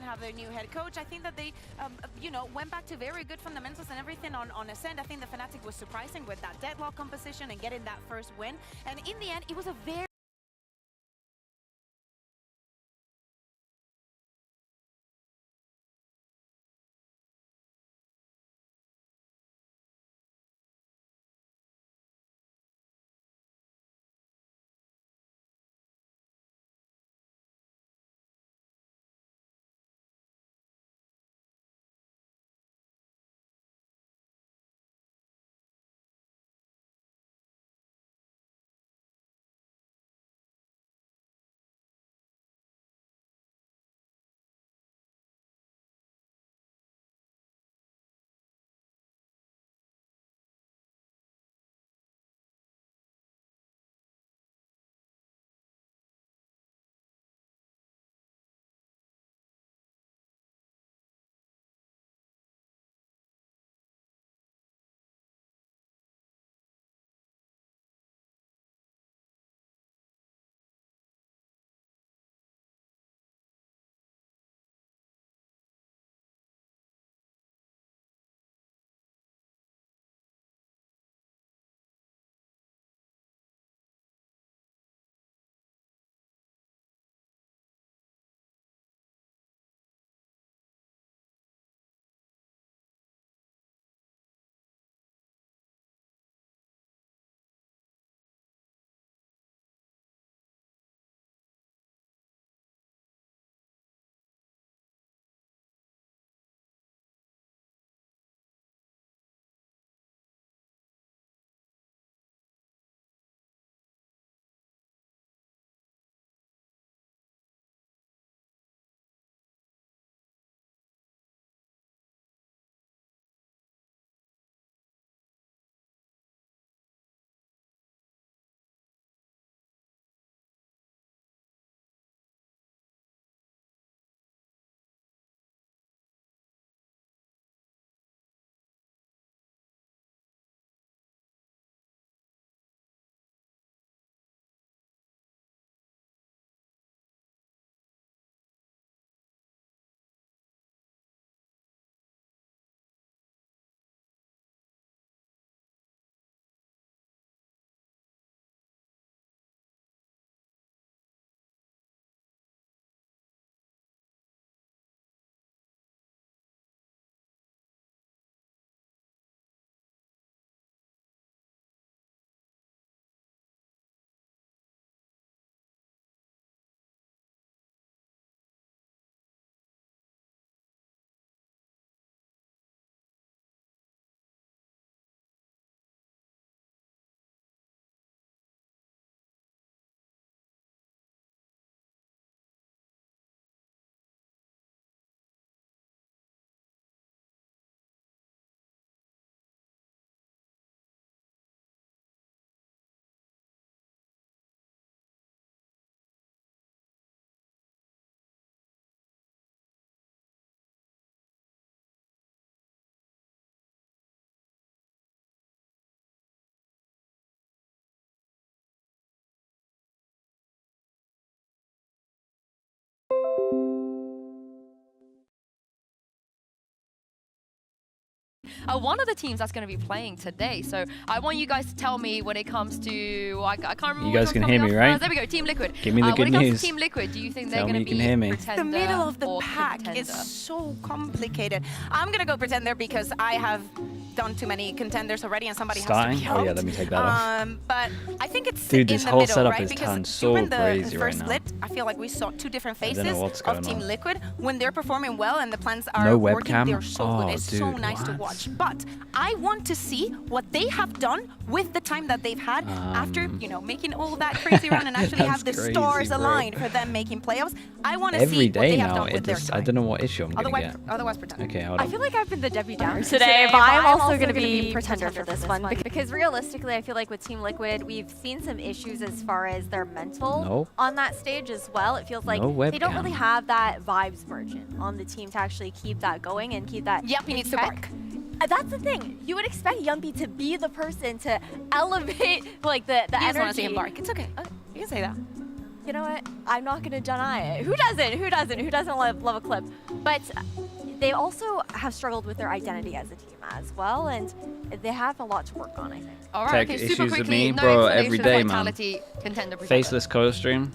have their new head coach. I think that they, you know, went back to very good fundamentals and everything on Ascent. I think the Fnatic was surprising with that deadlock composition and getting that first win. And in the end, it was a very one of the teams that's going to be playing today. So I want you guys to tell me when it comes to, I can't remember. You guys can hear me, right? There we go, Team Liquid. Give me the good when it comes news. to Team Liquid, do you think they're Tell going me to you be can hear me. pretender the middle of the or pack contender? is so complicated. I'm gonna go pretender because I have done too many contenders already, and somebody Starting? has to be Oh yeah, out. let me take that off. But I think it's Dude, in this the whole middle, setup right? is Because turned so during the crazy first right now. split, I feel like we saw two different I faces don't know what's of going Team on. Liquid. When they're performing well and the plans are No working, webcam? they're so good. Oh, It's so dude, nice to what? watch. But I want to see what they have done with the time that they've had after, you know, making all that crazy run and actually have the That's stars crazy, bro. aligned for them making playoffs. I want to Every see what day they have now, done with their I time. don't know what issue I'm gonna get. Otherwise, pretend. Okay, hold I on. feel like I've been the Debbie Downer today, but I'm also going to be pretender for this one. Because realistically, I feel like with Team Liquid, we've seen some issues as far as their mental on that stage as well. It feels like they don't really have that vibes merchant on the team to actually keep that going and keep that. Yep, he needs to bark. That's the thing. You would expect Yumpy to be the person to elevate like the You just energy. want to see him bark. It's okay. You can say that. you know what? I'm not going to deny it. Who doesn't? Who doesn't? Who doesn't love a clip? But they also have struggled with their identity as a team as well, and they have a lot to work on, I think. All right, Tech okay, super issues with quickly. me, No bro, explanation, every day, man. Vitality, contender, presenter. Faceless co-stream.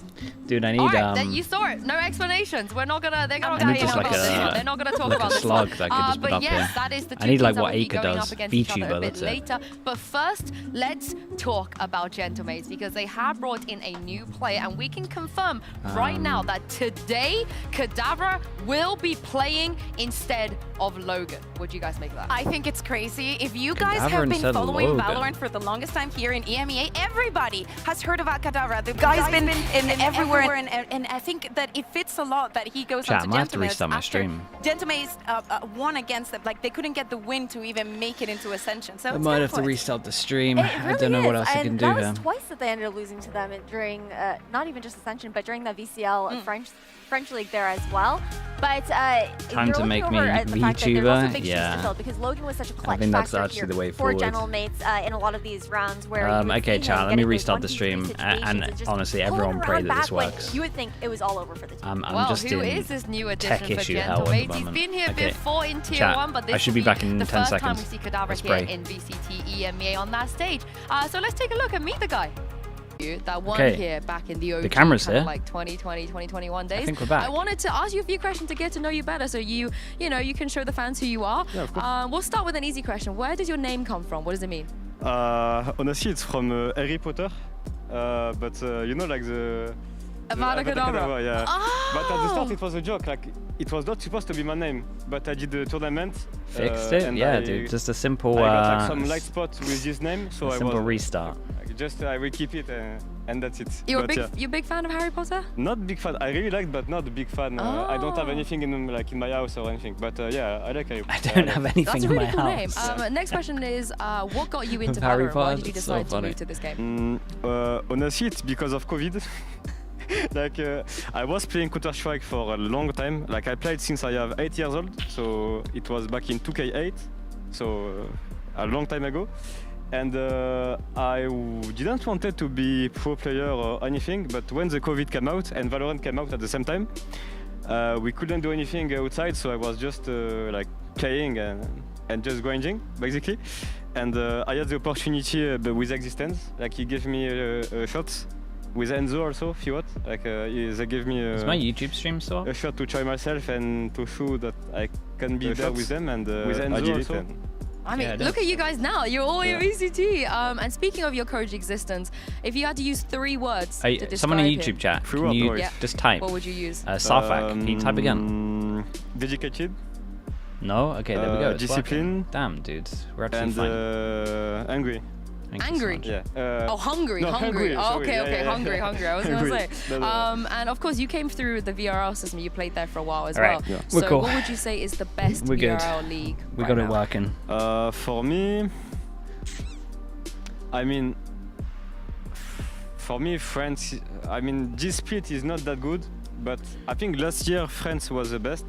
Dude, I need, All right, you saw it. No explanations. We're not gonna. They're not I gonna need talk just about like this one. a, They're not gonna talk like about a this slug one. that I could just put But up yes, here. that is the two I need like teams that what will be Aika going does. up against each other a VTuber, bit that's it. later. But first, let's talk about gentlemates because they have brought in a new player, and we can confirm right now that today Kadavra will be playing instead of Logan. What do you guys make of that? I think it's crazy. If you guys Kadavra have been instead of following Logan. Valorant for the longest time here in EMEA, everybody has heard about Kadavra. The guy's been in everywhere, and I think that it fits a lot that he goes Chat, I onto might have to gentlemates restart my after stream. gentlemates won against them. Like, they couldn't get the win to even make it into Ascension. So I it's might kinda have to cool. restart the stream. It I really don't know what is, else I and can do that here. was twice that they ended up losing to them during, not even just Ascension, but during the VCL French League there as well. But Time to make me the fact that there's also VTuber, big shoes yeah. to fill because Logan was such a clutch think that's factor actually here the way for forward. gentlemates in a lot of these rounds where you would Okay, see chat, him let me getting those restart the 1v3 stream, situations and just honestly, pulling everyone pray around that this back when works. You would think it was all over for the team. I'm Well, just who in is this new tech addition for issue hell at the gentlemates? He's moment. been here Okay. before in Tier Chat, 1, but this I should will be back in the 10 first seconds. time we see Kadavra Let's here pray. in VCT EMEA on that stage. So let's take a look and meet the guy. That won Okay. here back in the OG, camera's kinda here. like 2020, 2021 days. I think we're back. I wanted to ask you a few questions to get to know you better, so you know, you can show the fans who you are. Yeah, of course. We'll start with an easy question. Where does your name come from? What does it mean? Honestly, it's from Harry Potter, but you know, like the Avada Kedavra. yeah. Oh! But at the start, it was a joke. Like it was not supposed to be my name, but I did the tournament. Fixed it? and Yeah, I, dude. Just a simple, I got like some light spot with his name, so a I simple was restart. just I will keep it, and that's it. You're But, a big fan of Harry Potter? Not big fan. I really liked, but not a big fan. I don't have Oh. anything in my house or anything. But yeah, I like Harry. I don't have anything That's a in really my cool house. name. Next question is, what got you into Harry Valorant? Why Potter, did you that's so decide to funny. move to this game? Honestly, it's because of COVID. Like I was playing Counter-Strike for a long time. Like I played since I have 8 years old, so it was back in 2K8, so a long time ago. And I didn't wanted to be pro player or anything, but when the COVID came out and Valorant came out at the same time, we couldn't do anything outside, so I was just like playing and just grinding basically. And I had the opportunity with Existence, like he gave me a shot. With Enzo also, if you want. Like they gave me Is my YouTube stream still? a shot to try myself and to show that I can be there with them, and with Enzo I did also. it. I mean, Yeah, it look is. at you guys now. You're all in Yeah. VCT. And speaking of your coach Existence, if you had to use 3 words to describe Someone in him, YouTube chat, Free can world you noise. Yeah. just type? what would you use? Sarfak, can you type again? Dedicated No? Okay, there we go. It's discipline. working. Damn, dude. We're actually and fine. angry. Thank you so angry. much. Yeah. Oh, hungry, no, hungry. hungry, Oh, sorry. okay, Yeah, okay, yeah, hungry, yeah. hungry. I was gonna say. Hungry. No. And of course, you came through the VRL system. You played there for a while as All right, well. yeah. So, We're cool. what would you say is the best We're good. VRL league? We right got it now? working. For me, I mean, for me, France. I mean, this split is not that good, but I think last year France was the best.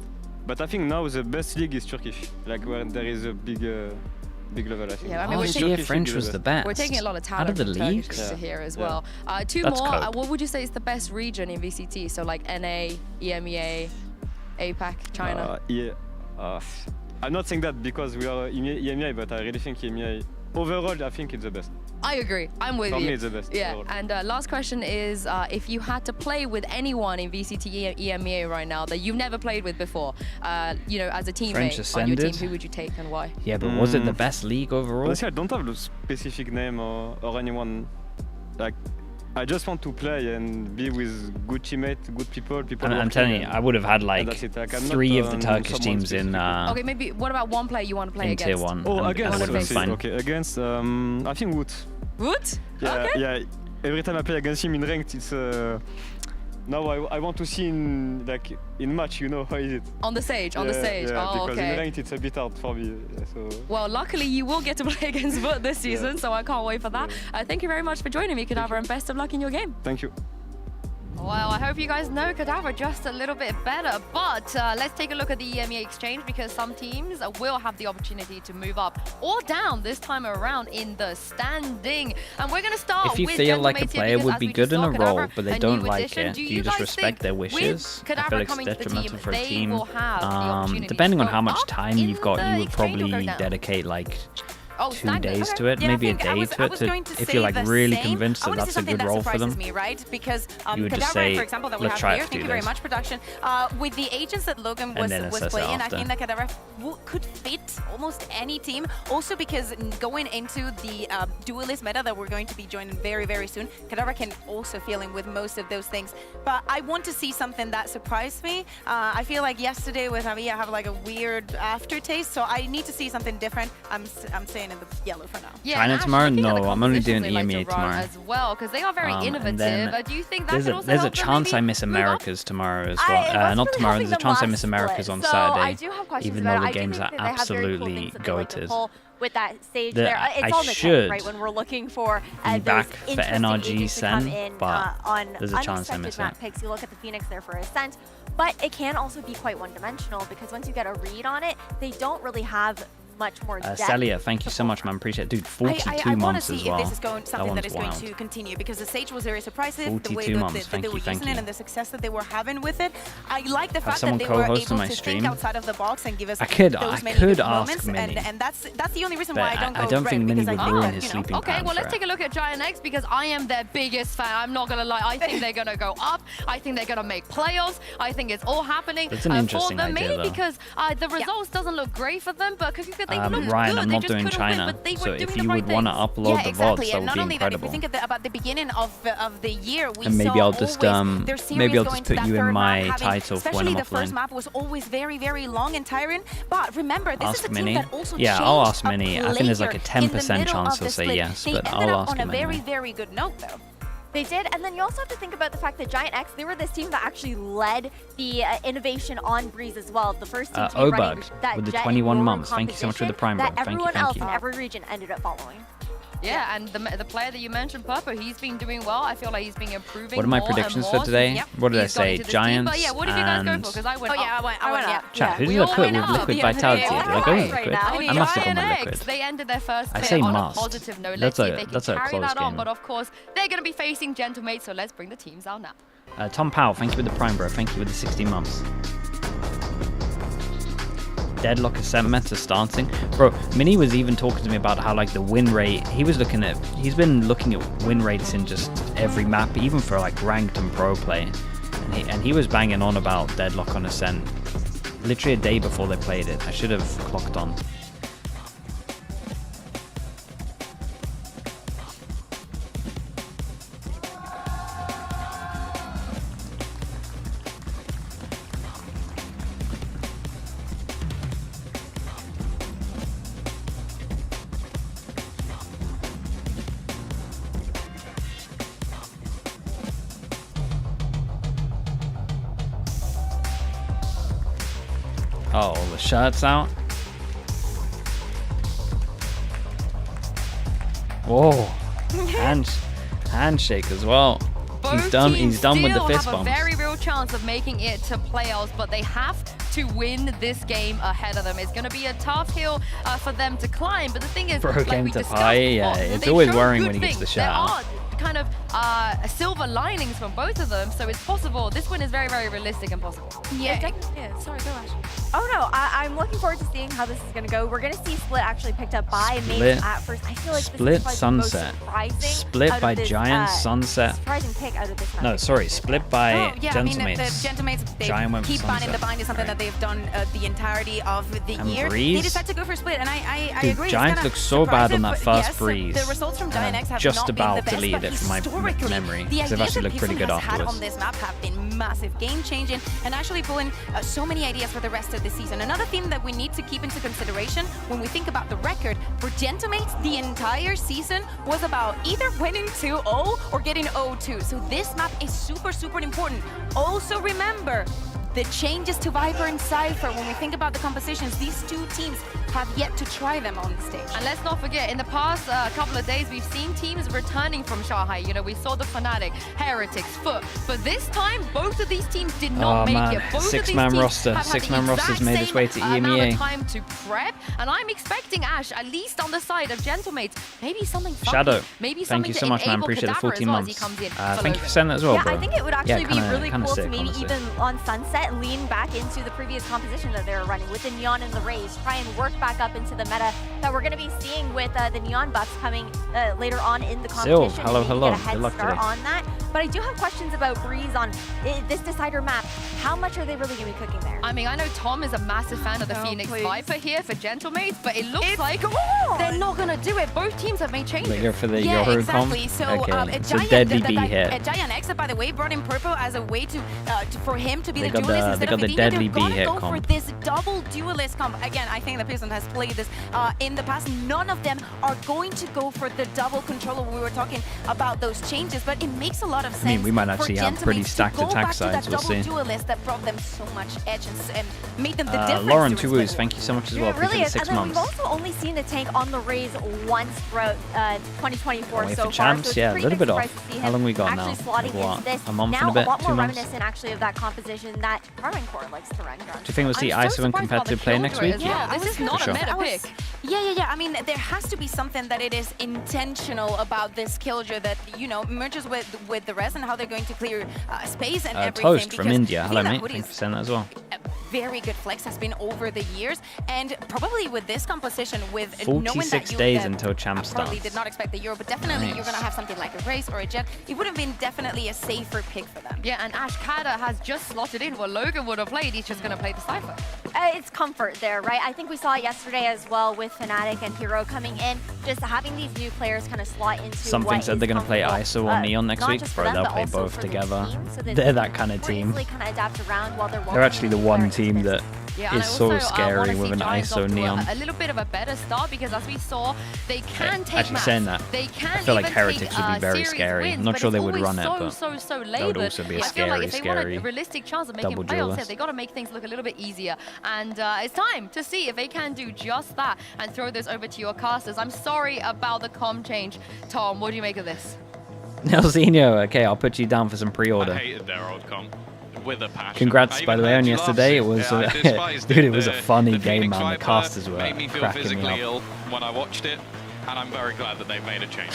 But I think now the best league is Turkish, like where there is a big level. I think. Yeah, I mean, we're Last taking- year Turkish French league was is the best. We're taking a lot of Out talent of the from Turkish leagues? to here as Yeah. well. 2 That's more. cope. What would you say is the best region in VCT? So like NA, EMEA, APAC, China. Yeah. I'm not saying that because we are EMEA, but I really think EMEA overall, I think it's the best. I agree. I'm with For you. me, it's the best. Yeah, overall. and last question is, if you had to play with anyone in VCT EMEA right now that you've never played with before, you know, as a teammate French on your team, ascended? who would you take and why? Yeah, but was it the best league overall? Honestly, I don't have a specific name or anyone. Like, I just want to play and be with good teammates, good people. I'm working, telling you, and- I would have had like that's it. Like, I'm not 3 of the on Turkish someone teams in Okay, maybe what about one player you want to play in against? tier 1. Oh, and against. it would have been Face. fine. Okay, against. I think Wood. Wood? Yeah, Okay. yeah. Every time I play against him in ranked, it's. Now I want to see in match. You know how is it? On the stage, on the stage. Yeah, Oh, because in okay. ranked it's a bit hard for me. So. Well, luckily you will get to play against Wood this season, so I can't wait for that. Thank you very much for joining me, Kadavra, and best of luck in your game. Thank you. Well, I hope you guys know Kadabra just a little bit better, but let's take a look at the EMEA exchange because some teams will have the opportunity to move up or down this time around in the standing. And we're going to start If you with feel like a gentlemates here player because would as be we good in a just saw, role, Kadabra, but they a don't new like addition. it, Do you just guys respect think their with wishes. I Kadabra feel like it's coming to the detrimental team, for a they team. will have the opportunity Depending to on how go much up time in you've got, the you would exchange or go probably down? dedicate like Oh, 2 stagnant. days Okay. to it, Yeah, maybe a I day was to it. going to If say you're like the really same. convinced I that wanna say that's a something good that role for surprises them, me, right? Because you would just Kadabra, say, for example, that we let's have try it here, for thank 2 you very days. much, production. With the agents that Logan And was then assess it playing, I after. think that Kadabra could fit almost any team. Also because going into the duelist meta that we're going to be joining very, very soon, Kadabra can also fill in with most of those things. But I want to see something that surprised me. I feel like yesterday with EMEA, I have like a weird aftertaste, so I need to see something different. I'm staying in the yellow for now. Yeah, China and Ash, tomorrow? looking at the No, I'm only compositions doing they like to EMEA run tomorrow. as well because they are very And innovative. then Do you think that could also there's a help them chance I maybe miss move up? Americas tomorrow as I well. was Not really tomorrow, hoping there's a the chance I last miss Americas split. on So Saturday. I do have questions even about though it. the I do games think are that they have very cool absolutely things that they like to goated. pull with that stage The- there. I It's on the should tip, right? When we're looking for be those back for interesting NRG agents to come Sen, in but on there's a chance I unexpected miss map it. picks. You look at the Phoenix there for Ascent, but it can also be quite one-dimensional because once you get a read on it, they don't really have much more depth. Celia, thank you so much, man. Appreciate it. Dude, 42 I want to months see as well. if this is something that is going wild. to continue because the Sage was very surprising. The 42 way that, months. that they were Thank using you. it and the success that they were having with it. I like the fact that someone they were able co-hosting my to stream? think outside of the box and give us I could those many ask good moments. Minnie. And that's the only reason But why I don't go I don't red, think Minnie because would I think ruin that, his you know, sleeping Okay, pattern well, for let's it. take a look at GiantX because I am their biggest fan. I'm not going to lie. I think they're going to go up. I think they're going to make playoffs. I think it's all happening That's an for interesting them. idea, Maybe though. because the results doesn't look great for them, but they look Ryan, good. I'm They not just doing couldn't China, win, but they so were doing if the you right would want to things. upload the exactly. VODs, that And would not be only that, if incredible. we think about the beginning of the year, we And maybe saw I'll just, always their series maybe I'll going just to put that you in third my map, title for when especially I'm the first offline. map was always very, very long and tiring. But remember, this is Ask a team Minnie. that also Yeah, changed I'll ask a Minnie. I think there's like a player in the 10% middle chance of the he'll say split. yes, They but ended I'll up ask on a him very, anyway. very good note, though. They did, and then you also have to think about the fact that GiantX, they were this team that actually led the innovation on Breeze as well. The first team to be running Obug that with the Jet 21 and months. Thank you so much for the Prime, bro. that Thank you, everyone thank else you. in every region ended up following. Yeah, and the player that you mentioned, Purple, he's been doing well. I feel like he's been improving. What are my more predictions and for more today? since What did I he's got say? into this team. Giants But yeah, what did you guys go for? and... Because I went Oh, yeah, up. I went up. Chat, Yeah. who We did I all put went with up. Liquid Yeah, Vitality? yeah, Did I yeah. go with Right Liquid? now. I must have gone with GiantX, Liquid. they ended their first I split say on must. a positive note. That's Let's see a- if they can that's a carry close that on. game. But of course, they're going to be facing gentlemates, so let's bring the teams out now. Tom Powell, thank you for the Prime, bro. Thank you for the 16 months. Deadlock Ascent meta starting. Bro, Minnie was even talking to me about how like the win rate, he's been looking at win rates in just every map, even for like ranked and pro play. And he was banging on about Deadlock on Ascent literally a day before they played it. I should have clocked on. Oh, the shirt's out. Whoa. Handshake as well. He's done with the fist still have bumps. a very real chance of making it to playoffs, but they have to win this game ahead of them. It's going to be a tough hill for them to climb, but the thing is, Bro like came we to discussed pie, before, yeah, it's they've always shown worrying good when he gets the things. shout out. There are kind of silver linings from both of them, so it's possible. This win is very, very realistic and possible. Yeah, Sorry, go Ash. Oh no, I'm looking forward to seeing how this is going to go. We're going to see Split actually picked up by Maze at first. I feel like Split this is like Sunset. the most surprising Split out of by this, Giant Sunset. surprising pick out of this No, map. sorry, split by Oh, yeah, I mean, the gentlemates. gentlemates, they Giant went for keep finding Sunset. the bind is something Right. that they've done the entirety of the And year. Breeze? They decided to go for split, and I Dude, agree. Giants it's kinda look so bad on that surprising, first but Breeze. Yes, the results from And GiantX have just not about been the best, deleted but it from my historically, memory, the 'cause they've ideas actually that looked pretty Pixel good has had afterwards. on this map have been massive, game-changing, and actually pulling so many ideas for the rest of the season. Another thing that we need to keep into consideration when we think about the record, for gentlemates, the entire season was about either winning 2-0 or getting 0-2. So this map is super, super important. Also remember, the changes to Viper and Cypher, when we think about the compositions, these two teams have yet to try them on the stage. And let's not forget, in the past couple of days, we've seen teams returning from Shanghai. You know, we saw the Fnatic, Heretics, Foot. But this time, both of these teams did not make it. Both Six-man of these roster. teams have Six-man had the roster's exact made its same way to amount EMEA. of time to prep. And I'm expecting Ash, at least on the side of gentlemates, maybe something funky. Shadow, maybe thank you so much, man. Appreciate the 14 months. Thank you for sending that as well, bro. I think it would actually be really cool sick, to maybe honestly. even on Sunset lean back into the previous composition that they were running with the Neon and the Rays, try and work back up into the meta that we're going to be seeing with the Neon buffs coming later on in the competition. Sylve, hello, and maybe hello. Get a head Good luck start today. on that. But I do have questions about Breeze on this Decider map. How much are they really going to be cooking there? I mean, I know Tom is a massive fan of the Phoenix please. Viper here for gentlemates, but it looks like they're not going to do it. Both teams have made changes. They go for the Yeah, Yoru exactly. comp. So Okay, it's a Giant, deadly B hit. GiantX, by the way, brought in Purple as a way to for him to be They the got duelist the- instead they got of the Vivino. deadly They're B gonna hit go for comp. this double duelist comp. Again, I think the Piston has played this in the past. None of them are going to go for the double controller. We were talking about those changes, but it makes a lot of sense. I mean, we might for actually have pretty gentlemates to stacked go attack back to sides, that we'll double see. duelist that brought them so much edge and made them the difference. Lauren during Tuwoos, Split. thank you so much as well. It really Appreciate is. the And 6 then we've months. also only seen the tank on the Rays once throughout 2024 Can't wait so for far. champs, So it's yeah, a pretty little big bit off. surprise to see How him long we got actually now? slotting Like what, into this. a month now and a bit? lot 2 more months? reminiscent actually of that composition that Carmen Core likes to run. Do you think we'll see I'm ISO so and surprised about competitive the play kill next rate week? as well. Yeah, This is not For a sure. meta pick. Yeah. I mean, there has to be something that it is intentional about this Killjoy that, you know, merges with the rest and how they're going to clear space and everything. Toast from because India. I Hello, think that mate. Hoodie Thanks for is sending that as well. a very good flex has been over the years, and probably with this composition, with knowing that 46 you days until champ probably starts. did not expect the Euro, but definitely Nice. you're gonna have something like a Race or a Jet. It would have been definitely a safer pick for them. Yeah, and Ash Kada has just slotted in what Logan would have played. He's just going to play the Cypher. It's comfort there, right? I think we saw it yesterday as well with Fnatic and Hero coming in, just having these new players kind of slot into Something what said is they're going to play comfortable, ISO or Neon next not week, just for bro. them, They'll but play also both for the together. team, so that They're they that can kind of more team. easily kind of adapt around while they're They're walking actually the in one there. team that Yeah, and is I so also, scary wanna with see an Giants ISO off to Neon. a little bit of a better start because as we saw, they can take Actually maps. saying that, They can I feel like even Heretics take, would be very series scary. wins, Not but sure they it's would always run it, but so that would labored. also be a I feel like if they want scary a realistic chance of making double playoffs here, duelist. they got to make things look a little bit easier. And it's time to see if they can do just that and throw this over to your casters. I'm sorry about the comm change. Tom, what do you make of this? Nelsinho, okay, I'll put you down for some I pre-order. hated their old comp with a passion. Congrats, I by the even way, on heard you yesterday. It laugh. was, Yeah, I despised dude, it was a The- funny the game, Phoenix man. The Viper casters were made me feel cracking me physically up. ill when I watched it. And I'm very glad that they made a change.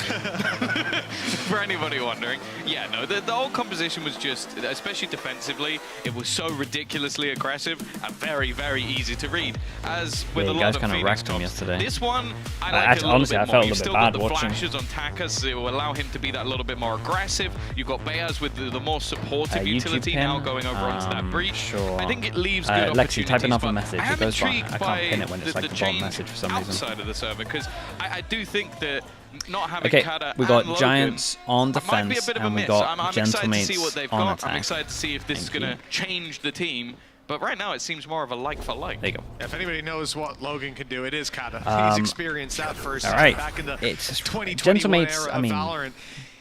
For anybody wondering. Yeah, no, the whole composition was just, especially defensively, it was so ridiculously aggressive and very, very easy to read. As with Yeah, a you lot guys of kinda Phoenix wracked him comps. yesterday. This one, I like Actually, it a little honestly, bit I more. felt a You've little still bit got bad the watching. flashes on Takas. It will allow him to be that little bit more aggressive. You've got Beaz with the more supportive YouTube utility pin? now going over onto that breach. Sure. I think it leaves good Lexi, opportunities. type another but message. I It am goes fine. intrigued I can't by pin it when it's like the bottom change message for some reason. outside of the server because I do think that not having Okay, Kada we got and Logan Giants on might be a defense, bit of a and we miss. got I'm excited to see gentlemates what they've on got. attack. I'm excited to see if this is Thank going you. to change the team. But right now, it seems more of a like for like. There you go. If anybody knows what Logan can do, it is Kada. He's experienced that first all right. back in the It's 2021 gentlemates, era I mean, of Valorant.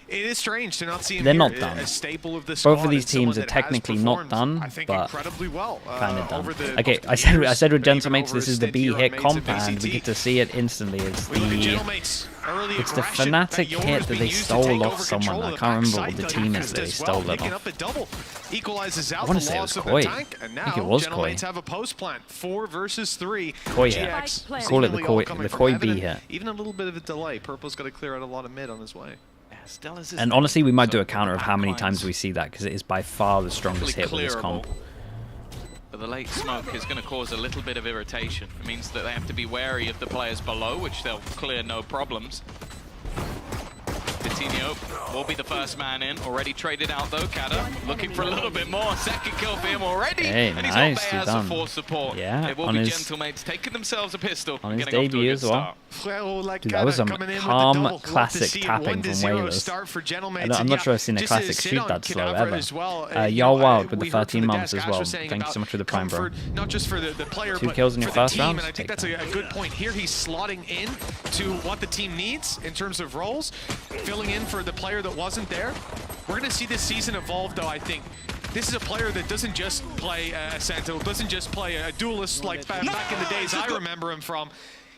It is strange to not see him they're here, not done. a staple of this Both squad of these and someone teams are that has technically not performed, done, I think, but incredibly well. kind of done. Over the, Okay, over the I said years, with but even gentlemates, over this his is the stint here B hit on Mates comp, at and we VCT. get to see it instantly. It's We look at the gentlemates. Early It's the aggression Fnatic that Yoru's hit that been they used to stole take off over someone. control I of the can't remember backside, what the but team is Fast that they as well, stole it picking off. up a double. Equalizes out wanna the say it loss was of Koi. the tank, and I now think it was gentlemates Koi. have a post plant. 4 versus 3. Koi hit. GX Call it the seemingly all Koi- coming the from Koi heaven, B and hit. Even a little bit of a delay. Purple's got to clear out a lot of mid on his way. Stella's is And honestly, we might do a so counter of how many backlines. times we see that, because it is by far the strongest hit with this comp. But the late smoke is going to cause a little bit of irritation. It means that they have to be wary of the players below, which they'll clear no problems. Coutinho will be the first man in. Already traded out though. Kada looking for a little bit more. Second kill for him already. Hey, and he's nice, got he's Beaz done. for support. Yeah, it will on be his- gentlemates taking themselves a pistol. on and his getting off to a debut good as well. start. Dude, that was some calm, classic tapping from Whalers. I'm not sure I've seen a classic shoot that slow ever. Y'all Wild with the 13 months as well. Thank you so much for the prime, bro. Not just for the player, 2 but kills in your for the first team, round? and I think that's a good point. Here he's slotting in to what the team needs in terms of roles, filling in for the player that wasn't there. We're going to see this season evolve, though, I think. this is a player that doesn't just play a Sentinel, doesn't just play a duelist like back in the days I remember him from.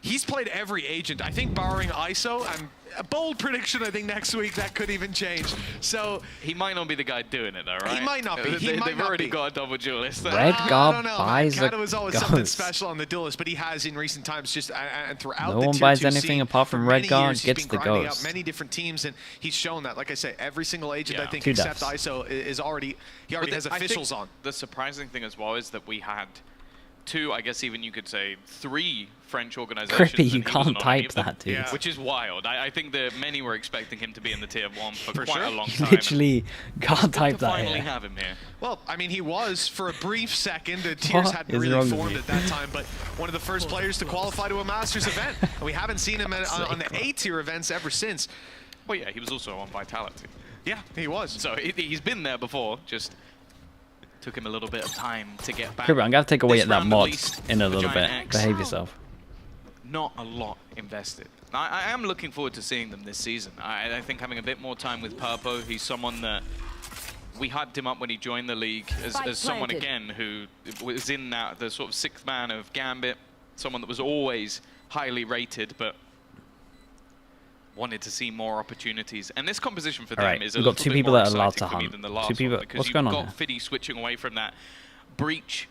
He's played every agent. I think barring ISO, and a bold prediction, I think next week that could even change. So he might not be the guy doing it, though, right? He might not be. They've already got a double duelist. Redgar buys a was always something special on the duelist, but he has in recent times just and throughout no the one tier buys 2 anything scene, apart from for many Redgar years, gets he's the been grinding ghost. out many different teams, and he's shown that. Like I say, every single agent I think 2 except deaths. ISO is already has officials on. The surprising thing as well is that we had 2, I guess even you could say 3 French organizations. Crippy, you can't type that, dude. Yeah. Which is wild. I think that many were expecting him to be in the tier 1 for quite a long time. Literally can't type to that finally here. have him here. Well, I mean, he was for a brief second. The tiers What hadn't is really wrong with formed you? at that time, but one of the first players to qualify to a Masters event. And we haven't seen him on the A-tier events ever since. Well, yeah, he was also on Vitality. Yeah, he was. So he's been there before, just took him a little bit of time to get back. Crippy, I'm going to take away This at that round, mod at least, in a for little bit. GiantX, Behave yourself. Not a lot invested. I am looking forward to seeing them this season. I think having a bit more time with Purpo, he's someone that we hyped him up when he joined the league as someone, again, who was in that, the sort of 6th man of Gambit, someone that was always highly rated, but wanted to see more opportunities. And this composition for them is a we've little got 2 bit people more that are allowed to exciting for me hunt. than the last 2 people. one, because What's going on you've here? got Fiddy switching away from that breach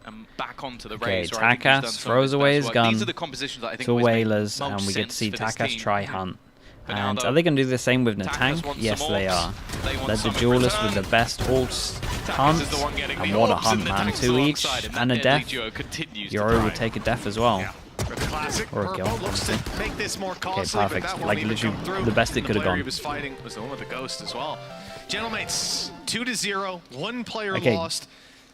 and back onto the Okay, Rays. where I think he's done Takas some of throws his away best his work. gun These are the compositions that I think to always make Whalers, most and we get to sense see for this Takas team. try hunt. But now, And though, are they going to do the same with Takas Natang? wants Yes, some they orcs. are. They want There's the some in duelist with return. the best ult Takas hunt, is the one getting and the what a orcs hunt, and the man. tanks 2 each, alongside him. and That a deadly death. duo continues to Yoro thrive. will take a death as well. The classic Or a kill. Purpo looks to make this more costly, perfect. but that won't Like, even literally come through. the best it The could've player gone. he was fighting was the one with the ghost as well. Gentlemates, 2-0, 1 player Okay. lost.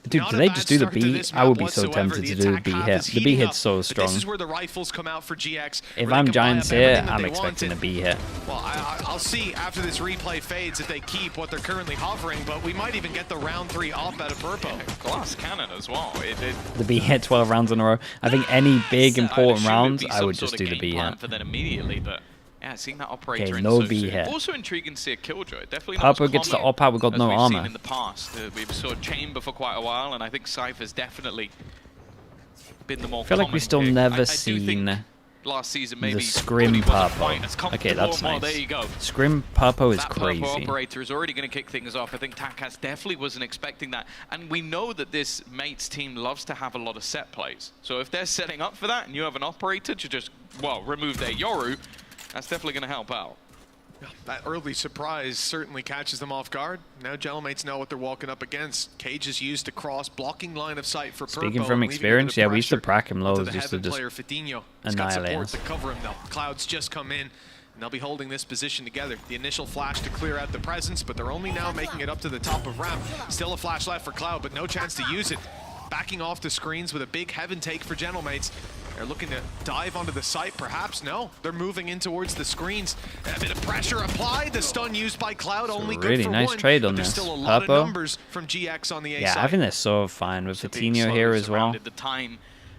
Dude, Not do a they bad just do the start to B? this I would map be so whatsoever. tempted The to do the attack B half hit. is The B heating hit's up, so but strong. This is where the rifles come out for GX. If where I'm they can buy up Giants here, everything that I'm they want, expecting a and- B hit. Well, I'll see after this replay fades if they keep what they're currently hovering, but we might even get the round 3 up out of Purpo. Glass cannon as well. The B hit 12 rounds in a row. I think any big I'd important assume rounds, it'd be I some would sort just of do the game B plan hit. for them immediately, but yeah, seeing that operator Okay, in no so B soon. hit. Also intriguing to see a killjoy. Definitely Purpo not as gets the common op out, we've got as no we've armor. seen in the past. We saw Chamber for quite a while, and I think Cypher's definitely been the more I feel like we common still pick. never I do seen think last season maybe Scrim Hoodie wasn't quite Purpo. as comfortable. Okay, that's Well, nice. there you go. Scrim Purpo is That Purpo crazy. operator is already going to kick things off. I think Takas definitely wasn't expecting that. And we know that this mates team loves to have a lot of set plays. So if they're setting up for that and you have an operator to just, well, remove their Yoru, that's definitely going to help out. That early surprise certainly catches them off guard. Now Gentlemates know what they're walking up against. Cage is used to cross, blocking line of sight for Purpo. Speaking from experience, yeah, we used to prack him lows just to He's got annihilate support us. to cover him though. Clouds just come in, and they'll be holding this position together. The initial flash to clear out the presence, but they're only now making it up to the top of ramp. Still a flash left for Cloud, but no chance to use it. Backing off the screens with a big heaven take for Gentlemates. They're looking to dive onto the site, perhaps. No, they're moving in towards the screens. A bit of pressure applied. The stun used by Cloud, only good really for nice one, trade on but there's this. still a lot of Purpo. numbers from GX on the A Yeah, side. I think they're so fine with Being Vitinho slowly here as well. surrounded, the time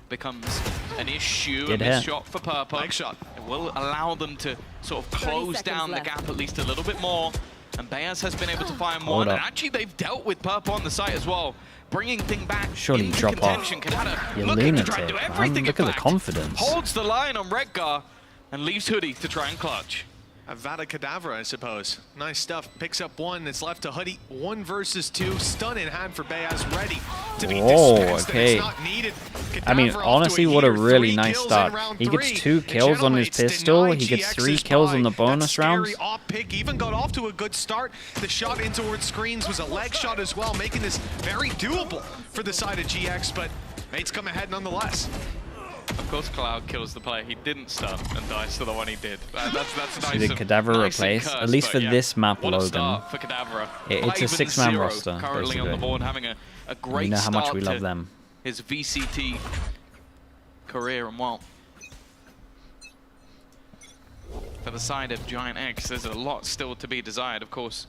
becomes an issue. Good A missed hit. shot for Purpo. Leg shot. It will allow them to sort of close down the gap at least a little bit more. And Beas has been able to find Hold one. And up. actually, they've dealt with Purpo on the site as well. Bringing thing back Surely into drop off. contention. Kanata You looking to try and lunatic, do man. everything Look at the in fact. confidence. Holds the line on Redgar and leaves Hoodie to try and clutch. Avada Kedavra, I suppose. Nice stuff. Picks up one. It's left to Hoodie. 1 versus 2. Stun in hand for Beas. Ready to be Whoa, dispensed. and okay. It's not needed. I mean, Kedavra off to honestly, what a heater. really 3 nice kills in start. round He gets 3. 2 The kills on his Gentlemates pistol. deny He gets GX's 3 kills on the buy. bonus That rounds. scary op pick even got off to a good start. The shot in towards screens was a leg shot as well, making this very doable for the side of GX, but mates come ahead nonetheless. Of course, Cloud kills the player he didn't stun and dies to the one he did. That's nice. See the and- Cadaver nice and replace, cursed, at least but for yeah, this map, what a Logan. start for Cadavra. It's a 6-man 5-0 roster, currently on the basically. board, having a great You know how much start we love to them. his VCT career, and well, for the side of GiantX, there's a lot still to be desired. Of course,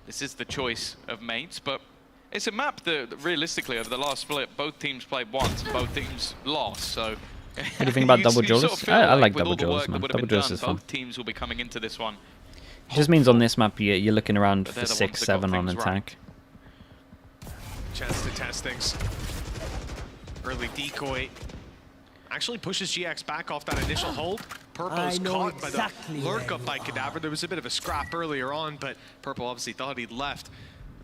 this is the choice of mates, but it's a map that realistically over the last split, both teams played once, and both teams lost. So What do you think about double sort of duelists? feel I like with double all the duelists, work that man. would have Double been duelists done, is fun. both teams will be coming into this one. Just means on this map you're looking around But for they're the 6, ones that got 7 on things right. attack. Chance to test things. Early decoy. Actually pushes GX back off that initial hold. Purple's caught by the lurk up by Cadaver. There was a bit of a scrap earlier on, but Purple obviously thought he'd left.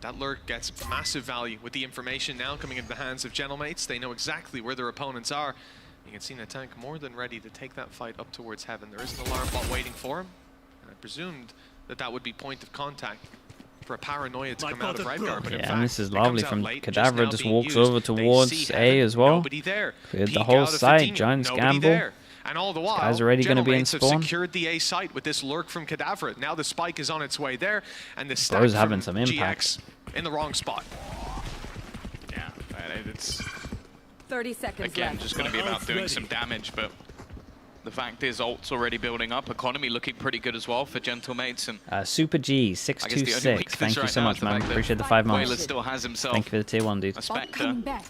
That lurk gets massive value with the information now coming into the hands of gentlemates. They know exactly where their opponents are. You can see Natank more than ready to take that fight up towards heaven. There is an alarm bot waiting for him. And I presumed that that would be point of contact for a paranoia to come out of Redguard. But in fact, and this is lovely from late, Cadaver, just just now walks being over used. towards They A as well. Nobody there. Cleared the Peek whole out of site, Fitino, Giants nobody gamble. there. And all the while, Guys already going to be in gentlemates have spawn. secured the A site with this lurk from Cadaver. Now the spike is on its way there, and the stack Bro's from having some impact. GX in the wrong spot. Yeah, it's 30 seconds again left. just going to be about doing some damage, but the fact is ult's already building up. Economy looking pretty good as well for gentlemates. And Super G I guess the only 626. weakness Thank you right so now much, is the man. fact that Appreciate the 5 months. Whalers still has himself Thank you for the tier 1, dude. a Spectre. Back.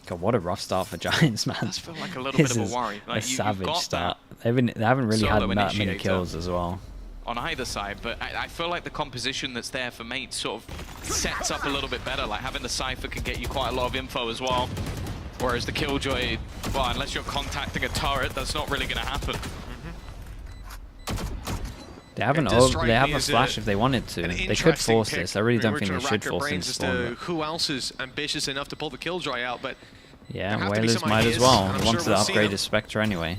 God, what a rough start for Giants, man. Does feel like a little This bit of is a worry. Like a you've savage got start. that They haven't really had solo that many initiator kills as well. on either side, but I feel like the composition that's there for mates sort of sets up a little bit better. Like having the Cypher can get you quite a lot of info as well. Whereas the Killjoy, well, unless you're contacting a turret, that's not really going to happen. They have an they have a flash if they wanted to. They could force this. I really don't think they should force them to spawn. Who else is ambitious enough to pull the Killjoy out? But yeah, Whalers might as well. He wants to we'll upgrade his Spectre anyway.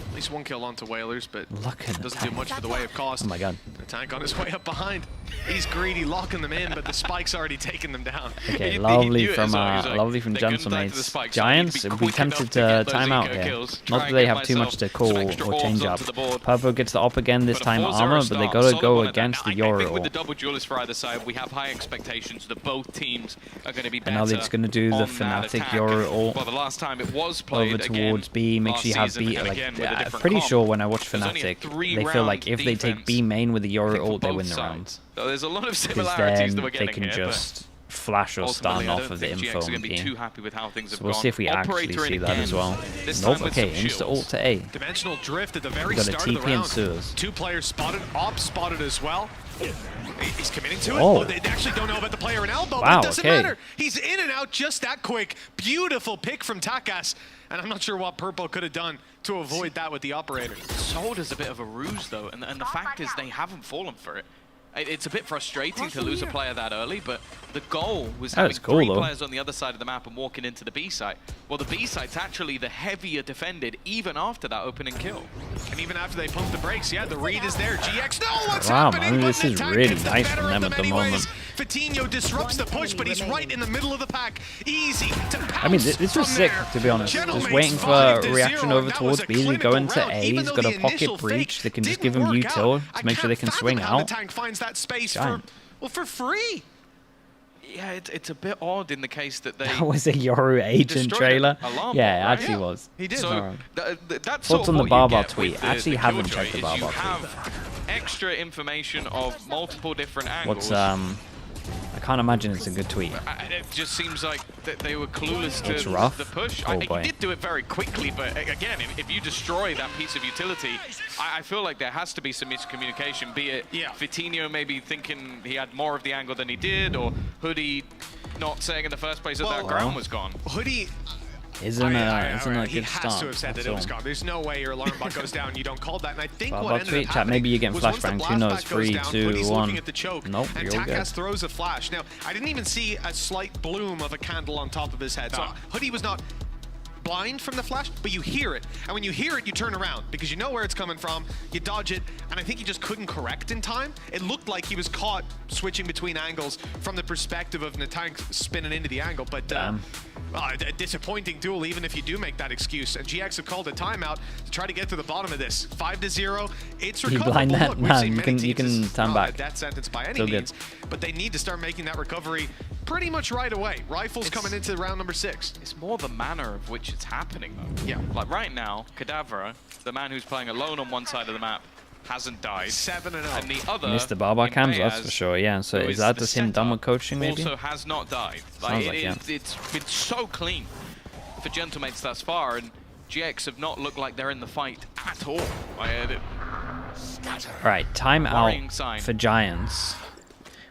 at least one kill onto Whalers, but Look at doesn't do much for the way of cost. Oh my god. The tank on his way up behind. He's greedy, locking them in, but the spike's already taken them down. Okay, He lovely knew it from as well. He was like, lovely from they couldn't die to the gentlemates. spike, so I need Giants to be would be quick tempted enough to get those time out eco here. kills, try Not that and they get have too much to myself call some extra or orbs change up. onto the board. Purple gets the op again this But a time 4-0 armor, but they start, gotta solid go one at that. against the I think with Yoru. the double duelists for either side, we have high expectations that both teams are going to be better. And now they're just gonna do the on Fnatic that attack. Yoru ult Well, the last time it was played over towards B. Make last sure you have season, B. and Like, again with a different pretty comp. sure when I watch There's only a Fnatic, they feel 3-round like if they take B defense, main with the I Yoru think, for ult, they both win the sides. round. So there's a lot of Because similarities then that we're they getting can here, but just flash or stun ultimately, I off don't of the think GX info are on going to be B. too happy with how things have So we'll gone. see if we actually Operator see in that as again, well. this Nope, time with okay, some insta shields. ult to A. Dimensional drift at the very Got a start of the TP and round. sewers. 2 players spotted, Op spotted as well. He's committing to it. Oh. Oh, they actually don't know about the player in elbow, Wow, but it doesn't okay. matter. He's in and out just that quick. Beautiful pick from Takas. And I'm not sure what Purple could have done to avoid that with the operator. Sold as a bit of a ruse, though, and the fact is they haven't fallen for it. It's a bit frustrating to lose a player that early, but the goal was having That's cool, 3 though. players on the other side of the map and walking into the B site. Well, the B site's actually the heavier defended even after that opening kill. And even after they pump the brakes, yeah, the read is there. GX, no, what's Wow, happening? man, But this is Natank really gets the nice better from of them at the anyways. moment. Fitino disrupts the push, but he's right in the middle of the pack. Easy to pounce. I mean, this was from sick, there. to be honest. Gentlemates Just waiting for 5-0, a reaction and over that towards was a B. They go clinical into round. A. Even He's though got a the pocket initial breach. fake They can just didn't give him work util out. to make sure they can I can't swing fathom how out. Natank finds that space Giant. for free. Yeah, it's a bit odd in the case that they... That was a Yoru agent destroyed trailer. an alarm Yeah, it bot, right? actually Yeah, was. he did. So Alright. that's Thoughts sort of on the what you Barbar get tweet? with I actually the haven't Killjoy checked the is Barbar you tweet. have extra information of multiple different angles. What's I can't imagine it's a good tweet. It just seems like that they were clueless It's to rough. the push. Oh, boy. He did do it very quickly, but again, if you destroy that piece of utility, I feel like there has to be some miscommunication, be it Fitino maybe thinking he had more of the angle than he did, or Hoodie not saying in the first place that that ground was gone. Hoodie... Isn't a he good has start. to have said that That's it was all. gone. There's no way your alarm bot goes down. You don't call that. And I think Barbar what ended tweet, up chat, maybe you're happening getting was once the flashbanged. Who knows? blast back 3, goes down, 2, Hoodie's 1. looking at the choke, Nope, and you're all good. Takas throws a flash. Now, I didn't even see a slight bloom of a candle on top of his head. So Hoodie was not blind from the flash, but you hear it. And when you hear it, you turn around because you know where it's coming from, you dodge it, and I think he just couldn't correct in time. It looked like he was caught switching between angles from the perspective of Natank spinning into the angle, but a disappointing duel even if you do make that excuse. And GX have called a timeout to try to get to the bottom of this. 5-0, it's You recoverable. blind that? Look, we've No, seen you many can teams, it's turn not back. a death sentence by any Still good. means, but they need to start making that recovery pretty much right away. Rifles coming into round number 6. It's more the manner of which it's happening, though. Yeah. Like right now, Cadaver, the man who's playing alone on one side of the map, hasn't died. 7-0. And the other, Missed the Barbar cams, that's EMEA, for sure, yeah. So who is that the just him done with setup, coaching, maybe? also has not died. Sounds like, It's been so clean for gentlemates thus far, and GX have not looked like they're in the fight at all. Right, Worrying timeout sign. for Giants.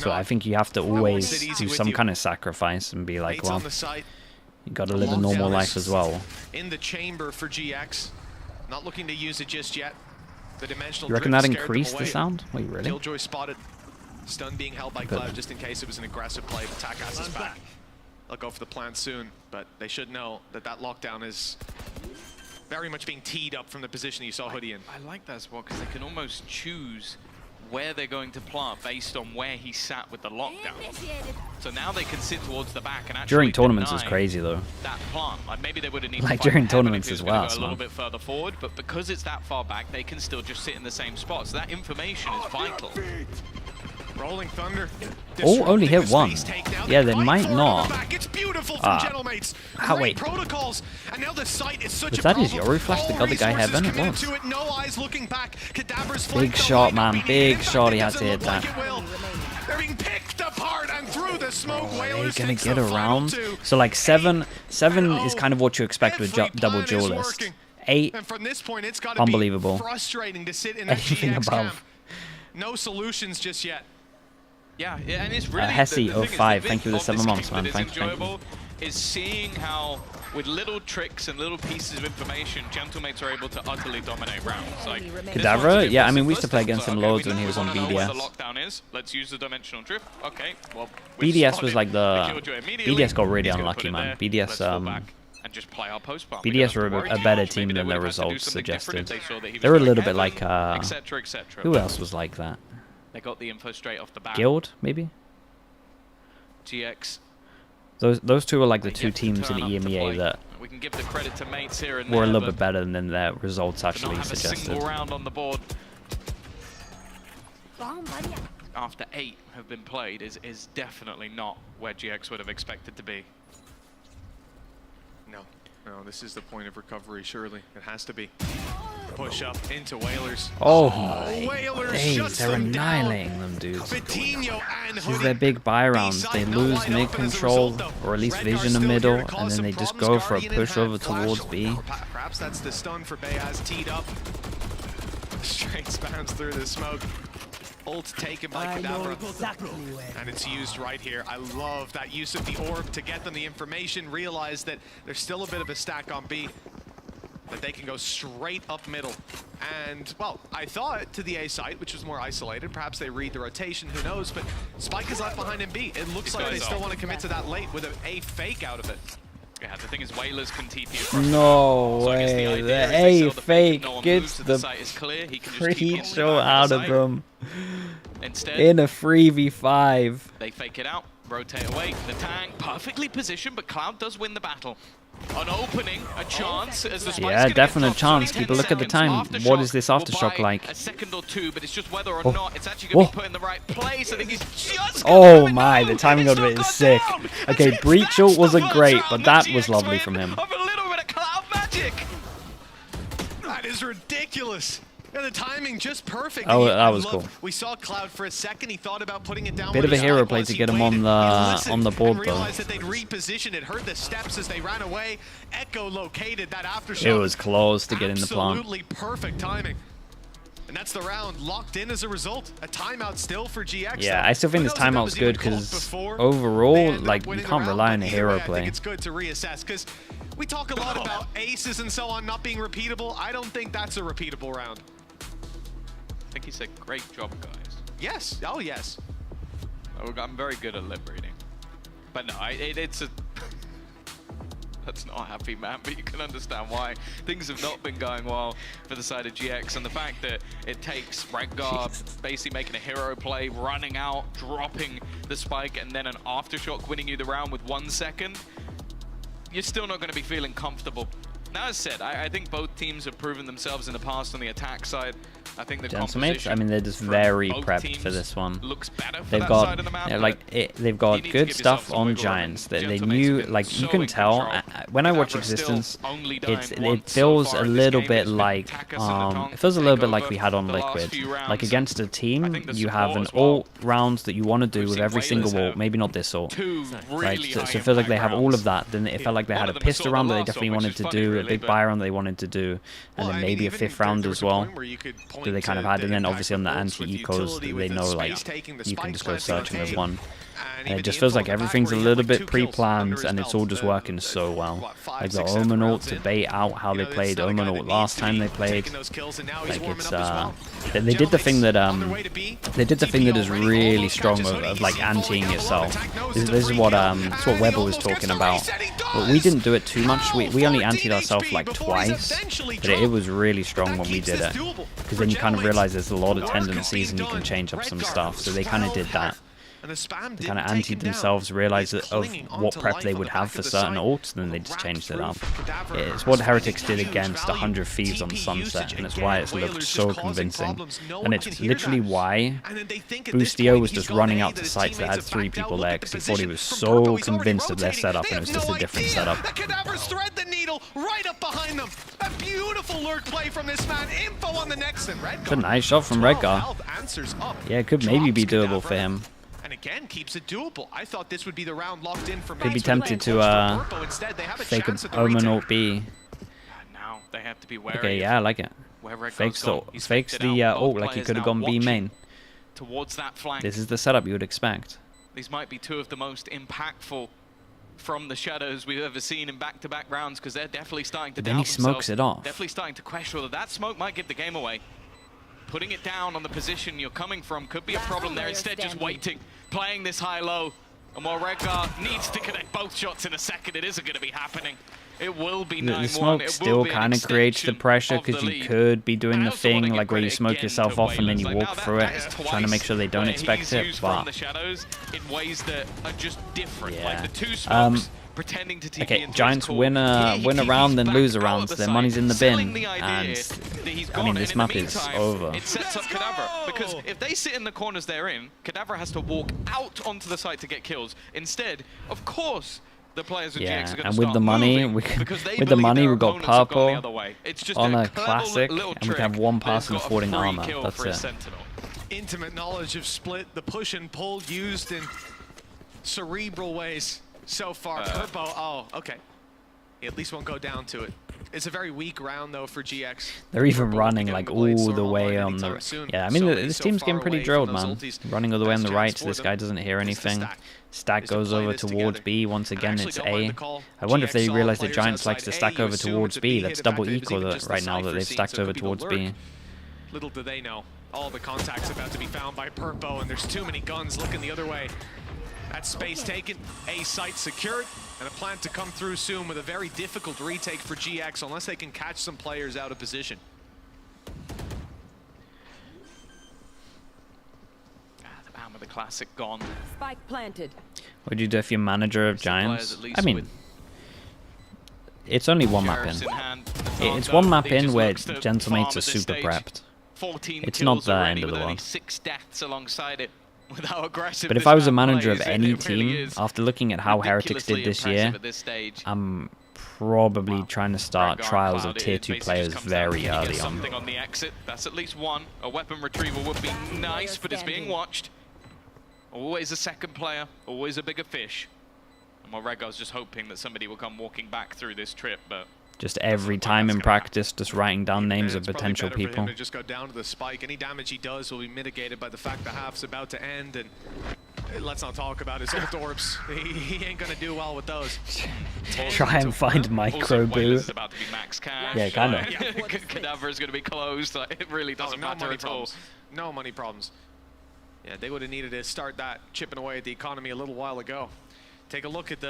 So I think you have to always do some kind of sacrifice and be like, well, you got to live a normal life as well. In the chamber for GX, not looking to use it just yet. The dimensional You reckon drift that scared them increased the away. sound? Wait, really? Killjoy spotted. Stun being held by Cloud just in case it was an aggressive play. Taka's is back. They'll go for the plant soon, but they should know that that lockdown is very much being teed up from the position you saw Hoodie in. I like that spot because they can almost choose where they're going to plant based on where he sat with the lockdown. So now they can sit towards the back and actually During tournaments is deny crazy though. that plant. Like maybe they would have needed Like to fight during for heaven tournaments if it was as gonna well, go a little man. bit further forward, but because it's that far back, they can still just sit in the same spot. So that information is vital. Rolling Thunder. Oh, only hit disrupting one. the space takedown. Yeah, they Fight might for it on not. the back. It's beautiful from Ah. gentlemates. How- Great wait. protocols. And now the site is such Was a that his problem. Yori flash that All got the guy resources heaven? It committed was. to it. No eyes looking back. Cadaver's Big flank, the shot, light not man. being Big hit. shot. He It had to doesn't hit look like that. it will. They're being picked apart and through the smoke. Are they Whalers gonna takes get the final around? two. So like seven is kind of what you expect with Every double plan is duelist. working. 8, And from this point, it's got to be unbelievable. frustrating to sit in that Anything GX above. camp. No solutions just yet. Yeah, and it's really Hesse the thing is 05, the thank you for the bit 7 of this months, game man. that is Thank you. enjoyable is seeing how, with little tricks and little pieces of information, gentlemates are able to utterly dominate rounds. Like Cadaver? Yeah, I mean, we used to play simplistic, against so, him okay, loads we when he was on wanna know where the BDS. lockdown is. Let's use the dimensional drift. Okay, well, we've BDS was spotted like the Killjoy immediately. BDS got really He's gonna unlucky, put it man. there. BDS, Let's fall back and just play our post plant. We BDS don't have to were worry a too better much. team Maybe than they their would have had to do results something different suggested. if they saw that he was They were a going little bit heaven, like, et cetera, et cetera. who But else was like that? They got the info straight off the bat. Guild, maybe? GX. Those two are like the They two get to teams in turn the up to EMEA play. that We can give the credit to mates here and were a there, little but bit better than their results to actually not have a suggested. single round on the board after 8 have been played is definitely not where GX would have expected to be. No, this is the point of recovery, surely. It has to be. Push up into Whalers. Oh my Whalers days, shuts they're them down. annihilating them, dudes. Coutinho and This is Hoodie. their big buy rounds. They B-side, lose light mid up, and as a control, result, or at least Rengar vision in still middle, here to cause and then some they just problems. go for a Guardian in push hand, over flash. towards B. Perhaps that's the stun for Bayaz teed up. Straight spams through the smoke. Ult taken by Cadaver. And it's used right here. I love that use of the orb to get them the information, realize that there's still a bit of a stack on B, that they can go straight up middle. And, well, I thought to the A site, which was more isolated. Perhaps they read the rotation, who knows? But Spike is left behind in B. It looks like they still want to commit to that late with an A fake out of it. Yeah, the thing is, Whalers can TP across No So I guess the way, idea the is they A sell the fake no one gets moves to the site is clear. He can just free TP onto the show back out the of site. them Instead, in a 3v5. they fake it out, rotate away. The tank perfectly positioned, but Cloud does win the battle. An opening, a chance as the Spike's Yeah, gonna get definite dropped. chance. 20 People look at the seconds. time. What is this aftershock will buy like? A second or two, but it's just whether or Oh. not it's actually going to Oh. be put in the right place. I think he's just Oh gonna my, go, the timing and of it it's is not sick. gone down. Okay, As he Breach ult flashed wasn't the great, first but round, that the was GX lovely win from him. Of a little bit of Cloud magic. That is ridiculous. Yeah, the timing just perfect. Oh, He- that I was love- cool. We saw Cloud for a second. He thought about putting it down. Bit where of a the hero spike play was. to He get him waited, on he listened, the board, and though. realized that they'd repositioned it. Heard the steps as they ran away. Echo located that aftershock. It was close to getting the plant. Absolutely perfect timing. And that's the round locked in as a result. A timeout still for GX. Yeah, though. I still think Who this knows if that timeout's was even good called because before they overall, ended up like, you winning the can't round, rely but on a either hero way, I play. think it's good to reassess because we talk a lot about aces and so on not being repeatable. I don't think that's a repeatable round. I think he said, "Great job, guys." Yes. Oh, yes. I'm very good at lip reading, but no, it's a. That's not happy, man, but you can understand why things have not been going well for the side of GX, and the fact that it takes Rengar basically making a hero play, running out, dropping the spike, and then an aftershock winning you the round with 1 second, you're still not going to be feeling comfortable. Now, as said, I think both teams have proven themselves in the past on the attack side. I think the Gentlemates, composition I mean, they're just from very both prepped teams for this one. looks better for They've that got, side of the map, yeah, but like, they've got you need to good give stuff yourself some on wiggle room, Giants. and They Gentlemates knew, have been like, so you can in tell, control. when I watch Cadaver still Existence, only dying it once so feels far a in this little game. bit It's been like, Takas and the Tonk it feels a little bit take like over we had on the last Liquid. few rounds. Like, against a I team, think the you have support an as well. ult rounds that you want to do We've with seen every single Whalers ult, have maybe not this ult. Two really Right, so high it feels like they have impact all of rounds. that. Then it felt like they One had a of them pistol saw the round that they last definitely one, which wanted is to funny, do, a really, big but- buy round that they wanted to do, and Well, then I mean, maybe a even 5th there round was as a well. point where you could point that they kind of had, and then obviously on the anti-ecos, they know like you can just go searching as one. And it just feels like everything's a little bit pre-planned, and it's all just working so well. Like the Omen ult to bait out how they played Omen ult last time they played. Like it's they did the thing that is really strong of like anti-ing yourself. This is what it's what Weber was talking about. But we didn't do it too much. We only antied ourselves like twice, but it was really strong when we did it, because then you kind of realize there's a lot of tendencies and you can change up some stuff. So they kind of did that. They kind of antied themselves, realized of what prep they would have for certain ults, and then they just changed it up. It's what Heretics did against 100 Thieves on Sunset, and it's why it's looked so convincing. And it's literally why Boostio was just running out to sites that had 3 people there, because he thought he was so convinced of their setup, and it was just a different setup. Cadavers thread the needle right up behind them. A beautiful lurk play from this man. Info on the next, and Redgar. It's a nice shot from Redgar. Yeah, it could maybe be doable for him. And again, keeps it doable. I thought this would be the round locked in for Could be tempted to fake an Omen ult B. Now they have to be wary. Okay, yeah, I like it. Fakes the ult like he could have gone B main. Towards that flank. This is the setup you would expect. These might be 2 of the most impactful from the Shadows we've ever seen in back-to-back rounds, because they're definitely starting to But then he smokes it off. Definitely starting to question whether that smoke might give the game away. Putting it down on the position you're coming from could be a problem there. Instead, just waiting, playing this high-low. And while Redgar needs to connect both shots in a second, it isn't going to be happening. It will be 9-1. The smoke still kind of creates the pressure, because you could be doing the thing like where you smoke yourself off and then you walk through it, trying to make sure they don't expect it. But the Shadows in ways that are just different. Yeah. Like the 2 smokes. Pretending to TP okay, into Giants win a round, then lose a round. So their money's in the bin, and I mean this map is over. It sets up Kadavra, because if they sit in the corners they're in, Kadavra has to walk out onto the site to get kills. Instead, of course, the players with GX are going to start with the money, we got purple on a classic, and we can have 1 person affording armor. That's it. Intimate knowledge of Split, the push and pull used in cerebral ways. So far, Purpo, oh, okay. He at least won't go down to it. It's a very weak round, though, for GX. They're even running, like, all the way on the... Yeah, I mean, this team's getting pretty drilled, man. Running all the way on the right, so this guy doesn't hear anything. Stack goes over towards B. Once again, it's A. I wonder if they realize the Giants likes to stack over towards B. That's double equal right now that they've stacked over towards B. Little do they know. All the contacts about to be found by Purpo, and there's too many guns looking the other way. That space taken, A site secured, and a plan to come through soon with a very difficult retake for GX unless they can catch some players out of position. The man with the classic gone. Spike planted. What do you do if you're manager of Giants? I mean, it's only 1 map in. It's 1 map in where gentlemates are super prepped. It's not the end of the world. 6 deaths alongside it. With how aggressive but if I was a manager of any team, after looking at how Heretics did this year, I'm probably trying to start trials of tier 2 players very early on. Something on the exit. That's at least 1. A weapon retrieval would be nice, but it's being watched. Always a second player, always a bigger fish. And well, Redgar's just hoping that somebody will come walking back through this trip, but just every time in practice, just writing down names of potential people. For him to just go down to the spike. Any damage he does will be mitigated by the fact the half's about to end, and let's not talk about his ult orbs. He ain't gonna do well with those. Try and find micro boo. About to be max cash. Yeah, kind of. Cadaver is going to be closed. It really doesn't matter at all. No money problems. Yeah, they would have needed to start that chipping away at the economy a little while ago. Take a look at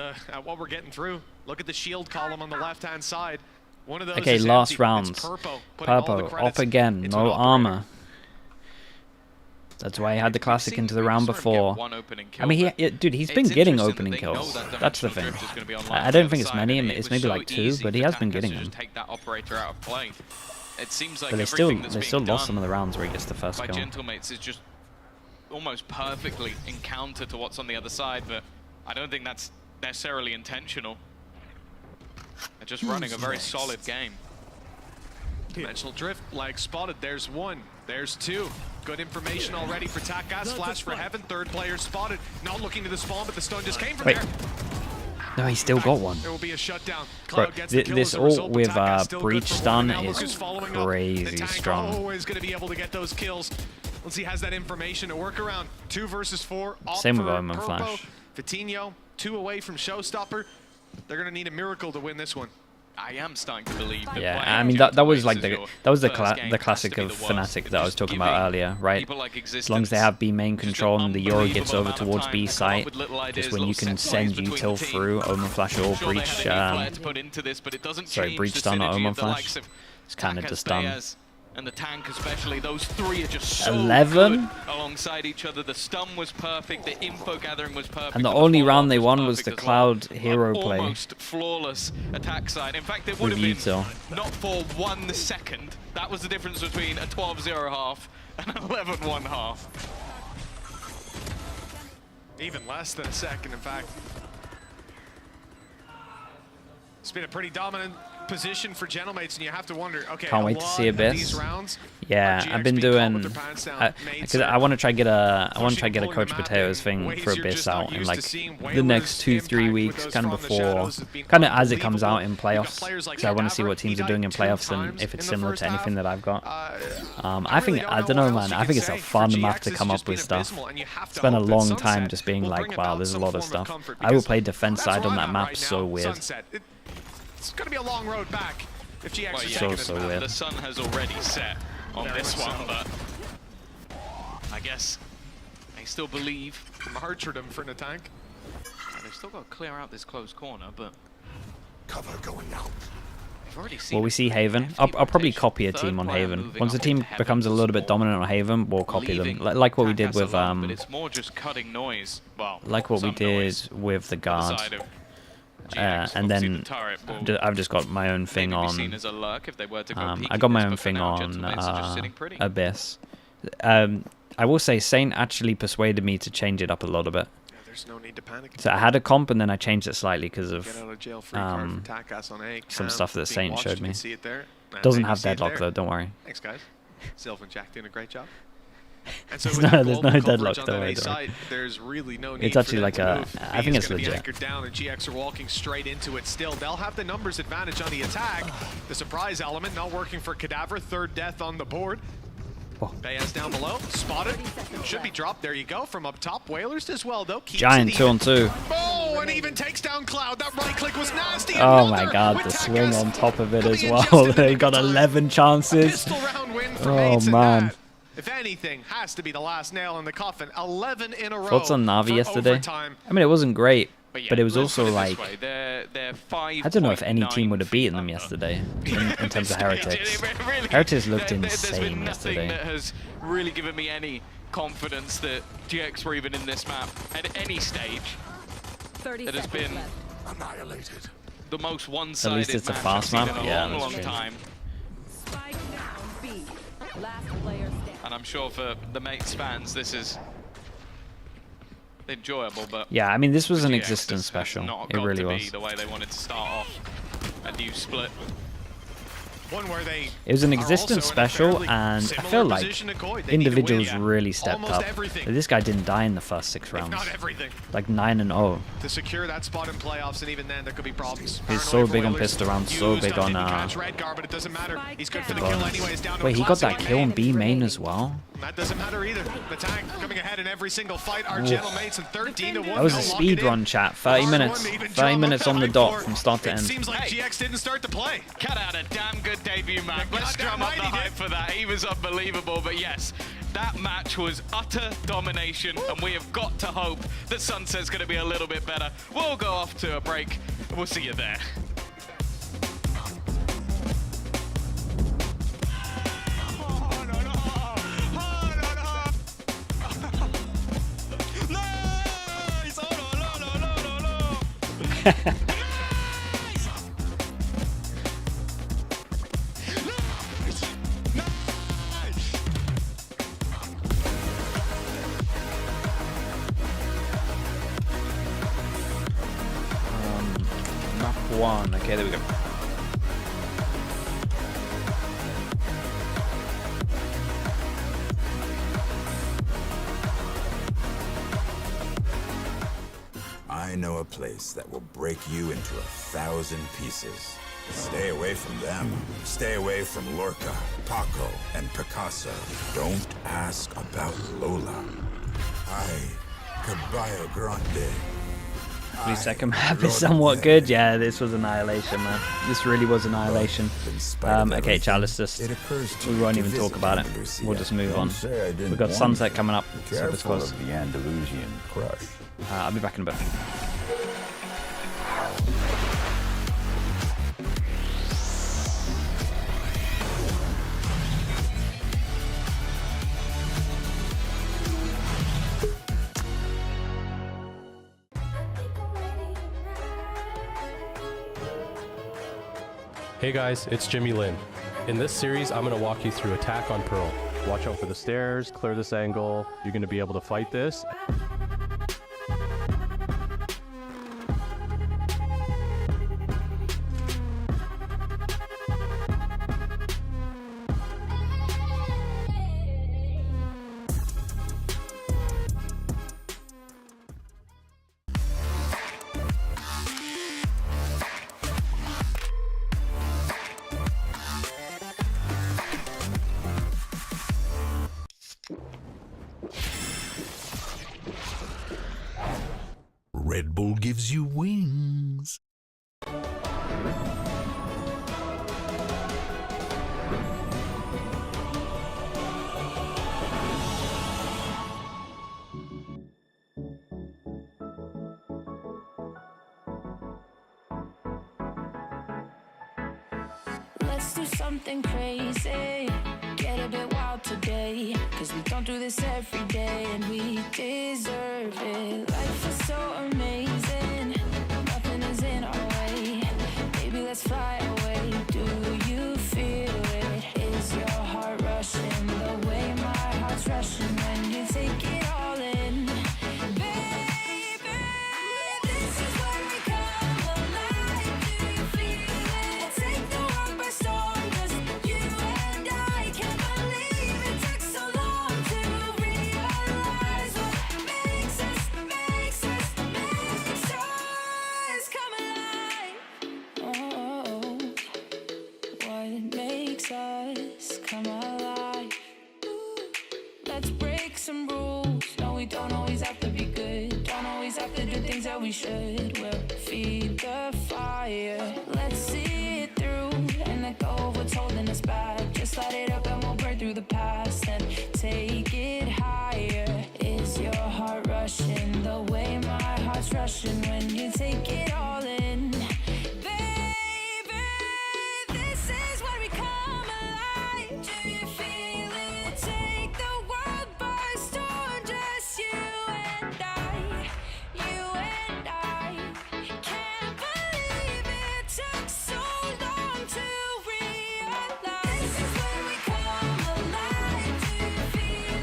what we're getting through. Look at the shield column on the left-hand side. One of those okay, last rounds. Purpo, off again, no armor. That's why he had the classic into the round before. I mean, dude, he's been getting opening kills. That's the thing. I don't think it's many. It's maybe like 2, but he has been getting them. But they still lost some of the rounds where he gets the first kill. Gentlemates is just almost perfectly in counter to what's on the other side, but I don't think that's necessarily intentional. They're just running a very solid game. Dimensional drift, lag spotted. There's 1. There's 2. Good information already for Takas. Flash for Heaven. 3rd player spotted. Not looking to the spawn, but the stun just came from there. No, he still got one. There will be a shutdown. Bro, Cloud gets the kill this as a ult result, but with Taka still breach good for stun one. Now is look who's following up. crazy The tank strong. always going to be able to get those kills. Once he has that information to work around. 2 versus 4. Same with Omen Flash. Vitinho, 2 away from Showstopper. They're going to need a miracle to win this one. I am starting to believe that. Yeah, I mean that was like the classic of Fnatic that I was talking about earlier, right? As long as they have B main control and the Euro gets over towards B site, just when you can send util through Omen Flash or breach, sorry, breach stun or Omen Flash, it's kind of just done. And the tank especially, those 3 are just so 11 good alongside each other. The stun was perfect, the info gathering was perfect. And the only round they won was the Cloud hero play. Almost flawless attack side. In fact, it would have been not for 1 second. That was the difference between a 12-0 half and an 11-1 half. Even less than a second, in fact. It's been a pretty dominant position for gentlemates, and you have to wonder, okay, can't wait to see Abyss. Yeah, I've been doing because I want to try get a Coach Potatoes thing for Abyss out in like the next 2-3 weeks, kind of before, kind of as it comes out in playoffs. Because I want to see what teams are doing in playoffs and if it's similar to anything that I've got. I don't know, man. I think it's a fun map to come up with stuff. Spent a long time just being like, wow, there's a lot of stuff. I will play defense side on that map. So weird. It's going to be a long road back if GX is taking so this weird. The sun has already set on this one, but I guess I still believe. Martyrdom for the tank. They've still got to clear out this close corner, but cover going out. Well, we see Haven. I'll probably copy a team on Haven. Once the team becomes a little bit dominant on Haven, we'll copy them. Like what we did with but it's more just cutting noise. Well, like what we did with the guard. And then I've just got my own thing on. I got my own thing on Abyss. I will say Saint actually persuaded me to change it up a little bit. Yeah, there's no need to panic. So I had a comp and then I changed it slightly because of some stuff that Saint showed me. Doesn't have deadlock though, don't worry. Thanks guys. Sylvan Jack doing a great job. And so there's no deadlock though. There's really no need. It's actually like a. I think it's legit. Down and GX are walking straight into it. Still, they'll have the numbers advantage on the attack. The surprise element not working for Cadaver. 3rd death on the board. Bayaz down below, spotted. Should be dropped. There you go from up top. Whalers as well though. Giant 2-on-2. Oh, and even takes down Cloud. That right click was nasty. Oh my god, the swing on top of it as well. They got 11 chances. Oh man. If anything, has to be the last nail in the coffin. 11 in a row. Thoughts on Na'Vi yesterday? Overtime. I mean, it wasn't great, yeah, but it was also like they're I don't know if any team would have beaten them yesterday in terms of Heretics. Really, Heretics looked insane there's been yesterday. That has really given me any confidence that GX were even in this map at any stage. It has been annihilated. The most one-sided. At least it's a match fast I've map. seen in Yeah, a long, that's long true. time. And I'm sure for the Mates fans, this is enjoyable, but Yeah, I mean, this was an GX existence has special. not It got really to be was. the way they wanted to start off a new split. One where they It was an are existence also in a special, fairly and I similar feel like position to Koi. They need to individuals win really stepped almost up. everything. This guy didn't die in the first 6 rounds. Not everything. Like 9-0. To secure that spot in playoffs, and even then there could be problems. He's so big on pistol rounds, so big on Redgar, but it doesn't matter. He's good for the kill anyways. Down to Wait, he got that kill in B main as well? That doesn't matter either. The tank coming ahead in every single fight. Our gentlemates in 13-1. That was a speed run, chat. 30 minutes. 30 minutes on the dot from start to end. It seems like GX didn't start to play. Cut out a damn good debut map. Let's drum up the hype for that. He was unbelievable, but yes, that match was utter domination, and we have got to hope that Sunset's going to be a little bit better. We'll go off to a break. We'll see you there. Map 1. Okay, there we go. I I know a place that will break you into 1,000 pieces. Stay away from them. Stay away from Lorca, Paco, and Picasso. Don't ask about Lola. Caballo Grande. The second map is somewhat good. Yeah, this was annihilation, man. This really was annihilation. Okay, Chalice, we won't even talk about it. We'll just move on. We've got Sunset coming up. So this was the Andalusian crush. I'll be back in a bit. Hey guys, it's Jimmy Lin. In this series, I'm going to walk you through Attack on Pearl. Watch out for the stairs, clear this angle. You're going to be able to fight this. Red Bull gives you wings. Let's do something crazy, get a bit wild today, cause we don't do this every day and we deserve it. Life is so amazing, nothing is in our way. Baby, let's fly away. Do you feel it? Is your heart rushing the way my heart's rushing when you take it all in? Baby, this is where we come alive. Do you feel it? Take the world by storm, just you and I. Can't believe it took so long to realize what makes us come alive. Oh, what makes us come alive? Let's break some rules. No, we don't always have to be good. Don't always have to do things that we should. We'll feed the fire. Let's see it through and let go of what's holding us back. Just light it up and we'll burn through the past and take it higher. Is your heart rushing the way my heart's rushing when you take it all in? Baby, this is where we come alive. Do you feel it? Take the world by storm, just you and I. You and I. Can't believe it took so long to realize. This is where we come alive. Do you feel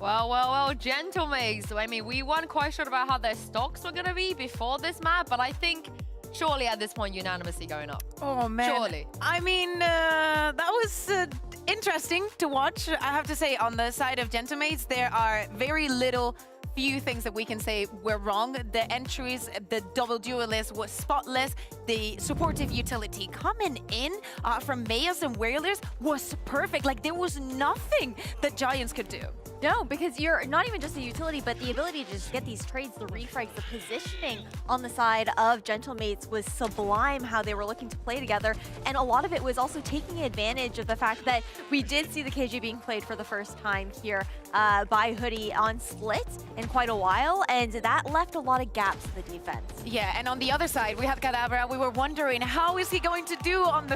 Well, gentlemates. So, I mean, we weren't quite sure about how their stocks were going to be before this map, but I think surely at this point, unanimously going up. Oh, man. Surely. I mean, that was interesting to watch. I have to say, on the side of gentlemates, there are very few things that we can say were wrong. The entries, the double duelist was spotless. The supportive utility coming in from Mayas and Whalers was perfect. Like, there was nothing that Giants could do. No, because you're not even just a utility, but the ability to just get these trades, the refrags, the positioning on the side of gentlemates was sublime, how they were looking to play together. And a lot of it was also taking advantage of the fact that we did see the KJ being played for the first time here by Hoodie on split in quite a while, and that left a lot of gaps in the defense. Yeah, and on the other side, we had Kadabra. We were wondering, how is he going to do on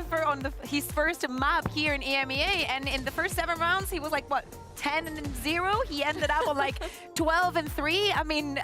his first map here in EMEA? And in the first 7 rounds, he was like, what, 10-0? He ended up on like 12-3. I mean,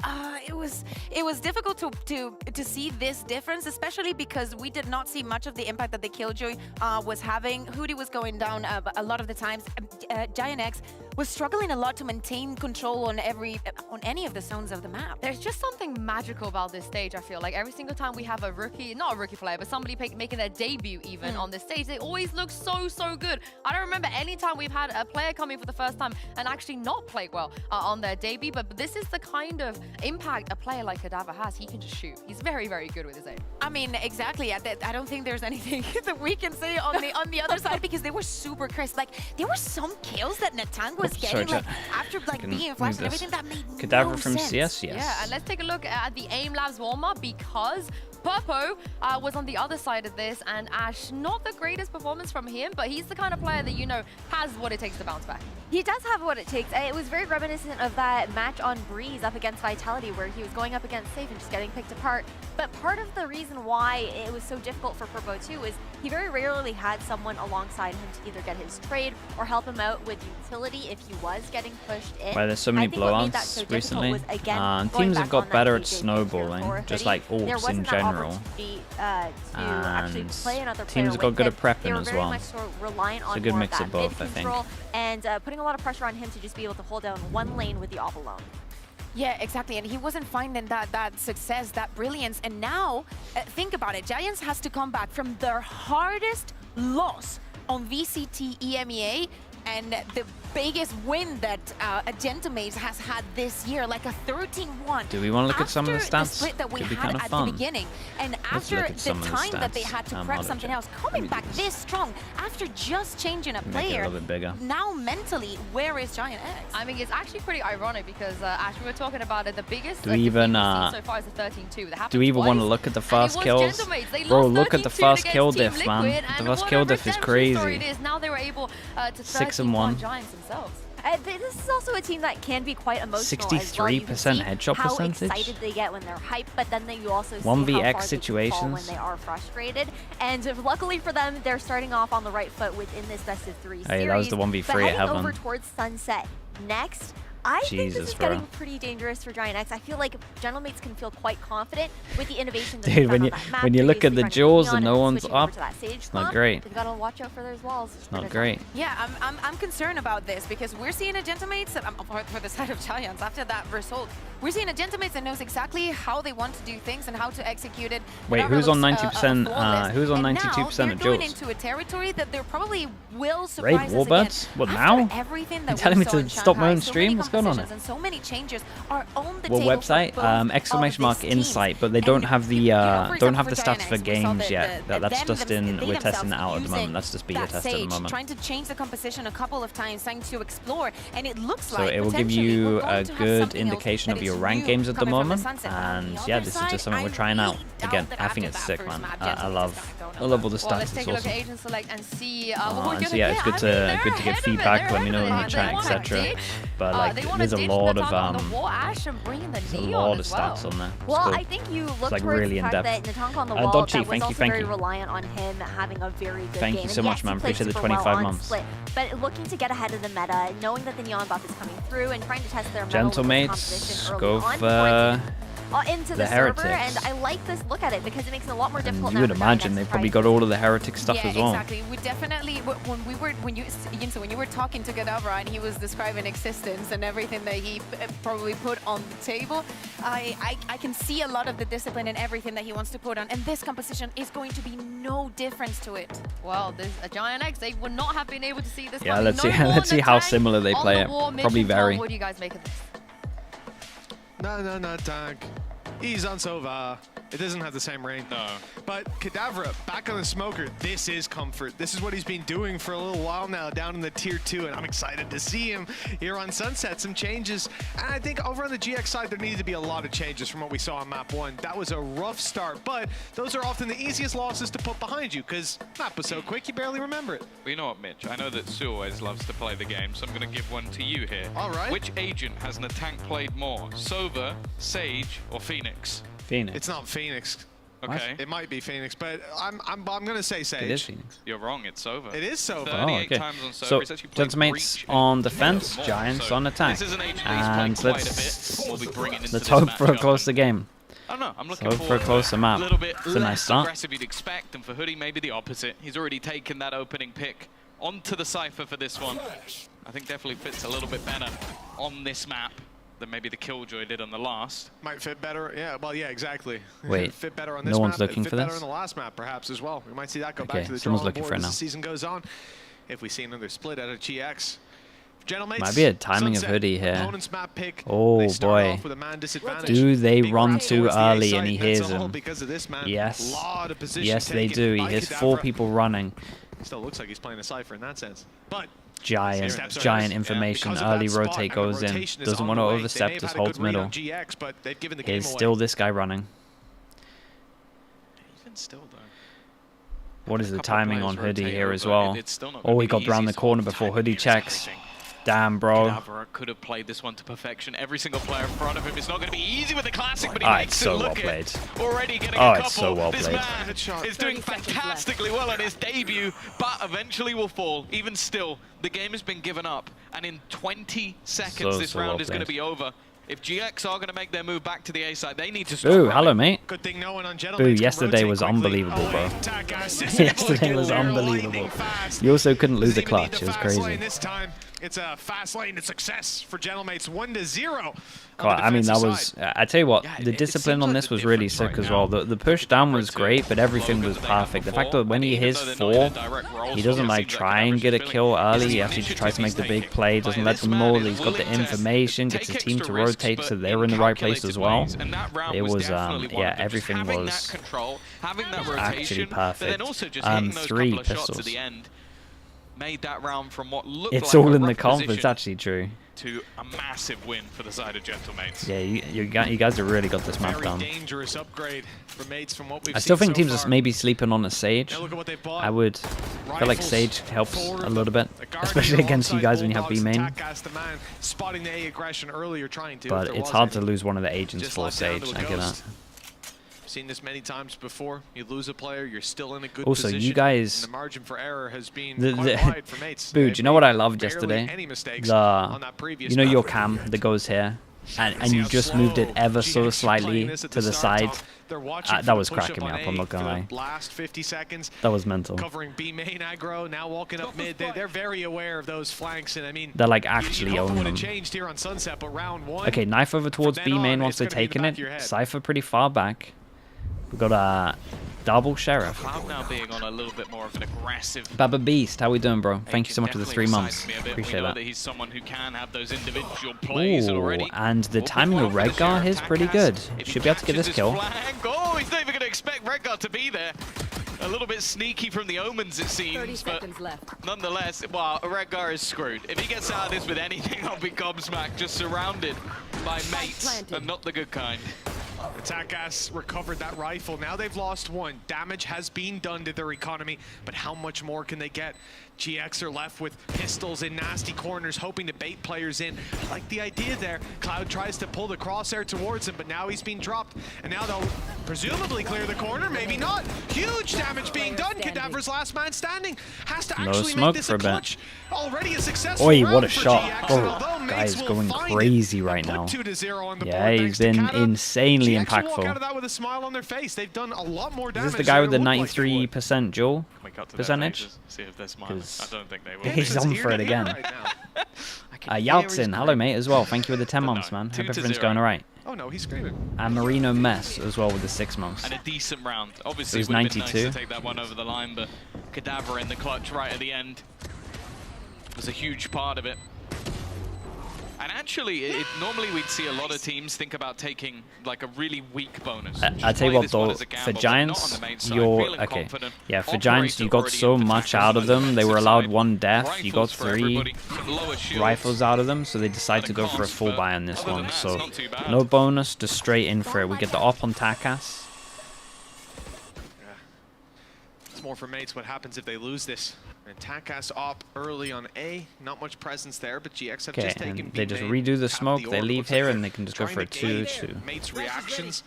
it was difficult to see this difference, especially because we did not see much of the impact that the Killjoy was having. Hoodie was going down a lot of the times. GiantX was struggling a lot to maintain control on any of the zones of the map. There's just something magical about this stage, I feel like. Every single time we have a rookie, not a rookie player, but somebody making their debut even on this stage, they always look so good. I don't remember any time we've had a player coming for the first time and actually not play well on their debut, but this is the kind of impact a player like Kadabra has. He can just shoot. He's very good with his aim. I mean, exactly. I don't think there's anything that we can say on the other side, because they were super crisp. Like, there were some kills that Natang was getting, like, after like being flashed and everything, that made Kadabra no from sense. CS, yes. Yeah, and let's take a look at the Aim Labs warm-up, because Purpo was on the other side of this, and Ash, not the greatest performance from him, but he's the kind of player that, you know, has what it takes to bounce back. He does have what it takes. It was very reminiscent of that match on Breeze up against Vitality, where he was going up against Safe and just getting picked apart. But part of the reason why it was so difficult for Purpo too is he very rarely had someone alongside him to either get his trade or help him out with utility if he was getting pushed in. Why there's so many blowouts recently. Teams have got better at snowballing, just like orcs in general. And teams got good at prepping as well. It's a good mix of both, I think. And putting a lot of pressure on him to just be able to hold down one lane with the AWP alone. Yeah, exactly. And he wasn't finding that success, that brilliance. And now, think about it. Giants has to come back from their hardest loss on VCT EMEA and the biggest win that gentlemates has had this year, like a 13-1. Do we want to look at some of the stats? The split that we Could be had kind of at fun. the beginning, and Let's after look at the some of the time that they stats. had to prep something else, coming back this strong after just changing a Make it a player. little bit bigger. Now mentally, where is GiantX? I mean, it's actually pretty ironic because Ash, we were talking about it. The biggest Do we even so far is a 13-2. do we even want to look at the fast kills? Bro, look at the fast kill diff, man. The fast kill diff is crazy. Now they were able to 6-1 Giants themselves. This is also a team that can be quite emotional. 63% headshot percentage. How excited they get when they're hyped, but then you also see 1vx how far situations they fall when they are frustrated. And luckily for them, they're starting off on the right foot within this best of 3 series. Hey, that was the 1v3 but at Heaven. over towards Sunset next. I think this is getting pretty dangerous for GiantX. I feel like gentlemates can feel quite confident with the innovation that Dude, when you look at the jaws and no one's up, it's not great. They've got to watch out for those walls. It's not great. Yeah, I'm concerned about this because we're seeing a gentlemates for the side of Giants after that result. We're seeing a gentlemates that knows exactly how they want to do things and how to execute it. Wait, who's on 90%? Who's on 92% of they're going jaws? into a territory that they probably will surprise Raid us Warbirds? again. What After now? everything You that telling we me saw to in stop my Shanghai, own so stream? many What's going on? compositions and so many changes are on the What table website? for both Exclamation mark of these teams. Insight, but they don't have the don't have stats for games yet. That's just in. We're testing that out at the moment. That's just beta test at the moment. Trying to change the composition a couple of times, trying to explore, and it looks So like it will give potentially you we're a going to have good something else indication that of is your rank new games at the coming from moment. Sunset. And On the yeah, other this is side, just something I we're trying out. really Again, doubt that I think after it's that sick, first man. map, I Gentleman's love is gonna go all the Well, stats. let's It's take a look at awesome. agent select and see what we're And gonna so yeah, it's get. good to get feedback. Let me know in the chat, etc. But like, there's a lot of Ash and bringing the there's a neon lot of as well. stats on there. Well, Cool. I think you look like towards really the fact that in-depth. Natank on the wall Dodgy, that was also thank very you. reliant on him having a very good Thank game. you so And much, yes, man. he played Appreciate the super well 25 on months. Split, but looking to get ahead of the meta, knowing that the neon buff is coming through and trying to test their mettle with this Gentlemates, composition early go on for into the server, and I like this look at it because it makes it a lot more difficult. You would imagine they probably got all of the heretic stuff as well. Yeah, exactly. We definitely, when you were talking to Kadabra and he was describing existence and everything that he probably put on the table, I can see a lot of the discipline and everything that he wants to put on, and this composition is going to be no difference to it. Well, there's a GiantX. They would not have been able to see this. Yeah, let's see how similar they play it. Probably vary. What do you guys make of this? No, tank. He's on Sova. It doesn't have the same range. No. But Kadabra, back on the smoker, this is comfort. This is what he's been doing for a little while now down in the tier 2, and I'm excited to see him here on Sunset. Some changes. And I think over on the GX side, there needed to be a lot of changes from what we saw on map 1. That was a rough start, but those are often the easiest losses to put behind you because map was so quick, you barely remember it. Well, you know what, Mitch? I know that Sue always loves to play the game, so I'm going to give one to you here. All right. Which agent has an attack played more? Sova, Sage, or Phoenix? Phoenix. It's not Phoenix. Okay. It might be Phoenix, but I'm going to say Sage. It is Phoenix. You're wrong, it's Sova. It is Sova. 38 times on Sova. So, He's actually played gentlemates Breach on defense, more. Giants So on attack. This is an agent that he's played quite a bit. We'll be bringing into Let's this hope for a matchup. closer game. I don't know. I'm looking Hope for a closer a map. little bit It's a nice less start. aggressive you'd expect, and for Hoodie maybe the opposite. He's already taken that opening pick onto the Cypher for this one. I think definitely fits a little bit better on this map than maybe the Killjoy did on the last. Might fit better. Yeah, well, yeah, exactly. Wait, fit better on this no map. one's looking fit for better this? on the last map, perhaps, as well. We might see that go Okay, back to the someone's drawing looking board for it as now. the season goes on. If we see another split out of GX. Gentlemates, Might be a timing of Sunset, Hoodie here. opponent's map pick. Oh They start boy. off with a man disadvantage. Do they Big run ramp too towards the A early side, and he that's hears all him? because of this man. Yes. Lot of position Yes, they taken do. He by has 4 Kadabra. people running. Still looks like he's playing a Cypher in that sense. But Giant information. because of Early that spot, rotate and the goes in. rotation is Doesn't on want the to way. They may overstep, have just had a holds good read middle. on GX, but they've given the game Here's away. still this guy running. Even still, though. What is the couple of timing players on Hoodie rotate here over, as well? it's still not gonna Oh, he be got round easy, the so corner before timing Hoodie is checks. everything. Damn, bro. Kadabra could have played this one to perfection. Every single player in front of him. It's not going to be easy with the classic, but he makes it's so it well look played. it. Already getting Oh, a couple. it's so well this played. man is doing fantastically well on his debut, but eventually will fall. Even still, the game has been given up, and in 20 seconds, this so round well is going to played. be over. If GX are going to make their move back to the A side, they need to stop. Ooh, hello, mate. Good thing no one on Boo, Gentlemates can yesterday rotate was quickly. unbelievable, Oh, bro. attack guys. Yesterday was They're unbelievable. lightning fast. You also couldn't lose a Doesn't even need clutch. the It was fast lane crazy. this time. It's a fast lane to success for Gentlemates, 1-0. God, I mean, that was... I tell you what, Yeah, the it discipline seems on like this the was really difference sick right as well. now. The push down was Difference great, but everything Logan was that they had perfect. The fact before, that when he even hits though they're not 4, in a direct role, he so doesn't it like seems like try and Kadabra get a is kill feeling early. it's He the actually just tries to make the initiative big play. he's Doesn't taking. let This them man know is that he's got the willing to information, gets take his team to extra risks, rotate but so they're in in the right place calculated as well. ways, and that round It was, definitely one yeah, of them. Just everything having was that control, having that actually rotation, but then perfect. also just hitting those 3 couple of shots pistols. at the end made that round from what looked It's like all a in the rough comp. It's position actually true. to a massive win for the side of Gentlemates. Yeah, you guys have really got this map Very down. dangerous upgrade for mates from what we've I still seen think so teams far. are maybe sleeping on a Sage. Now look at what they bought. I would feel like Rifles, Sage helps 4 a of little them. bit, A Guardian especially against you alongside guys when you have Bulldogs, B main. attack as the man, spotting the A aggression earlier, trying to. if But there it's was hard to any. lose one of the agents Just for left down Sage. to a I get that. ghost. Seen this many times before. You lose a player, you're still in a good Also, position. you guys- and the margin for error has been The- quite wide for mates. Boo, They've do you know what I made loved barely yesterday? any mistakes on that previous You know your map. cam that goes here, and See you how just slow moved it ever GX so are playing slightly this at to the start, side. Tom. They're watching for That the was push-up cracking me on up, I'm A not gonna for lie. the last 50 seconds. That was mental. Covering B main aggro, now walking up mid. They're very aware of those flanks, and I mean, They're like you'd actually hope it owning would have them. changed here on Sunset, but round 1. Okay, knife over towards then B main on, once it's they're gonna be in the taking back it. of your head. Cypher pretty far back. We've got a double sheriff. Cloud now being on a little bit more of an aggressive. Baba Beast, how we doing, bro? Thank you so much for the Definitely 3 excites months. me a bit. Appreciate we know that. that he's someone who can have those individual plays Ooh, already. and the Will be timing well of for the Redgar Sheriff. is pretty Takas, good. if he Should be able to get catches this kill. flank- Oh, he's not even going to expect Redgar to be there. A little bit sneaky from the omens, it 30 seems, but seconds left. nonetheless, well, Redgar is screwed. If he gets out of this with anything, I'll be gobsmacked, just surrounded by mates, planted. and not the good kind. Attack Gas recovered that rifle. Now they've lost 1. Damage has been done to their economy, but how much more can they get? GX are left with pistols in nasty corners, hoping to bait players in. I like the idea there. Cloud tries to pull the crosshair towards him, but now he's been dropped. And now they'll presumably clear the corner, maybe not. Huge damage being done. Kadavra's last man standing has to No actually smoke make this for a a bit. clutch. Already a successful Oi, round what a for shot. GX. Oh. And although guy is going crazy right now. Yeah, he's been insanely impactful. They've done a lot more damage. Is this the guy with the 93% duel percentage? See if they're smiling. I don't think they will. He's on for it again. Yaltzin, hello mate as well. Thank you with the 10 months, man. Hope everything's going alright. Oh no, he's screaming. And Marino Mess as well with the 6 months. And a decent round. Obviously, it would was have been 92. nice to take that one over the line, but Cadaver in the clutch right at the end was a huge part of it. And actually, normally we'd see a lot of teams think about taking like a really weak bonus. I tell you what though, for Giants, for Giants you got so much out of them. They were allowed 1 death, you got 3 rifles out of them, so they decided to go for a full buy on this one. So no bonus, just straight in for it. We get the op on Takas. It's more for mates what happens if they lose this. And Takas op early on A, not much presence there, but GX have just taken B. They just redo the smoke, they leave here, and they can just go for a 2-2. Mates' reactions,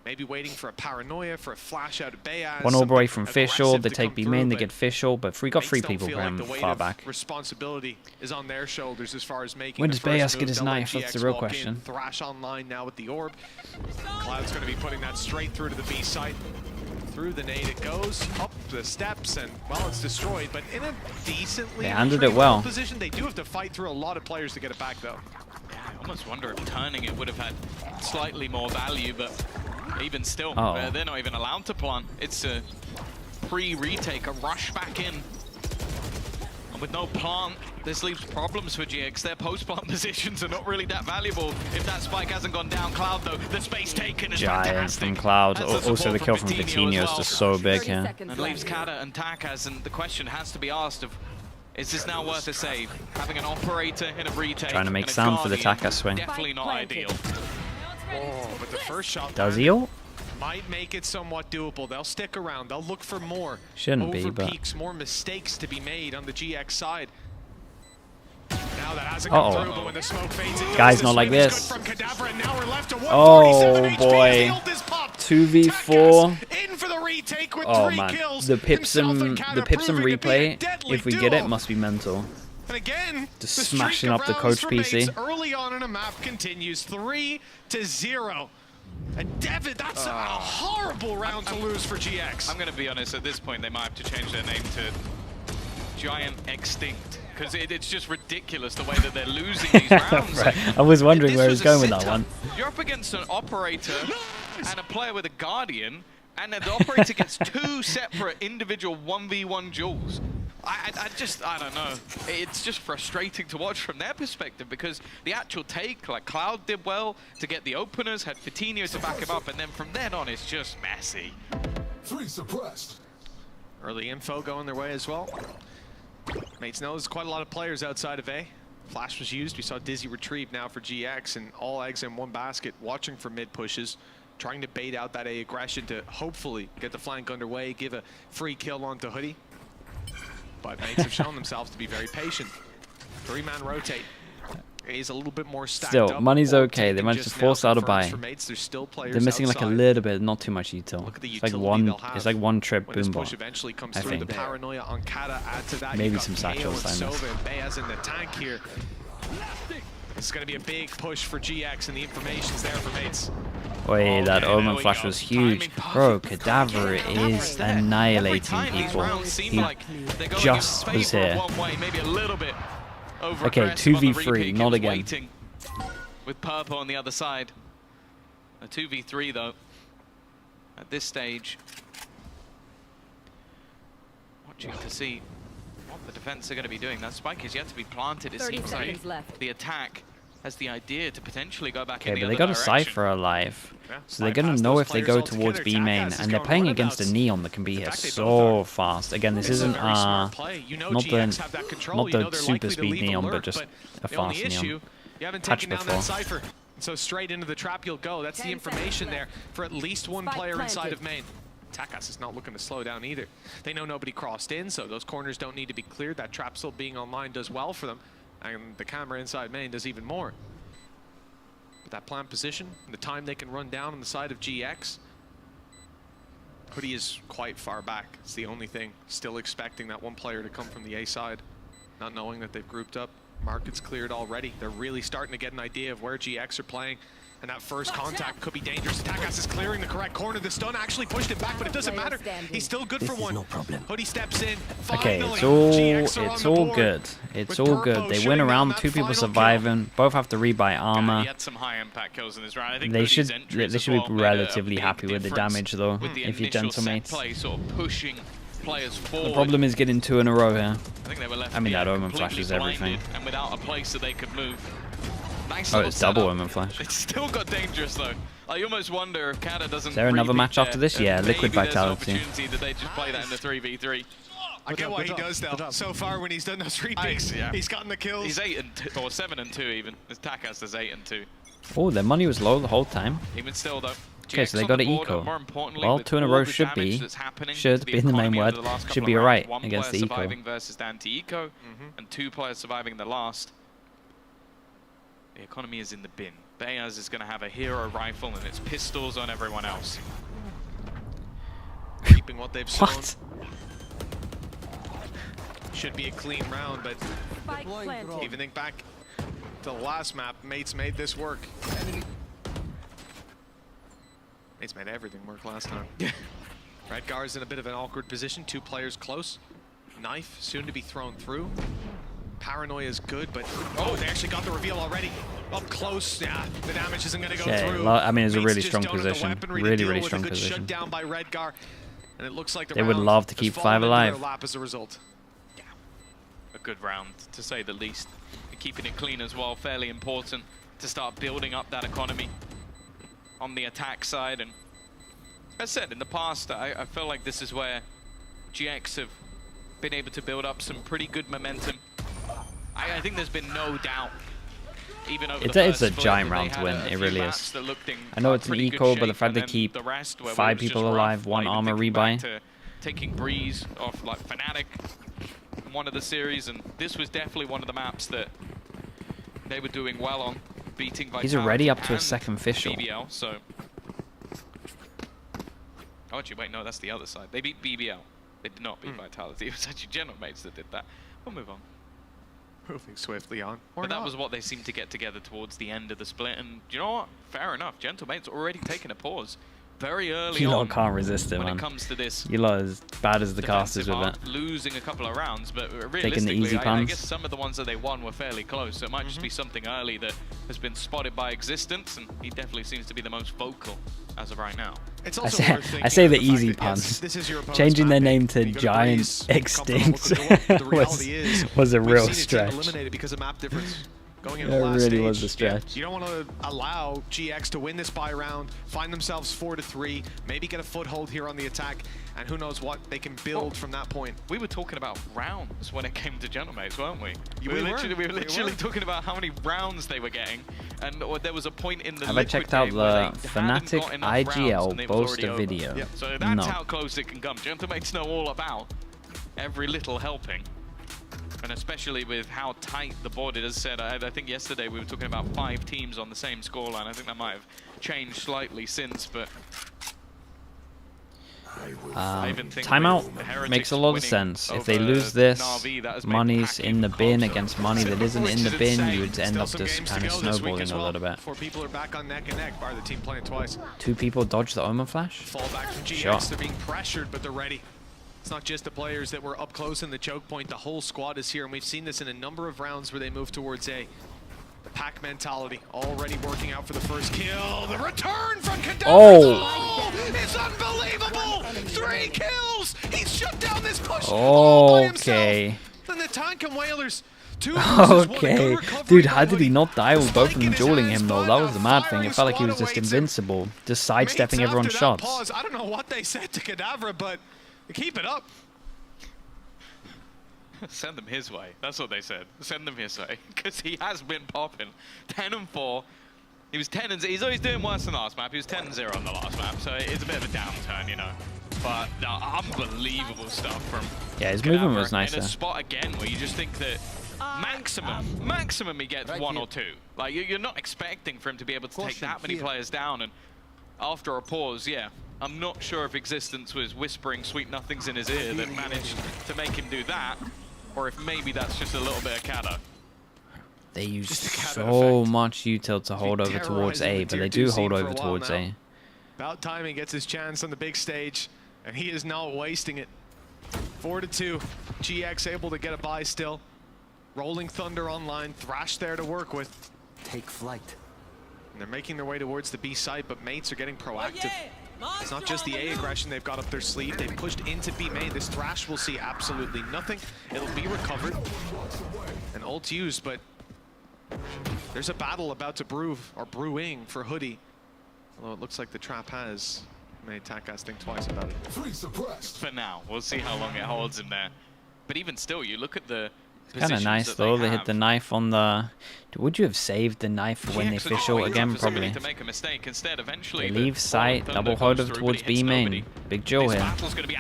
maybe waiting for a paranoia, for a flash out of Bayaz. 1 all away from Fischl, they take B main, they get Fischl, but we got 3 people from far back. Responsibility is on their shoulders as far as making. When does Bayaz get his knife? That's the real question. Thrash online now with the orb. Cloud's going to be putting that straight through to the B site. Through the nade it goes, up the steps, and well, it's destroyed, but in a decently position. They do have to fight through a lot of players to get it back, though. Yeah, I almost wonder if turning it would have had slightly more value, but even still, they're not even allowed to plant. It's a pre-retake, a rush back in. And with no plant, this leaves problems for GX. Their post-plant positions are not really that valuable. If that spike hasn't gone down, Cloud though, the space taken is fantastic. From Cloud, also the kill from Vitinho is just so big here. And leaves Kata and Takas, and the question has to be asked of, is this now worth a save? Having an operator in a retake, trying to make sound for the Takas swing. Definitely not ideal. Oh, but the first shot does he ult? Might make it somewhat doable. They'll stick around. They'll look for more. Shouldn't be, but peaks, more mistakes to be made on the GX side. Now that hasn't come through, but when the smoke fades, guys, not like this. Oh boy, 2v4. Oh man, the Pipsum replay. If we get it, must be mental. And again, just smashing up the coach PC. Early on in a map continues 3-0. And Devin, that's a horrible round to lose for GX. I'm going to be honest, at this point they might have to change their name to Giant Extinct, because it's just ridiculous the way that they're losing these rounds. Right. I was wondering where he was going with that one. You're up against an operator and a player with a Guardian, and the operator gets 2 separate individual 1v1 duels. I don't know. It's just frustrating to watch from their perspective, because the actual take, like Cloud did well to get the openers, had Vitinho to back him up, and then from then on it's just messy. 3 suppressed. Early info going their way as well. Mates know there's quite a lot of players outside of A. Flash was used. We saw Dizzy retrieve now for GX, and all eggs in one basket, watching for mid pushes, trying to bait out that A aggression to hopefully get the flank underway, give a free kill onto Hoodie. But mates have shown themselves to be very patient. 3-man rotate. A's a little bit more stacked up. Money's okay. They managed to force out a buy. They're missing like a little bit, not too much util. It's like one trip boom bot. I think. Maybe some satchels. This is going to be a big push for GX, and the information's there for mates. Wait, that Omen flash was huge. Bro, Cadaver is annihilating people. He just was here. Okay, 2v3, not again. With Purple on the other side. A 2v3 though. At this stage. Watching to see what the defense are going to be doing. That spike is yet to be planted. It seems like the attack has the idea to potentially go back in the other direction. Okay, but they got a Cypher alive. So they're going to know if they go towards B main. And they're playing against a Neon that can be here so fast. Again, this isn't not the super speed Neon, but just a fast Neon. You haven't taken down that Cypher. So straight into the trap you'll go. That's the information there for at least one player inside of main. Takas is not looking to slow down either. They know nobody crossed in, so those corners don't need to be cleared. That trap still being online does well for them. And the camera inside main does even more. With that plant position, and the time they can run down on the side of GX, Hoodie is quite far back. It's the only thing. Still expecting that one player to come from the A side, not knowing that they've grouped up. Market's cleared already. They're really starting to get an idea of where GX are playing. And that first contact could be dangerous. Takas is clearing the correct corner. The stun actually pushed him back, but it doesn't matter. He's still good for one. No problem. Hoodie steps in. Okay, Finally, it's all good. It's all good. They win around, 2 people surviving. Both have to rebuy armor. He had some high impact kills in this round. I think They should be well relatively happy with the damage though, if you're gentlemates. Play sort of pushing players forward. The problem is getting 2 in a row here. I think they were left, I mean, that Omen completely flashes everything. blinded and without a place that they could move. Nice Oh, little it's double setup. Omen flash. It's still got dangerous though. I almost wonder if Kada doesn't. Is there another repeat match after there, this? Yeah, and Liquid maybe there's an Vitality. opportunity that they just play that in the 3v3. I get why he does though. So far when he's done those repeats, he's gotten the kills. He's 8 and 2, or 7 and 2 even. His Takas is 8 and 2. Oh, their money was low the whole time. Even still though. Okay, so they GX got on an the board, eco. and more importantly, Well, with 2 in a all row the should damage be. that's happening Should to be the main economy word. over the last Should couple be of alright rounds. against the One eco. player surviving versus the anti-eco, and 2 players surviving the last. The economy is in the bin. Bayaz is going to have a hero rifle and it's pistols on everyone else. Keeping what they've shown. What? Should be a clean round, but even think back to the last map, Mates made this work. Mates made everything work last time. Redgar's in a bit of an awkward position, 2 players close. Knife soon to be thrown through. Paranoia is good, but oh, they actually got the reveal already. Up close, yeah, the damage isn't going to go through. I mean, it's a really Mates strong just don't have the position. weaponry to Really, deal really with. strong A good position. shutdown by Redgar, and it looks like the They would round love to has keep fallen 5 into their alive. lap as a result. A good round, to say the least. Keeping it clean as well, fairly important to start building up that economy on the attack side. And as I said, in the past, I feel like this is where GX have been able to build up some pretty good momentum. I think there's been no doubt, even over It's a giant round to win, it really is. I know it's an eco, but the fact they keep 5 people alive, 1 armor rebuy. Taking Breeze off like Fnatic in one of the series, and this was definitely one of the maps that they were doing well on, beating Vitality. He's already up to a and 2nd official. BBL, so... Oh, actually, wait, no, that's the other side. They beat BBL. They did not beat Vitality. It was actually gentlemates that did that. We'll move on. Moving swiftly on. But that was what they seemed to get together towards the end of the split. And you know what? Fair enough. Gentlemates already taken a pause very early You on. lot can't resist it, when man. it comes to this. You lot as bad as the casters with defensive it. arc, losing a couple of rounds, but Taking the easy realistically, I puns. guess some of the ones that they won were fairly close. So it might just be something early that has been spotted by Existence, and he definitely seems to be the most vocal as of right now. It's I also say, worth thinking I say of the fact easy that, yes, puns. this is your opponent's Changing their map, name and to you go to Breeze, GiantX was a we've real seen a team stretch. eliminated because of map difference. Going into It the last really stage, was a stretch. You don't want to allow GX to win this buy round, find themselves 4-3, maybe get a foothold here on the attack, and who knows what they can build from that point. We were talking about rounds when it came to gentlemates, weren't we? We We were were literally talking about how many rounds they were getting, and there was a point in the Have I Liquid checked out game where the they hadn't Fnatic got enough rounds, IGL and it was poster already over. video? Yep. So that's No. how close it can come. Gentlemates know all about every little helping. And especially with how tight the board is. As I said, I think yesterday we were talking about 5 teams on the same scoreline. I think that might have changed slightly since, but I even think Timeout with Heretics makes a lot of winning sense. If they over lose this, Na'Vi, that has made money's packing in the bin closer. against money that isn't in the It's bin, insane. you would end Still up some just games kind to of go this week snowballing as a well. little bit. 4 people are back on neck and neck, bar the team playing twice. 2 people dodge the Omen flash? Fall back from GX, Sure. they're being pressured, but they're ready. It's not just the players that were up close in the choke point, the whole squad is here, and we've seen this in a number of rounds where they move towards A. The pack mentality already working out for the first kill. The return from Kadavra! Oh! It's unbelievable! 3 kills! He's shut down this push all by himself. Okay. Then the tank and Whalers. 2 versus 1, a good Okay. recovery Dude, by how did he Hoodie. not die with both of Spike in them his dueling hands, him though? but That was the a mad thing. firing It felt like he squad was just awaits him. invincible, just Mates sidestepping everyone's after that shots. pause, I don't know what they said to Kadavra, but keep it up. Send them his way. That's what they said. Send them his way. Because he has been popping. 10 and 4. He was 10 and 0. He's always doing worse than the last map. He was 10 and 0 on the last map. So it's a bit of a downturn, you know. But unbelievable stuff from Yeah, his Kadavra movement was nicer. in a spot again where you just think that maximum he gets 1 or 2. Like you're not expecting for him to be able to take that many players down. And after a pause, yeah, I'm not sure if Existence was whispering sweet nothings in his ear that managed to make him do that, or if maybe that's just a little bit of Kada. They use so much util to hold over towards A, but they do hold over towards A. About time he gets his chance on the big stage, and he is not wasting it. 4-2. GX able to get a buy still. Rolling Thunder online. Thrash there to work with. Take flight. And they're making their way towards the B site, but mates are getting proactive. It's not just the A aggression they've got up their sleeve. They've pushed into B main. This Thrash will see absolutely nothing. It'll be recovered. And ult used, but there's a battle about to brewing for Hoodie. Although it looks like the trap has made TaCas think twice about it. For now, we'll see how long it holds him there. But even still, you look at the kind of nice though. They hit the knife on the. Would you have saved the knife for when they fish out again? Probably. To make a mistake instead. Eventually, they leave sight, double hold over towards B main. Big Joe here.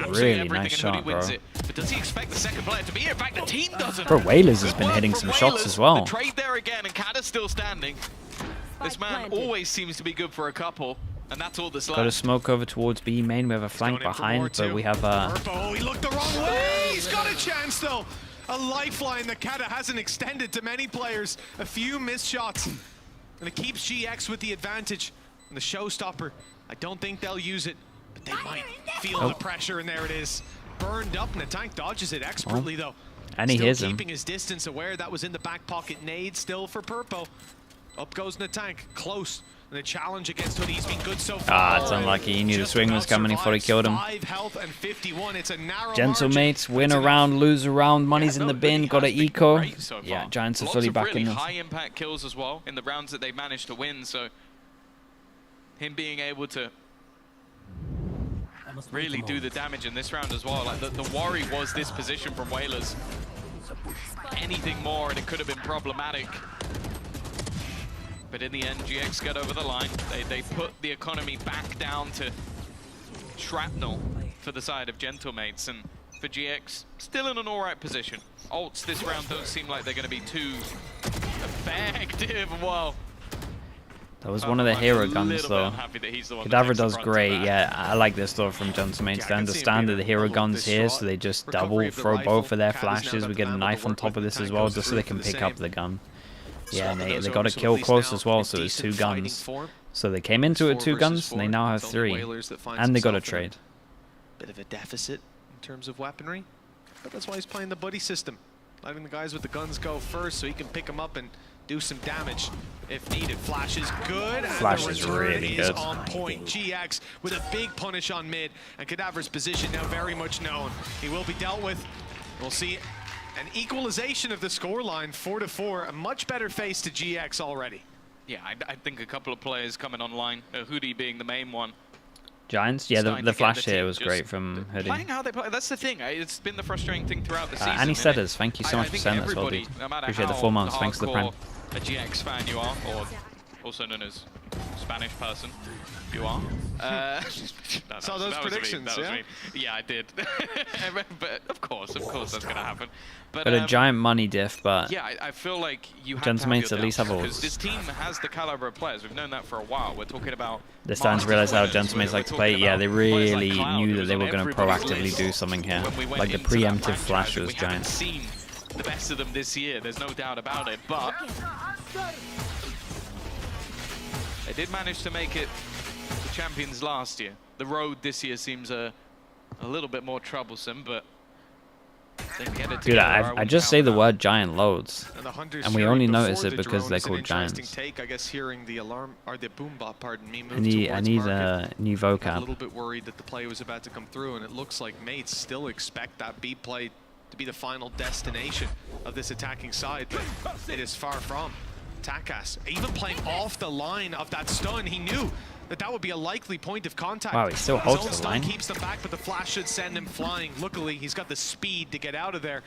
Really nice shot, bro. But does he expect the second player to be here? In fact, the team doesn't. Bro, Whalers has been hitting some shots as well. The trade there again, and Kata's still standing. This man always seems to be good for a couple. And that's all that's left. Got a smoke over towards B main. We have a flank behind, but we have a. Oh, he looked the wrong way. He's got a chance though. A lifeline that Kata hasn't extended to many players. A few missed shots, and it keeps GX with the advantage. And the showstopper, I don't think they'll use it, but they might feel the pressure. And there it is, burned up. And the tank dodges it expertly though. And he hears him. Keeping his distance, aware that was in the back pocket. Nade still for Purpo. Up goes Natank, close. And the challenge against Hoodie has been good so far. Ah, it's unlucky. He knew the swing was coming. He thought he killed him. 5 health and 51. It's a narrow gentlemates, win a round, lose a round. Money's in the bin. Got an eco. Yeah, Giants are fully back in this. High impact kills as well in the rounds that they managed to win. So him being able to really do the damage in this round as well. Like the worry was this position from Whalers. Anything more and it could have been problematic. But in the end, GX get over the line. They put the economy back down to shrapnel for the side of gentlemates, and for GX, still in an alright position. Ults this round don't seem like they're going to be too effective. Whoa. That was one of the hero guns though. Cadaver does great. Yeah, I like this though from gentlemates. They understand that the hero gun's here, so they just double throw both of their flashes. We get a knife on top of this as well, just so they can pick up the gun. Yeah, and they got a kill close as well, so it's 2 guns. So they came into it with 2 guns, and they now have 3. And they got a trade. Bit of a deficit in terms of weaponry, but that's why he's playing the buddy system. Letting the guys with the guns go first so he can pick them up and do some damage if needed. Flash is good. Flash is really good. On point. GX with a big punish on mid, and Cadaver's position now very much known. He will be dealt with. We'll see an equalization of the scoreline, 4-4. A much better face to GX already. Yeah, I think a couple of players coming online, Hoodie being the main one. Giants? Yeah, the flash here was great from Hoodie. Playing how they play, that's the thing. It's been the frustrating thing throughout the season. Annie Setters, thank you so much for sending that as well, dude. Appreciate the 4 months. Thanks for the prime. A GX fan you are, or also known as Spanish person you are. So those predictions, yeah? Yeah, I did. But of course that's going to happen. But a giant money diff, but yeah, I feel like you have gentlemates at least have all. Because this team has the caliber of players. We've known that for a while. We're talking about. They're starting to realize how gentlemates like to play. Yeah, they really knew that they were going to proactively do something here. Like the preemptive flash was giant. Seen the best of them this year. There's no doubt about it. But they did manage to make it to champions last year. The road this year seems a little bit more troublesome, but they get it together. Dude, I just say the word giant loads, and we only notice it because they're called giants. Take, I guess, hearing the alarm or the boom bot, pardon me, I need a new vocab. A little bit worried that the play was about to come through, and it looks like mates still expect that B play to be the final destination of this attacking side, but it is far from. TaCas, even playing off the line of that stun, he knew that would be a likely point of contact. Wow, he still holds the line. Keeps them back, but the flash should send him flying. Luckily, he's got the speed to get out of there.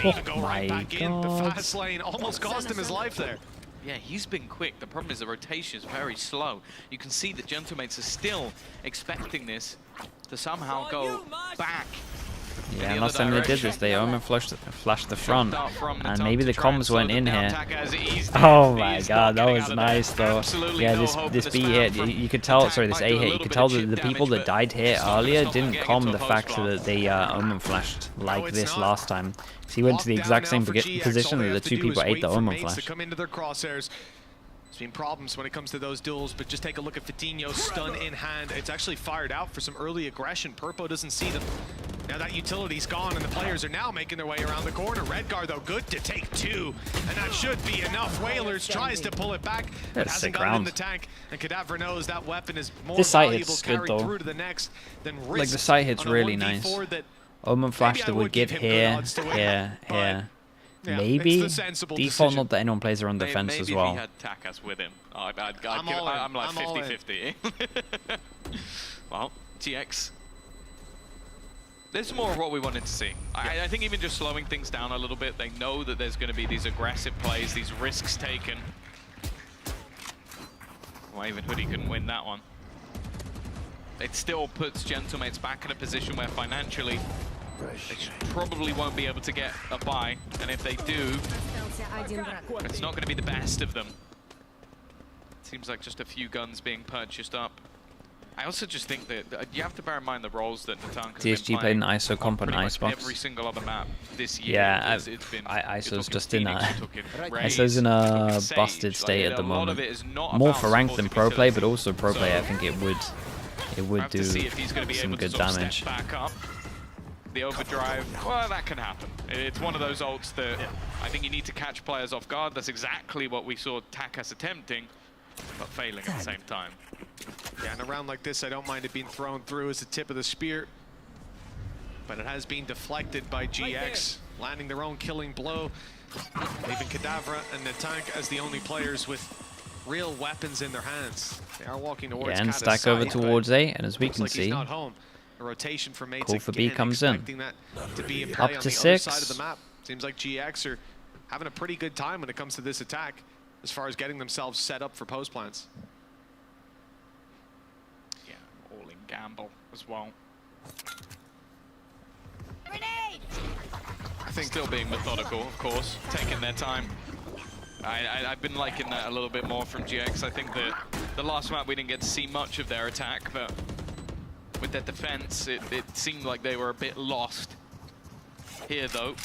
Oh go right back in. The fast lane almost cost him his life there. Yeah, he's been quick. The problem is the rotation is very slow. You can see that gentlemates are still expecting this to somehow go back Yeah, last time they did this, they Omen flashed the front, and maybe the comms weren't in here. Oh my god, that was nice though. Yeah, this B hit, you could tell, sorry, this A hit, you could tell that the people that died here earlier didn't comm the fact that they Omen flashed like this last time. So he went to the exact same position that the two people ate the Omen flash. There's been problems when it comes to those duels, but just take a look at Fidinho's stun in hand. It's actually fired out for some early aggression. Purpo doesn't see them. Now that utility's gone and the players are now making their way around the corner. Redgar, though, good to take 2, and that should be enough. Whalers tries to pull it back. It hasn't gotten in the tank, and Kadavra knows that weapon is more valuable carried through to the next than risk. Like the side hit's really nice. Omen flash that would give here, here. Yeah, maybe default not that anyone plays around defense as well. Maybe he had Takas with him. I'm like 50-50. Well, GX. This is more of what we wanted to see. I think even just slowing things down a little bit, they know that there's going to be these aggressive plays, these risks taken. Well, even Hoodie couldn't win that one. It still puts gentlemates back in a position where financially they probably won't be able to get a buy, and if they do, it's not going to be the best of them. Seems like just a few guns being purchased up. I also just think that you have to bear in mind the roles that Natanka's TSG played an ISO comp and Icebox. Every single other map this year. Yeah, ISO's just in a ISO's in a busted state at the moment. More for ranked than pro play, but also pro play. I think it would do some good damage. The overdrive, well, that can happen. It's one of those ults that I think you need to catch players off guard. That's exactly what we saw Takas attempting, but failing at the same time. Yeah, in a round like this, I don't mind it being thrown through as the tip of the spear, but it has been deflected by GX, landing their own killing blow, leaving Kadavra and Natank as the only players with real weapons in their hands. They are walking towards yeah, and stack over towards A, and as we can see, a rotation for mates call for B comes in. To be in up to 6. Side of the map. Seems like GX are having a pretty good time when it comes to this attack, as far as getting themselves set up for post plants. Yeah, all in gamble as well. Grenade! I think still being methodical, of course, taking their time. I've been liking that a little bit more from GX. I think that the last map we didn't get to see much of their attack, but with their defense, it seemed like they were a bit lost. Here, though.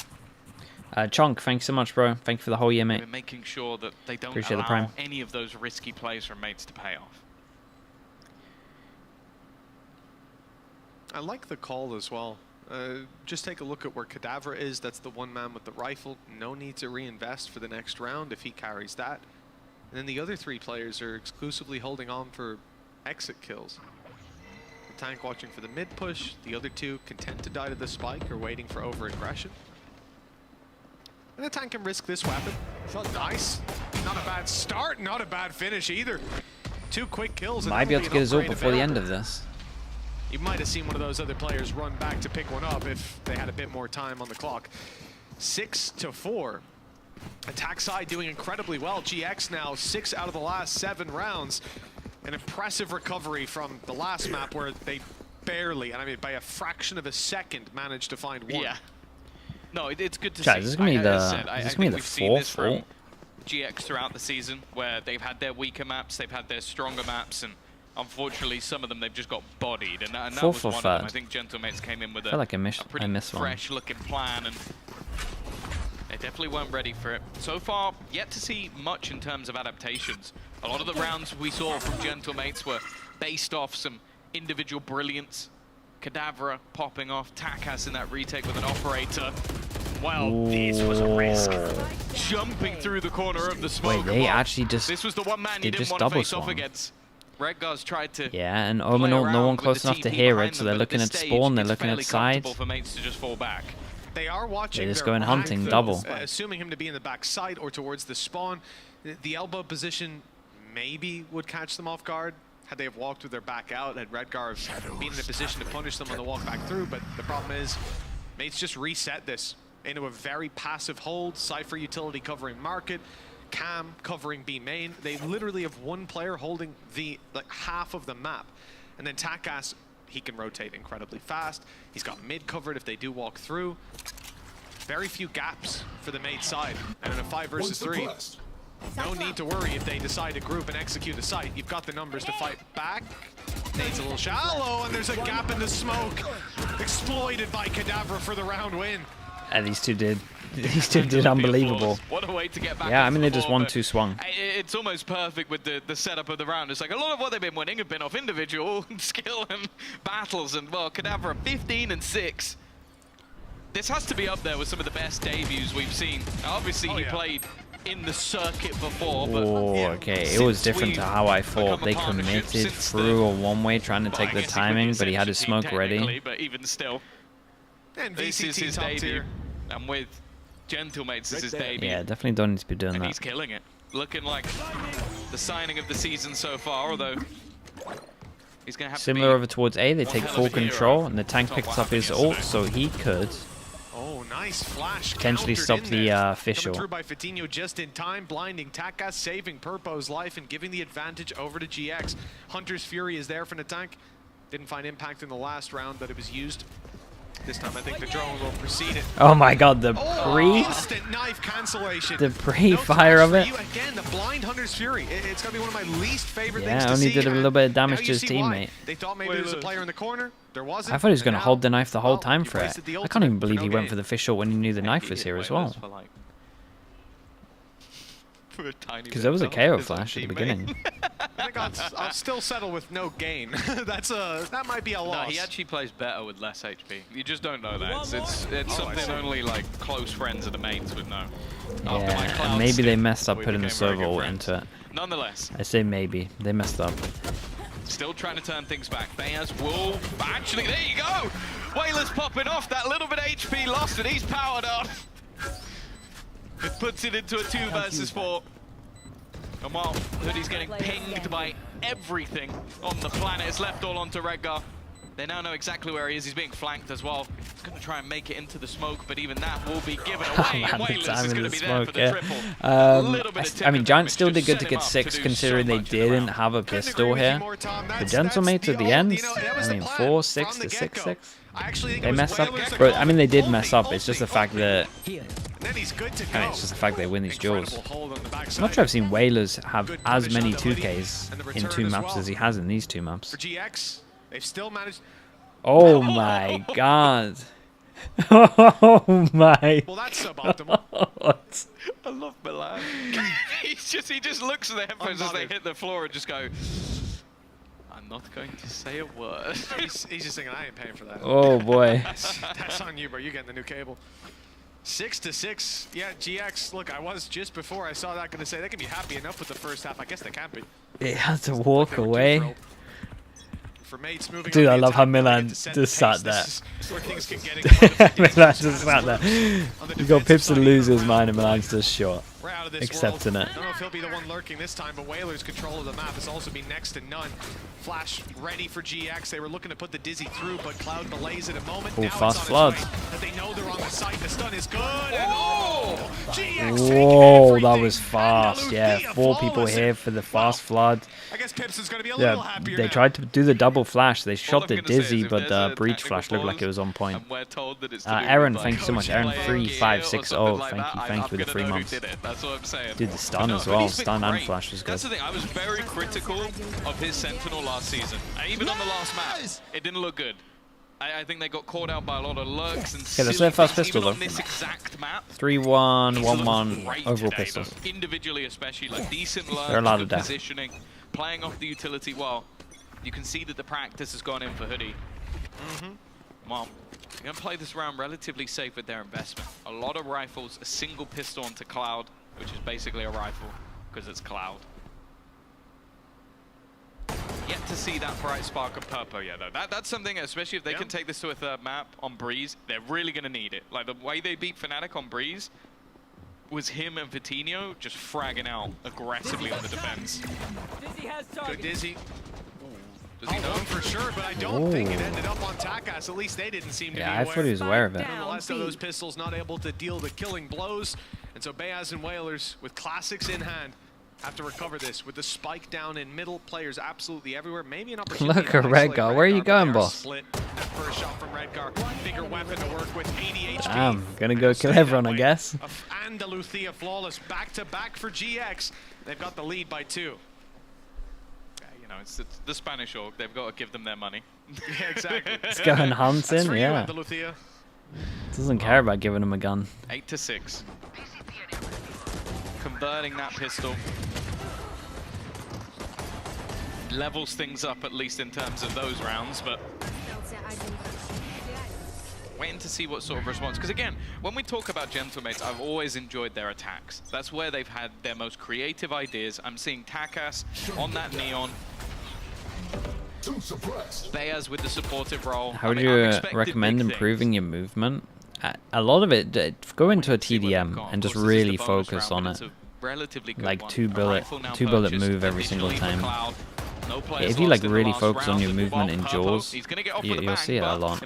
Chonk, thanks so much, bro. Thank you for the whole year, mate. We're making sure that they don't Appreciate allow any of those risky plays from mates to pay off. I like the call as well. Just take a look at where Kadavra is. That's the one man with the rifle. No need to reinvest for the next round if he carries that. And then the other 3 players are exclusively holding on for exit kills. Tank watching for the mid push, the other 2 content to die to the spike or waiting for over aggression. And the tank can risk this weapon. Nice. Not a bad start, not a bad finish either. 2 quick kills. Might be able to get his ult before the end of this. You might have seen one of those other players run back to pick one up if they had a bit more time on the clock. 6-4. Attack side doing incredibly well. GX now 6 out of the last 7 rounds. An impressive recovery from the last map where they barely, and I mean by a fraction of a second, managed to find 1. Yeah. No, it's good to Chat, see. This is gonna be the 4th ult. GX throughout the season, where they've had their weaker maps, they've had their stronger maps, and unfortunately some of them they've just got bodied. And that was one of them. I think gentlemates came in with a pretty fresh-looking plan, and they definitely weren't ready for it. So far, yet to see much in terms of adaptations. A lot of the rounds we saw from gentlemates were based off some individual brilliance. Kadavra popping off, Takas in that retake with an operator. Well, this was a risk. Jumping through the corner of the smoke. Wait, they actually just... This was the one man you didn't want to face off against. Redgar's tried to... Yeah, and Omen, no one close enough to hear it, so they're looking at spawn, they're looking at side. For mates to just fall back. They are watching. They're just going hunting double. Assuming him to be in the back side or towards the spawn. The elbow position maybe would catch them off guard had they have walked with their back out, had Redgar been in a position to punish them on the walk back through. But the problem is, mates just reset this into a very passive hold. Cypher utility covering market, Cam covering B main. They literally have 1 player holding the half of the map, and then Takas he can rotate incredibly fast. He's got mid covered if they do walk through. Very few gaps for the mate side. And in a 5 versus 3, no need to worry if they decide to group and execute a site. You've got the numbers to fight back. Nade's a little shallow, and there's a gap in the smoke. Exploited by Kadabra for the round win. And these two did unbelievable. What a way to get back. Yeah, I mean, they just 1-2 swung. It's almost perfect with the setup of the round. It's like a lot of what they've been winning have been off individual skill and battles. And, well, Kadabra 15 and 6. This has to be up there with some of the best debuts we've seen. Obviously, he played in the circuit before, but okay, it was different to how I thought. They committed through a one-way trying to take the timing, but he had his smoke ready. But even still, and this is his debut, and with gentlemates, this is his debut. Yeah, definitely don't need to be doing and that. He's killing it, looking like the signing of the season so far. Although he's gonna have similar over towards A, they take full control, and the tank picks up his ult, so he could. Oh, nice flash. Potentially stop the official. Coming through by Fatinho just in time, blinding Taka, saving Purpo's life and giving the advantage over to GX. Hunter's Fury is there for the tank. Didn't find impact in the last round, but it was used. This time I think the drone will precede it. Oh my god, the instant knife cancellation. The pre-fire of it. Again, the blind Hunter's Fury. It's gonna be one of my least favorite things to only see. did a little bit of damage to his teammate. They thought maybe there was a player in the corner. There wasn't. I thought he was going to hold the knife the whole time for it. I can't even believe he went for the fish shot when he knew the knife was here as well. Because there was a KO flash at the beginning. I think I'll still settle with no gain. That might be a loss. No, he actually plays better with less HP. You just don't know that. It's something only like close friends of the mates would know. Yeah, and maybe they messed up putting the server ult into it. Nonetheless, I say maybe. They messed up. Still trying to turn things back. Bayaz will... Actually, there you go! Whaler's popping off. That little bit of HP lost, and he's powered up. It puts it into a 2 versus 4. And while Hoodie's getting pinged by everything on the planet, it's left all onto Redgar. They now know exactly where he is. He's being flanked as well. He's going to try and make it into the smoke, but even that will be given away. And Whalers is going to be there for the triple. I mean, Giants still did good to get 6, considering they didn't have a pistol here. The gentlemates at the end, I mean, 4, 6 to 6, 6. They messed up, but I mean, they did mess up. It's just the fact that it's just the fact they win these duels. I'm not sure I've seen Whalers have as many 2Ks in 2 maps as he has in these 2 maps. For GX, they've still managed. Oh my god. Oh my. Well, that's suboptimal. I love Milan. he just looks at the headphones as they hit the floor and just go, I'm not going to say a word. he's just thinking, I ain't paying for that. Oh boy. That's on you, bro. You're getting the new cable. 6 to 6. Yeah, GX. Look, I was just before I saw that going to say they can be happy enough with the first half. I guess they can be. They had to walk away. For mates moving Dude, I love how Milan just sat there. Milan just sat there. You got Pips to lose his mind and Milan's just short. Accepting it. I don't know if he'll be the one lurking this time, but Whaler's control of the map has also been next to none. Flash ready for GX. They were looking to put the Dizzy through, but Cloud delays it a moment. Oh, fast flood. That they know they're on the site. The stun is good. Whoa, that was fast. Yeah, 4 people here for the fast flood. I guess Pips is going to be a little happier they tried to do the double flash. They shot the Dizzy, but the breach flash looked like it was on point. Aaron, thank you so much. Aaron 3560. Thank you for the 3 months. That's what I'm saying. Dude, the stun as well. Stun and flash was good. That's the thing. I was very critical of his Sentinel last season. Even on the last map, it didn't look good. I think they got caught out by a lot of lurks and okay, that's their first pistol though. On this exact map, 3-1, 1-1 overall pistols. Individually, especially like decent lurks, they're a lot of positioning, playing off the utility well. You can see that the practice has gone in for Hoodie. Well, they're going to play this round relatively safe with their investment. A lot of rifles, a single pistol onto Cloud, which is basically a rifle because it's Cloud. Yet to see that bright spark of Purpo yet, though. That's something, especially if they can take this to a 3rd map on Breeze, they're really going to need it. Like, the way they beat Fnatic on Breeze was him and Fatinho just fragging out aggressively on the defense. Good Dizzy. Does he know for sure, but I don't think it ended up on Takas. At least they didn't seem to be aware. I thought he was aware of it. Nonetheless, though, those pistols not able to deal the killing blows. And so Bayaz and Whalers, with classics in hand, have to recover this with the spike down in middle. Players absolutely everywhere. Maybe an opportunity. Look at Redgar. Where are you going, boss? Split. That first shot from Redgar. Bigger weapon to work with. 80 HP. Damn, gonna go kill everyone, I guess. And the Luthia flawless back-to-back for GX. They've got the lead by 2. Yeah, you know, it's the Spanish org. They've got to give them their money. Yeah, exactly. Let's go and hunt him, yeah. Doesn't care about giving him a gun. 8-6. Converting that pistol levels things up, at least in terms of those rounds, but waiting to see what sort of response. Because again, when we talk about gentlemates, I've always enjoyed their attacks. That's where they've had their most creative ideas. I'm seeing Takas on that Neon. Beaz with the supportive role. How would you recommend improving your movement? A lot of it, go into a TDM and just really focus on it. Like two bullet move every single time. If you like really focus on your movement in Jaws, you'll see it a lot.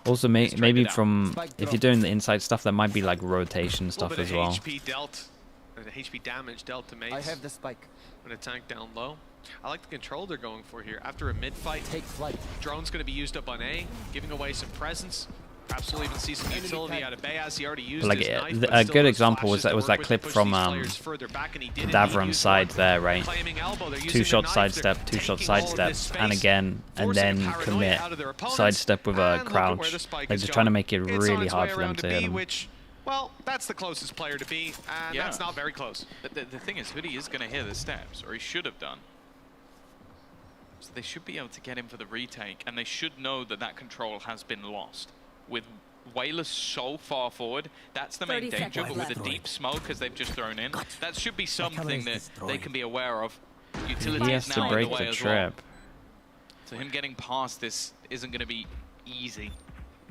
Also, maybe from if you're doing the inside stuff, that might be like rotation stuff as well. HP damage dealt to mates. I have the spike. Gonna tank down low. I like the control they're going for here. After a mid-fight, take flight. Drone's gonna be used up on A, giving away some presence. Perhaps we'll even see some utility out of Beaz. He already used his knife, a good example was that clip from Davron's side there, right? 2-shot sidestep, 2-shot sidestep, and again, and then commit sidestep with a crouch. Like just trying to make it really hard for them to hit him. Well, that's the closest player to be, and that's not very close. The thing is, Hoodie is going to hear the steps, or he should have done. So they should be able to get him for the retake, and they should know that that control has been lost. With Whalers so far forward, that's the main danger, but with the deep smoke as they've just thrown in, that should be something that they can be aware of. Utility is now in the way as well. So him getting past this isn't going to be easy.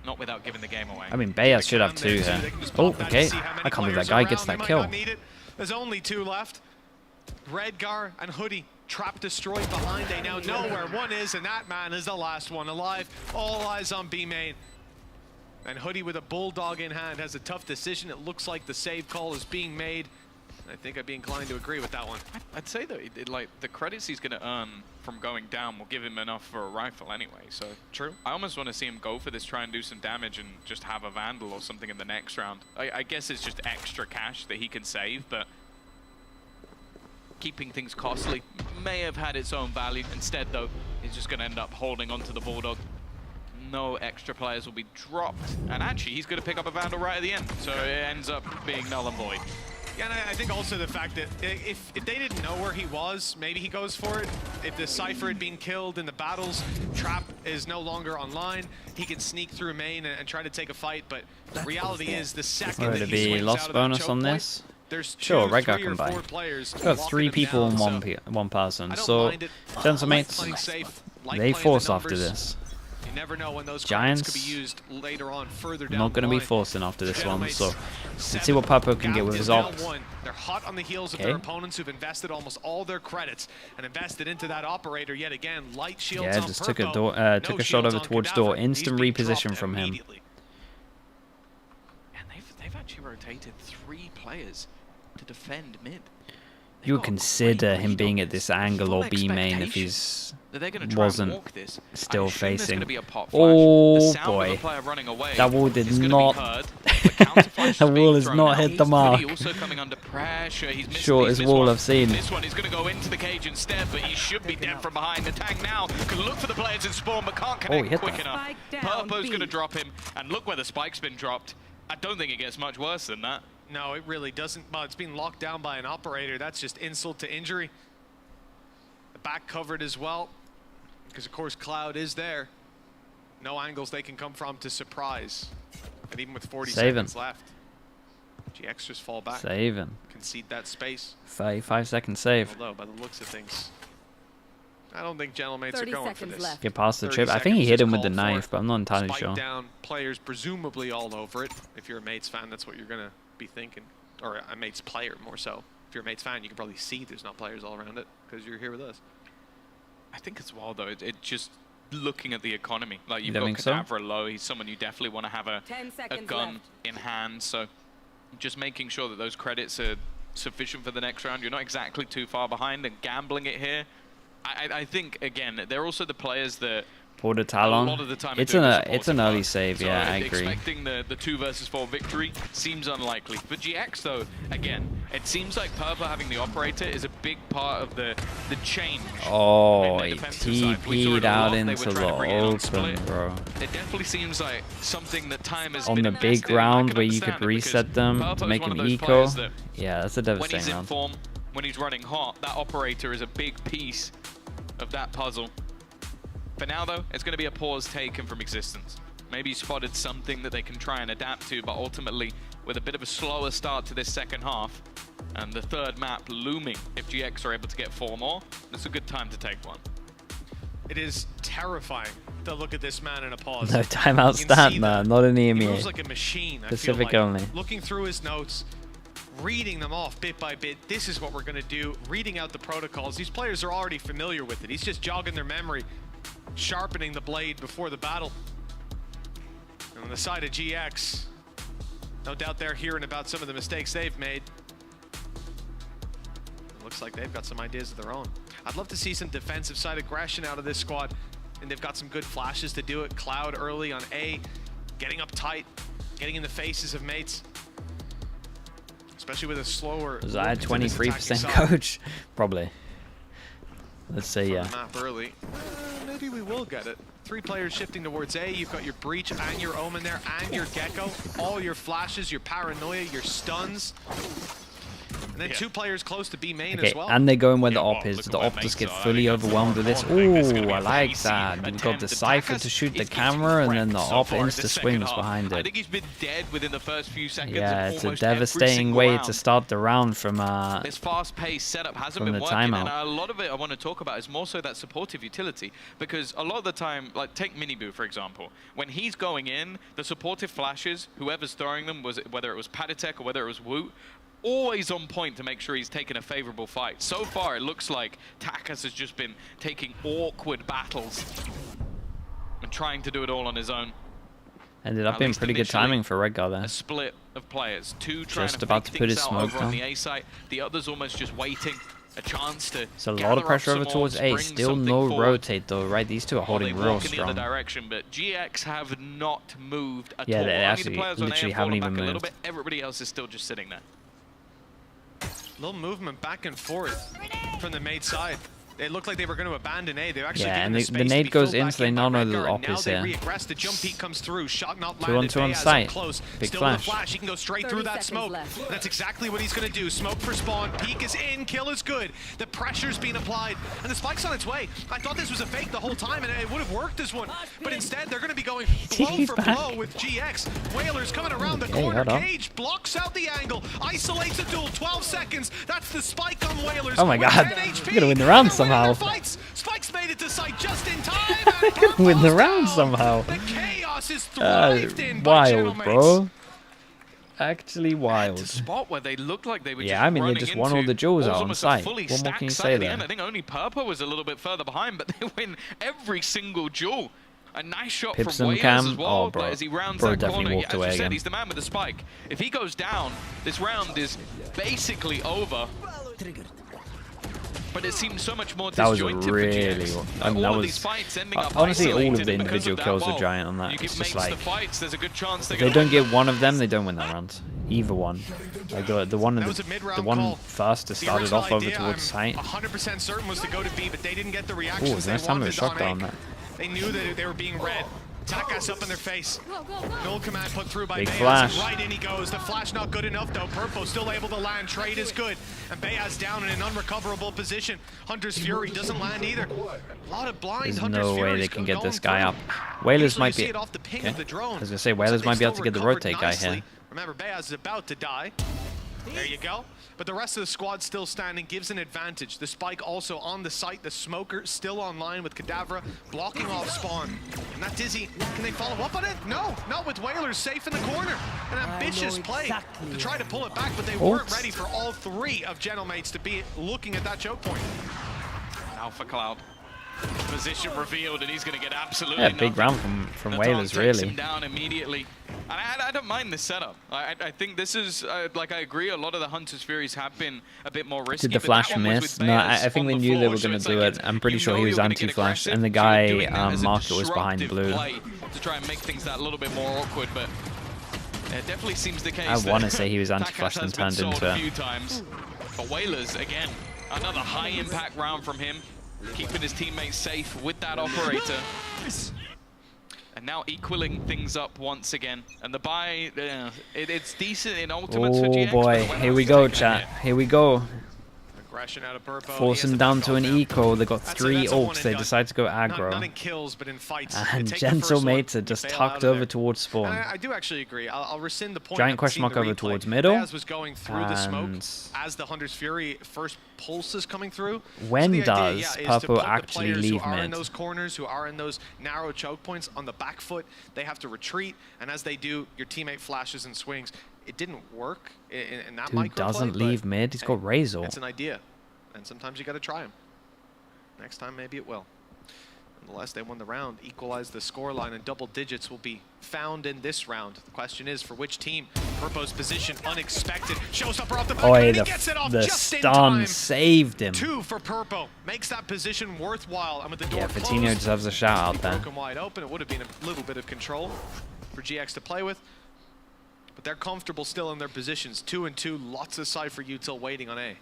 Not without giving the game away. I mean, Beaz should have 2 here. Oh, okay. I can't believe that guy gets that kill. There's only 2 left. Redgar and Hoodie trap destroyed behind. They now know where one is, and that man is the last one alive. All eyes on B main. And Hoodie with a bulldog in hand has a tough decision. It looks like the save call is being made. I think I'd be inclined to agree with that one. I'd say though, like the credits he's going to earn from going down will give him enough for a rifle anyway. So true. I almost want to see him go for this, try and do some damage, and just have a Vandal or something in the next round. I guess it's just extra cash that he can save, but keeping things costly may have had its own value. Instead, though, he's just going to end up holding onto the Bulldog. No extra players will be dropped, and actually, he's going to pick up a Vandal right at the end. So it ends up being null and void. Yeah, and I think also the fact that if they didn't know where he was, maybe he goes for it. If the Cypher had been killed in the battles, Trap is no longer online. He can sneak through main and try to take a fight, but the reality is the second that he swings out of that choke point, there's sure, 2, Redgar 3, can or buy. 4 players. Got 3 people and one person. So, gentlemates, they force after this. You never know when those Giants could be used later on, further down not going to be forcing after this one, so let's see what Papo can get with his ult. They're hot on the heels of their opponents who've invested almost all their credits and invested into that operator yet again. Light shields on just Purpo, took a shot over towards door. Instant reposition from him. And they've actually rotated 3 players to defend mid. You would consider him being at this angle or B main if he's wasn't still facing. Oh boy, that wall did not. That wall has not hit the mark. Shortest wall I've seen. This one is going to go into the cage instead, but he should be dead from behind. The tank now can look for the players in spawn, but can't connect quick enough. Purpo's going to drop him, and look where the spike's been dropped. I don't think it gets much worse than that. No, it really doesn't. Well, it's being locked down by an operator. That's just insult to injury. The back covered as well, because of course Cloud is there. No angles they can come from to surprise. And even with 40 seconds left, GX just fall back. Concede that space. 5 second save. Although, by the looks of things, I don't think gentlemates are going for this. Get past the chip. I think he hit him with the knife, but I'm not entirely sure. Down players presumably all over it. If you're a Mates fan, that's what you're going to be thinking. Or a Mates player, more so. If you're a Mates fan, you can probably see there's not players all around it because you're here with us. I think as well, though, it just looking at the economy. Like, you've got Kadavra low. He's someone you definitely want to have a gun in hand. So just making sure that those credits are sufficient for the next round. You're not exactly too far behind, and gambling it here, I think, again, they're also the players that Pull the Talon. a lot of the time It's an early save, so yeah, I agree. Expecting the 2 versus 4 victory seems unlikely. For GX though, again, it seems like Purple having the operator is a big part of the change. Oh, in he the defensive side. We saw it TP'd a out lot. They into were trying the to bring it on open, split. bro. It definitely seems like something that time has On been the big invested in. I round can where you understand could it reset because them Purple to is make one him of those eco. players that Yeah, that's a when he's devastating in round. form, when he's running hot, that operator is a big piece of that puzzle. For now though, it's going to be a pause taken from existence. Maybe he spotted something that they can try and adapt to, but ultimately with a bit of a slower start to this second half and the third map looming, if GX are able to get 4 more, it's a good time to take one. It is terrifying to look at this man in a pause. No timeout stat, man. Not an EMEA. He moves like a machine. Pacific I feel like. only. Looking through his notes, reading them off bit by bit. This is what we're going to do. Reading out the protocols. These players are already familiar with it. He's just jogging their memory, sharpening the blade before the battle. And on the side of GX, no doubt they're hearing about some of the mistakes they've made. It looks like they've got some ideas of their own. I'd love to see some defensive side aggression out of this squad, and they've got some good flashes to do it. Cloud early on A, getting up tight, getting in the faces of mates, especially with a slower. Was I 23% coach? Probably. Let's say yeah. Map early. Maybe we will get it. 3 players shifting towards A. You've got your Breach and your Omen there, and your Gecko. All your flashes, your paranoia, your stuns. And then 2 players close to B main as well. And they're going where the op is. The op just get fully overwhelmed with this. Ooh, I like that. You've got the Cypher to shoot the camera, and then the op insta swings behind I it. think he's been dead within the first few seconds. Yeah, of it's a almost every devastating single way round. to start the round from This fast-paced setup hasn't from been the working, timeout. and a lot of it I want to talk about is more so that supportive utility, because a lot of the time, like take Miniboo for example, when he's going in, the supportive flashes, whoever's throwing them, whether it was Patatek or whether it was Woot, always on point to make sure he's taking a favorable fight. So far, it looks like Takas has just been taking awkward battles and trying to do it all on his own. Ended up being pretty good timing for Redgar there. A split of players, 2 trying Just to about fake to put his things out smoke over down. on the A site, the others almost just waiting a chance to. It's a lot gather of pressure up over some towards orbs, A. bring Still something no forward. rotate though, right? These two are While they holding real walk in the other strong. direction, but GX have not moved at Yeah, all. they Only actually the players on A literally have haven't fallen even back a little moved. bit. Everybody else is still just sitting there. Little movement back and forth from the mate side. It looked like they were going to abandon A. They're actually Yeah, given and space the to nade be goes filled in, back so they by now know the Redgar, op and now is they there. reaggress. The jump peek comes through. Shot not 2 on landed. 2 on Beyaz up site. close. Big Still flash. with a flash. He can go straight through that smoke. That's exactly what he's going to do. Smoke for spawn. Peek is in. Kill is good. The pressure's being applied, and the spike's on its way. I thought this was a fake the whole time, and it would have worked as one. But instead, they're going to be going blow for blow with GX. Whalers coming around the corner. Cage blocks out the angle. Isolates a duel. 12 seconds. That's the spike on Whalers. Oh my god. We're gonna win the round somehow. Spike's made it to site just in time. We're gonna win the round somehow. The chaos is thrived in by Wild, gentlemates. bro. Actually wild. To spot where they looked like they were Yeah, just I mean, they running just won all into the duels out on almost a site. fully What more stacked can you site say at the there? end. I think only Purple was a little bit further behind, but they win every single duel. A nice shot Pips from them, Wales Cam. as well, Oh, bro. but as he rounds Bro that definitely corner, walked as you away said, again. he's the man with the spike. If he goes down, this round is basically over. But it seems so much more That was a disjointed for really... GX. I mean, all that of was... these fights ending up honestly, all of isolated, the and because individual of that, kills well, were giant on that. you It's give just mates the like... fights, there's a good chance If they don't get one of them, they don't win that round. Either one. Like the one in the one first to start it off over towards site. 100% certain was to go to B, but they didn't get the Oh, reactions nice they time of a wanted shot on down A. there. They knew that they were being read. Takas up in their face. Null command put through by Big Beyaz. flash. Right in he goes. The flash not good enough though. Purple still able to land. Trade is good. And Beyaz down in an unrecoverable position. Hunter's Fury doesn't land either. A lot of blind There's Hunter's no way Furies they can get going this guy through. up. Whalers Usually might you see be... it off the ping Okay. of the drone. I was going to say, Looks Whalers like might they be able to still get the recovered rotate guy nicely. here. Remember, Beyaz is about to die. There you go. But the rest of the squad still standing, gives an advantage. The spike also on the site. The smoker still online with Kadavra blocking off spawn. And that Dizzy, can they follow up on it? No, not with Whalers safe in the corner. An ambitious play to try to pull it back, but they weren't ready for all 3 of gentlemates to be looking at that choke point. Now for Cloud. Position revealed, and he's going to get absolutely big round from Whalers, really. Him down immediately. And I don't mind this setup. I think this is, like, I agree, a lot of the Hunter's Furies have been a bit more risky. Did the flash miss? No, I think they knew they were going to do it. I'm pretty sure he was anti-flash, and the guy, Market, was behind blue. To try and make things that little bit more awkward, but it definitely seems the case. I want to say he was anti-flash and turned into a few times. But Whalers, again, another high-impact round from him, keeping his teammates safe with that operator. And now equaling things up once again. And the buy, it's decent in ultimates for GX. Oh boy, here we go, chat. Here we go. Aggression out of Purpo. Force them down to an eco. They got 3 ults. They decide to go aggro. Not in kills, but in fights. And gentlemates are just tucked over towards spawn. I do actually agree. I'll rescind the point. Giant question mark over towards middle. Was going through the smoke as the Hunter's Fury first pulse is coming through. When does Purpo actually leave mid? In those corners, who are in those narrow choke points on the back foot, they have to retreat, and as they do, your teammate flashes and swings. It didn't work in that microplay. Dude doesn't leave mid. He's got Razor. It's an idea, and sometimes you got to try them. Next time, maybe it will. Nonetheless, they won the round, equalized the scoreline, and double digits will be found in this round. The question is, for which team? Purpo's position, unexpected, shows up off the back, and he gets it off just in time. Saved him. 2 for Purpo, makes that position worthwhile, and with the door closed, Patino deserves a shout out there. Broken wide open, it would have been a little bit of control for GX to play with, but they're comfortable still in their positions. 2 and 2, lots of Cypher util waiting on A.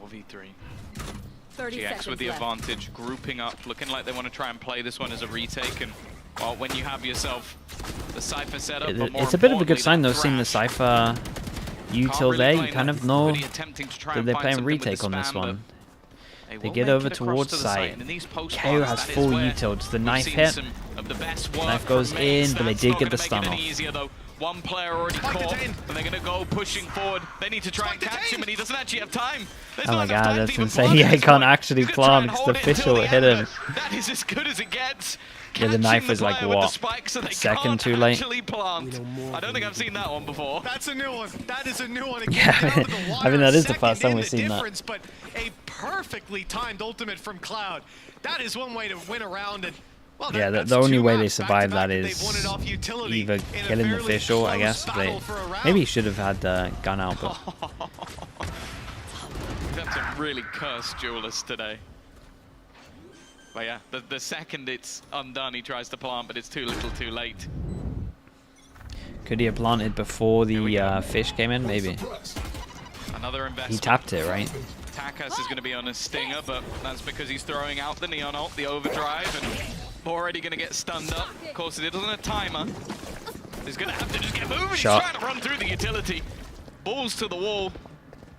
4v3. 30 GX with the advantage, grouping up, looking like they want to try and play this one as a retake. And well, when you have yourself the Cypher setup, it's a bit of a good sign though, seeing the Cypher util there. You kind of know that they're playing retake on this one. They get over towards site. KO has full util. Does the knife hit? Knife goes in, but they did get the stun off. One player already caught, and they're going to go pushing forward. They need to try and catch him, and he doesn't actually have time. Oh my god, that's insane. Yeah, he can't actually plant because the official hit him. That is as good as it gets. Yeah, the knife was like, what, a second too late? I don't think I've seen that one before. That's a new one. That is a new one. Yeah, I mean, that is the first time we've seen that. But a perfectly timed ultimate from Cloud. That is one way to win a round. And well, yeah, the only way they survive that is either killing the official, I guess. They maybe should have had the gun out, but we've had some really cursed duelists today. But yeah, the second it's undone, he tries to plant, but it's too little, too late. Could he have planted before the fish came in? Maybe. Another investment. He tapped it, right? Takas is going to be on a stinger, but that's because he's throwing out the Neon ult, the overdrive, and already going to get stunned up. Of course, it doesn't have a timer. He's going to have to just get moving. Shot. He's trying to run through the utility. Balls to the wall.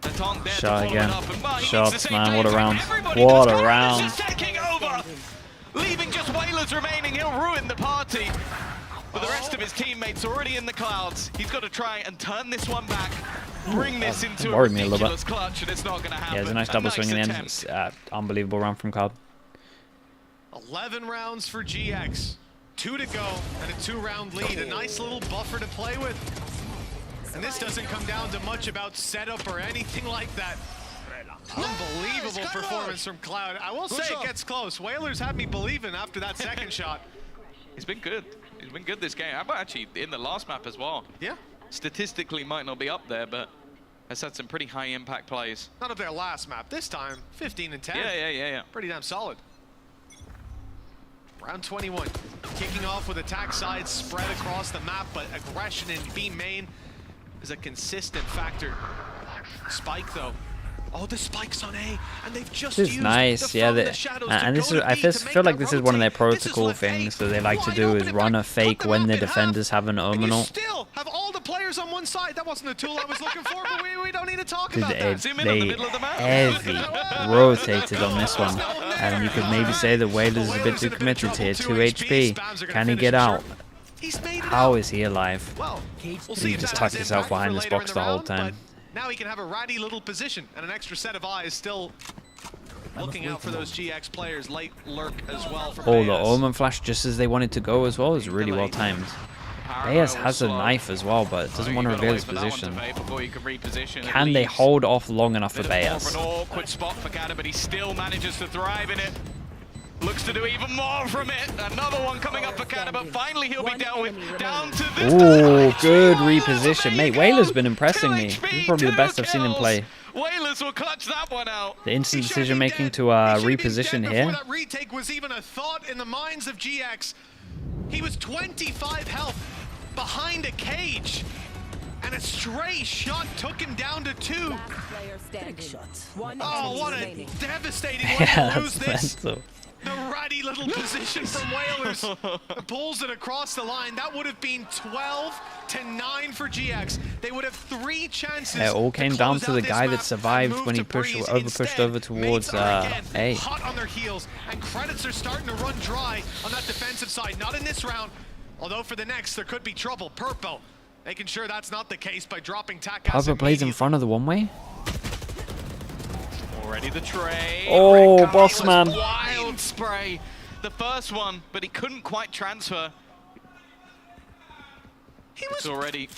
The Tonk there shot to again. Up, and Shots, man. What a round. What a round. Just taking over. Leaving just Whalers remaining. He'll ruin the party. But the rest of his teammates are already in the clouds. He's got to try and turn this one back. Bring this into a ridiculous clutch, and it's not going to happen. Yeah, there's a nice double swing in the end. Unbelievable round from Cloud. 11 rounds for GX. 2 to go, and a 2-round lead. A nice little buffer to play with. And this doesn't come down to much about setup or anything like that. Unbelievable performance from Cloud. I will say it gets close. Whalers had me believing after that second shot. He's been good. He's been good this game. I'm actually in the last map as well. Yeah. Statistically might not be up there, but has had some pretty high impact plays. Not up there last map. This time, 15 and 10. Yeah. Pretty damn solid. Round 21. Kicking off with attack sides spread across the map, but aggression in B main is a consistent factor. Spike though. Oh, the spikes on A, and they've just used nice, yeah. And this is, I feel like this is one of their protocol things that they like to do is run a fake when their defenders have an omen ult. Still have all the players on one side. That wasn't the tool I was looking for, but we don't need to talk about that. They heavy rotated on this one, and you could maybe say that Whalers is a bit too committed here. 2 HP. Can he get out? How is he alive? He just tucked himself behind this box the whole time. Now he can have a ratty little position and an extra set of eyes still looking out for those GX players. Late lurk as well. Oh, the Omen flash just as they wanted to go as well is really well timed. Bayas has a knife as well, but doesn't want to reveal his position. Can they hold off long enough for Bayas? An awkward spot for Kada, but he still manages to thrive in it. Looks to do even more from it. Another one coming up for Kada, but finally he'll be dealt with. Down to this. Ooh, good reposition. Mate, Whaler's been impressing me. He's probably the best I've seen him play. Whalers will clutch that one out. The instant decision making to reposition here. That retake was even a thought in the minds of GX. He was 25 health behind a cage, and a stray shot took him down to 2. Oh, what a devastating way to lose this. Mental. The ratty little position from Whalers pulls it across the line. That would have been 12-9 for GX. They would have 3 chances. It all came down to the guy that map survived and when he move to Breeze. pushed over towards Mates are again A. hot on their heels, and credits are starting to run dry on that defensive side. Not in this round, although for the next there could be trouble. Purple making sure that's not the case by dropping TAC. Purple plays in front of the one-way. Already the tray. Oh, boss man. Wild spray. The first one, but he couldn't quite transfer. It's already...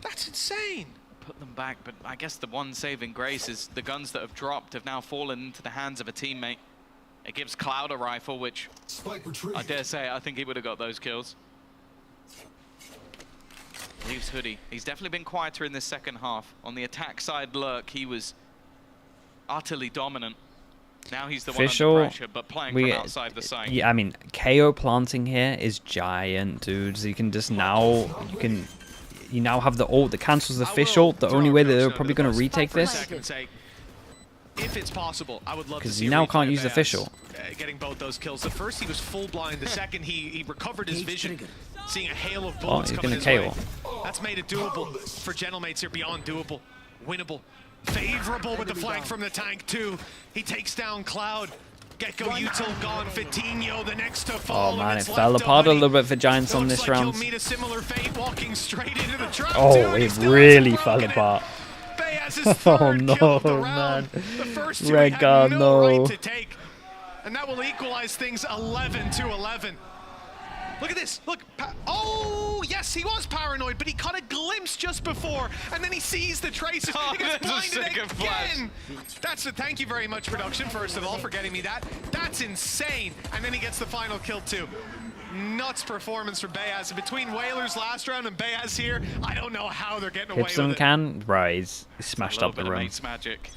That's insane. Put them back, but I guess the one saving grace is the guns that have dropped have now fallen into the hands of a teammate. It gives Cloud a rifle, which I dare say I think he would have got those kills. Leaves Hoodie. He's definitely been quieter in this second half. On the attack side lurk, he was utterly dominant. Now he's the one under pressure, but playing from outside the site. Yeah, I mean, KO planting here is giant, dudes. You can just now, you now have the ult that cancels the fish ult. The only way that they're probably going to retake this, if it's possible, I would love to see because you now can't use the fish ult. Getting both those kills. The first he was full blind. The second he recovered his vision, seeing a hail of bullets coming his way. That's made it doable for gentlemates here. Beyond doable, winnable. Favorable with the flank from the tank too. He takes down Cloud. Get-go util gone. Fitinho the next to fall. Oh man, it fell apart a little bit for Giants on this round. Meet a similar fate, walking straight into the trap. Oh, it really fell apart. Oh no, man. Red guard, no. Right to take. And that will equalize things 11-11. Look at this. Look. Oh, yes, he was paranoid, but he caught a glimpse just before, and then he sees the traces. He gets blinded again. That's a thank you very much, production, first of all, for getting me that. That's insane. And then he gets the final kill, too. Nuts performance for Bayaz. Between Whalers last round and Bayaz here, I don't know how they're getting away with it. Can, right, he's smashed up the room. Magic.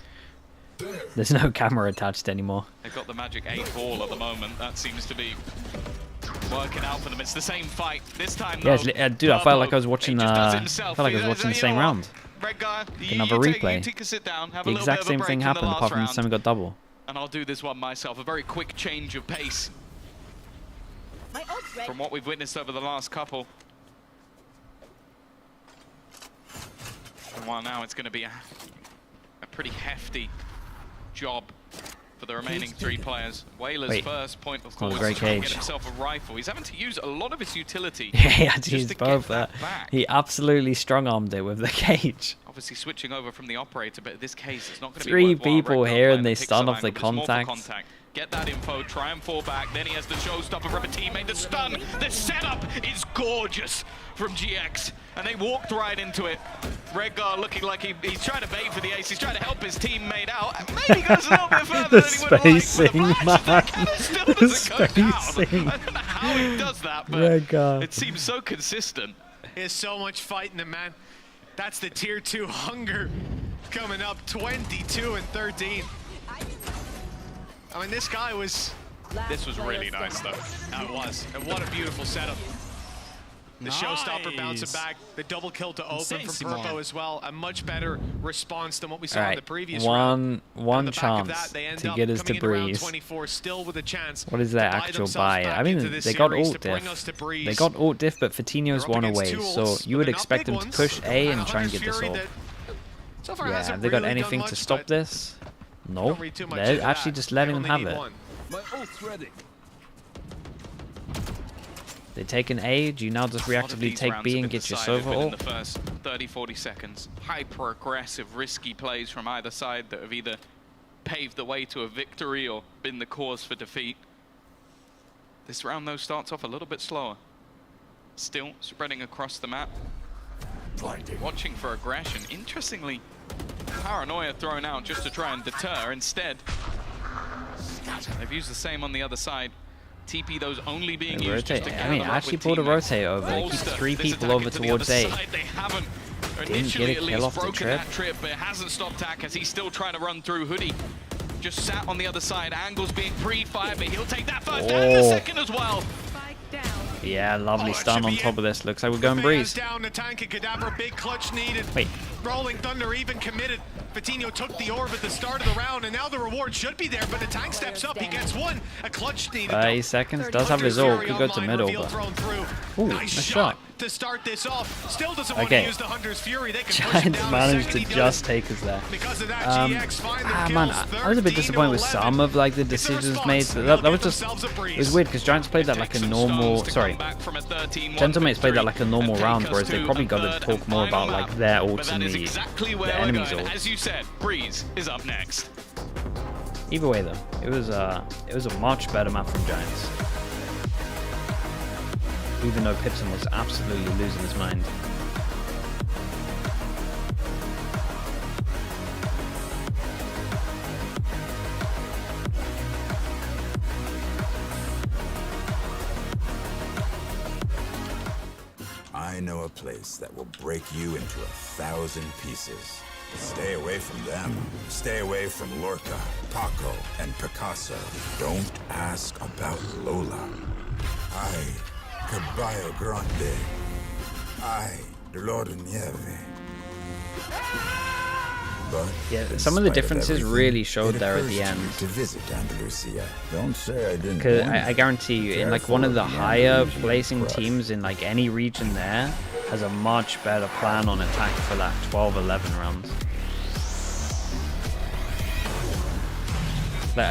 There's no camera attached anymore. They've got the magic 8 ball at the moment. That seems to be working out for them. It's the same fight this time. Yeah, dude, I felt like I was watching. The same round. Red guy, another replay. Take a sit down, have the exact same thing happened, apart from this time we got double. And I'll do this one myself. A very quick change of pace from what we've witnessed over the last couple. And while now it's going to be a pretty hefty job for the remaining 3 players. Whaler's first point, of course, is trying to get himself a rifle. He's having to use a lot of his utility. Yeah, he had to use both that. He absolutely strong-armed it with the cage. Obviously switching over from the operator, but in this case, it's not going to be 3 people here and they stun off the contact. Get that info, try and fall back. Then he has the showstopper from a teammate. The stun, the setup is gorgeous from GX. And they walked right into it. Redgar looking like he's trying to bait for the ace. He's trying to help his teammate out. And maybe goes a little bit further than he would have liked. The spacing, man. I don't know how he does that, but it seems so consistent. There's so much fight in him, man. That's the tier 2 hunger coming up. 22-13. I mean, this guy was... This was really nice, though. It was. And what a beautiful setup. The showstopper bouncing back, the double kill to open from Purpo as well. A much better response than what we saw in the previous round. One chance to get us to Breeze. Still with a chance. What is their actual buy? I mean, they got ult diff. They got ult diff, but Fitinho's one away, so you would expect them to push A and try and get this ult. Yeah, have they got anything to stop this? No, they're actually just letting them have it. They take an A, do you now just reactively take B and get your Sova ult? In the first 30-40 seconds. Hyper-aggressive, risky plays from either side that have either paved the way to a victory or been the cause for defeat. This round, though, starts off a little bit slower. still spreading across the map. Watching for aggression. Interestingly, Paranoia thrown out just to try and deter. Instead, they've used the same on the other side. TP those only being used just to I mean, actually pulled a rotate over. They keep 3 people over towards A. They haven't Didn't get a kill off the trip. That trip, but it hasn't stopped Tak as he's still trying to run through. Hoodie just sat on the other side. Angle's being pre-fired, but he'll take that first and the second as well. Yeah, lovely stun on top of this. Looks like we're going Breeze. Down the tank and Kadabra, big clutch needed. Wait. Rolling Thunder even committed. Patino took the orb at the start of the round, and now the reward should be there, but the tank steps up. He gets one. A clutch needed. 30 seconds. Does have his ult. Could go to middle, but... Ooh, nice shot. To start this off. Still doesn't want to use the Hunter's Fury. They can push him down managed to just take us there. Because of that, GX find man, I was a bit disappointed with some of like the decisions made. That was just, it was weird because Giants played that like a normal, sorry, gentlemates played that like a normal round, whereas they probably got to talk more about like their ults and the enemy's ults. As you said, Breeze is up next. Either way though, it was a much better map from Giants. Even though Pipson was absolutely losing his mind. I know a place that will break you into 1,000 pieces. Stay away from them. Stay away from Lorca, Paco, and Picasso. Don't ask about Lola. Caballo Grande. Ay, Dolor de Nieve. But yeah, some of the differences really showed there at the end. To visit Andalusia. Don't say I didn't. Because I guarantee you, in like one of the higher placing teams in like any region there, has a much better plan on attack for that 12-11 rounds.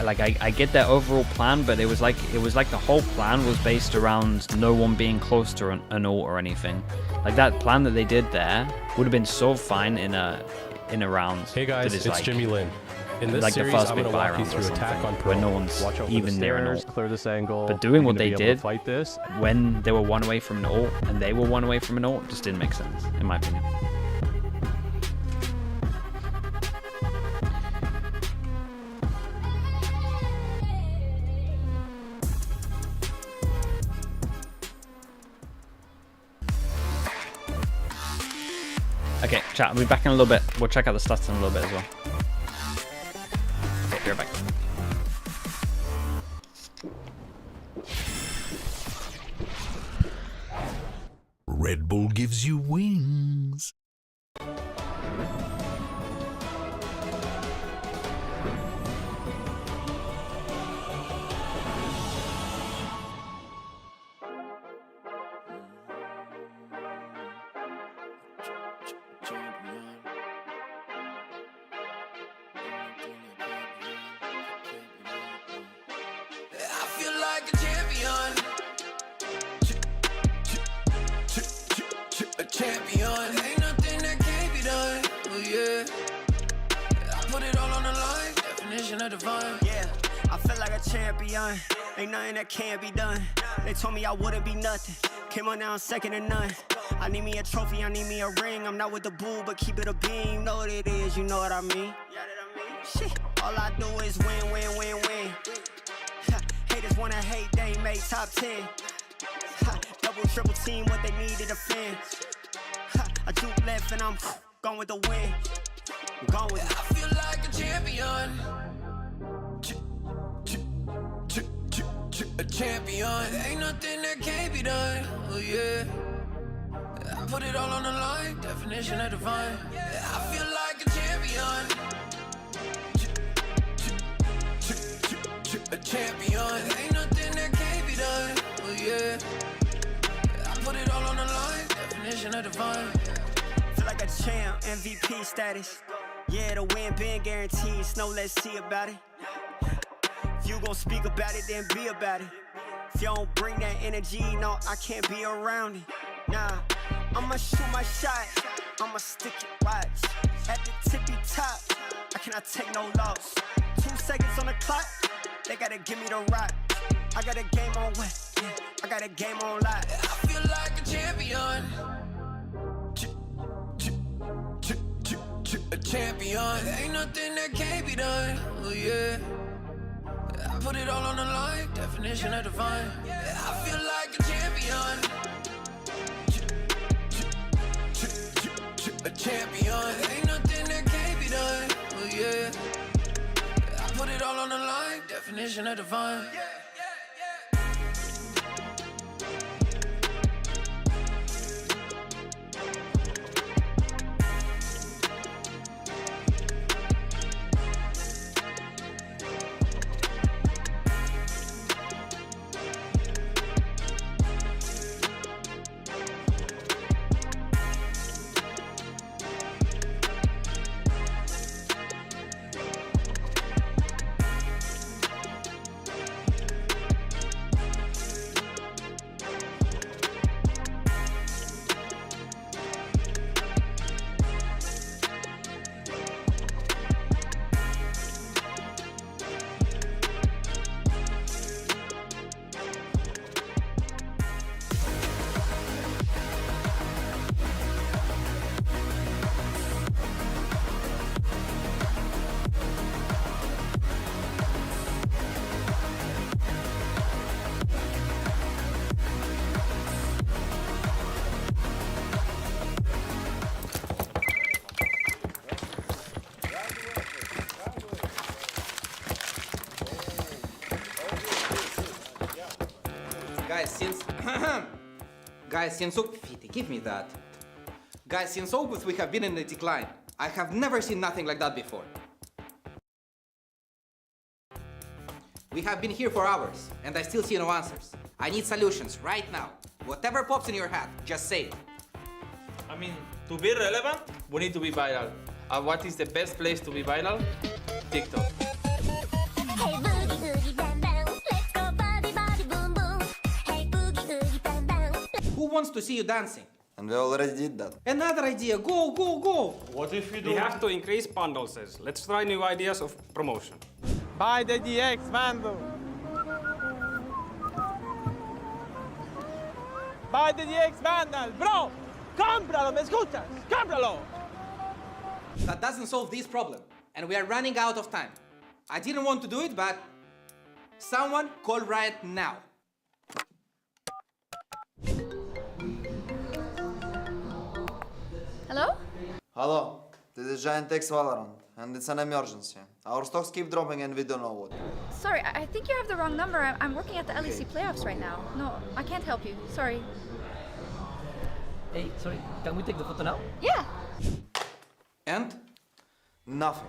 Like I get their overall plan, but it was like the whole plan was based around no one being close to an ult or anything. Like that plan that they did there would have been so fine in a round. Hey guys, it's like, Jimmy Lin. In this like series, the first I'm big going to walk you through attack on Pearl. where no one's even near an ult. Clear this angle. But doing what they did fight this when they were one away from an ult and they were one away from an ult just didn't make sense, in my opinion. Okay, chat, I'll be back in a little bit. We'll check out the stats in a little bit as well. Okay, be right back. Red Bull gives you wings. Champion, ain't nothing that can't be done. Oh yeah, I put it all on the line. Definition of divine. Yeah, I feel like a champion. Ain't nothing that can't be done. They told me I wouldn't be nothing. Came on now, second to none. I need me a trophy, I need me a ring. I'm not with the bull, but keep it a beam. You know what it is, you know what I mean. Shit, all I do is win, win, win, win. Haters wanna hate, they ain't made top 10. Double, triple team, what they need to defend. I juke left and I'm gone with the win. I'm gone with it. I feel like a champion. A champion. Ain't nothing that can't be done. Oh yeah. I put it all on the line. Definition of divine. I feel like a champion. A champion. Ain't nothing that can't be done. Oh yeah. I put it all on the line. Definition of divine. Feel like a champ, MVP status. Yeah, the win been guaranteed. So let's see about it. If you gon' speak about it, then be about it. If you don't bring that energy, no, I can't be around it. Nah, I'ma shoot my shot. I'ma stick it, watch. At the tippy top, I cannot take no loss. 2 seconds on the clock, they gotta give me the rock. I got a game on wet, yeah. I got a game on live. I feel like a champion. A champion. Ain't nothing that can't be done. Oh yeah. I put it all on the line. Definition of divine. I feel like a champion. A champion. Ain't nothing that can't be done. Oh yeah. I put it all on the line. Definition of divine. Give me that. Guys, since August we have been in a decline. I have never seen nothing like that before. We have been here for hours, and I still see no answers. I need solutions right now. Whatever pops in your head, just say it. I mean, to be relevant, we need to be viral. And what is the best place to be viral? TikTok. Who wants to see you dancing? And we already did that. Another idea, go, go, go! What if we do? We have to increase bundle sales. Let's try new ideas of promotion. Buy the GX bundle. Buy the GX bundle, bro! Cómpralo, ¿me escuchas? Cómpralo! That doesn't solve this problem, and we are running out of time. I didn't want to do it, but someone call Riot now. Hello? Hello, this is GiantX Valorant, and it's an emergency. Our stocks keep dropping and we don't know what. Sorry, I think you have the wrong number. I'm working at the LEC playoffs right now. No, I can't help you. Sorry. Hey, sorry, can we take the photo now? Yeah. And? Nothing.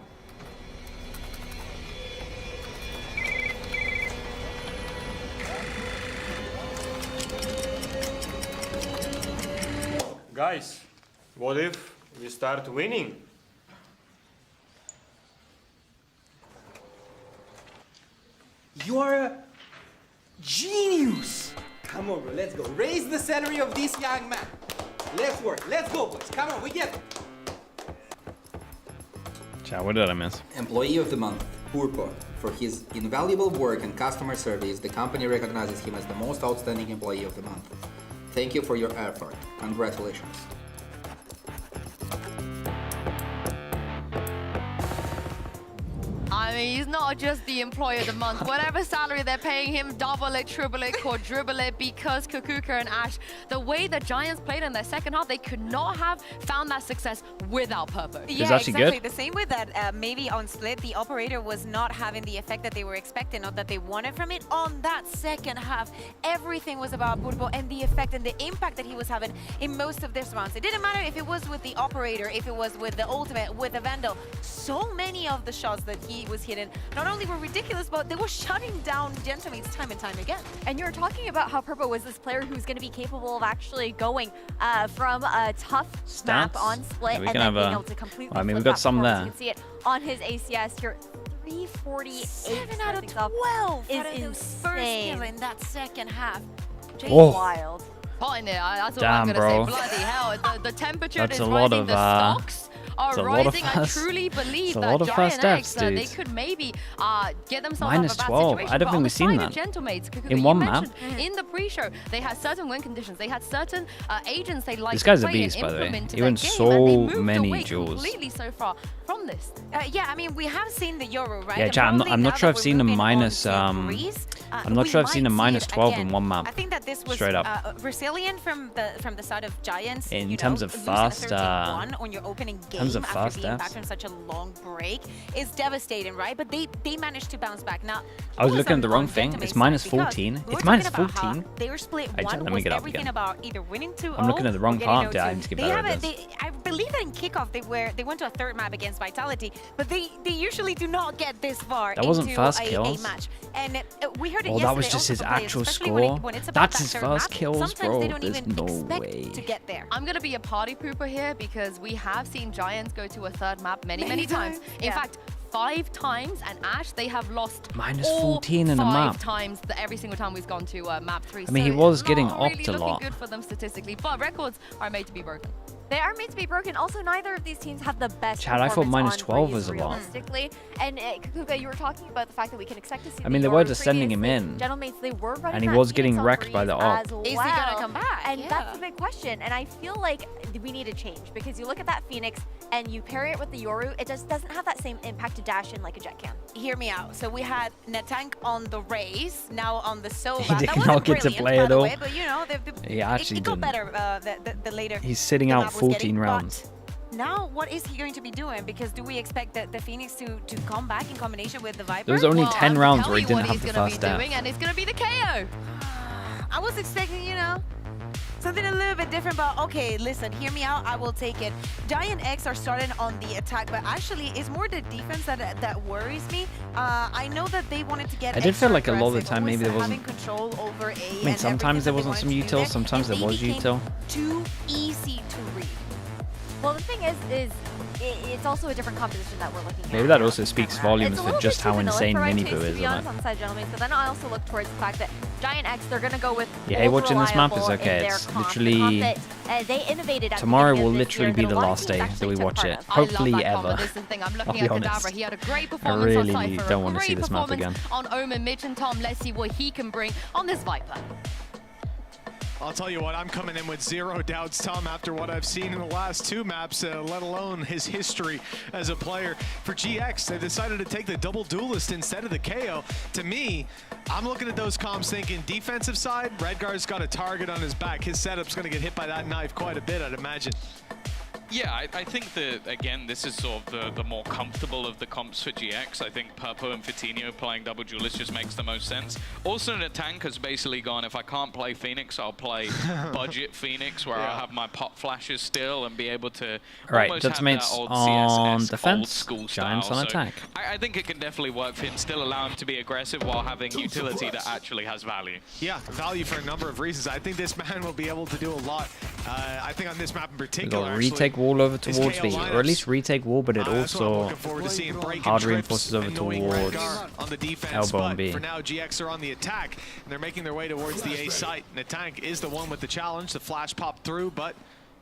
Guys, what if we start winning? You are a genius! Come on, bro, let's go. Raise the salary of this young man. Let's work. Let's go, boys. Come on, we get it. Chat, what did I miss? Employee of the Month, Purpo. For his invaluable work and customer service, the company recognizes him as the most outstanding employee of the month. Thank you for your effort. Congratulations. I mean, he's not just the employee of the month. Whatever salary they're paying him, double it, triple it, quadruple it, because Kukuka and Ash, the way the Giants played in their second half, they could not have found that success without purpose. Yeah, exactly. The same way that maybe on Split, the operator was not having the effect that they were expecting or that they wanted from it. On that second half, everything was about Purpo and the effect and the impact that he was having in most of their rounds. It didn't matter if it was with the operator, if it was with the ultimate, with the Vandal. So many of the shots that he was hitting not only were ridiculous, but they were shutting down gentlemates time and time again. And you're talking about how Purpo was this player who's going to be capable of actually going from a tough map on Split and then being able to completely I mean, flip we've got that some performance. there. You can see it on his ACS here. 348 7 out of 12 is out of those first kill in that second half. Just wild. Hot in there, that's all Damn, I'm going to bro. say. Bloody hell, the temperature That's is a lot rising, of, the stocks are rising. I truly believe that GiantX, they could maybe get themselves out of a bad -12. situation. I don't think we've seen that. Gentlemates, in one map. In the pre-show, they had certain win conditions. They had certain agents they liked. This guy's to a play beast, and by the way. implement He wins game, so and they moved many away duels. completely so far from this. Yeah, I mean, we have seen the Euro, right? Yeah, And chat, I'm probably not now sure that I've seen a we're moving on minus. to Greece, I'm not we sure I've seen a might see minus it 12 again. in one map. I think that this was Straight up. resilient from the side of Giants. In you terms know, of losing fast, 13-1 on your opening game terms of after fast being deaths. back from such a long break is devastating, right? But they managed to bounce back. Now, I was looking at the wrong thing. It's minus 14. It's minus 14. They were split. Hey, One let me was get up everything again. about either winning 2-0. I'm looking at the wrong or getting part. 0-2. Yeah, I need to get They better have at this. I believe that in kickoff they went to a third map against Vitality, but they usually do not get this far That wasn't into fast a kills. match. And we heard it Oh, yesterday. that was just also his from players, actual especially score. when it's about That's that his third first map, kills, sometimes bro. they don't There's even no expect way. to get there. I'm gonna be a party pooper here because we have seen Giants go to a third map many times. In fact, 5 times, and Ash, they have lost Minus all 14 in a map. 5 times every single time we've gone to map 3. I mean, so he was it's getting not upped really a lot. looking good for them statistically, but records are made to be broken. They are made to be broken. Also, neither of these teams have the best Chad, I thought performance minus on 12 Breeze was a lot. realistically. And Kukuka, you were talking about the fact that we can expect to see. I mean, they were just sending him in. Gentlemates, they were running And he that was getting Phoenix on wrecked by Breeze the op. as well. Is he gonna come back? And Yeah. that's the big question. And I feel like we need a change because you look at that Phoenix and you pair it with the Yoru, it just doesn't have that same impact to dash in like a Jet can. Hear me out. So we had Netank on the race, now on the Sova. He did that not wasn't get to brilliant, play by at the all. way, but you know, He actually it got didn't. better the later. He's sitting the out map was 14 getting, rounds. but now, what is he going to be doing? Because do we expect the Phoenix to come back in combination with the Viper? There was only 10 rounds where he Tell you didn't what have the he's gonna fast be death. doing, and it's gonna be the KO. I was expecting, you know, something a little bit different, but okay, listen, hear me out, I will take it. GiantX are starting on the attack, but actually it's more the defense that worries me. I know that they wanted to get I did feel extra like a lot of the aggressive, time maybe there always wasn't. having control over A. I mean, sometimes there wasn't some util, sometimes there was util. Too easy to read. Well, the thing is it's also a different composition that we're looking at. Maybe that also speaks It's volumes a for little just bit too how vanilla insane for my Mini taste, Boo to is be on honest, it. on the side, gentlemen. But then I also look towards the fact that GiantX, they're going to go with You hate watching this map? It's ultra okay. reliable It's in their literally. comp that, they innovated at the Tomorrow beginning will of this literally year be that the a lot of last teams day actually that we took watch part it. of. Hopefully I love that ever. combo. This is the thing. I'm I'll looking be at honest. Kadabra. He had a great I performance really on Cypher. don't want to a see great this map performance again. on Omen, Mitch, and Tom. Let's see what he can bring on this Viper. I'll tell you what, I'm coming in with 0 doubts, Tom, after what I've seen in the last 2 maps, let alone his history as a player. For GX, they decided to take the double duelist instead of the KO. To me, I'm looking at those comms thinking defensive side, Redgar's got a target on his back. His setup's going to get hit by that knife quite a bit, I'd imagine. Yeah, I think that, again, this is sort of the more comfortable of the comps for GX. I think Purpo and Fitinho playing double duelist just makes the most sense. Also, Netank has basically gone, if I can't play Phoenix, I'll play budget Phoenix, where I'll have my pop flashes still and be able to Right, almost have Gentlemates that old on CSS defense, old school Giants style. on attack. I think it can definitely work for him, still allow him to be aggressive while having utility that actually has value. Yeah, value for a number of reasons. I think this man will be able to do a lot. I think on this map in We particular, got retake wall over his towards KO B, or at least retake wall, but it that's what I'm also looking forward to seeing. Breaking hard trips, reinforces over annoying towards Redgar on the defense, elbow but and B. for now, GX are on the attack, and they're making their way towards the A site. Netank is the one with the challenge. The flash popped through, but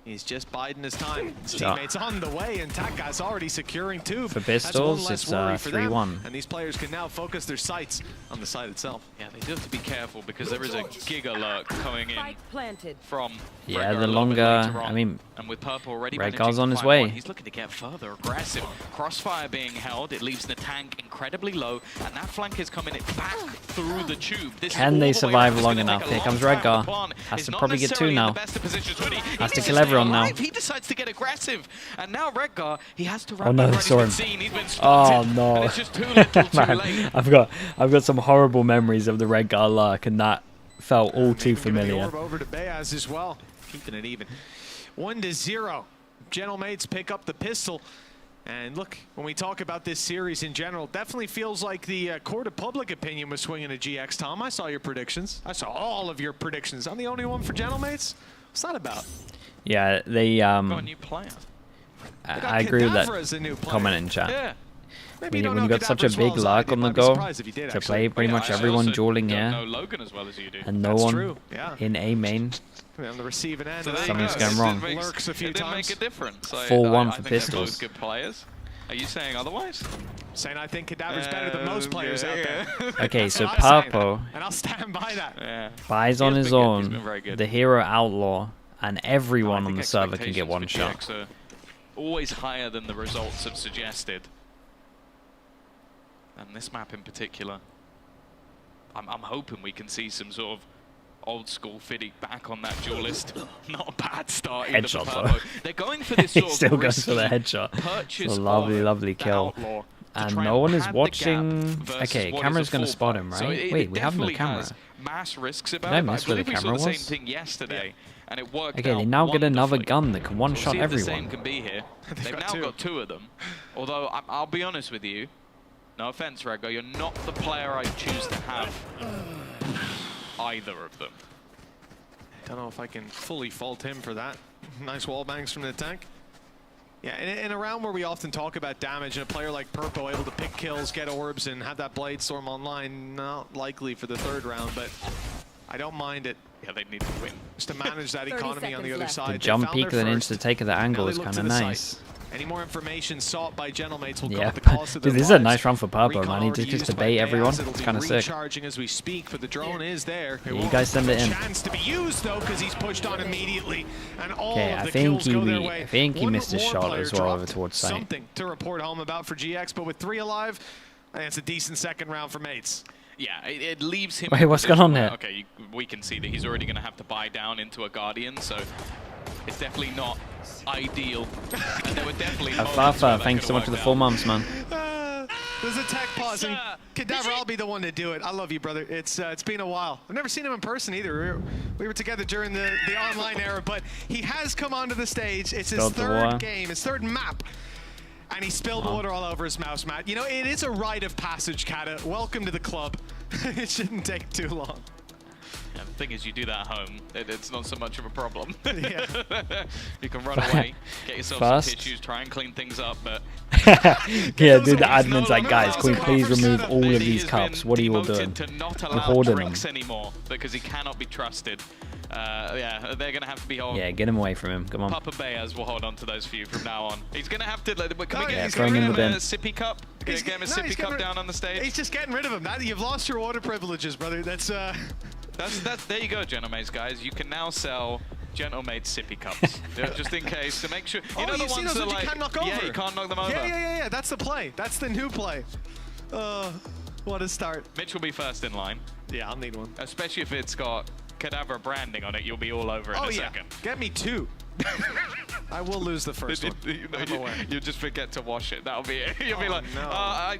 he's just biding his time. His teammates on the way, and Taka's already securing 2. For That's pistols, one less it's worry for them, 3-1. and these players can now focus their sights on the site itself. Yeah, they do have to be careful because there is a Giga lurk coming in from Yeah, Redgar a the little longer, bit later on. I mean, And with Purple already Redgar's managing on to his find way. one, he's looking to get further aggressive. Crossfire being held, it leaves Netank incredibly low, and that flank is coming back through the tube. This is Can all they the way survive around. It's long gonna enough? take a Here comes long time. Redgar. The plan Has is to not probably get 2 necessarily in now. the best of positions, but he Has needs to to kill stay everyone now. alive. He decides to get aggressive, and now Redgar, he has to Oh run no, back they right. saw him. He's been seen, he's been Oh spotted, no. and it's just too little, too Man, late. I've got some horrible memories of the Redgar lurk, and that felt all too Giving the familiar. orb over to Beaz as well, keeping it even. 1-0. Gentlemates pick up the pistol. And look, when we talk about this series in general, definitely feels like the court of public opinion was swinging to GX. Tom, I saw your predictions. I saw all of your predictions. I'm the only one for Gentlemates? What's that about? Yeah, they Got a new player. I agree with Kadabra as a new that player. comment in chat. Yeah. Maybe When you got such a big lark on the go to play pretty much everyone dueling here, Logan as well as you do. and no one in A main, On the receiving end, something's going wrong. Lurks a few it didn't times. make a difference. 4-1 for I think pistols. they're both good players. Are you saying otherwise? Saying I think Cadaver's better than most players out there. Okay, so That's what I'm saying, Papo and I'll stand by that. Yeah. buys on his He's own been very good. the hero outlaw, and everyone on I the think server can get one expectations shot. for GX are always higher than the results have suggested. And this map in particular, I'm hoping we can see some sort of old school Fiddy back on that duelist. Not a bad start. either for Headshot, Purpo. though. They're going for this He sort of still goes for the risky headshot. purchase It's a lovely, of lovely that kill. outlaw to And try no one is pad the gap watching. versus Okay, what is camera's a going to full spot fight. him, So right? it Wait, we have no definitely camera. has mass risks about Did I it. miss where the believe we camera saw the was? same thing yesterday, and it worked Okay, out they now get another wonderfully. gun that can one-shot See if the same everyone. can be here. They've got now two. got 2 of them. Although, I'll be honest with you, no offense, Rego, you're not the player I choose to have either of them. Don't know if I can fully fault him for that. Nice wall bangs from the tank. Yeah, in a round where we often talk about damage, and a player like Purpo able to pick kills, get orbs, and have that Blade Storm online, not likely for the 3rd round, but I don't mind it. Yeah, they need to win. Just to manage that economy on the other side. The They jump found peek their then first. into take of the angle Now is they look kind to of the nice. site. Any more information sought by gentlemates will Yeah, come at the cost of dude, their this is a lives. nice run for Purpo, Recon man. He already just gets used to by bait Beas. everyone. It'll It's be kind of sick. recharging as we speak, but the drone is there. Yeah, you guys send it in. Chance to be used though, because he's pushed on immediately, and all Okay, of I the think kills go their way. I think he One missed his more shot player as well over dropped. towards site. Something to report home about for GX, but with 3 alive, I think it's a decent 2nd round for mates. Yeah, it leaves him. Wait, in a what's going on position there? where, okay, we can see that he's already going to have to buy down into a Guardian, so it's definitely not ideal. And there were definitely moments where Afafa, that thanks could so have much for the worked 4 out. months, man. There's a tech pause, and Cadaver, I'll be the one to do it. I love you, brother. It's been a while. I've never seen him in person either. We were together during the online era, but he has come onto the stage. It's his Spilled the 3rd water. game, his 3rd map. And he spilled water all over his mouse mat. You know, it is a rite of passage, Kada. Welcome to the club. It shouldn't take too long. Yeah, the thing is, you do that at home, it's not so much of a problem. Yeah. You can run away, get yourself Fast. some tissues, try and clean things up, but Yeah, dude, the admin's like, guys, can we please remove all of these cups? What are you all doing? to not We're allow hoarding them. drinks anymore because he cannot be trusted. Yeah, they're going to have to be Yeah, get him away from him. Come on. Papa Beas will hold on to those few from now on. He's going to have to. Can we Yeah, get throwing in him the bin. a sippy cup? Get him a he's sippy getting cup rid- down on the stage. He's just getting rid of him. You've lost your water privileges, brother. That's There you go, gentlemates, guys. You can now sell gentlemates sippy cups, just in case, to make sure. You know the you've seen ones those that you like, can't knock over. yeah, you can't knock them over. Yeah. That's the play. That's the new play. What a start. Mitch will be first in line. Yeah, I'll need one. Especially if it's got Cadaver branding on it, you'll be all over in a second. Get me 2. I will lose the first one. I'm aware. You'll just forget to wash it. That'll be it. You'll be like, no.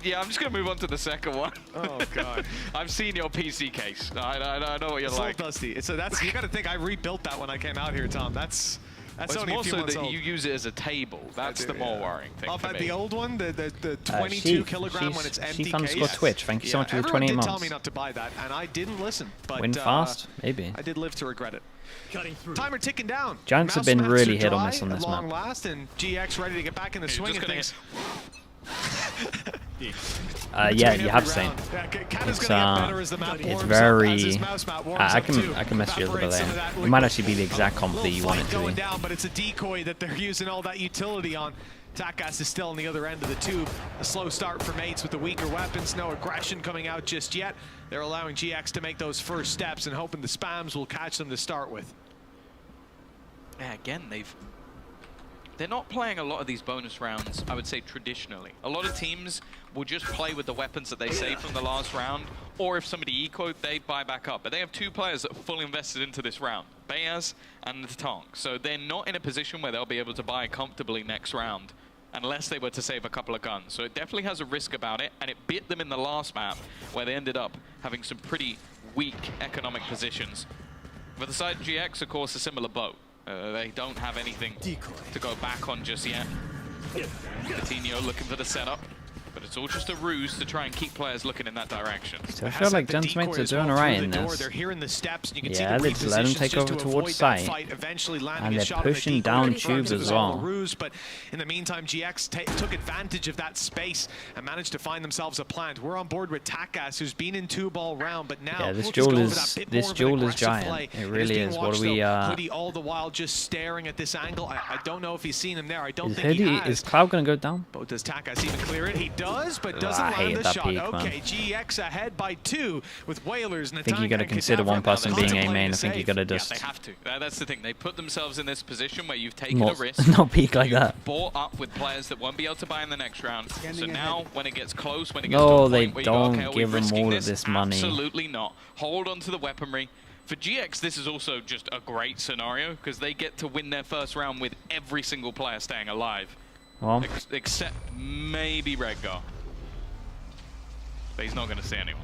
yeah, I'm just going to move on to the second one. Oh, God. I've seen your PC case. I know what you're It's like. a little dusty. So that's you got to think I rebuilt that when I came out here, Tom. That's It's only more a few so months that old. you use it as a table. That's the more worrying thing Off for at me. the old one, the 22 kilogram when it's empty Sheath_Twitch, case. thank you so much for the everyone 28 did months. tell me not to buy that, and I didn't listen. But Win fast? Maybe. I did live to regret it. Timer ticking down. Giants have Mouse been mats really are hit or dry miss on this at long map. last, and GX ready to get back in the swing of things. Yeah, you have seen. It's very. I can mess you a little bit there. It might actually be the exact comp that you want it to be. Down, but it's a decoy that they're using all that utility on. Takas is still on the other end of the tube. A slow start for mates with the weaker weapons. No aggression coming out just yet. They're allowing GX to make those first steps and hoping the spams will catch them to start with. Yeah, again, they're not playing a lot of these bonus rounds, I would say, traditionally. A lot of teams will just play with the weapons that they saved from the last round, or if somebody ecoed, they buy back up. But they have 2 players that are fully invested into this round, Beas and the Tonk. So they're not in a position where they'll be able to buy comfortably next round, unless they were to save a couple of guns. So it definitely has a risk about it, and it bit them in the last map, where they ended up having some pretty weak economic positions. For the side of GX, of course, a similar boat. They don't have anything to go back on just yet. Coutinho looking for the setup. But it's all just a ruse to try and keep players looking in that direction. So I feel like gentlemates are doing alright in this. They're hearing the steps, and you can Yeah, see they just let him take over towards site. And they're pushing down tube as well. But in the meantime, GX took advantage of that space and managed to find themselves a plant. We're on board with Takas, who's been in two ball round, but now this duel is giant. It really is. What do we? Hoodie all the while just staring at this angle. I don't know if he's seen him there. I don't think he has. Is Cloud gonna go down? But does Takas even clear it? He does, but doesn't land the shot. Peak, okay, GX ahead by 2 with Whalers. I think you got to consider one person being a main. I think you got to just. Yeah, they have to. That's the thing. They put themselves in this position where you've taken a risk. Not peak like that. Bought up with players that won't be able to buy in the next round. So now, when it gets close, when it gets to a they point where don't you go, okay, give them all of this money. Absolutely not. Hold on to the weaponry. For GX, this is also just a great scenario because they get to win their first round with every single player staying alive. Well, except maybe Redgar. But he's not going to see anyone.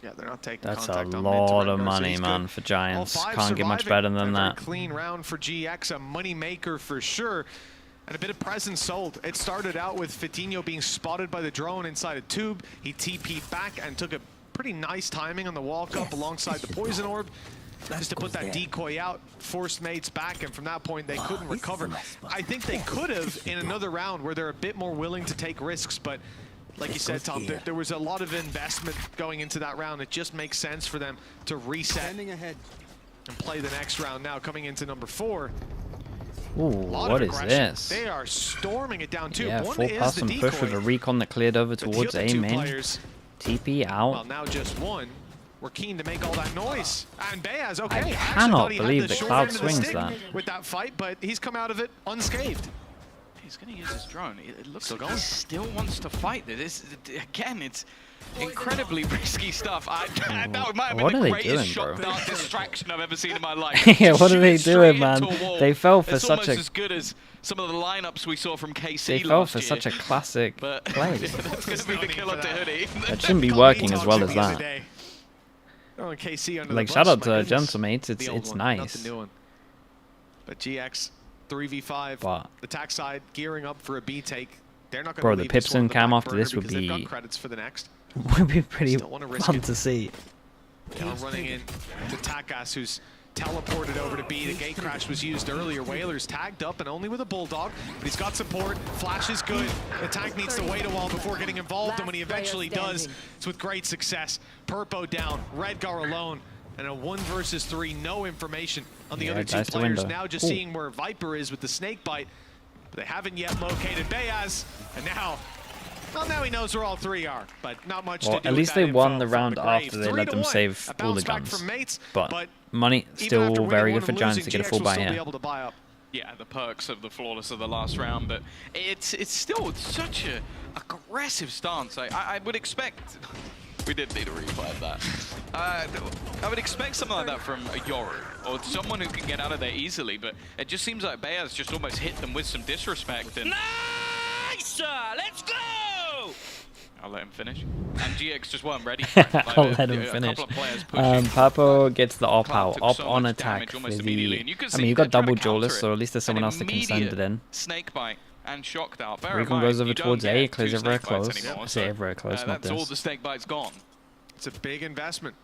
Yeah, they're not taking That's contact a on lot of money, man, for Giants. Can't get much better than that. Clean round for GX, a money maker for sure. And a bit of presence sold. It started out with Fitinho being spotted by the drone inside a tube. He TP'd back and took a pretty nice timing on the walk up alongside the poison orb. Just to put that decoy out, forced mates back, and from that point they couldn't recover. I think they could have in another round where they're a bit more willing to take risks, but like you said, Tom, there was a lot of investment going into that round. It just makes sense for them to reset and play the next round now, coming into number 4. Ooh, what is this? They are storming it down too. Yeah, full-person push with a recon that cleared over towards A main. TP out. Well, now just one. We're keen to make all that noise. And Beaz, okay. I cannot believe that Cloud swings that. With that fight, but he's come out of it unscathed. He's going to use his drone. It looks like he still wants to fight this. Again, it's incredibly risky stuff. That might have been the greatest shot dart distraction I've ever seen in my life. Yeah, what are they doing, man? They fell for such a... It's almost as good as some of the lineups we saw from KC They fell for such a classic play. That's going to be the killer to Hoodie. That shouldn't be working as well as that. Like, shout out to gentlemates, it's nice. But GX 3v5, but attack side gearing up for a B take. They're not going bro, the Pipson cam after this would be credits for the next. Would be pretty fun to see. Now running in to Takas, who's teleported over to B. The gate crash was used earlier. Whalers tagged up and only with a bulldog, but he's got support. Flash is good. The tank needs to wait a while before getting involved, and when he eventually does, it's with great success. Purpo down, Redgar alone, and a 1 versus 3. No information on the other 2 players. Now just seeing where Viper is with the snake bite, but they haven't yet located Beaz, and now. Well, now he knows where all 3 are, but not much to do. At least they won the round after they let them save all the guns. But money still very good for Giants to get a full buy here. Yeah, the perks of the flawless of the last round, but it's still such a aggressive stance. I would expect. We did need a replay of that. I would expect something like that from a Yoru or someone who can get out of there easily, but it just seems like Beaz just almost hit them with some disrespect. And nice! Let's go! I'll let him finish. And GX just weren't ready. I'll let him finish. Papo gets the op out, op on attack. I mean, you've got double duelist, so at least there's someone else that can send it in. Snake bite and shocked out. Recon goes over towards A, clears it very close. I say very close, not that's all this. the snake bites gone. It's a big investment.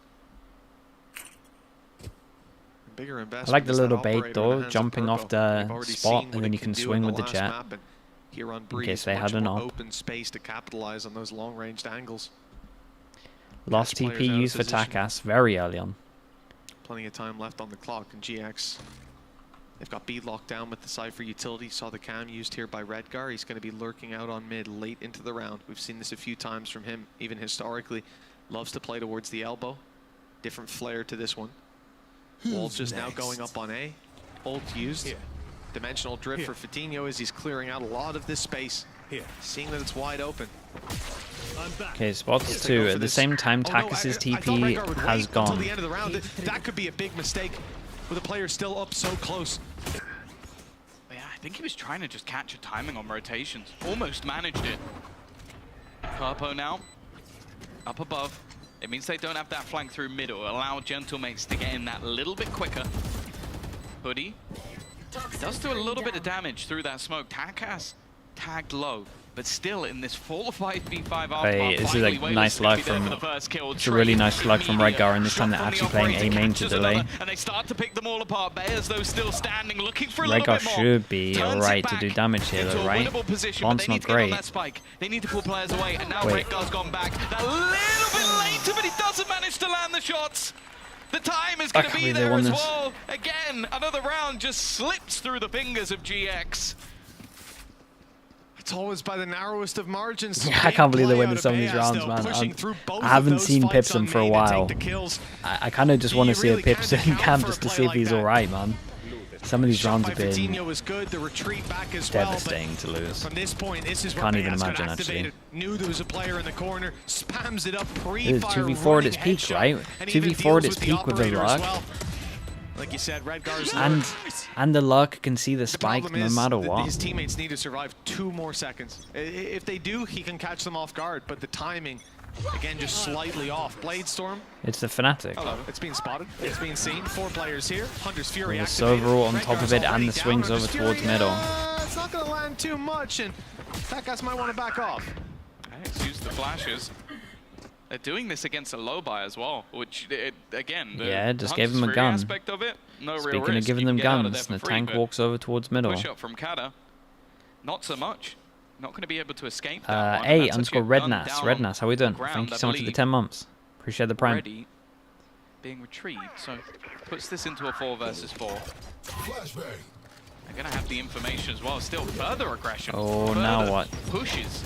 Bigger investment. I like the little bait though, jumping off the spot, and then you can swing with the jet. Here on In Breeze, case they had an op. open space to capitalize on those long-ranged angles. Lost TP used for Takas very early on. Plenty of time left on the clock, and GX, they've got B locked down with the Cypher utility. Saw the cam used here by Redgar. He's going to be lurking out on mid late into the round. We've seen this a few times from him, even historically. Loves to play towards the elbow. Different flair to this one. Wall's just now going up on A. Ult used. Here. Dimensional drift for Fitinho as he's clearing out a lot of this space. Here. Seeing that it's wide open. Okay, spots 2. At the same time, Takas's TP has gone. Until the end of the round. That could be a big mistake with a player still up so close. Yeah, I think he was trying to just catch a timing on rotations. Almost managed it. Purpo now. Up above. It means they don't have that flank through middle. Allow gentlemates to get in that little bit quicker. Hoodie does do a little bit of damage through that smoke. Takas tagged low. But still, in this 4-5v5 Hey, this is a nice luck from. It's a really nice luck from Redgar, and this time they're actually playing A main to delay. And they start to pick them all apart. Bears, though, still standing, looking for a little Redgar bit more. should be alright to do damage here, though, right? Bond's not great. They need to pull players away, and now Redgar's gone back. A little bit later, but he doesn't manage to land the shots. The time is going to be there as well. Again, another round just slips through the fingers of GX. It's always by the narrowest of margins. I can't believe they're winning some of these rounds, man. I haven't seen Pipson for a while. I kind of just want to see a Pipson camp just to see if he's alright, man. Some of these rounds have been devastating to lose. From this point, this is can't even imagine, actually. Knew there was a player in the corner, spams it up, This is 2v4 at its peak, right? 2v4 at its peak with the luck. Like you said, Redgar's and the luck can see the spike no matter what. His teammates need to survive 2 more seconds. If they do, he can catch them off guard, but the timing, again, just slightly off. Bladestorm. It's the Fnatic. Hello, it's being spotted. It's being seen. 4 players here. Hunter's Fury With the Sovereign on top of it and the swings over towards middle. It's not going to land too much, and that guy might want to back off. Let's use the flashes. They're doing this against a low buy as well, which, again, the just gave him a gun. aspect of it, no real Speaking risk. of giving them guns, the tank walks over towards middle. Push up from Kada, not so much. Not going to be able to escape that one. A underscore Rednas. Rednas, how we doing? Thank you so much for the 10 months. Appreciate the prime. Already being retrieved, so puts this into a 4 versus 4. They're going to have the information as well. Still further aggression. Oh, now what? Pushes.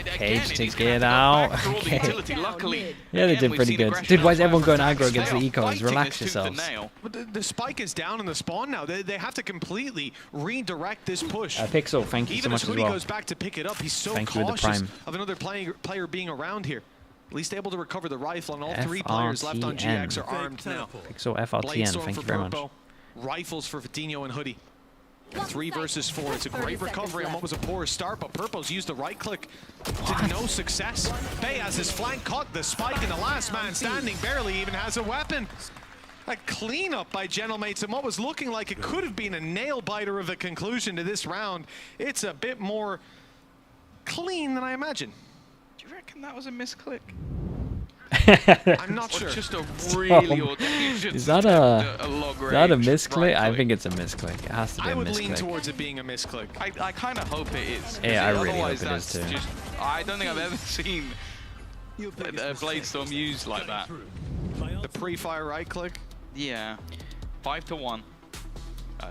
Cage to get out. Okay. Luckily, yeah, they did pretty good. Dude, why is everyone going aggro against the ecos? Relax yourselves. But the spike is down in the spawn now. They have to completely redirect this push. Pixel, thank you so much as well. Even as Hoodie goes back to pick it up, he's so cautious of another player being around here. At least able to recover the rifle, and all 3 players left on GX are armed now. Pixel FRTN, thank you very much. Rifles for Vitinho and Hoodie. 3 versus 4. It's a great recovery on what was a poor start, but Purple's used the right click to no success. Bay has his flank caught the spike, and the last man standing barely even has a weapon. A cleanup by gentlemates, and what was looking like it could have been a nail-biter of a conclusion to this round. It's a bit more clean than I imagined. Do you reckon that was a misclick? I'm not sure. Just a really is that a misclick? I think it's a misclick. It has to be a misclick. I would lean towards it being a misclick. I kind of hope it is. Yeah, I really hope it is too. I don't think I've ever seen a Bladestorm used like that. The pre-fire right click? Yeah. 5 to 1.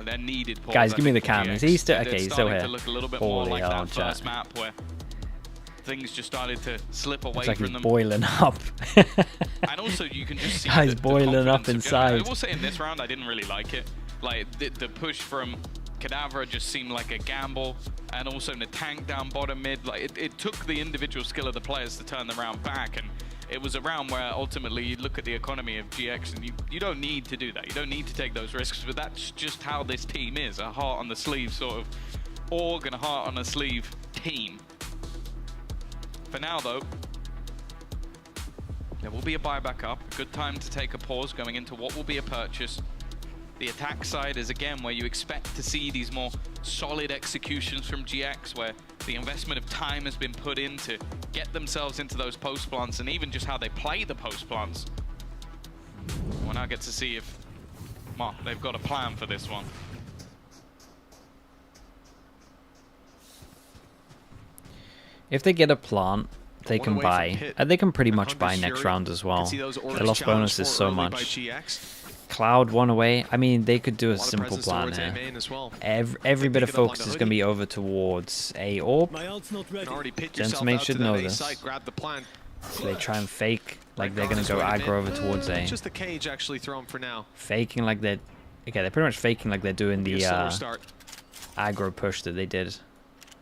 They're needed. Guys, give me the cam. Is he still? Okay, he's still here. To look a little bit more like that first map where things just started to slip away from them. Boiling up. And also, you can just see guys boiling up inside. I will say in this round, I didn't really like it. Like the push from Kadavra just seemed like a gamble, and also the tank down bottom mid. Like it took the individual skill of the players to turn the round back, and it was a round where ultimately you look at the economy of GX, and you don't need to do that. You don't need to take those risks, but that's just how this team is. A heart on the sleeve sort of org and a heart on the sleeve team. For now, though, there will be a buyback up. A good time to take a pause going into what will be a purchase. The attack side is, again, where you expect to see these more solid executions from GX, where the investment of time has been put in to get themselves into those post plants, and even just how they play the post plants. We'll now get to see if they've got a plan for this one. If they get a plant, they can buy. And they can pretty much buy next round as well. They lost bonuses so much. Cloud 1 away. I mean, they could do a simple plan here. Every bit of focus is going to be over towards A orb. Gentlemen should know this. So they try and fake like they're going to go aggro over towards A. Just the cage actually thrown for now. Faking like they're... Okay, they're pretty much faking like they're doing the aggro push that they did.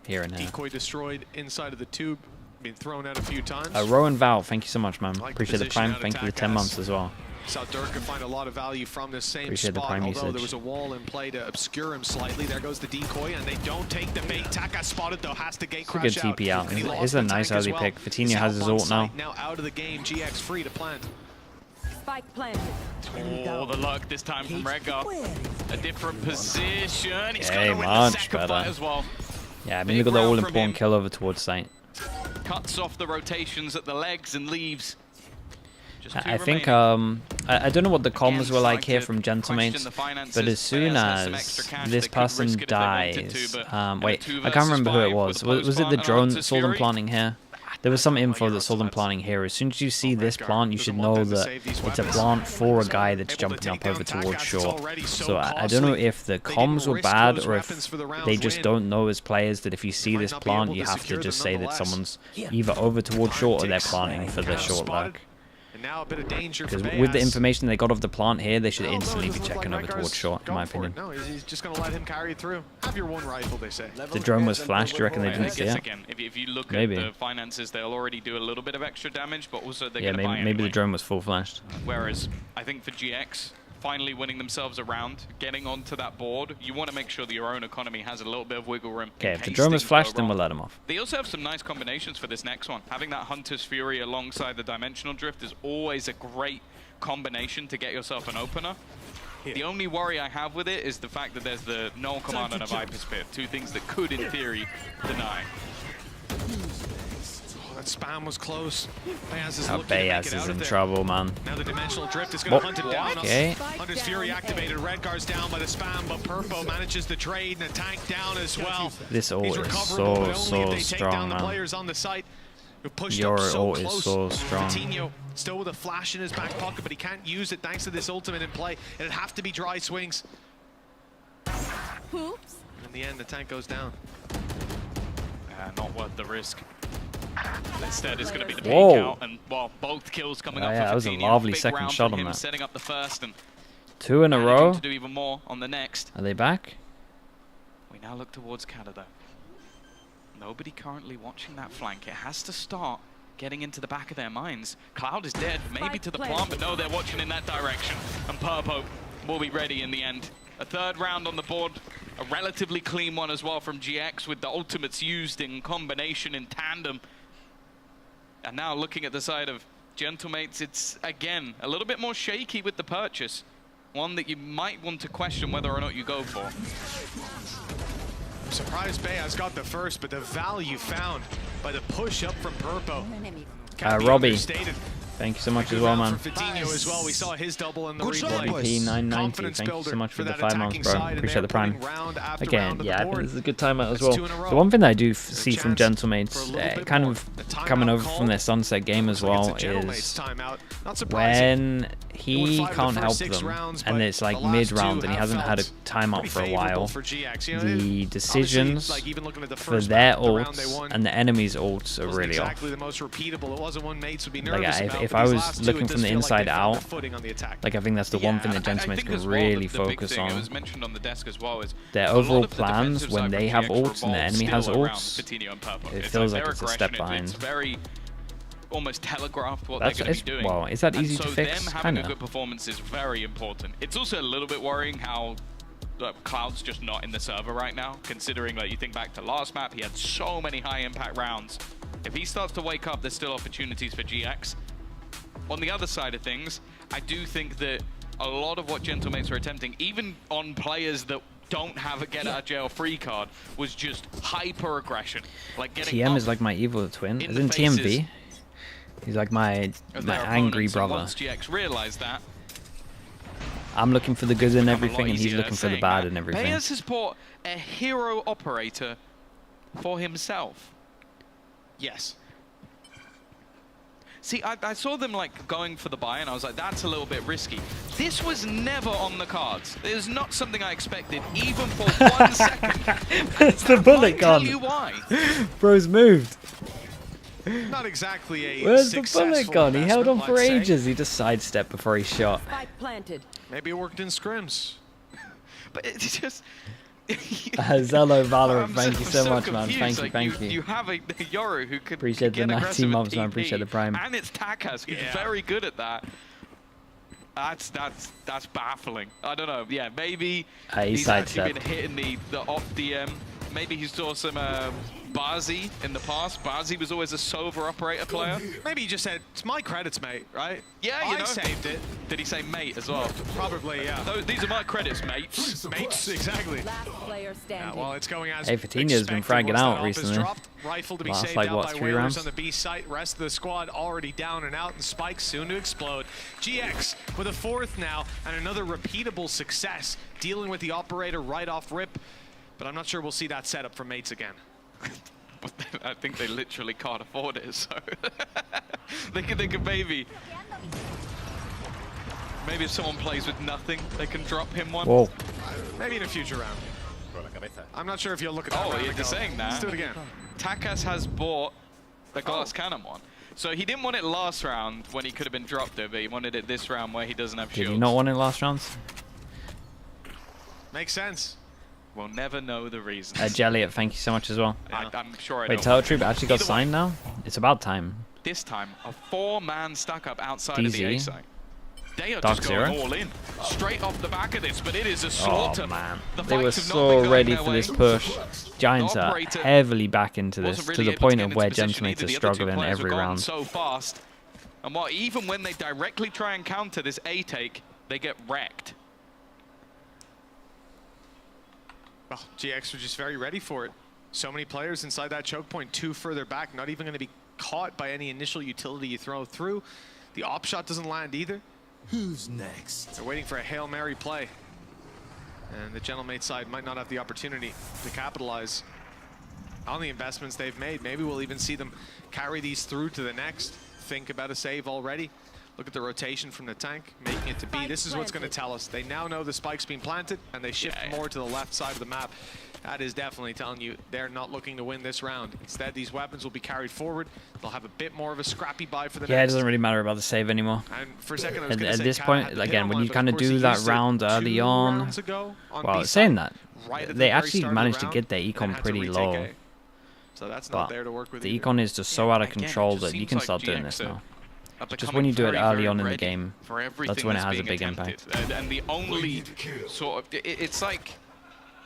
Here and here. Decoy destroyed inside of the tube, been thrown out a few times. Rowan Val, thank you so much, man. Appreciate the prime. Thank you for the 10 months as well. Saw Dirk can find a lot of value from this same spot, although there was a wall in play to obscure him slightly. There goes the decoy, and they don't take the bait. Taka spotted, though, has to gate crash out. It's a good TP out. It's a nice early pick. Vitinho has his ult now. Now out of the game, GX free to plant. Spike planted. Oh, the luck this time from Redgar. A different position. He's got to win the second fight as well. Yeah, I mean, look at the all-important kill over towards site. Cuts off the rotations at the legs and leaves. I think, I don't know what the comms were like here from gentlemates, but as soon as this person dies, wait, I can't remember who it was. Was it the drone that saw them planting here? There was some info that saw them planting here. As soon as you see this plant, you should know that it's a plant for a guy that's jumping up over towards shore. So I don't know if the comms were bad or if they just don't know as players that if you see this plant, you have to just say that someone's either over towards shore or they're planting for the short leg. Now a bit of danger because with the information they got of the plant here, they should instantly be checking over towards short, in my opinion. No, he's just going to let him carry it through. Have your one rifle, they say. The drone was flashed. Do you reckon they didn't see it? Again, if you look at the finances, they'll already do a little bit of extra damage, but also they're going to buy maybe the drone was full flashed. Whereas I think for GX, finally winning themselves around, getting onto that board, you want to make sure that your own economy has a little bit of wiggle room. Okay, if the drone was flashed, then we'll let them off. They also have some nice combinations for this next one. Having that Hunter's Fury alongside the Dimensional Drift is always a great combination to get yourself an opener. The only worry I have with it is the fact that there's the Null Command and a Viper Spear, two things that could, in theory, deny. That spam was close. Bayaz is in trouble, man. Now the Dimensional Drift is going to hunt it down. Okay. Hunter's Fury activated. Redguard's down by the spam, but Purpo manages the trade and a tank down as well. This ult is so strong, man. Your ult is so strong. Coutinho still with a flash in his back pocket, but he can't use it thanks to this ultimate in play. It'd have to be dry swings. Oops. In the end, the tank goes down. Not worth the risk. Instead, it's going to be the peek out, and well, both kills coming up for that was a Coutinho. lovely Big second round shot from on him, that. setting up the first, and 2 in a row. to do even more on the next. Are they back? We now look towards Canada. Nobody currently watching that flank. It has to start getting into the back of their minds. Cloud is dead, maybe to the plant, but no, they're watching in that direction. And Purpo will be ready in the end. A third round on the board, a relatively clean one as well from GX with the ultimates used in combination, in tandem. And now looking at the side of gentlemates, it's again a little bit more shaky with the purchase. One that you might want to question whether or not you go for. I'm surprised Bayaz got the first, but the value found by the push up from Purpo. Robbie, thank you so much as well, man. As well. We saw his double in the replay. BP990, thank you so much for the 5 months, bro. Appreciate the prime. Again, yeah, I think this is a good timeout as well. The one thing that I do see from gentlemates, kind of coming over from their Sunset game as well, is when he can't help them, and it's like mid-round and he hasn't had a timeout for a while, the decisions for their ults and the enemy's ults are really off. Like, if I was looking from the inside out, like I think that's the one thing that gentlemates can really focus on. It was mentioned on the desk as well, is their overall plans when they have ults and the enemy has ults, it feels like it's a step behind. It's very almost telegraphed what they're going to be doing. Wow, is that easy to fix? So them having a good performance is very important. It's also a little bit worrying how Cloud's just not in the server right now, considering that you think back to last map, he had so many high impact rounds. If he starts to wake up, there's still opportunities for GX. On the other side of things, I do think that a lot of what gentlemates are attempting, even on players that don't have a get out of jail free card, was just hyper aggression. Like getting TM is like my evil twin, as in TMV. He's like my angry brother. Once GX realized that, I'm looking for the good in everything, and he's looking for the bad in everything. Bayaz has bought a hero operator for himself. Yes. See, I saw them like going for the buy, and I was like, that's a little bit risky. This was never on the cards. It was not something I expected, even for 1 second. Where's the bullet gone? Tell you why. Bro's moved. Not exactly a Where's the bullet gone? He held on for ages. He just sidestepped before he shot. Planted. Maybe it worked in scrims. But it's just... Zello Valorant, thank you so much, man. Thank you. You have a Yoru who could appreciate the 19 months, man. Appreciate the prime. And it's Takas who's very good at that. That's baffling. I don't know. Yeah, maybe he's actually been hitting the off DM Maybe he saw some Bazi in the past. Bazi was always a Sova operator player. Maybe he just said, it's my credits, mate, right? Yeah, you know. I saved it. Did he say mate as well? Probably, yeah. These are my credits, mates. Mates, exactly. Last player standing. Well, it's going as Hey, Fatina's been fragging out recently. Rifle to be Last, saved like, out what, by 3 Whalers rounds? on the B site. Rest of the squad already down and out, and Spike soon to explode. GX with a 4th now, and another repeatable success, dealing with the operator right off rip. But I'm not sure we'll see that setup from mates again. I think they literally can't afford it, so they can maybe if someone plays with nothing, they can drop him one. Whoa. Maybe in a future round. I'm not sure if you'll look at that. Oh, round you're and go, saying that. Let's do it again. Takas has bought the glass cannon one. So he didn't want it last round when he could have been dropped it, but he wanted it this round where he doesn't have shields. Did he not want it last rounds? Makes sense. We'll never know the reason. Jelliot, thank you so much as well. I'm sure I Wait, don't. Turtle Troop actually got Either way, signed now? It's about time. This time, a 4-man stack up outside of the A DZ. site. They are Dark just going Zero? all in, straight off the back of this, but it is a slaughter. Oh man, The they were fights have not been so going ready their for way. this push. Giants The are operator heavily back into this, wasn't to really the able point get of into where position gentlemates either. are The other two struggling players were every gone round. so fast. And what, even when they directly try and counter this A take, they get wrecked. Well, GX were just very ready for it. So many players inside that choke point, 2 further back, not even going to be caught by any initial utility you throw through. The op shot doesn't land either. Who's next? They're waiting for a Hail Mary play. And the gentlemate side might not have the opportunity to capitalize on the investments they've made. Maybe we'll even see them carry these through to the next. Think about a save already. Look at the rotation from the tank, making it to B. This is what's going to tell us. They now know the spike's been planted, and they shift more to the left side of the map. That is definitely telling you they're not looking to win this round. Instead, these weapons will be carried forward. They'll have a bit more of a scrappy buy for the Yeah, it next. doesn't really matter about the save anymore. And for a second, I was gonna At say this Kat point, had the hit again, on when one, you but kind of of course do he that used it round early 2 on, rounds ago on well, B saying side, that, right at the they very actually start of the managed to round, get their then econ had to pretty retake low. A. So that's But not there to work with the either. econ is just so out of Again, control it just that you seems can like start doing GX this are now. are Just when you do it becoming early very, on in the very game, ready for that's everything when it that's has a being big attempted. impact. And the only sort of, it's like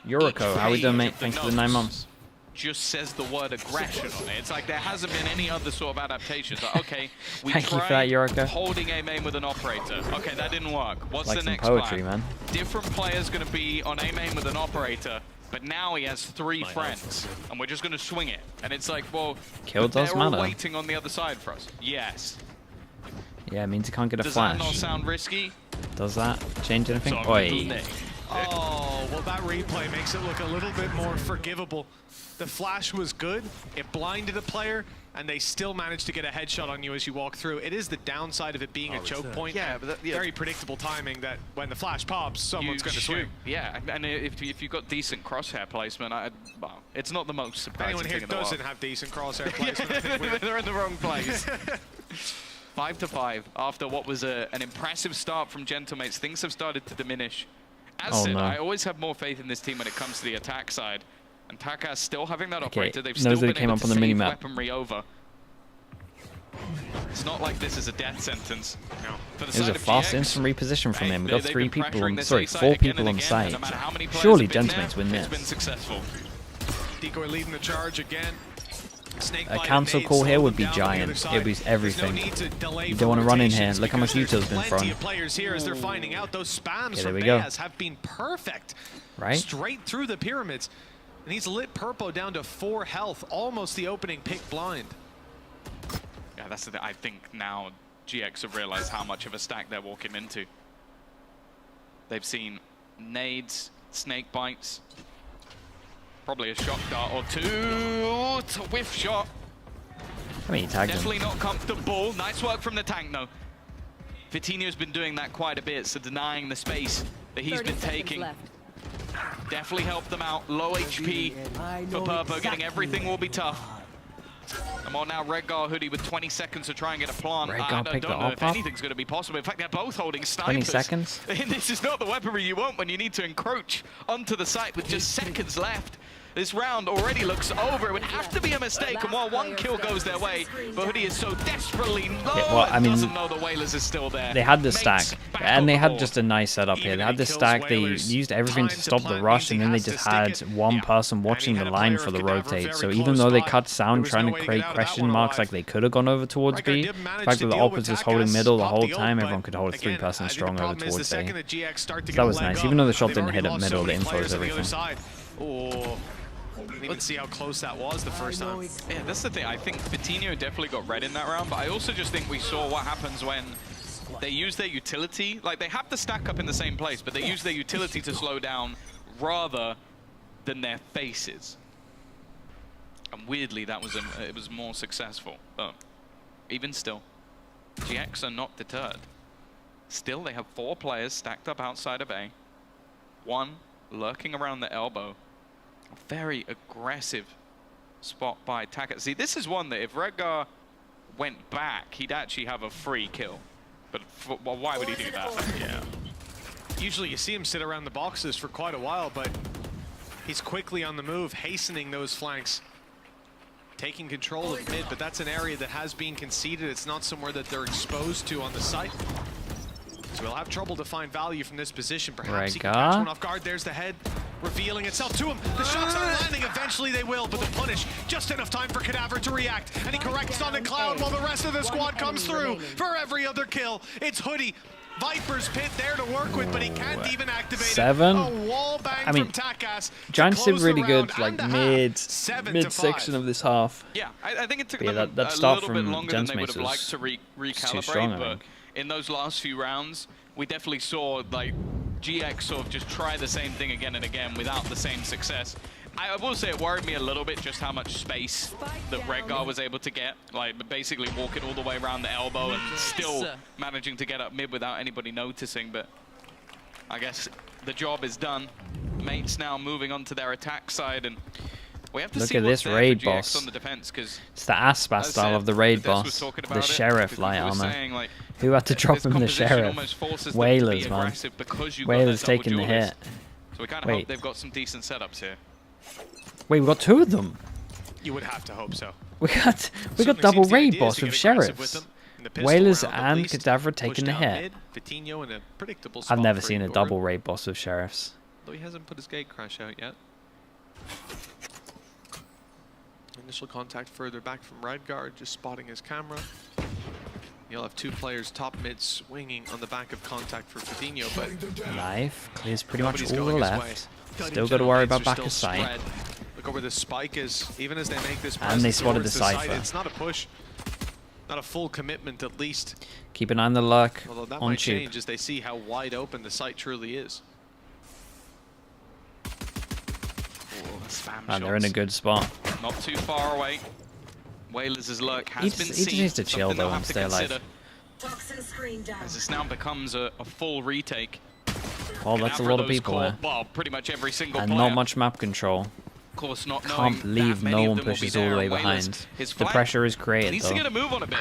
Yuriko, how we doing, mate? phase of Thanks the for the 9 notes months. just says the word aggression on it. It's like there hasn't been any other sort of adaptations. Like, okay, we Thank you for tried that, Yuriko. holding A main with an operator. Okay, that didn't work. What's Like the some next poetry, plan? man. Different players going to be on A main with an operator, but now he has 3 friends, and we're just going to swing it. And it's like, well, Kill but does they're all matter. waiting on the other side for us. Yes. Yeah, it means you can't get a Does flash. that not sound risky? Does that change anything? So Oi. Oh, well, that replay makes it look a little bit more forgivable. The flash was good. It blinded a player, and they still managed to get a headshot on you as you walk through. It is the downside of it being a choke point. Yeah, but very predictable timing that when the flash pops, someone's going to swing. Yeah, and if you've got decent crosshair placement, well, it's not the most surprising Anyone here thing in the world. doesn't have decent crosshair placement. I think They're in the wrong place. 5-5 after what was an impressive start from gentlemates. Things have started to diminish. As said, no. I always have more faith in this team when it comes to the attack side. And Takas still having that Okay, operator. They've knows still that it been came able up to on the save mini-map. weaponry over. It's not like this is a death sentence. No. For the It was side a of fast GX, instant reposition from him. We got they've 3 been people pressuring on, this sorry, A side 4 again people and on again, site. and no matter how many players Surely have been gentlemates there, win it's this. been successful. Decoy leading the charge again. Snake A bite cancel and call nades here slow would them be down on the other giant. side. It would be There's no everything. need to delay You for don't want to run in here. rotations Look how much because util's been there's thrown. plenty of players here as they're finding out those spams Okay, there from we go. Bayaz have been perfect. Right? Straight through the pyramids. And he's lit Purpo down to 4 health, almost the opening pick blind. Yeah, that's the thing. I think now GX have realized how much of a stack they're walking into. They've seen nades, snake bites, probably a shock dart or 2. It's a whiff shot. I mean, he tagged him. Definitely not comfortable. Nice work from the tank, though. Vitinho's been doing that quite a bit, so denying the space that he's been taking. Definitely helped them out. Low HP for Purpo. Getting everything will be tough. I'm on now Redgar Hoodie with 20 seconds to try and get a plant. I Redgar picked don't it know up if up. anything's going to be possible. In fact, they're both holding 20 snipers. seconds? This is not the weaponry you want when you need to encroach onto the site with just seconds left. This round already looks over. It would have to be a mistake, and while one kill goes their way, but Hoodie is so desperately low well, I mean, doesn't know the Whalers is still there. They had the stack, and they had just a nice setup here. They had the stack, they used everything to stop the rush, and then they just had one person watching the line for the rotate. So even though they cut sound trying to create question marks like they could have gone over towards B, the fact that the opposites holding middle the whole time, everyone could hold a 3-person strong over towards A. So that was nice. Even though the shot didn't hit at middle, the info is everything. Didn't even see how close that was the first time. Yeah, that's the thing. I think Vitinho definitely got red in that round, but I also just think we saw what happens when they use their utility. Like, they have to stack up in the same place, but they use their utility to slow down rather than their faces. And weirdly, that was it was more successful. But even still, GX are not deterred. Still, they have 4 players stacked up outside of A. 1 lurking around the elbow. Very aggressive spot by Taka. See, this is one that if Redgar went back, he'd actually have a free kill. But well, why would he do that? Yeah. Usually you see him sit around the boxes for quite a while, but he's quickly on the move, hastening those flanks. Taking control of mid, but that's an area that has been conceded. It's not somewhere that they're exposed to on the site. So we'll have trouble to find value from this position. Perhaps he can catch one off guard. There's the head revealing itself to him. The shots aren't landing. Eventually they will, but the punish, just enough time for Cadaver to react. And he corrects on the Cloud while the rest of the squad comes through for every other kill. It's Hoodie. Viper's Pit there to work with, but he can't even activate 7. it. A wall bang I mean, from Takas. Giants did really good, like mid-section of this half. Yeah, I think it took them that a start little from bit longer than they would have was liked to recalibrate, too strong, but in those last few rounds, we definitely saw like GX sort of just try the same thing again and again without the same success. I will say it worried me a little bit just how much space that Redgar was able to get, like basically walking all the way around the elbow and still managing to get up mid without anybody noticing, but I guess the job is done. Mates now moving on to their attack side, and we have to Look see at what's this there raid for GX boss. on the defense, 'cause It's the Aspa style of the raid Des was boss. talking The about it, Sheriff because light he was armor. saying, like, Who had to drop this him the composition Sheriff? almost forces them to be Whalers, man. aggressive because you got Whalers that double taking the duelist. hit. So we kind of hope they've got some decent setups here. Wait, we got 2 of them. You would have to hope so. We got double raid boss with Sheriffs. Whalers and Cadaver taking the hit. I've never seen a double raid boss with Sheriffs. Though he hasn't put his gate crash out yet. Initial contact further back from Redgar, just spotting his camera. You'll have 2 players top mid swinging on the back of contact for Fadinho, but Life clears pretty much all the going his left. way. Still got to worry about Gentlemates back are of still sight. spread. Look where the spike is. Even as they make this And they presence spotted the towards site, Cypher. it's not a push, not a full commitment at least. Keep an eye on the luck Although that on might tube. change as they see how wide open the site truly is. And they're in a good spot. Not too far away. Whalers' luck has been He seen. just needs to chill something they'll though and have to stay alive. consider. As this now becomes a full retake. Well, that's a lot of people there. Well, pretty much every single And player. not much map control. Of course, not knowing Can't believe that many no of one them will be pushes all there, the way and Whalers, behind. his The flank pressure is created needs though. to get a move on a bit.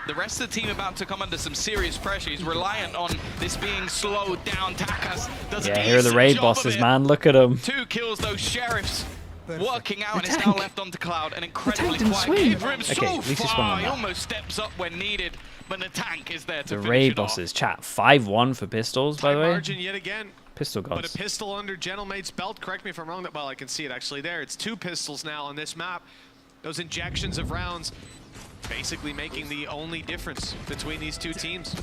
The rest of the team about to come under some serious pressure. He's reliant on this being slowed down. Takas does a Yeah, here are the decent raid job bosses, of it. man. Look at them. 2 kills, those Sheriffs working out, and The it's now tank. left onto Cloud, and incredibly didn't quiet. swing. Gave him Okay, so at least he swung far, on he that. almost steps up when needed, but the tank is there to The finish raid it off. bosses. Chat 5-1 for pistols, by the way. Margin yet again. Pistol But a gods. pistol under Gentlemate's belt. Correct me if I'm wrong. Well, I can see it actually there. It's 2 pistols now on this map. Those injections of rounds basically making the only difference between these 2 teams.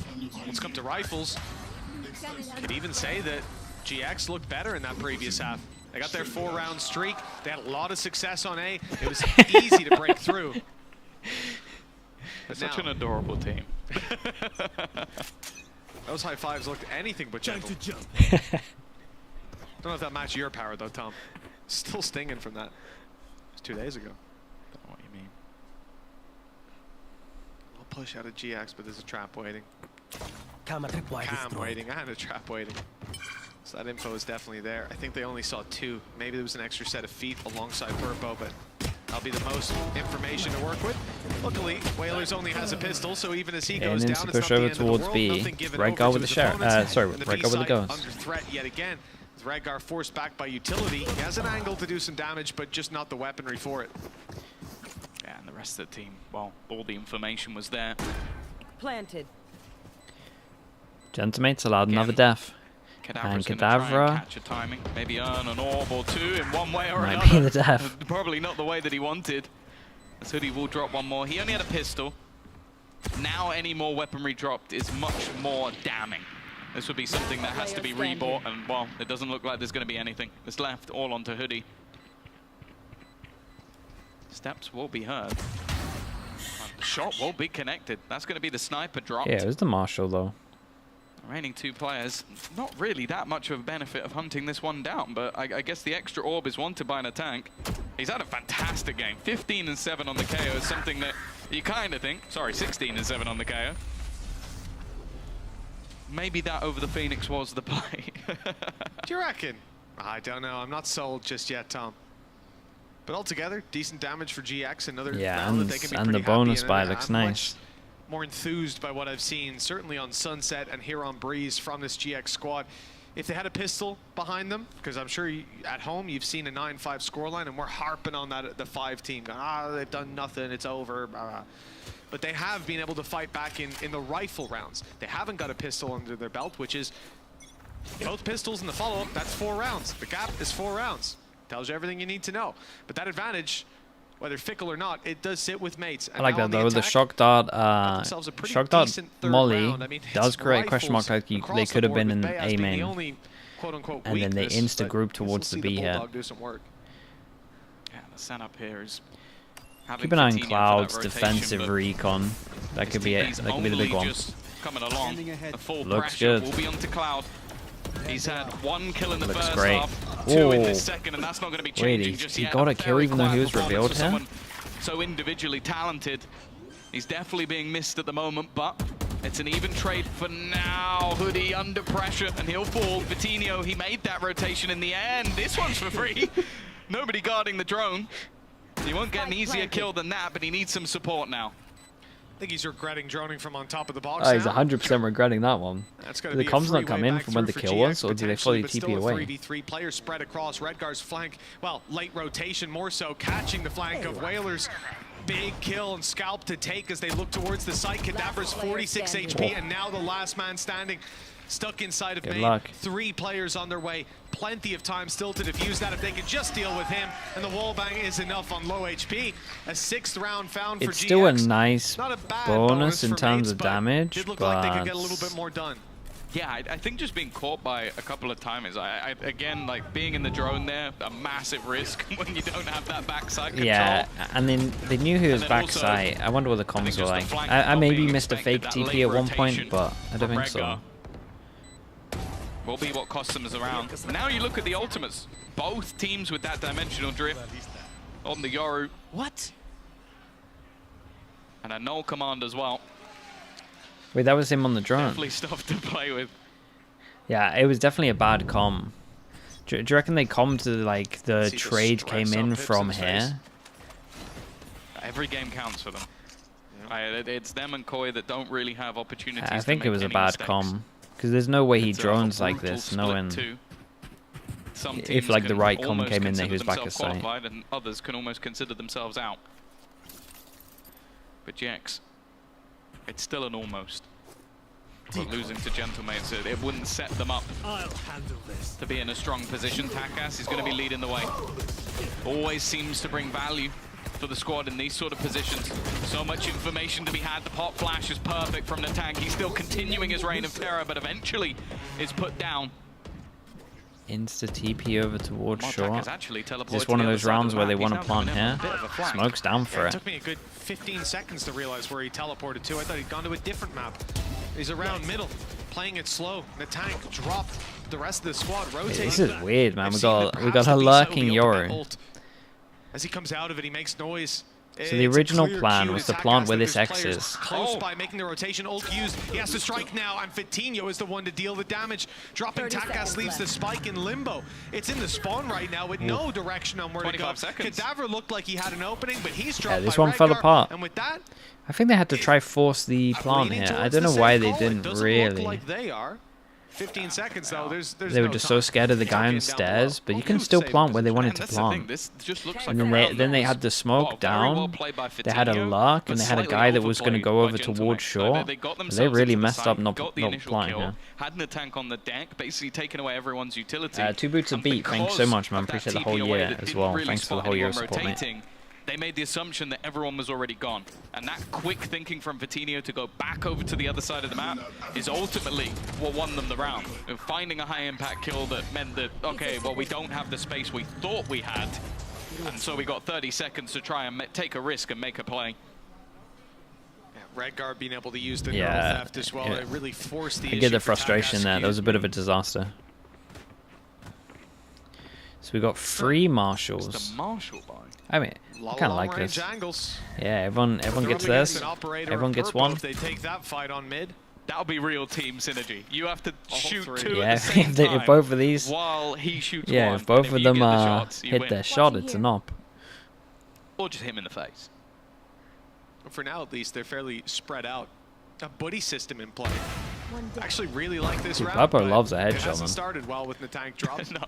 Let's come to rifles. Could even say that GX looked better in that previous half. They got their 4-round streak. They had a lot of success on A. It was easy to break through. But Such now, an adorable team. those high fives looked anything but gentle. Don't know if that matched your power though, Tom. Still stinging from that. It was 2 days ago. Don't know what you mean. A little push out of GX, but there's a trap waiting. Cam waiting and a trap waiting. So that info is definitely there. I think they only saw 2. Maybe there was an extra set of feet alongside Burpo, but that'll be the most information to work with. Luckily, Whalers only has a pistol, so even as he goes Aiming down, to it's push not the over end of the towards world. B. Nothing given Red over guard to with the his sheriff. opponents. Sorry, And the red guard with the B side guns. under threat yet again. With Redgar forced back by utility, he has an angle to do some damage, but just not the weaponry for it. Yeah, and the rest of the team, well, all the information was there. Planted. Gentlemates allowed another death. And Kadavra catch a timing, maybe earn an orb or two in one way or might another. be the death. Probably not the way that he wanted. As Hoodie will drop one more. He only had a pistol. Now any more weaponry dropped is much more damning. This would be something that has to be rebought, and well, it doesn't look like there's going to be anything. It's left all onto Hoodie. Steps will be heard. And the shot will be connected. That's going to be the sniper dropped. Yeah, it was the Marshal though. Remaining 2 players, not really that much of a benefit of hunting this one down, but I guess the extra orb is wanted by an attack. He's had a fantastic game. 15 and 7 on the KO is something that you kind of think. Sorry, 16 and 7 on the KO. Maybe that over the Phoenix was the play. Do you reckon? I don't know. I'm not sold just yet, Tom. But altogether, decent damage for GX. Another round that they can be and the pretty bonus happy buy in. looks I'm nice. more enthused by what I've seen, certainly on Sunset and here on Breeze from this GX squad. If they had a pistol behind them, because I'm sure at home you've seen a 9-5 scoreline, and we're harping on that the 5 team. Going, they've done nothing, it's over. But they have been able to fight back in the rifle rounds. They haven't got a pistol under their belt, which is both pistols in the follow-up. That's 4 rounds. The gap is 4 rounds. Tells you everything you need to know. But that advantage, whether fickle or not, it does sit with mates. And I like that though. The shock dart molly does create question mark like they could have been in A main, and then they insta group towards the B here. Yeah, the setup here is keep an eye on Cloud's defensive recon. That could be it. That could be the big one. Coming along, the full looks pressure good. will be onto Cloud. He's had 1 kill in the Looks first great. half, 2 in the second, and that's not going to be changing just he yet. got a kill even though he was revealed here? Someone so individually talented. He's definitely being missed at the moment, but it's an even trade for now. Hoodie under pressure, and he'll fall. Vitinho, he made that rotation in the end. This one's for free. Nobody guarding the drone. He won't get an easier kill than that, but he needs some support now. I think he's regretting droning from on top of the box. Oh, he's 100% regretting that one. Did the comms not come in from when the kill was, or did they fully TP away? 3v3 players spread across Redgar's flank. Well, late rotation more so, catching the flank of Whalers. Big kill and scalp to take as they look towards the site. Cadaver's 46 HP, and now the last man standing. Stuck inside of Good main. luck. 3 players on their way. Plenty of time still to defuse that if they could just deal with him. And the wall bang is enough on low HP. A 6th round found for GX. It's still a nice Not a bad bonus in for terms mates, of but damage, did look but like they could get a little bit more done. Yeah, I think just being caught by a couple of timers. Again, like being in the drone there, a massive risk when you don't have that backside control. yeah, and then they knew he was then backside. I wonder what the comms were just the like. flank I not maybe being missed a fake expected, that TP at late one point, rotation but I don't from think so. Redgar will be what costs them as a round. Now you look at the ultimates. Both teams with that dimensional drift on the Yoru. What? And a null command as well. Wait, that was him on the drone. Definitely stuff to play with. Yeah, it was definitely a bad comm. Do you reckon they commed to like the trade came in from here? Every game counts for them. It's them and Koi that don't really have opportunities. I think to it make was a any bad mistakes. comm. Because there's no way he It's a drones like brutal this, split knowing too. Some if teams like the can right comm almost came in there, consider he was back themselves at site. qualified, and others can almost consider themselves out. But GX, it's still an almost. But losing to gentlemates, it wouldn't set them up to be in a strong position. Takas is going to be leading the way. Always seems to bring value for the squad in these sort of positions. So much information to be had. The pop flash is perfect from the tank. He's still continuing his reign of terror, but eventually is put down. Insta TP over towards short. Actually Is this one of those rounds where they want to plant here? Smoke's down for It it. took me a good 15 seconds to realize where he teleported to. I thought he'd gone to a different map. He's around middle, playing it slow. The tank dropped the rest of the squad, rotating. This is weird, man. We got a perhaps lurking the Yoru. Yoru. As he comes out of it, he makes noise. So the original plan was to plant where this X is. Close by making the rotation. Ult used. He has to strike now, and Vitinho is the one to deal the damage. Dropping Takas leaves the spike in limbo. It's in the spawn right now with no direction on where to go. 25 seconds. Cadaver looked like he had an opening, but he's dropped Yeah, this by one fell Redgar, apart. And with that, I think they had to try force the plant here. I don't know why they didn't really. like they are. 15 seconds though. There's They were just so scared of the guy on stairs, but you can still plant where they wanted to plant. And then they had the smoke down. They had a lark, and they had a guy that was going to go over towards shore. They really messed up not planting here. Had a tank on the deck, basically taking away everyone's utility. 2 boots a beat. Thanks so much, man. Appreciate the whole year as well. Thanks for the whole year of support, mate. They made the assumption that everyone was already gone. And that quick thinking from Vitinho to go back over to the other side of the map is ultimately what won them the round. Finding a high impact kill that meant that, okay, well, we don't have the space we thought we had. And so we got 30 seconds to try and take a risk and make a play. Redguard being able to use the neural theft as well. It really forced the issue. I get the frustration there. That was a bit of a disaster. So we got 3 marshals. It's the marshal buy. I mean, I kind of like this. Yeah, everyone gets theirs. Everyone gets one. If they take that fight on mid, that'll be real team synergy. You have to shoot 2 yeah, at the same time if both of these, while he shoots yeah, one. if both of them hit their shot, it's an op. Or just him in the face. For now, at least, they're fairly spread out. A buddy system in play. Actually, really like this round. Papa loves a headshot, it hasn't man. started well with the tank drop. No.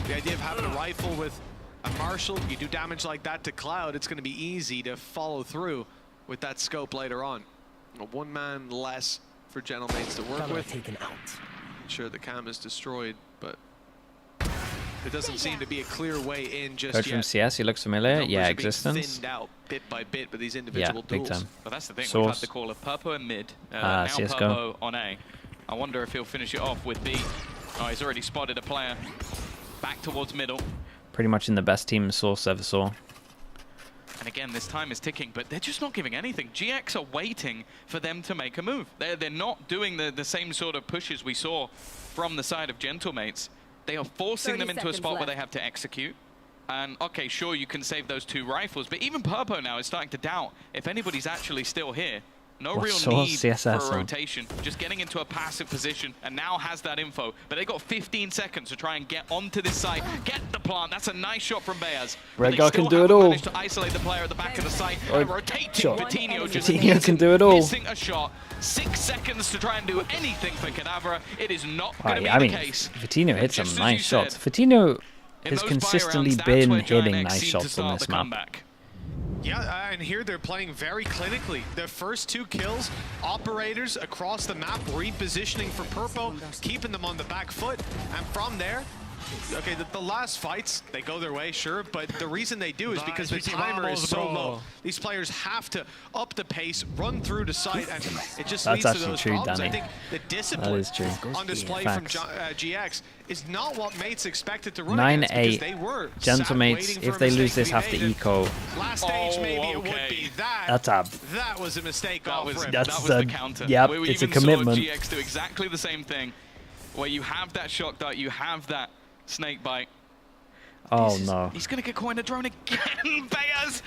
The idea of having a rifle with a marshal, you do damage like that to Cloud, it's going to be easy to follow through with that scope later on. 1 man less for gentlemates to work with. Taken out. Sure, the cam is destroyed, but there doesn't seem to be a clear way in just Coach yet. from CS, he looks familiar. Yeah, Numbers are being Existence. thinned out bit by bit with these individual big duels. time. But that's the thing. Source. We've had the call of Purpo and mid. Now CS:GO. Purpo on A. I wonder if he'll finish it off with B. Oh, he's already spotted a player. Back towards middle. Pretty much in the best team Source ever saw. And again, this time is ticking, but they're just not giving anything. GX are waiting for them to make a move. They're not doing the same sort of pushes we saw from the side of gentlemates. They are forcing them into a spot where they have to execute. And okay, sure, you can save those 2 rifles, but even Purpo now is starting to doubt if anybody's actually still here. No real need for a rotation. Just getting into a passive position, and now has that info. But they got 15 seconds to try and get onto this site, get the plant. That's a nice shot from Bears. Redguard can do it all. Managed to isolate the player at the back of the site. And rotating Vitinho just can do it all. Missing a shot. 6 seconds to try and do anything for Kadavra. It is not going to be the case. Vitinho hit some nice shots. Vitinho has consistently been hitting nice shots on this map. Yeah, and here they're playing very clinically. Their first 2 kills, operators across the map, repositioning for Purpo, keeping them on the back foot, and from there, okay, the last fights, they go their way, sure, but the reason they do is because the timer is so low. These players have to up the pace, run through the site, and it just leads to those problems. I think the discipline on display from GX is not what mates expected to run against, because they were gentlemates, if they lose this, have to eco. Last stage, maybe it would be that. That was a mistake off rip. That was the counter. Yep, we it's a even commitment. saw GX do exactly the same thing, where you have that shock dart, you have that snake bite. Oh no. He's gonna get caught in a drone again, Bears!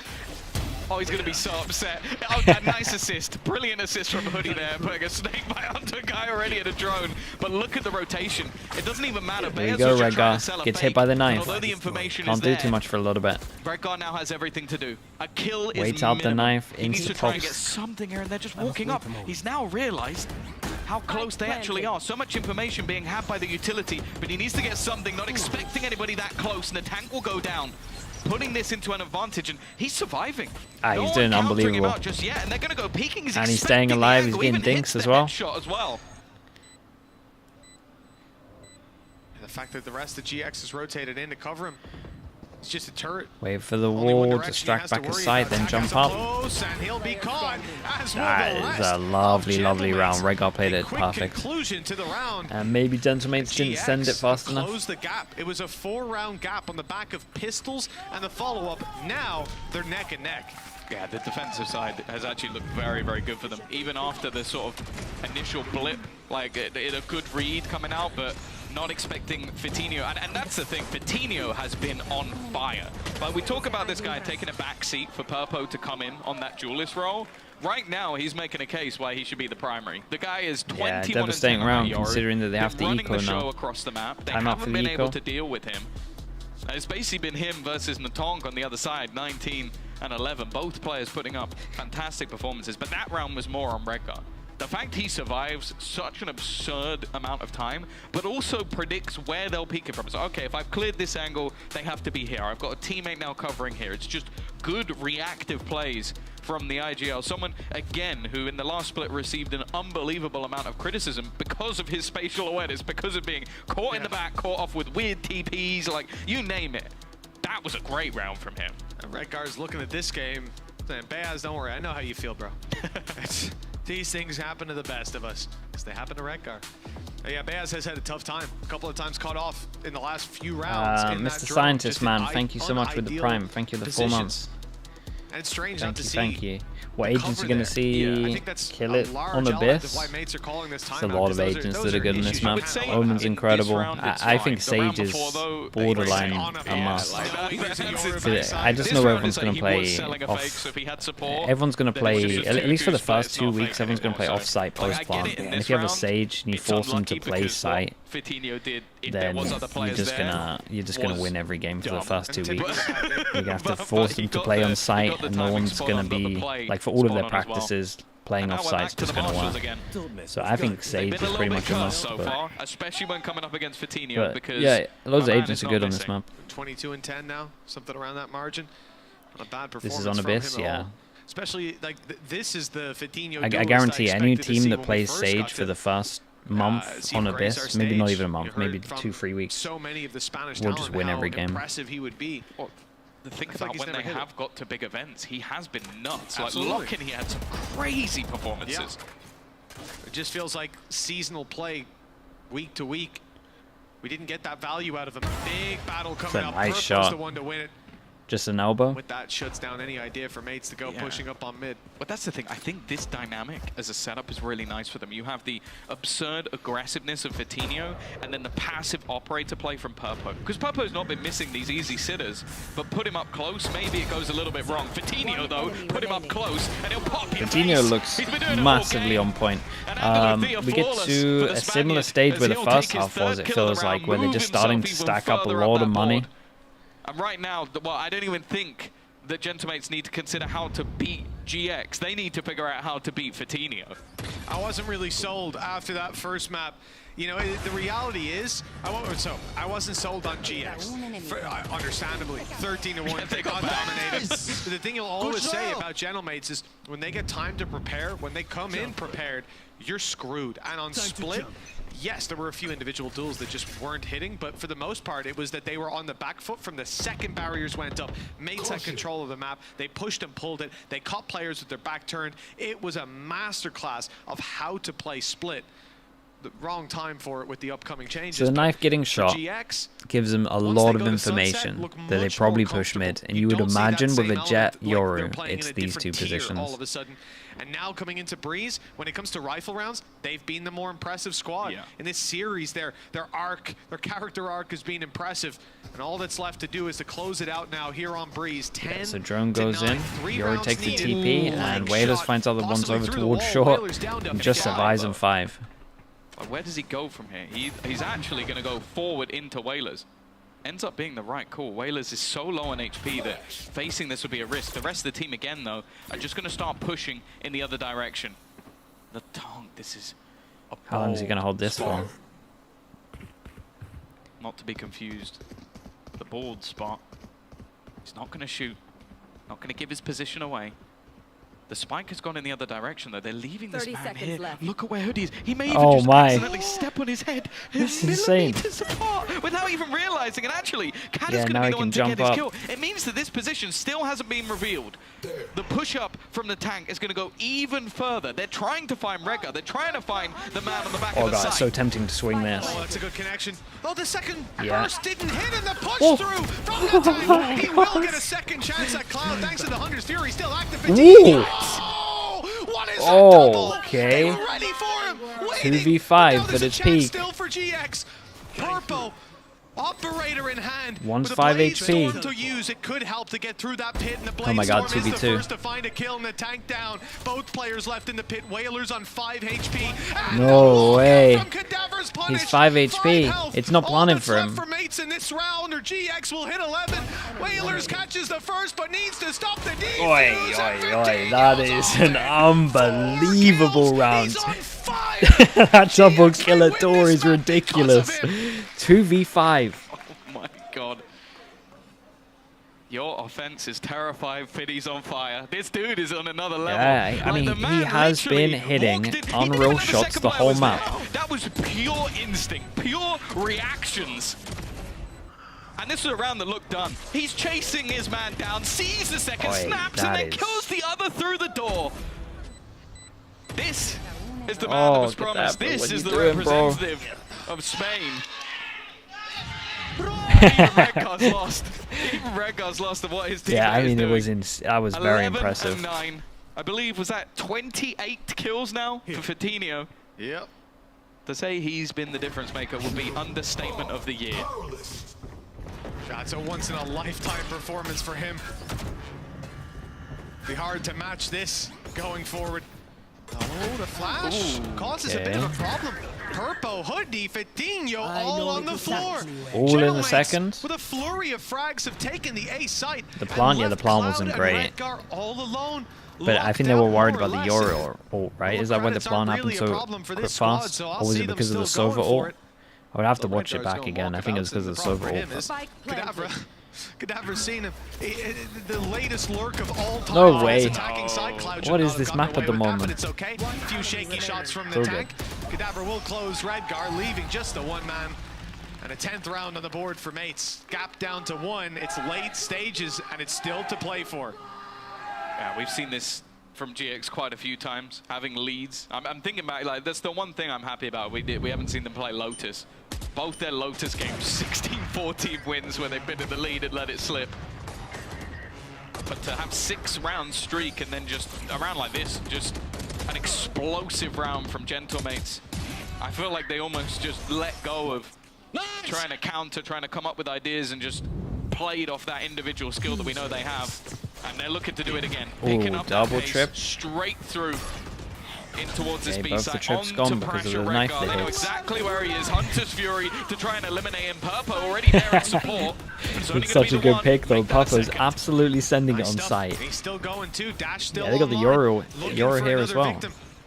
Oh, he's gonna be so upset. Oh, that nice assist. Brilliant assist from Hoodie there, putting a snake bite onto a guy already at a drone. But look at the rotation. It doesn't even matter. There you go, Redguard. Gets hit by the knife. Although the information Can't is do there, too much for a little bit. Redguard now has everything to do. A kill is Waits out the knife He needs into to try and pops. get something here, and they're just walking up. He's now realized how close they actually are. So much information being had by the utility, but he needs to get something, not expecting anybody that close, and the tank will go down. Putting this into an advantage, and he's surviving. He's doing unbelievable. Just yet, and they're going to go peeking. And he's staying alive. He's getting dinks as well. As well. The fact that the rest of GX is rotated in to cover him. It's just a turret. Wait for the wall, distract back aside, then jump up. That is a lovely, lovely round. Redguard played it perfect. And maybe gentlemates didn't send it fast enough. Close the gap. It was a 4-round gap on the back of pistols, and the follow-up, now they're neck and neck. Yeah, the defensive side has actually looked very, very good for them. Even after the sort of initial blip, like it a good read coming out, but not expecting Vitinho. And that's the thing, Vitinho has been on fire. But we talk about this guy taking a back seat for Purpo to come in on that duelist role. Right now, he's making a case why he should be the primary. The guy is 21 devastating round considering that they have to running eco the show now. across the map. They Time out for haven't the been eco. able to deal with him. It's basically been him versus Natong on the other side, 19 and 11. Both players putting up fantastic performances, but that round was more on Redguard. The fact he survives such an absurd amount of time, but also predicts where they'll peek it from. So, okay, if I've cleared this angle, they have to be here. I've got a teammate now covering here. It's just good reactive plays from the IGL. Someone, again, who in the last split received an unbelievable amount of criticism because of his spatial awareness, because of being caught in the back, caught off with weird TPs, like, you name it. That was a great round from him. And Redgar's looking at this game, saying, Beaz, don't worry, I know how you feel, bro. These things happen to the best of us, because they happen to Redgar. Yeah, Beaz has had a tough time. A couple of times caught off in the last few rounds. Mr. Scientist Man, thank you so much with the Prime. Thank you for the 4 months. And it's strange not to see. Thank you. What agents are going to see kill it on Abyss? There's a lot of agents that are good in this map. Omen's incredible. I think Sage is borderline a must. I just know everyone's going to play off. Everyone's going to play, at least for the first 2 weeks, everyone's going to play off-site post-plant. And if you have a Sage and you force them to play site, then you're just gonna win every game for the first 2 weeks. You're gonna have to force them to play on site, and no one's gonna be like, for all of their practices, playing off site's just gonna work. So I think Sage is pretty much a must. Especially when coming up against Vitinho, because yeah, loads of agents are good on this map. 22 and 10 now, something around that margin. Not a bad performance. This is on Abyss, yeah. Especially like this is the Vitinho. I guarantee any team that plays Sage for the first month on Abyss, maybe not even a month, maybe 2-3 weeks, so many of the Spanish will just win every game. Impressive he would be. Well, think about when they have got to big events, he has been nuts. Absolutely. Like Lockin, he had some crazy performances. Yeah. It just feels like seasonal play, week to week. We didn't get that value out of him. Big battle coming up. Nice shot. The one to win it. Just an elbow. With that, shuts down any idea for mates to go pushing up on mid. But that's the thing. I think this dynamic as a setup is really nice for them. You have the absurd aggressiveness of Vitinho, and then the passive operator play from Purpo. Because Purpo's not been missing these easy sitters, but put him up close, maybe it goes a little bit wrong. Vitinho, though, put him up close, and he'll pop your Vitinho face. looks massively on point. We get to a similar stage where the first half was, it feels like, where they're just starting to stack up a lot of money. And right now, well, I don't even think that gentlemates need to consider how to beat GX. They need to figure out how to beat Vitinho. I wasn't really sold after that first map. You know, the reality is, I wasn't sold on GX. Understandably, 13-1, they got dominated. The thing you'll always say about gentlemates is when they get time to prepare, when they come in prepared, you're screwed. And on split, yes, there were a few individual duels that just weren't hitting, but for the most part, it was that they were on the back foot from the second barriers went up. Mates had control of the map. They pushed and pulled it. They caught players with their back turned. It was a masterclass of how to play split. The wrong time for it with the upcoming changes. So the knife getting shot gives them a lot of information that they probably push mid, and you would imagine with a Jet Yoru, it's these two positions. All of a sudden. And now coming into Breeze, when it comes to rifle rounds, they've been the more impressive squad. In this series, their character arc has been impressive. And all that's left to do is to close it out now here on Breeze. 10 so drone goes in, Yoru takes the TP, and Whalers finds other ones over towards short, and just survives in 5. Where does he go from here? He's actually going to go forward into Whalers. Ends up being the right call. Whalers is so low on HP that facing this would be a risk. The rest of the team, again, though, are just going to start pushing in the other direction. The tongue, this is a How long is he going to hold this for? Not to be confused. The bald spot. He's not going to shoot. Not going to give his position away. The spike has gone in the other direction, though. They're leaving this man here. Left. Look at where Hoodie is. He may even just accidentally step on his head. This is insane. Apart without even realizing. And actually, Cat is going to be the one to get his kill. It means that this position still hasn't been revealed. The push-up from the tank is going to go even further. They're trying to find Rega. They're trying to find the man on the back of the side. It's so tempting to swing this. Oh, that's a good connection. Oh, the second burst didn't hit, and the push through from the tank. He will get a second chance at Cloud thanks to the Hunter's Fury. Still active. Oh, what is that double? Okay. They were ready for him. 2v5 at its peak. Still for GX. Purpo Operator in hand. One's with a 5 Blaze HP. Storm to use, it could help to get through that pit. And the Blaze Oh my God, Storm is the 2v2. first to find a kill and the tank down. Both players left in the pit. Whalers on 5 HP. And No way. from Cadaver's punish. He's 5 HP. health. It's not All planning that's for left him. for mates in this round, or GX will hit 11. Whalers catches the first, but needs to stop the defuse. Oi, oi, oi. That is an unbelievable round. That double kill at door is ridiculous. 2v5. Oh my God. Your offense is terrified. Fiddy's on fire. This dude is on another level. Yeah, I mean, he has been hitting unreal shots the whole map. That was pure instinct, pure reactions. And this was a round that looked done. He's chasing his man down, sees the second, snaps, and then kills the other through the door. This is the man that was promised. This is the representative of Spain. Even Redgar's lost. Even Redgar's lost of what his team Yeah, I mean, doing. it was that was very impressive. 11-9. I believe, was that 28 kills now for Fatinho? Yep. To say he's been the difference maker would be understatement of the year. That's a once-in-a-lifetime performance for him. Be hard to match this going forward. Oh, the flash causes a bit of a problem. Purpo, Hoodie, Fatinho all on the floor. All in the second. With a flurry of frags have taken the A site. The plant, yeah, the plant wasn't great. All alone. But I think they were worried about the Euro ult, right? Is that when the plan happened so quick fast? Or was it because of the Sova ult? I would have to watch it back again. I think it was because of the Sova ult. Cadaver's seen him. The latest lurk of all time. No way. What is this map at the moment? It's okay. A few shaky shots from the tank. Cadaver will close Redgar, leaving just a one-man. And a 10th round on the board for mates. Gap down to 1. It's late stages, and it's still to play for. Yeah, we've seen this from GX quite a few times, having leads. I'm thinking about, like, that's the one thing I'm happy about. We haven't seen them play Lotus. Both their Lotus games, 16-14 wins where they've been in the lead and let it slip. But to have 6 round streak and then just a round like this, just an explosive round from gentlemates. I feel like they almost just let go of trying to counter, trying to come up with ideas, and just played off that individual skill that we know they have. And they're looking to do it again. Picking up double that pace trip. Straight through in towards this B both the side. trips On gone to because of pressure the knife Redgar. that They know hits. exactly where he is. Hunter's Fury to try and eliminate him. Purpo already there in support. It's such a good pick though. Papa's absolutely sending it on sight. He's still going too. Dash still Yeah, they got the Euro here as well.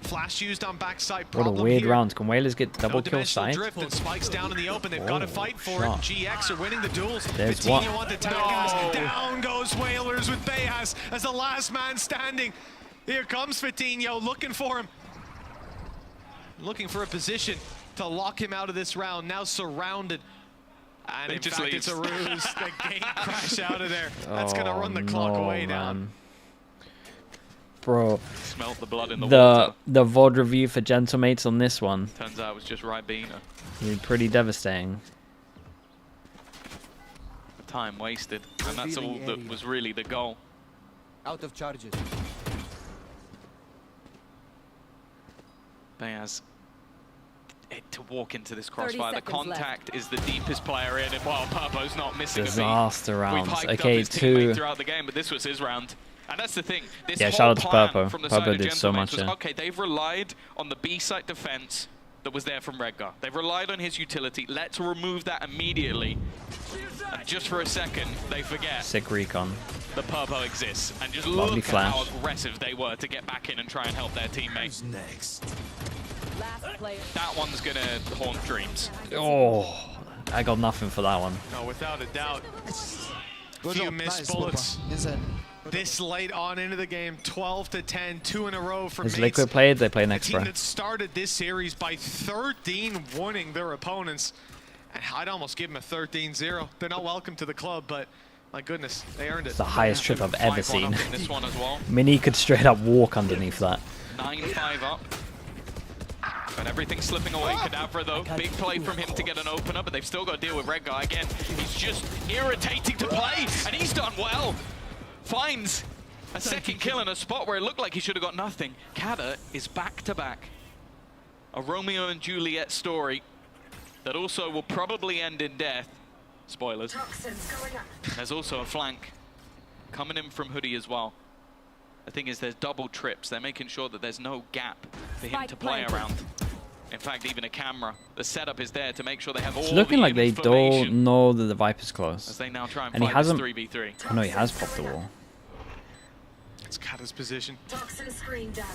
Flash used on backside. What a weird round. Can Whalers get double kill side? Drift and spikes down in the open. They've got to fight for it. GX are winning the duels. There's Fatinho one. on the tag. Down goes Whalers with Bayas as the last man standing. Here comes Fatinho looking for him. Looking for a position to lock him out of this round. Now surrounded. And in fact, it's a ruse. The gate crash out of there. That's going to run the clock way down. Bro, Smelt the blood in the water. The VOD review for gentlemates on this one. Turns out it was just Ribena. Pretty devastating. Time wasted, and that's all that was really the goal. Out of charges. Bayaz, to walk into this crossfire, the 30 seconds contact is the deepest player in, and while Purpo's not missing Disaster a beat. rounds. We've hyped Okay, up his teammate two. throughout the game, but this was his round. And that's the thing. This Yeah, whole shout out to plan Purpo. from the Purpo side of did so gentlemates much, was, yeah. okay, they've relied on the B site defense that was there from Redgar. They've relied on his utility. Let's remove that immediately. And just for a second, they forget Sick recon. that Purpo exists. And just Lovely look flash. at how aggressive they were to get back in and try and help their teammates. Next. That one's gonna haunt dreams. Oh, I got nothing for that one. No, without a doubt. Few missed bullets. This late on into the game, 12-10, 2 in a row for Is mates. Liquid played? They play next The team round. that started this series by 13 winning their opponents. And I'd almost give them a 13-0. They're not welcome to the club, but my goodness, they earned it. It's the highest trip I've ever 5-1 seen. up in this one as well. Mini could straight up walk underneath that. 9-5 up. But everything's slipping away. Kadavra, though, big play from him to get an opener, but they've still got to deal with Redgar again. He's just irritating to play, and he's done well. Finds a second kill in a spot where it looked like he should have got nothing. Kada is back-to-back. A Romeo and Juliet story that also will probably end in death. Spoilers. There's also a flank coming in from Hoodie as well. The thing is, there's double trips. They're making sure that there's no gap for him to play around. In fact, even a camera. The setup is there to make sure they have all It's looking like they don't know that the Viper's close. As they now try And he fight hasn't. this 3v3. Oh no, he has popped the wall. It's Kata's position.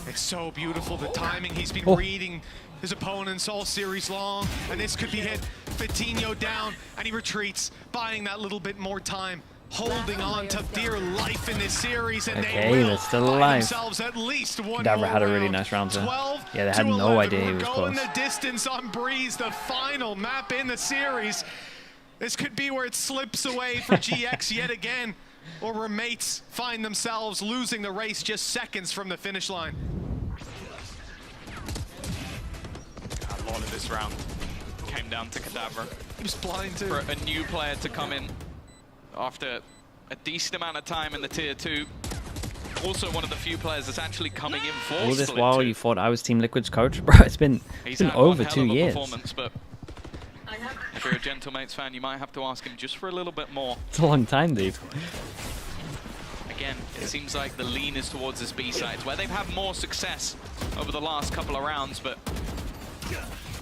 It's so beautiful, the timing. He's been Oh. reading his opponents all series long, and this could be hit. Vitinho down, and he retreats, buying that little bit more time, holding on to dear life in this series, and Okay, they will they're still buy alive. themselves at least one Dabra more had a really round. nice round there. 12 Yeah, they had to no 11. idea he We're was going close. the distance on Breeze, the final map in the series. This could be where it slips away for GX yet again, or where mates find themselves losing the race just seconds from the finish line. A lot of this round came down to Kadavra. He was blind too. For a new player to come in after a decent amount of time in the tier 2. Also one of the few players that's actually coming in for All this Split while 2. you thought I was Team Liquid's coach? Bro, it's been Had over one hell 2 of a years. performance, but if you're a Gentlemates fan, you might have to ask him just for a little bit more. It's a long time, dude. Again, it seems like the lean is towards this B side, where they've had more success over the last couple of rounds, but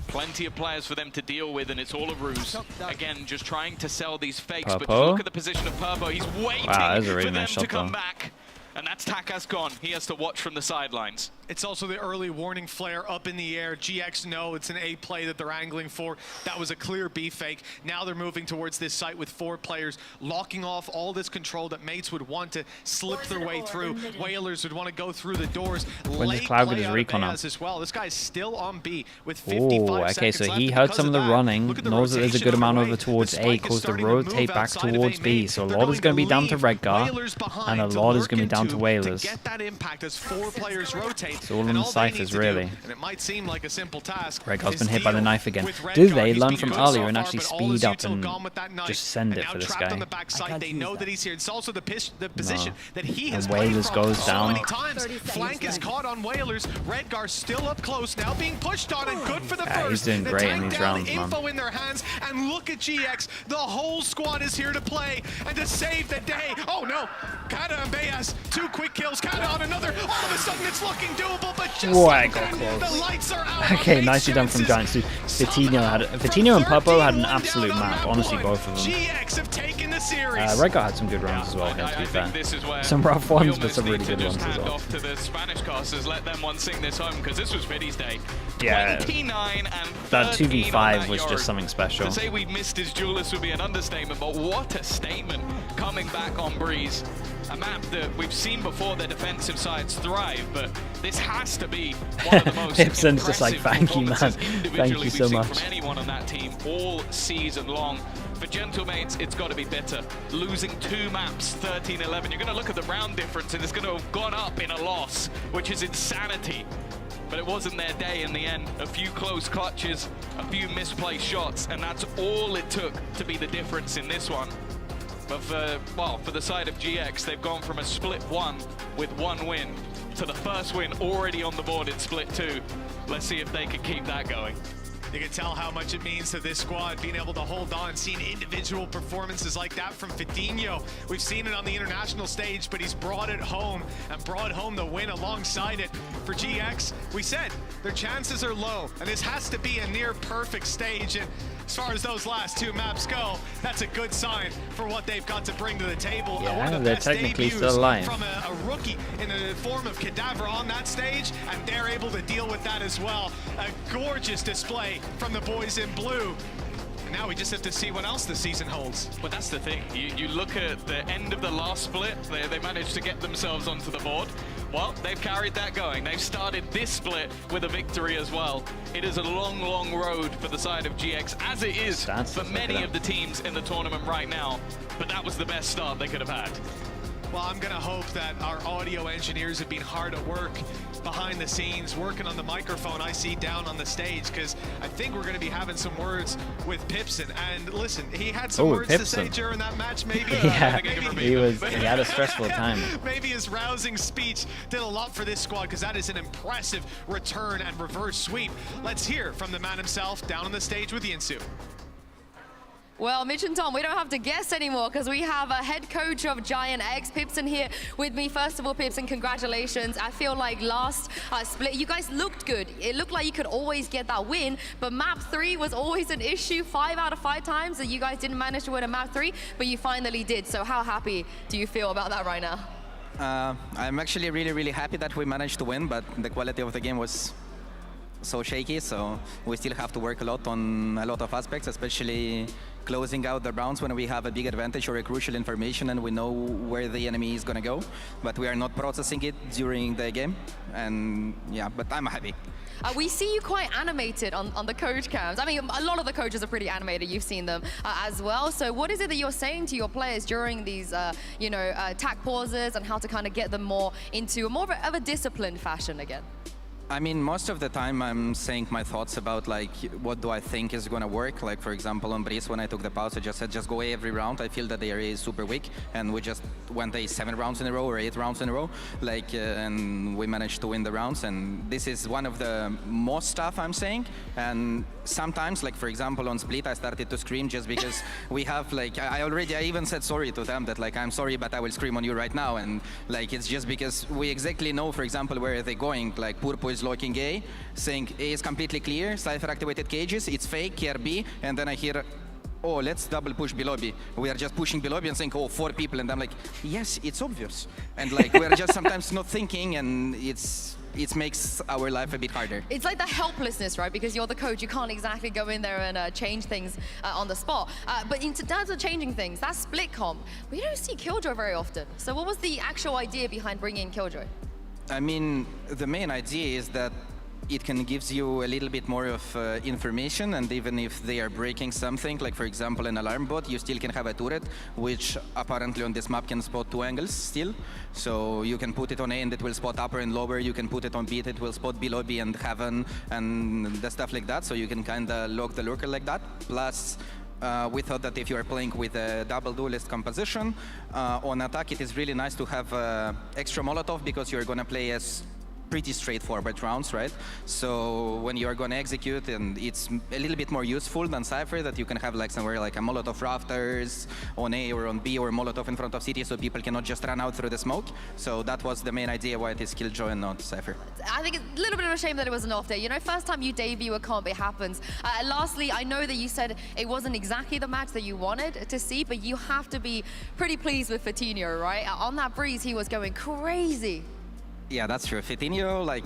plenty of players for them to deal with, and it's all a ruse. Again, just trying to sell these fakes, but Purpo? look at the position of Purpo. He's waiting Wow, that was a really for them nice to shot, come though. back. And that's Takas gone. He has to watch from the sidelines. It's also the early warning flare up in the air. GX know it's an A play that they're angling for. That was a clear B fake. Now they're moving towards this site with 4 players, locking off all this control that mates would want to slip their way through. Whalers would want to go through the doors. When does Late Cloud get play his out of recon up? Bayaz as well. This guy's still on B with 55 Oh, okay, seconds so left. he And heard because some of the that, running, look at the knows that there's a rotation good on the amount way. over towards The A, spike is goes to starting to move rotate back outside of towards A B, main. so a They're lot is going going to be down to leave Redgar, Whalers behind and a to lot is lurk going to be down to into Whalers. To get that impact as 4 players rotate. It's all and in the all they ciphers, need to do, really. and it might seem like a simple task. Redgar's is been hit by the deal knife again. with Redgar. Do they He's learn been from good earlier so and far, actually but all speed his up youths are and gone with that knife, just send and it now for this trapped guy? on the backside, they know that he's here. It's also the position that he has And played Whalers from goes so down. many times. Flank is caught on Whalers. Redgar still up close, now being pushed on and good for the Yeah, he's first. doing The great in tank these down, rounds, the man. info in their hands, and look at GX. The whole squad is here to play and to save the day. Oh no, Kata and Bayaz, 2 quick kills. Kata on another. All of a sudden it's looking doable, but just Whoa, I like got that, close. the lights are out. Okay, nicely done from GiantX. Vitinho and Purpo had an absolute map, honestly, both of them. GX have taken the series. Redgar had some good rounds as well, again, to be fair. This is where Some rough we ones, but almost some really need to good just ones as hand well. off to the Spanish casters, let them one sing this home, because this was Viddy's day. Yeah, 29 and that 13 on 2v5 that was Yorick. just something special. To say we missed his duelist would be an understatement, but what a statement coming back on Breeze. A map that we've seen before their defensive sides thrive, but this has to be one of the most Hipson's just like, thank you, man. performances Thank individually you so we've seen much. from anyone on that team all season long. For Gentlemates, it's got to be bitter. Losing 2 maps, 13-11. You're going to look at the round difference, and it's going to have gone up in a loss, which is insanity. But it wasn't their day in the end. A few close clutches, a few misplaced shots, and that's all it took to be the difference in this one. But for the side of GX, they've gone from a split 1 with 1 win to the first win already on the board in split 2. Let's see if they can keep that going. You can tell how much it means to this squad, being able to hold on, seeing individual performances like that from Vitinho. We've seen it on the international stage, but he's brought it home and brought home the win alongside it. For GX, we said their chances are low, and this has to be a near perfect stage. And as far as those last 2 maps go, that's a good sign for what they've got to bring to the table. And one Yeah, of the they're best technically debuts still alive. from a rookie in the form of Kadavra on that stage, and they're able to deal with that as well. A gorgeous display from the boys in blue. And now we just have to see what else the season holds. But that's the thing. You look at the end of the last split, they managed to get themselves onto the board. Well, they've carried that going. They've started this split with a victory as well. It is a long, long road for the side of GX, as it is for many of the teams in the tournament right now. But that was the best start they could have had. Well, I'm going to hope that our audio engineers have been hard at work behind the scenes, working on the microphone I see down on the stage, because I think we're going to be having some words with Pipson. And listen, he had some words to say during that match, maybe. Yeah, he had a stressful time. Maybe his rousing speech did a lot for this squad, because that is an impressive return and reverse sweep. Let's hear from the man himself down on the stage with Yinsu. Well, Mitch and Tom, we don't have to guess anymore because we have a head coach of GiantX, Pipson, here with me. First of all, Pipson, congratulations. I feel like last split, you guys looked good. It looked like you could always get that win, but map 3 was always an issue. 5 out of 5 times that you guys didn't manage to win a map 3, but you finally did. So how happy do you feel about that right now? I'm actually really happy that we managed to win, but the quality of the game was so shaky, so we still have to work a lot on a lot of aspects, especially closing out the rounds when we have a big advantage or a crucial information and we know where the enemy is going to go, but we are not processing it during the game. And yeah, but I'm happy. We see you quite animated on the coach cams. I mean, a lot of the coaches are pretty animated. You've seen them as well. So what is it that you're saying to your players during these, attack pauses, and how to kind of get them more into more of a disciplined fashion again? I mean, most of the time I'm saying my thoughts about like what do I think is going to work. Like for example on Breeze, when I took the pause, I just said just go every round. I feel that the area is super weak, and we just went 7 rounds in a row or 8 rounds in a row, and we managed to win the rounds. And this is one of the most stuff I'm saying. And sometimes, like for example on Split, I started to scream just because we have like I even said sorry to them that like I'm sorry, but I will scream on you right now. And like it's just because we exactly know, for example, where they're going. Like Purpo is locking A, saying A is completely clear, Cypher activated cages, it's fake, here B, and then I hear, oh, let's double push below B. We are just pushing below B and saying, oh, 4 people, and I'm like, yes, it's obvious. And like we're just sometimes not thinking, and it makes our life a bit harder. It's like the helplessness, right? Because you're the coach, you can't exactly go in there and change things on the spot. But in terms of changing things, that split comp, we don't see Killjoy very often. So what was the actual idea behind bringing in Killjoy? I mean, the main idea is that it can gives you a little bit more of information, and even if they are breaking something, like for example an alarm bot, you still can have a turret, which apparently on this map can spot 2 angles still. So you can put it on A and it will spot upper and lower, you can put it on B, it will spot below B and heaven and the stuff like that, so you can kinda lock the lurker like that. Plus, we thought that if you are playing with a double duelist composition, on attack it is really nice to have extra Molotov, because you're gonna play as pretty straightforward rounds, right? So when you are going to execute, and it's a little bit more useful than Cypher, that you can have like somewhere like a Molotov rafters on A or on B, or Molotov in front of City, so people cannot just run out through the smoke. So that was the main idea why it is Killjoy and not Cypher. I think it's a little bit of a shame that it was an off day. You know, first time you debut a comp, it happens. Lastly, I know that you said it wasn't exactly the match that you wanted to see, but you have to be pretty pleased with Fatinho, right? On that Breeze, he was going crazy. Yeah, that's true. Fatinho like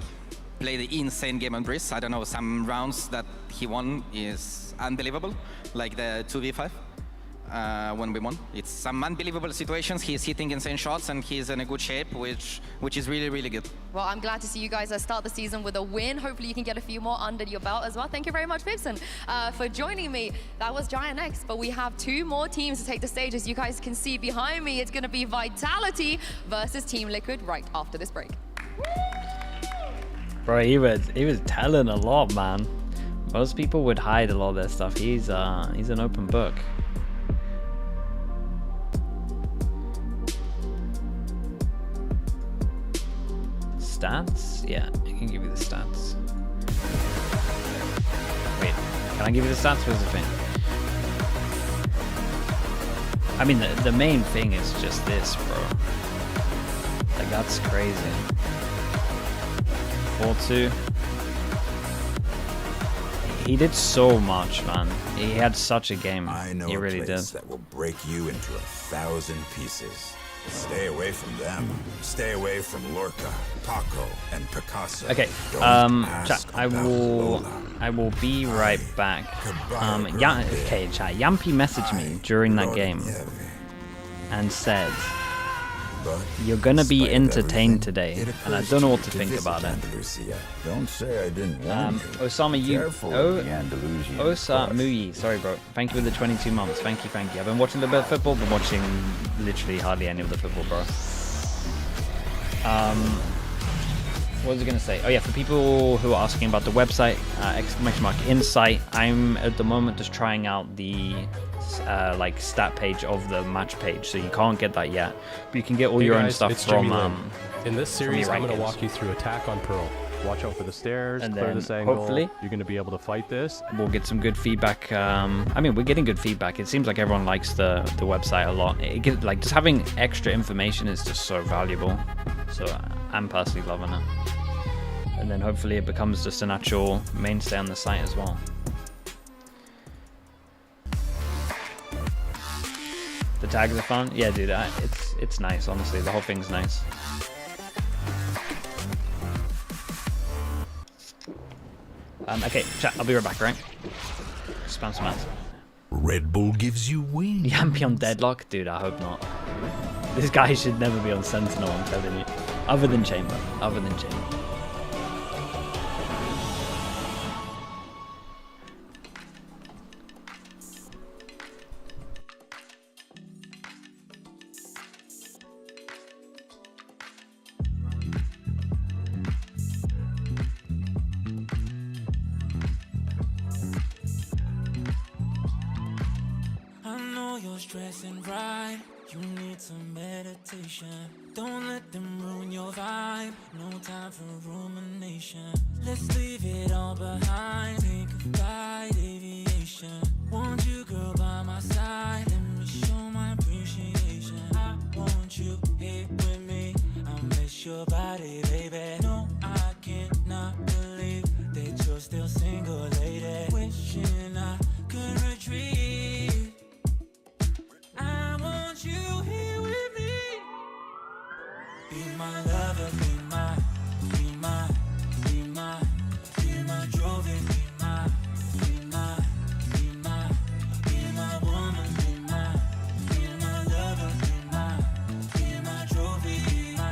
played an insane game on Breeze. I don't know, some rounds that he won is unbelievable, like the 2v5 when we won. It's some unbelievable situations. He's hitting insane shots and he's in a good shape, which is really good. Well, I'm glad to see you guys start the season with a win. Hopefully you can get a few more under your belt as well. Thank you very much, Pipson, for joining me. That was GiantX, but we have 2 more teams to take the stage. As you guys can see behind me, it's going to be Vitality versus Team Liquid right after this break. Bro, he was telling a lot, man. Most people would hide a lot of their stuff. He's an open book. Stats? Yeah, I can give you the stats. Wait, can I give you the stats? What's the thing? I mean, the main thing is just this, bro. Like, that's crazy. 4-2. He did so much, man. He had such a game. I know he really a place did. that will break you into 1,000 pieces. Stay away from them. Stay away from Lorca, Paco, and Picasso. Okay, chat, I will be right back. Okay, chat, Yampy messaged me during that game and said, you're gonna be entertained today, and I don't know what to think about it. Don't say I didn't warn you. Osama Muyi, sorry bro, thank you for the 22 months, thank you. I've been watching a little bit of football, but watching literally hardly any of the football, bro. What was I gonna say? Oh yeah, for people who are asking about the website, !insight, I'm at the moment just trying out the like stat page of the match page, so you can't get that yet, but you can get all your own stuff from in this series. I'm going to walk you through attack on Pearl. Watch out for the stairs, and clear then this angle. hopefully you're going to be able to fight this. We'll get some good feedback. I mean, we're getting good feedback. It seems like everyone likes the website a lot. Like just having extra information is just so valuable. So I'm personally loving it. And then hopefully it becomes just an actual mainstay on the site as well. The tags are fun. Yeah, dude, it's nice. Honestly, the whole thing's nice. Okay, chat. I'll be right back. Right? Spam some ads. Red Bull gives you wings. Yampy on Deadlock, dude. I hope not. This guy should never be on Sentinel. I'm telling you. Other than Chamber. Other than Chamber. Stressing right, you need some meditation. Don't let them ruin your vibe. No time for rumination. Let's leave it all behind. Take a flight, aviation. Want you, girl, by my side. Let me show my appreciation. I want you here with me. I miss your body, baby. No, I cannot believe that you're still single, lady. Wishing I could retreat. I want you here with me. Be my lover, be my trophy, be my woman, be my lover, be my trophy, be my,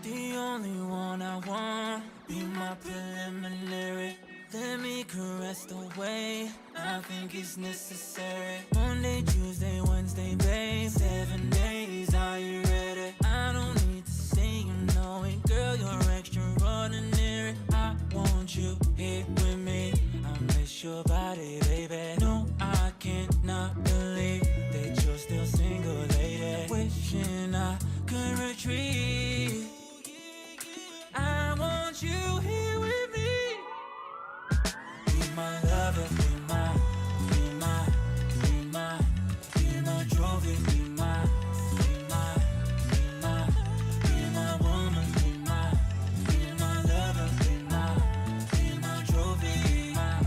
the only one I want, be my preliminary. Let me caress the way I think it's necessary. Monday, Tuesday, Wednesday, babe. 7 days, are you ready? I don't need to say you know it, girl, you're extraordinary. I want you here with me. I miss your body, baby. No, I cannot believe that you're still single, lady. Wishing I could retreat. I want you here with me. Be my lover, be my trophy, be my woman, be my lover, be my trophy, be my.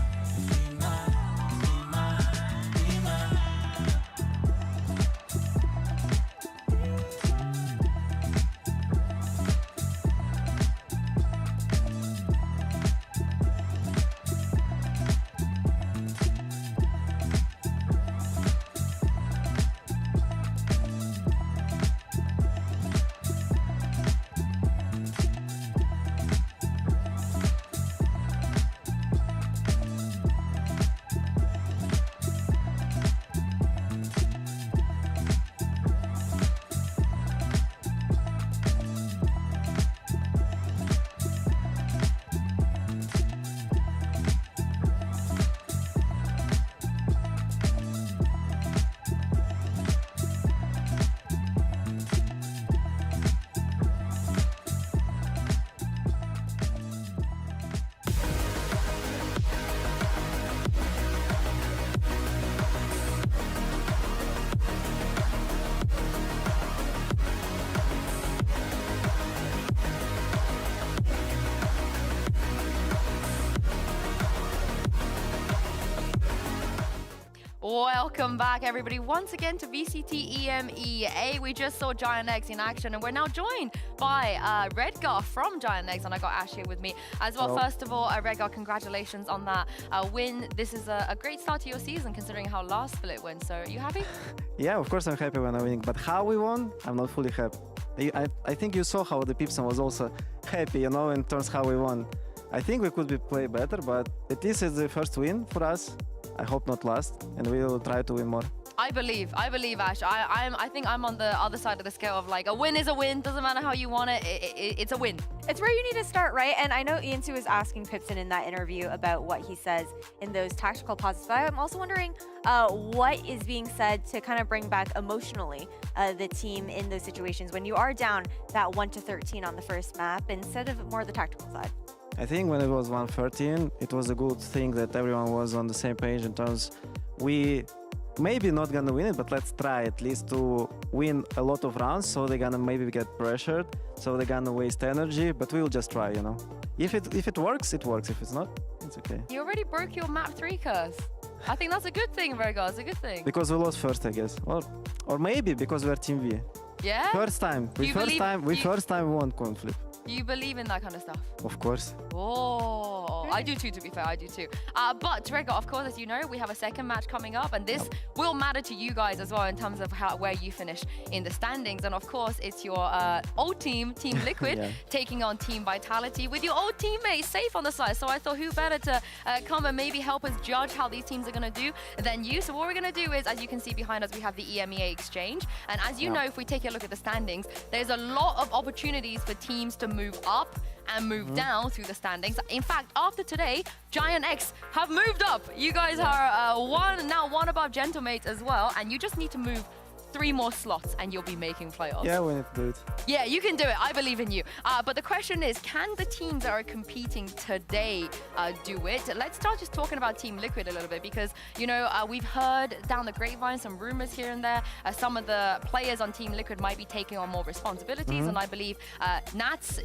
Welcome back, everybody, once again to VCT EMEA. We just saw GiantX in action, and we're now joined by Redgar from GiantX, and I got Ash here with me as well. Hello. First of all, Redgar, congratulations on that win. This is a great start to your season, considering how last split went. So, are you happy? Yeah, of course I'm happy when I win, but how we won, I'm not fully happy. I think you saw how the Pipson was also happy, in terms how we won. I think we could be play better, but at least it's the first win for us. I hope not last, and we will try to win more. I believe, Ash. I think I'm on the other side of the scale of like a win is a win. Doesn't matter how you want it. It's a win. It's where you need to start, right? And I know Iansu was asking Pipson in that interview about what he says in those tactical pauses, but I'm also wondering what is being said to kind of bring back emotionally the team in those situations when you are down that 1-13 on the first map instead of more the tactical side. I think when it was 1-13, it was a good thing that everyone was on the same page in terms we maybe not gonna win it, but let's try at least to win a lot of rounds, so they're gonna maybe get pressured, so they're gonna waste energy, but we'll just try, you know. If it works, it works. If it's not, it's okay. You already broke your map 3 curse. I think that's a good thing, Virgo. It's a good thing. Because we lost first, I guess. Or maybe because we're Team V. Yeah? First time. First time we won coin flip. Do you believe in that kind of stuff? Of course. Oh, I do too, to be fair, I do too. But Rega, of course, as you know, we have a second match coming up, and this will matter to you guys as well in terms of where you finish in the standings. And of course, it's your old team, Team Liquid, taking on Team Vitality with your old teammate Safe on the side. So I thought, who better to come and maybe help us judge how these teams are going to do than you? So what we're going to do is, as you can see behind us, we have the EMEA exchange. And as you know, if we take a look at the standings, there's a lot of opportunities for teams to move up and move down through the standings. In fact, after today, GiantX have moved up. You guys are one above gentlemates as well, and you just need to move 3 more slots and you'll be making playoffs. Yeah, we need to do it. Yeah, you can do it. I believe in you. But the question is, can the teams that are competing today do it? Let's start just talking about Team Liquid a little bit because, you know, we've heard down the grapevine some rumors here and there. Some of the players on Team Liquid might be taking on more responsibilities. And I believe Nats,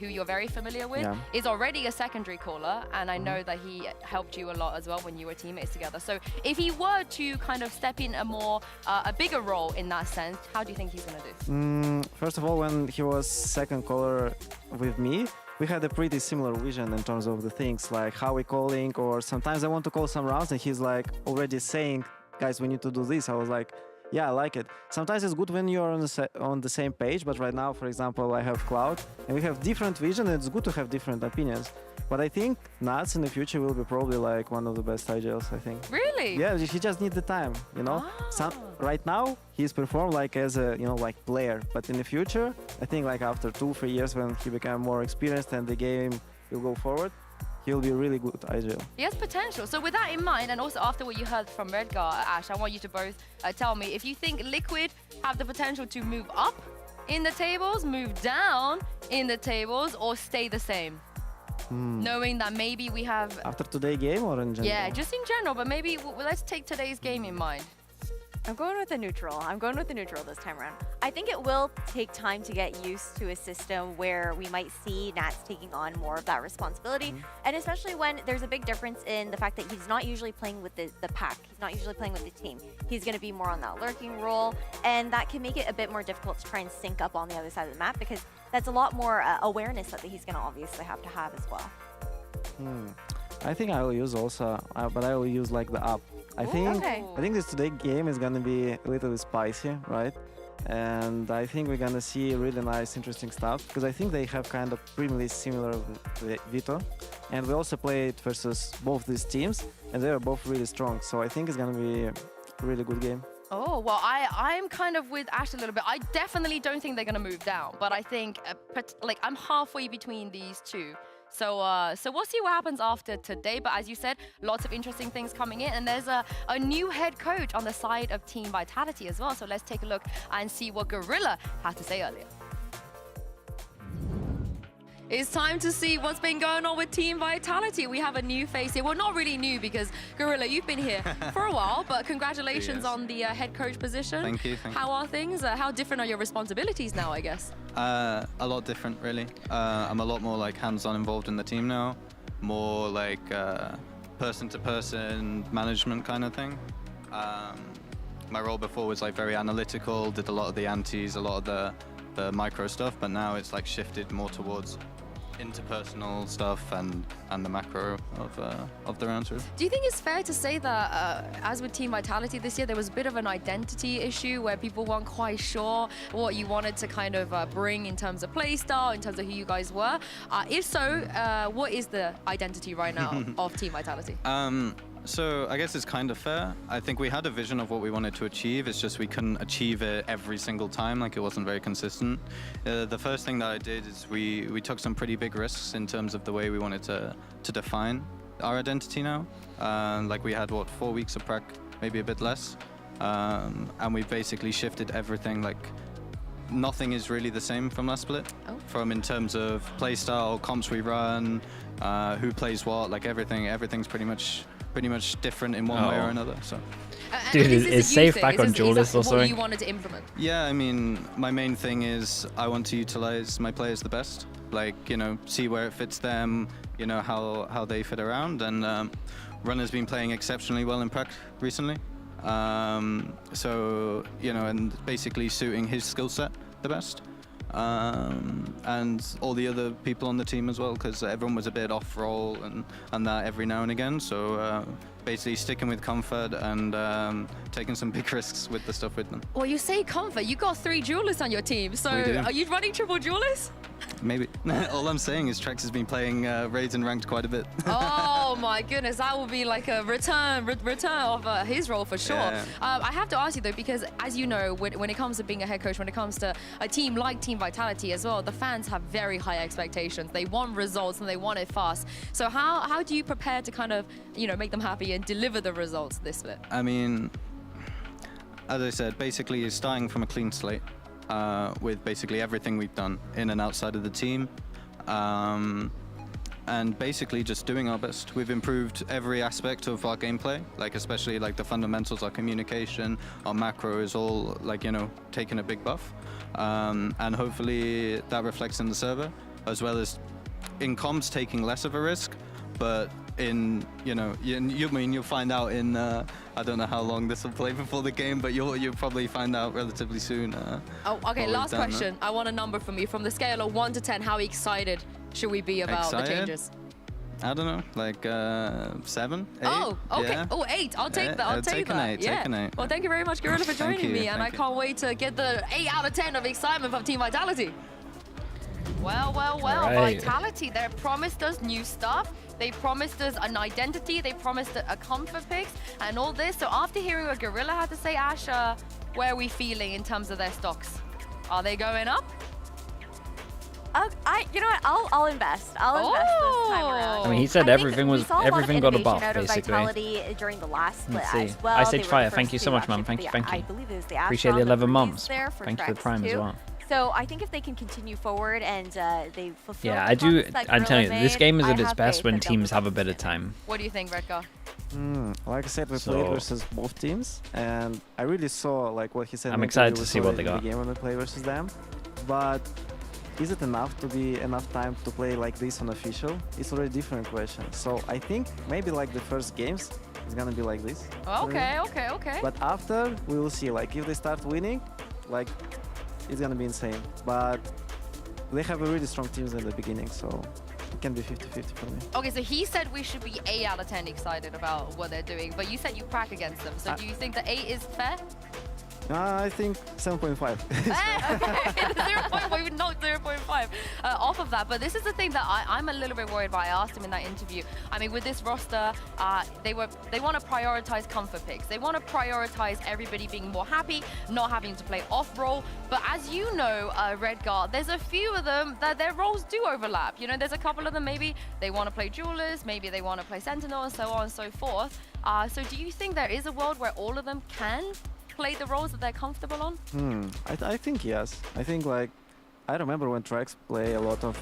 who you're very familiar with, is already a secondary caller. And I know that he helped you a lot as well when you were teammates together. So if he were to kind of step in a bigger role in that sense, how do you think he's going to do? First of all, when he was second caller with me, we had a pretty similar vision in terms of the things, like how we're calling, or sometimes I want to call some rounds and he's like already saying, guys, we need to do this. I was like, yeah, I like it. Sometimes it's good when you're on the same page, but right now, for example, I have Cloud and we have different vision and it's good to have different opinions. But I think Nats in the future will be probably like one of the best IGLs, I think. Really? Yeah, he just needs the time, you know? Right now, he's performed like as a, you know, like player. But in the future, I think like after 2-3 years when he become more experienced and the game will go forward, he'll be really good IGL. He has potential. So with that in mind, and also after what you heard from Redgar, Ash, I want you to both tell me if you think Liquid have the potential to move up in the tables, move down in the tables, or stay the same? Knowing that maybe we have... After today's game or in general? Yeah, just in general, but maybe let's take today's game in mind. I'm going with the neutral. I'm going with the neutral this time around. I think it will take time to get used to a system where we might see Nats taking on more of that responsibility, and especially when there's a big difference in the fact that he's not usually playing with the pack. He's not usually playing with the team. He's going to be more on that lurking role, and that can make it a bit more difficult to try and sync up on the other side of the map because that's a lot more awareness that he's going to obviously have to have as well. I think I will use also, but I will use like the up. I think this today game is gonna be a little bit spicy, right? And I think we're gonna see really nice, interesting stuff because I think they have kind of pretty similar Vito, and we also played versus both these teams, and they are both really strong. So I think it's gonna be a really good game. Oh, well, I'm kind of with Ash a little bit. I definitely don't think they're gonna move down, but I think like I'm halfway between these two. So we'll see what happens after today. But as you said, lots of interesting things coming in. And there's a new head coach on the side of Team Vitality as well. So let's take a look and see what Gorilla had to say earlier. It's time to see what's been going on with Team Vitality. We have a new face here. Well, not really new because, Gorilla, you've been here for a while, but congratulations on the head coach position. Thank you. How are things? How different are your responsibilities now, I guess? A lot different, really. I'm a lot more like hands-on involved in the team now, more like person-to-person management kind of thing. My role before was like very analytical, did a lot of the antes, a lot of the micro stuff, but now it's like shifted more towards interpersonal stuff and the macro of the round. Do you think it's fair to say that as with Team Vitality this year, there was a bit of an identity issue where people weren't quite sure what you wanted to kind of bring in terms of playstyle, in terms of who you guys were? If so, what is the identity right now of Team Vitality? So I guess it's kind of fair. I think we had a vision of what we wanted to achieve. It's just we couldn't achieve it every single time. Like it wasn't very consistent. The first thing that I did is we took some pretty big risks in terms of the way we wanted to define our identity now. Like we had 4 weeks of prac, maybe a bit less, and we basically shifted everything. Like nothing is really the same from last split. From in terms of playstyle, comps we run, who plays what, like everything's pretty much different in one way or another. So, dude, is safe back on Duelist or something? What you wanted to implement? Yeah, I mean, my main thing is I want to utilize my players the best. Like, you know, see where it fits them, you know, how they fit around. And Runner's been playing exceptionally well in prac recently. So, you know, and basically suiting his skill set the best. And all the other people on the team as well, because everyone was a bit off roll and that every now and again. So basically sticking with comfort and taking some big risks with the stuff with them. Well, you say comfort. You got 3 duelists on your team. So are you running triple duelists? Maybe. All I'm saying is Trex has been playing raids and ranked quite a bit. Oh my goodness, that will be like a return of his role for sure. Yeah. I have to ask you though, because as you know, when it comes to being a head coach, when it comes to a team like Team Vitality as well, the fans have very high expectations. They want results and they want it fast. So how do you prepare to kind of, you know, make them happy and deliver the results this split? I mean, as I said, basically it's starting from a clean slate. With basically everything we've done in and outside of the team, and basically just doing our best. We've improved every aspect of our gameplay, like especially like the fundamentals, our communication, our macro is all like, you know, taking a big buff, and hopefully that reflects in the server, as well as in comms taking less of a risk, but in, you know, you'll find out in I don't know how long this will play before the game, but you'll probably find out relatively soon. Okay, last question. I want a number from you. From the scale of 1 to 10, how excited should we be about the changes? I don't know, like 7, 8. Oh, okay. Yeah. Oh, 8. I'll take that. I'll take that. An 8. Yeah. Take an 8. Well, thank you very much, Gorilla, for joining me, and I you. can't wait to get the 8 out of 10 of excitement from Team Vitality. Well. Right. Vitality, they promised us new stuff. They promised us an identity. They promised a comfort picks and all this. So after hearing what Gorilla had to say, Ash, where are we feeling in terms of their stocks? Are they going up? You know what? I'll invest. I'll invest this time around. I mean, he said everything got a buff, out of basically. Vitality during the last split Let's see. as well. Ice Age Fire, thank you so much, man. Thank you. I believe it was the Appreciate the 11 months. There for Thank you for the Prime as well. So I think if they can continue forward and they fulfill Yeah, the I do. promise that I'm telling you, Gorilla this made, game is I at its have best faith when that they'll teams be have a bit of time. What do you think, Redgar? Like I said, we played versus both teams, and I really saw like what he said. I'm excited to see what they got. The game when we play versus them, but is it enough to be enough time to play like this on official? It's already a different question. So I think maybe like the first games is gonna be like this. Okay. But after we will see. Like if they start winning, like it's gonna be insane. But they have a really strong teams in the beginning, so it can be 50-50 for me. Okay, so he said we should be 8 out of 10 excited about what they're doing, but you said you crack against them. So do you think the 8 is fair? I think 7.5. Okay, 0.5, not 0.5 off of that. But this is the thing that I'm a little bit worried about. I asked him in that interview. I mean, with this roster, they want to prioritize comfort picks. They want to prioritize everybody being more happy, not having to play off role. But as you know, Redgar, there's a few of them that their roles do overlap. You know, there's a couple of them, maybe they want to play Duelist, maybe they want to play Sentinel, and so on and so forth. So do you think there is a world where all of them can play the roles that they're comfortable on? I think yes. I think like I remember when Trex play a lot of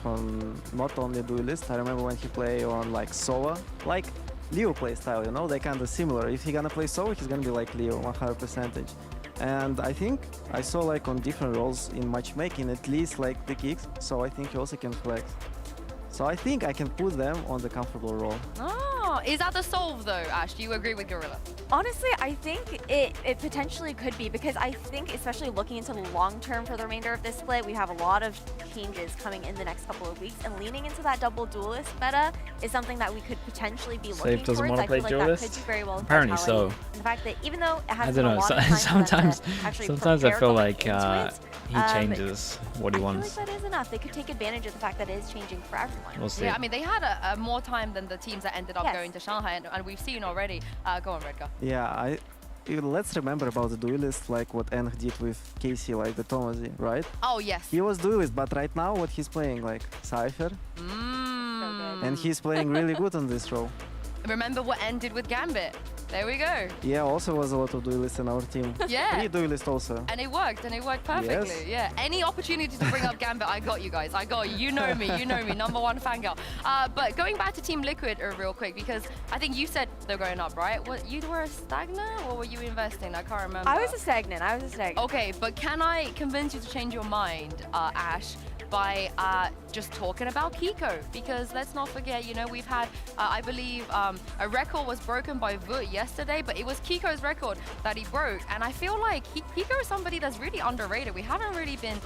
not only Duelist. I remember when he play on like Sova, like Leo play style. You know, they kind of similar. If he gonna play Sova, he's gonna be like Leo, 100%. And I think I saw like on different roles in matchmaking at least like the kicks. So I think he also can flex. So I think I can put them on the comfortable role. Oh, is that the solve though, Ash? Do you agree with Gorilla? Honestly, I think it potentially could be, because I think especially looking into the long term for the remainder of this split, we have a lot of changes coming in the next couple of weeks, and leaning into that double Duelist meta is something that we could potentially be looking Safe doesn't towards. want to play I feel like Duelist? that could do very well with Apparently Vitality. so. And the fact that even though it has I don't know. a lot of time Sometimes to actually I feel prepare like going into it, He changes what he wants. I feel like that is enough. They could take advantage of the fact that it is changing for everyone. We'll see. Yeah, I mean, they had a more time than the teams that ended up going to Shanghai, and we've seen already. Go on, Redgar. Yeah, let's remember about the duelist, like what Eng did with Casey, like the Tomazi, right? Oh, yes. He was duelist, but right now what he's playing, like Cypher. And he's playing really good on this role. Remember what ended with Gambit. There we go. Yeah, also was a lot of duelists in our team. Yeah. 3 duelists also. And it worked perfectly. Yes. Yeah. Any opportunity to bring up Gambit, I got you guys. I got you. You know me. Number one fangirl. But going back to Team Liquid real quick, because I think you said they're going up, right? What, you were a stagnant or were you investing? I can't remember. I was a stagnant. Okay, but can I convince you to change your mind, Ash, by just talking about Kiko? Because let's not forget, you know, we've had, I believe, a record was broken by Vut yesterday, but it was Kiko's record that he broke. And I feel like Kiko is somebody that's really underrated. We haven't really been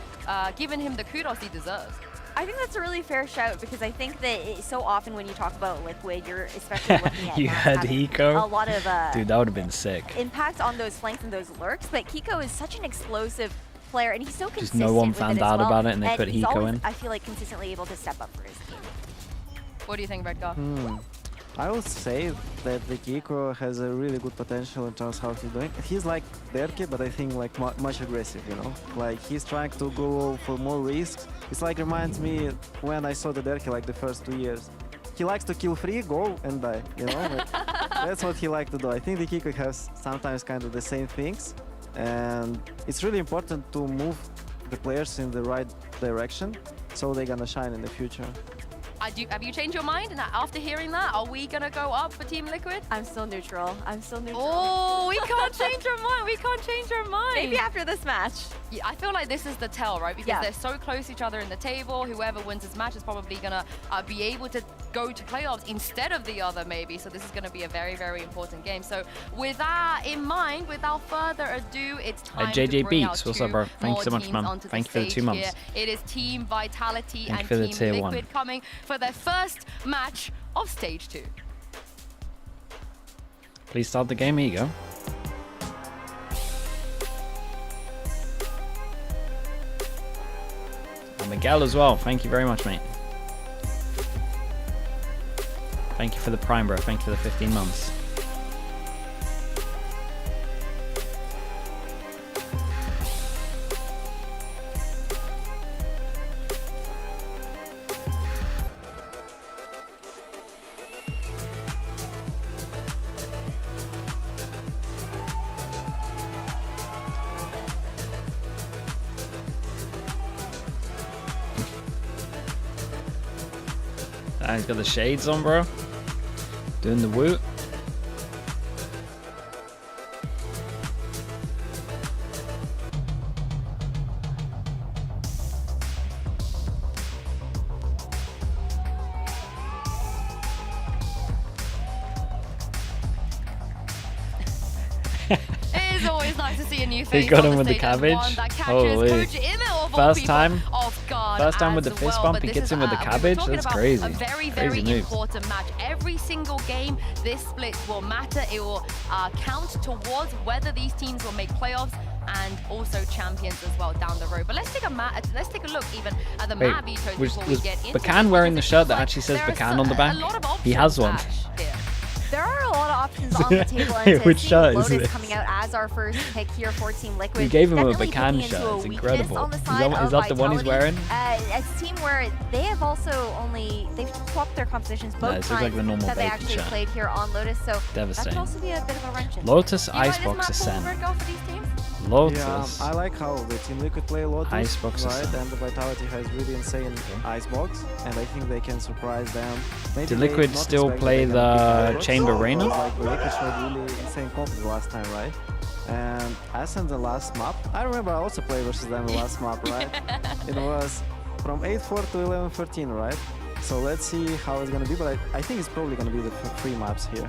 giving him the kudos he deserves. I think that's a really fair shout, because I think that so often when you talk about Liquid, you're especially looking at You had Hiko? a lot of Dude, that would have been sick. impact on those flanks and those lurks, but Kiko is such an explosive player, and he's so consistent. Just no one with found it as out well, about it and they put he's Hiko always, in. I feel like, consistently able to step up for his team. What do you think, Redgar? I would say that the Kiko has a really good potential in terms of how he's doing. He's like Derki, but I think like much aggressive, you know? Like he's trying to go for more risks. It's like reminds me when I saw the Derki like the first 2 years. He likes to kill free, go and die, you know? Like, that's what he likes to do. I think the Kiko has sometimes kind of the same things. And it's really important to move the players in the right direction so they're gonna shine in the future. Have you changed your mind? And after hearing that, are we gonna go up for Team Liquid? I'm still neutral. Oh, we can't change our mind. We can't change our mind. Maybe after this match. Yeah, I feel like this is the tell, right? Because they're so close to each other in the table. Whoever wins this match is probably gonna be able to go to playoffs instead of the other, maybe. So this is gonna be a very, very important game. So with that in mind, without further ado, it's time JJ to bring Beats, out what's up, bro? Thank you so much, teams man. onto the Thank you for the stage 2 months. here. It is Team Vitality Thank you and for the Team tier Liquid 1. coming for their first match of Stage 2. Please start the game. Here you go. And Miguel as well. Thank you very much, mate. Thank you for the Prime, bro. Thank you for the 15 months. He's got the shades on, bro. Doing the woot. It is always nice to see a new face. He got on him the with the stage and cabbage. one that catches Holy. Coach Emmett of all First people time. off guard First time with the as fist well, bump, but he this gets is, him with the we were cabbage. talking That's about crazy. A very, Crazy very moves. important match. Every single game, this split will matter. It will count towards whether these teams will make playoffs and also champions as well down the road. But let's take a look even at the map vetoes was before we get into Bacan it, wearing the because it shirt feels that like actually says there are Bacan on the back? a lot of He has one. options, Ash, here. There are a lot of options on the table, and to Which see shirt is Lotus this? coming out as our first pick here for Team Liquid. We gave him a definitely Bacan picking into shirt. a It's weakness incredible. on the Is side that- of is that the one he's Vitality. wearing? It's a team where they have also they've swapped their compositions both this looks times like the normal that they bacon actually shirt. played here on Lotus, so that Devastating. could also be a bit of a wrench in. Lotus Do you like this Icebox map Ascent. forward go for these teams? Lotus. Yeah, I like how the Team Liquid play Lotus, Icebox right? Ascent. And the Vitality has really insane icebox, and I think they can surprise them. Maybe Did they Liquid not still expect play that they're gonna the pick Icebox, Chamber but, Arena? Like, Liquid showed really insane confidence last time, right? And Ascent the last map, I remember I also played versus them the last map, right? It was from 8-4 to 11-13, right? So let's see how it's gonna be, but I think it's probably gonna be the 3 maps here.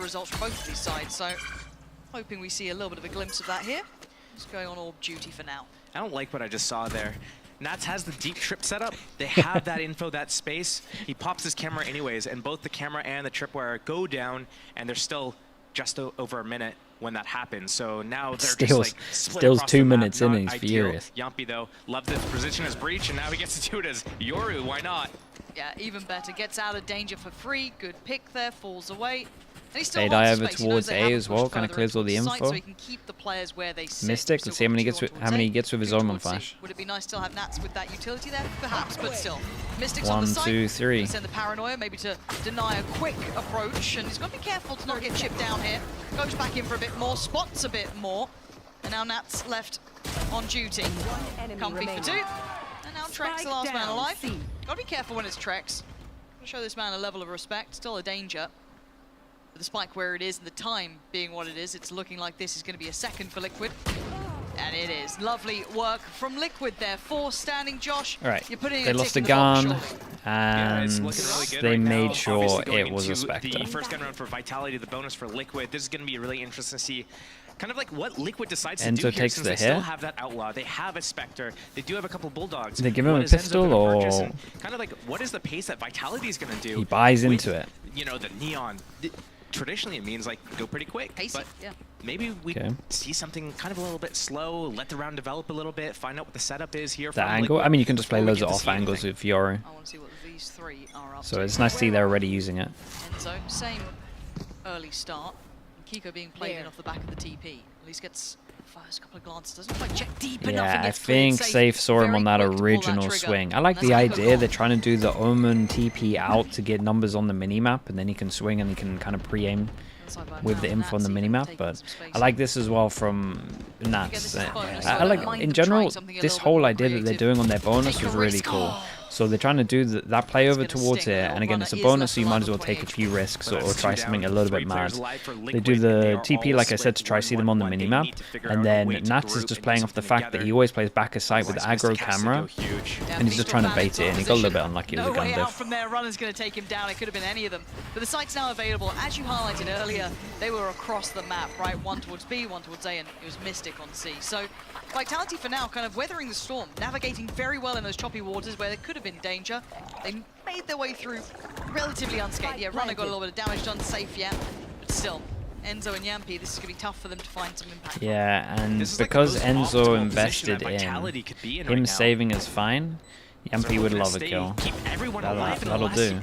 results from both of these sides. So Hoping we see a little bit of a glimpse of that here. Just going on orb duty for now. I don't like what I just saw there. Nats has the deep trip setup. They have that info, that space. He pops his camera anyways, and both the camera and the tripwire go down, and they're still just over a minute when that happens. So now they're just like Still's 2 minutes in and he's furious. Yampy though, loved this position as breach, and now he gets to do it as Yoru. Why not? Yeah, even better. Gets out of danger for free. Good pick there. Falls away. And he still They holds die the over space. He towards knows they A haven't as well. pushed Kind of further clears all the into the site, info. so he can keep the players where they sit. Mystic. Let's see how many he gets with his Omen flash. Would it be nice to still have Nats with that utility there? Perhaps, but still. Mystic's 1, on the side. 2, 3. Send the paranoia, maybe to deny a quick approach, and he's got to be careful to not get chipped down here. Goes back in for a bit more, spots a bit more, and now Nats left on duty. Comfy for 2, and now Trek's the last man alive. Got to be careful when it's Trek's. Got to show this man a level of respect. Still a danger. But the spike where it is and the time being what it is, it's looking like this is going to be a second for Liquid. And it is. Lovely work from Liquid there. 4 standing, Josh. All right. You're putting They a lost tick a in the box, gun, surely. and Really good they right made now. sure Obviously going it was a into Spectre. The first gun round for Vitality, the bonus for Liquid. This is going to be really interesting to see kind of like what Liquid decides to do Enzo here, takes since the they still hit. have that Outlaw. They have a Spectre. They do have a couple Bulldogs. They give him What a is Enzo pistol, gonna purchase, or and kind of like what is the pace that Vitality is going to do? he buys with, into it. You know, the Neon. Traditionally, it means like go pretty quick. Pacey, but yeah. maybe we see something kind of a little bit slow, let the round develop a little bit, find out what the setup is here. The from angle. Liquid I mean, you can just play before we loads get of to off see angles anything. with Fiora. I want to see what these 3 are up So to. it's nice to see they're already using it. Enzo, same early start. And Kiko being played in off the back of the TP. At least gets first couple of glances. Doesn't quite check deep enough. Yeah, and I gets cleared think Safe saw him on that original swing. I like the idea. They're trying to do the Omen TP out to get numbers on the minimap, and then he can swing and he can kind of pre-aim with the info on the minimap. But I like this as well from Nats. I like, in general, this whole idea that they're doing on their bonus was really cool. So they're trying to do that play over towards here, and again, it's a bonus, so you might as well take a few risks or try something a little bit mad. They do the TP, like I said, to try to see them on the minimap, and then Nats is just playing off the fact that he always plays back of sight with aggro camera, and he's just trying to bait it in. He got a little bit unlucky with the gun way out diff. from there. Runner's going to take him down. It could have been any of them. But the site's now available. As you highlighted earlier, they were across the map, right? One towards B, one towards A, and it was Mystic on C. So Vitality for now kind of weathering the storm, navigating very well in those choppy waters where there could have been danger. They made their way through relatively unscathed. Yeah, Runner got a little bit of damage done, safe, yeah. But still, Enzo and Yampy, this is going to be tough for them to find some impact. Yeah, and because Enzo invested in him saving is fine, Yampy would love a kill. That'll do.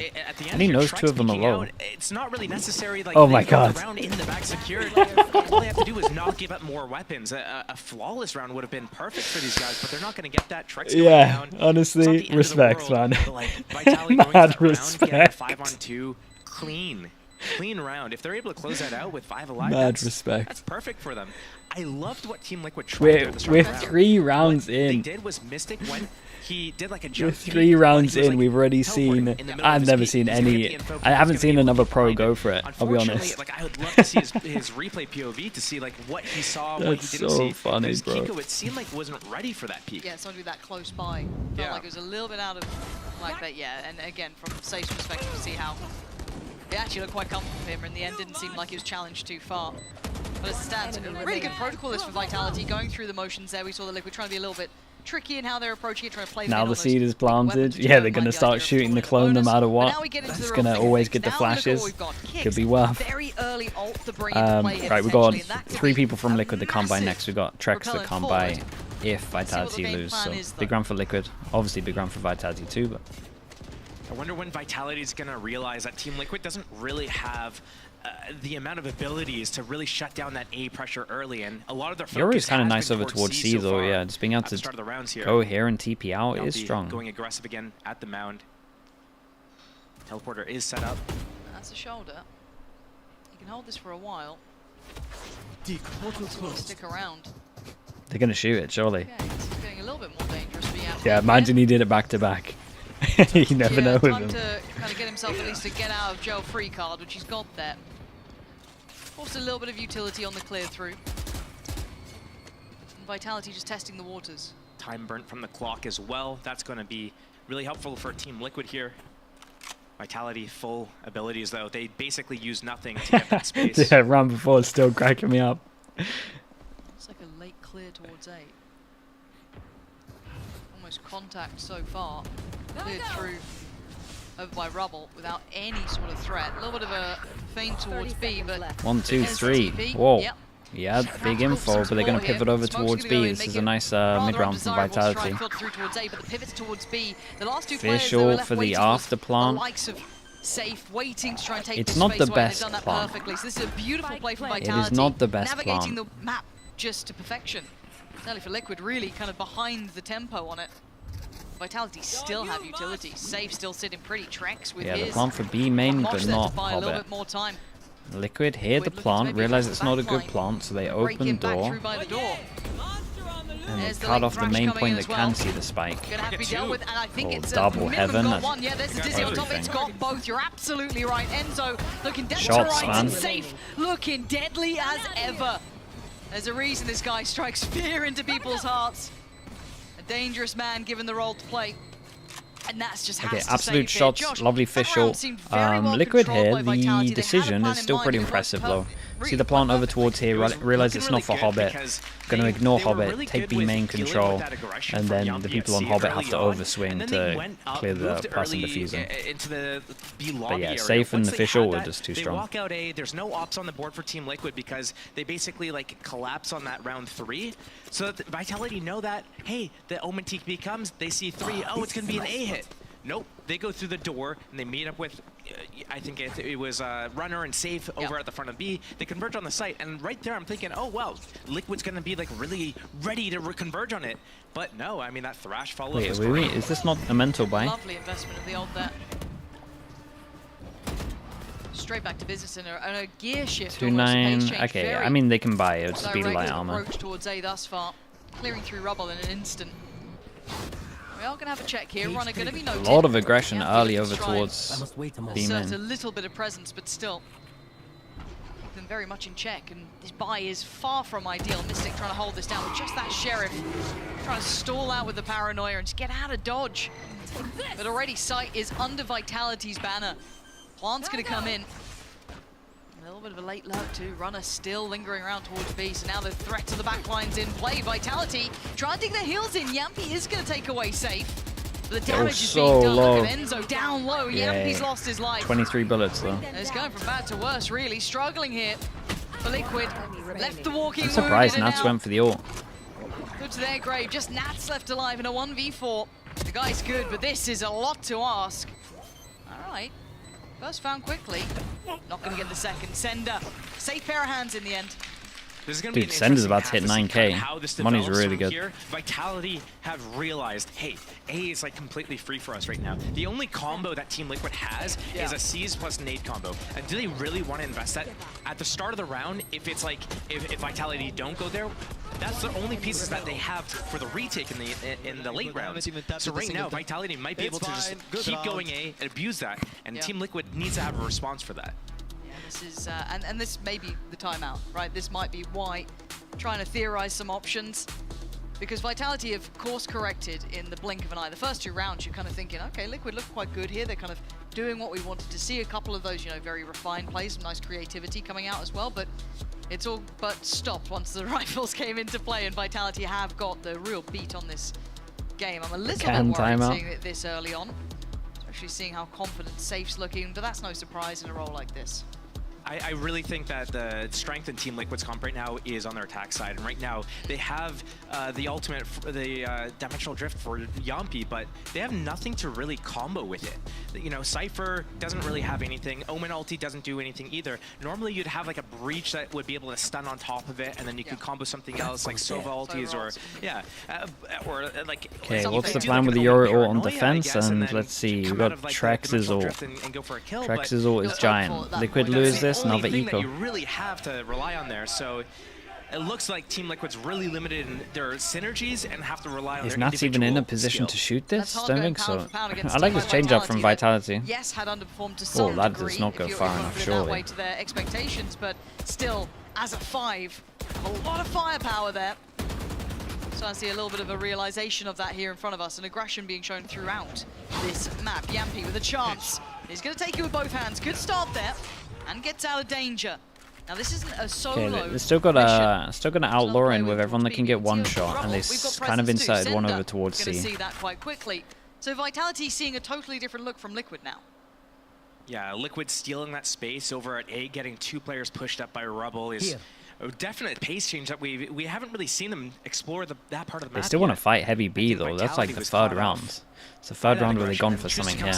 And he knows 2 of them are low. It's not really necessary. Like, Oh my god. The round in the back secured. All they have to do is not give up more weapons. A flawless round would have been perfect for these guys, but they're not going to get that. Trex going down. Honestly, respect, man. Like, Vitality going Mad for that respect. round, 5-on-2, clean round. If they're able to close that out with 5 alive, Mad respect. that's perfect for them. I loved what Team Liquid tried there at the start We're of the round. 3 rounds What in. they did was Mystic when he did like a jump. We're 3 rounds in, we've already seen. the middle of I've his never feet. seen He's gonna get any. the info, I haven't he's seen gonna be able another to pro find go it. for it. I'll be Unfortunately, honest. like I would love to see his replay POV to see like what he saw, what That's he didn't so see. funny, Because bro. Kiko, it seemed like wasn't ready for that peak. Yeah, it's not to be that close by. Felt like it was a little bit out of like that, yeah. And again, from Safe's perspective, to see how it actually looked quite comfortable for him. In the end, didn't seem like he was challenged too far. But as it stands, a really good protocol this for Vitality, going through the motions there. We saw the Liquid trying to be a little bit tricky in how they're approaching it, trying to play Now the seed is planted. Yeah, they're going to start shooting the clone no matter what. It's going to always get the flashes. Could be worth. Very early ult to bring into play here, Right, we got potentially, and that could 3 be people from Liquid that can't buy next. We got Trex that propellant can't buy forward. if Vitality game lose. plan So is, big round for Liquid. Obviously big round for Vitality too, but I wonder when Vitality is going to realize that Team Liquid doesn't really have the amount of abilities to really shut down that A pressure early, and a lot of their Yoru focus is kind of has nice been over towards C so though. far Yeah, just being able at the start of the rounds to here. go here and TP out is Yampy strong. Going aggressive again at the mound. Teleporter is set up. That's a shoulder. You can hold this for a while. Stick around. They're going to shoot it, surely. Okay, this is getting a little bit more dangerous for Yampy. Yeah, imagine he did it back to back. You never know with time him. to kind of get himself at least to get out of jail free card, which he's got there. Also a little bit of utility on the clear through. And Vitality just testing the waters. Time burnt from the clock as well. That's going to be really helpful for Team Liquid here. Vitality full abilities though. They basically use nothing to get that space. Yeah, round before is still cracking me up. It's like a late clear towards A. Almost contact so far. Cleared through over by Rubble without any sort of threat. A little bit of a feint towards B, but 1, 2, 3. Whoa. Yeah, big info, but they're going to pivot over towards B. This is a nice mid-round from Vitality. Visual for the after plant. Safe, waiting to try and take it's this not space the away. best They've done that plant. perfectly. So this is a beautiful play for Vitality. It is not the best navigating plant. the map just to perfection. Certainly for Liquid, really kind of behind the tempo on it. Vitality still have utility. Safe still sitting pretty. Trex with his the plant for B main, Mosh but there to not buy a little Hobbit. bit more time. Liquid hear the plant, realize it's not a good plant, so they open door. By the door. And they cut off the main point that can see the spike. Gonna have to be dealt with, and I think it's double a heaven. got one. Yeah, there's a Dizzy on top. It's got both. You're absolutely right. Enzo looking dead Shots, to right man. and Safe looking deadly as ever. There's a reason this guy strikes fear into people's hearts. A dangerous man given the role to play. And that's just Okay, absolute shots, lovely visual. Liquid here, the decision is still pretty impressive though. See the plant over towards here, realize it's not for Hobbit. Going to ignore Hobbit, take B main control, and then the people on Hobbit have to overswing to clear the person diffusing. But yeah, Safe and Official were just too strong. They walk out A, there's no ops on the board for Team Liquid because they basically like collapse on that round 3. So that Vitality know that, hey, the Omen TP comes, they see 3, oh, it's going to be an A hit. Nope, they go through the door and they meet up with, I think it was Runner and Safe over at the front of B. They converge on the site, and right there I'm thinking, oh wow, Liquid's gonna be like really ready to converge on it. But no, I mean that Thrash follow. Wait, is this not a mental buy? Lovely investment of the old there. Straight back to business and a gear shift. 2-9. Okay, I mean they can buy it. Just be light armor. Approach towards A thus far, clearing through Rubble in an instant. We are going to have a check here. Runner going to be noted. A lot of aggression early over towards B main. There's a little bit of presence, but still. Keep them very much in check, and this buy is far from ideal. Mystic trying to hold this down with just that Sheriff. Trying to stall out with the paranoia and just get out of dodge. But already Sight is under Vitality's banner. Plant's going to come in. A little bit of a late lurk too. Runner still lingering around towards B, so now the threat to the backline's in play. Vitality trying to dig their heels in. Yampi is going to take away Safe. But the damage is being done. Low. Look at Enzo down low. Yampi's lost his life. 23 bullets though. And it's going from bad to worse, really. Struggling here for Liquid. Left the walking. I'm surprised Nats went for the ult. Good to their grave. Just Nats left alive in a 1v4. The guy's good, but this is a lot to ask. All right. First found quickly. Not going to get the second. Sender. Safe pair of hands in the end. Dude, Sender's about to hit 9k. Money's really good. Here, Vitality have realized, hey, A is like completely free for us right now. The only combo that Team Liquid has is a Seize plus nade combo. And do they really want to invest that? At the start of the round, if it's like, if Vitality don't go there, that's the only pieces that they have for the retake in the late rounds. So right now, Vitality might be able to just keep going A and abuse that. And Team Liquid needs to have a response for that. This is, and this may be the timeout, right? This might be why trying to theorize some options, because Vitality have course corrected in the blink of an eye. The first 2 rounds, you're kind of thinking, okay, Liquid look quite good here. They're kind of doing what we wanted to see. A couple of those, you know, very refined plays, some nice creativity coming out as well, but it's all but stopped once the rifles came into play, and Vitality have got the real beat on this game. I'm a little bit worried seeing it this early on, especially seeing how confident Safe's looking, but that's no surprise in a role like this. I really think that the strength in Team Liquid's comp right now is on their attack side, and right now they have the ultimate, dimensional drift for Yampi, but they have nothing to really combo with it. You know, Cypher doesn't really have anything. Omen ulti doesn't do anything either. Normally you'd have like a breach that would be able to stun on top of it, and then you could combo something else like Sova ultis or or like. Okay, what's the plan with the Yori ult on defense? And let's see, we got Trex's ult. Trex's ult is giant. Liquid lose this. Another eco. You really have to rely on there. So it looks like Team Liquid's really limited in their synergies and have to rely on Is their Nats even in a position to shoot this? Don't think so. I like this change up from Vitality. Yes, had underperformed to some that degree, does not go if you're far enough, confident surely. that way to their expectations, but still, as a 5, a lot of firepower there. So I see a little bit of a realization of that here in front of us, and aggression being shown throughout this map. Yampi with a chance. He's going to take you with both hands. Good start there, and gets out of danger. Now this isn't a solo. Okay, they're still got an outlaw in with everyone that can get one shot, and they kind of inserted one over towards Gonna C. see that quite quickly. So Vitality seeing a totally different look from Liquid now. Yeah, Liquid stealing that space over at A, getting 2 players pushed up by Rubble is a definite pace change that we haven't really seen them explore that part of the map. They still want to yet. fight heavy B though. That's like the third round. It's the third round where they've gone for something here.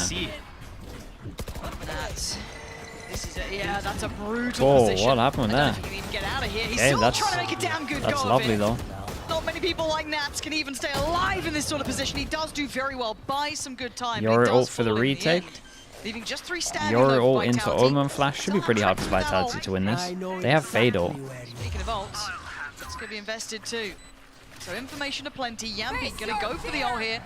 That's a brutal Whoa, position. what happened there? He can even get out of here. He's Okay, still trying to make a damn good that's go lovely of it. though. Not many people like Nats can even stay alive in this sort of position. He does do very well, buys some good time. Your but it ult does for the fall in retake. end, leaving just 3 standing. Your though ult for into Vitality. Omen Flash should be pretty hard for Vitality to win this. They have Fade ult. Speaking of ults, it's going to be invested too. So information aplenty. Yampi going to go for the ult here.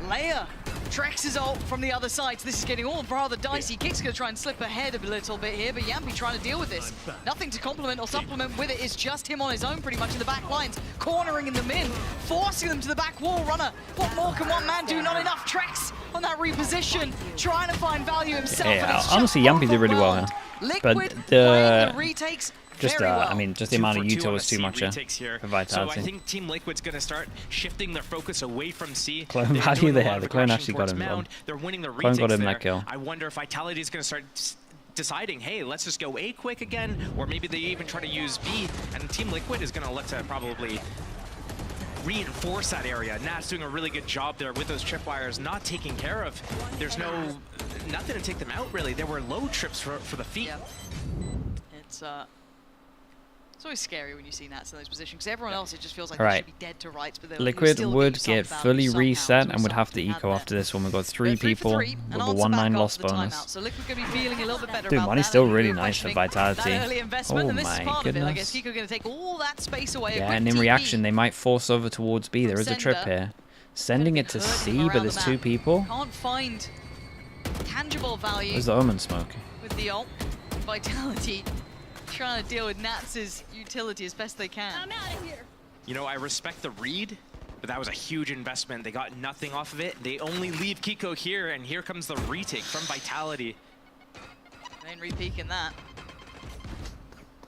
Leia tracks his ult from the other side. So this is getting all rather dicey. Kick's going to try and slip ahead a little bit here, but Yampi trying to deal with this. Nothing to complement or supplement with it. It's just him on his own pretty much in the back lines, cornering in them in, forcing them to the back wall. Runner, what more can one man do? Not enough. Tracks on that reposition, trying to find value himself. Yeah, honestly, Yampi did really well here. But the retakes. I mean, just the amount of util was too much for So I Vitality. think Team Liquid's going to start shifting their focus away from C. Clone value there. The clone actually got him. They're winning the Clone got retakes him there. that kill. I wonder if Vitality is going to start deciding, hey, let's just go A quick again, or maybe they even try to use B, and Team Liquid is going to look to probably reinforce that area. Nat's doing a really good job there with those tripwires not taken care of. There's nothing to take them out, really. There were low trips for the feet. It's always scary when you see Nats in those positions, because everyone else, it just feels like All they right. should be dead to rights, but Liquid would get fully reset and would have to eco after this one. We've got 3 people with a 1-9 loss bonus. So Liquid going to be feeling a little bit better Dude, about money's that. still really nice for Vitality. That early investment, Oh and this is my part of it. I goodness. guess Kiko going to take all that space away. Yeah, and in reaction, they might force over towards B. There is a trip here. Sending it to C, but there's 2 people. Can't find tangible value. Where's the Omen smoke? With the ult, Vitality trying to deal with Nats' utility as best they can. I'm out of here. You know, I respect the read, but that was a huge investment. They got nothing off of it. They only leave Kiko here, and here comes the retake from Vitality. Main re-peeking that.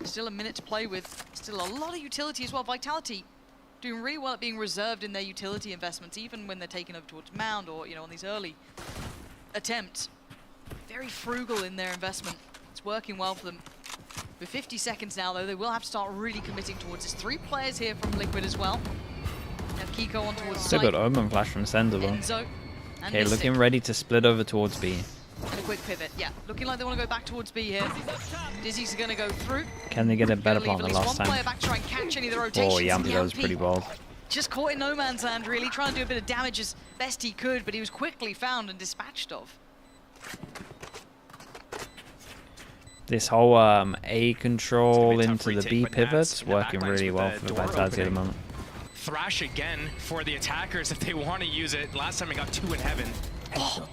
Still a minute to play with. Still a lot of utility as well. Vitality doing really well at being reserved in their utility investments, even when they're taken over towards Mound or, on these early attempts. Very frugal in their investment. It's working well for them. With 50 seconds now, though, they will have to start really committing towards this. 3 players here from Liquid as well. Now Kiko on towards Still site. got Omen Flash from Sender though. Enzo and Okay, looking ready to split over towards B. And a quick pivot, yeah. Looking like they want to go back towards B here. Dizzy's going to go through. Can they get a better plant Leave than at least last one time? player back to try and catch any of the rotations. Oh, Yampi, that was pretty bold. Just caught in no man's land, really, trying to do a bit of damage as best he could, but he was quickly found and dispatched of. This whole A control into the B pivot's working really well for Vitality at the moment. Thrash again for the attackers if they want to use it. Last time he got 2 in heaven. Oh,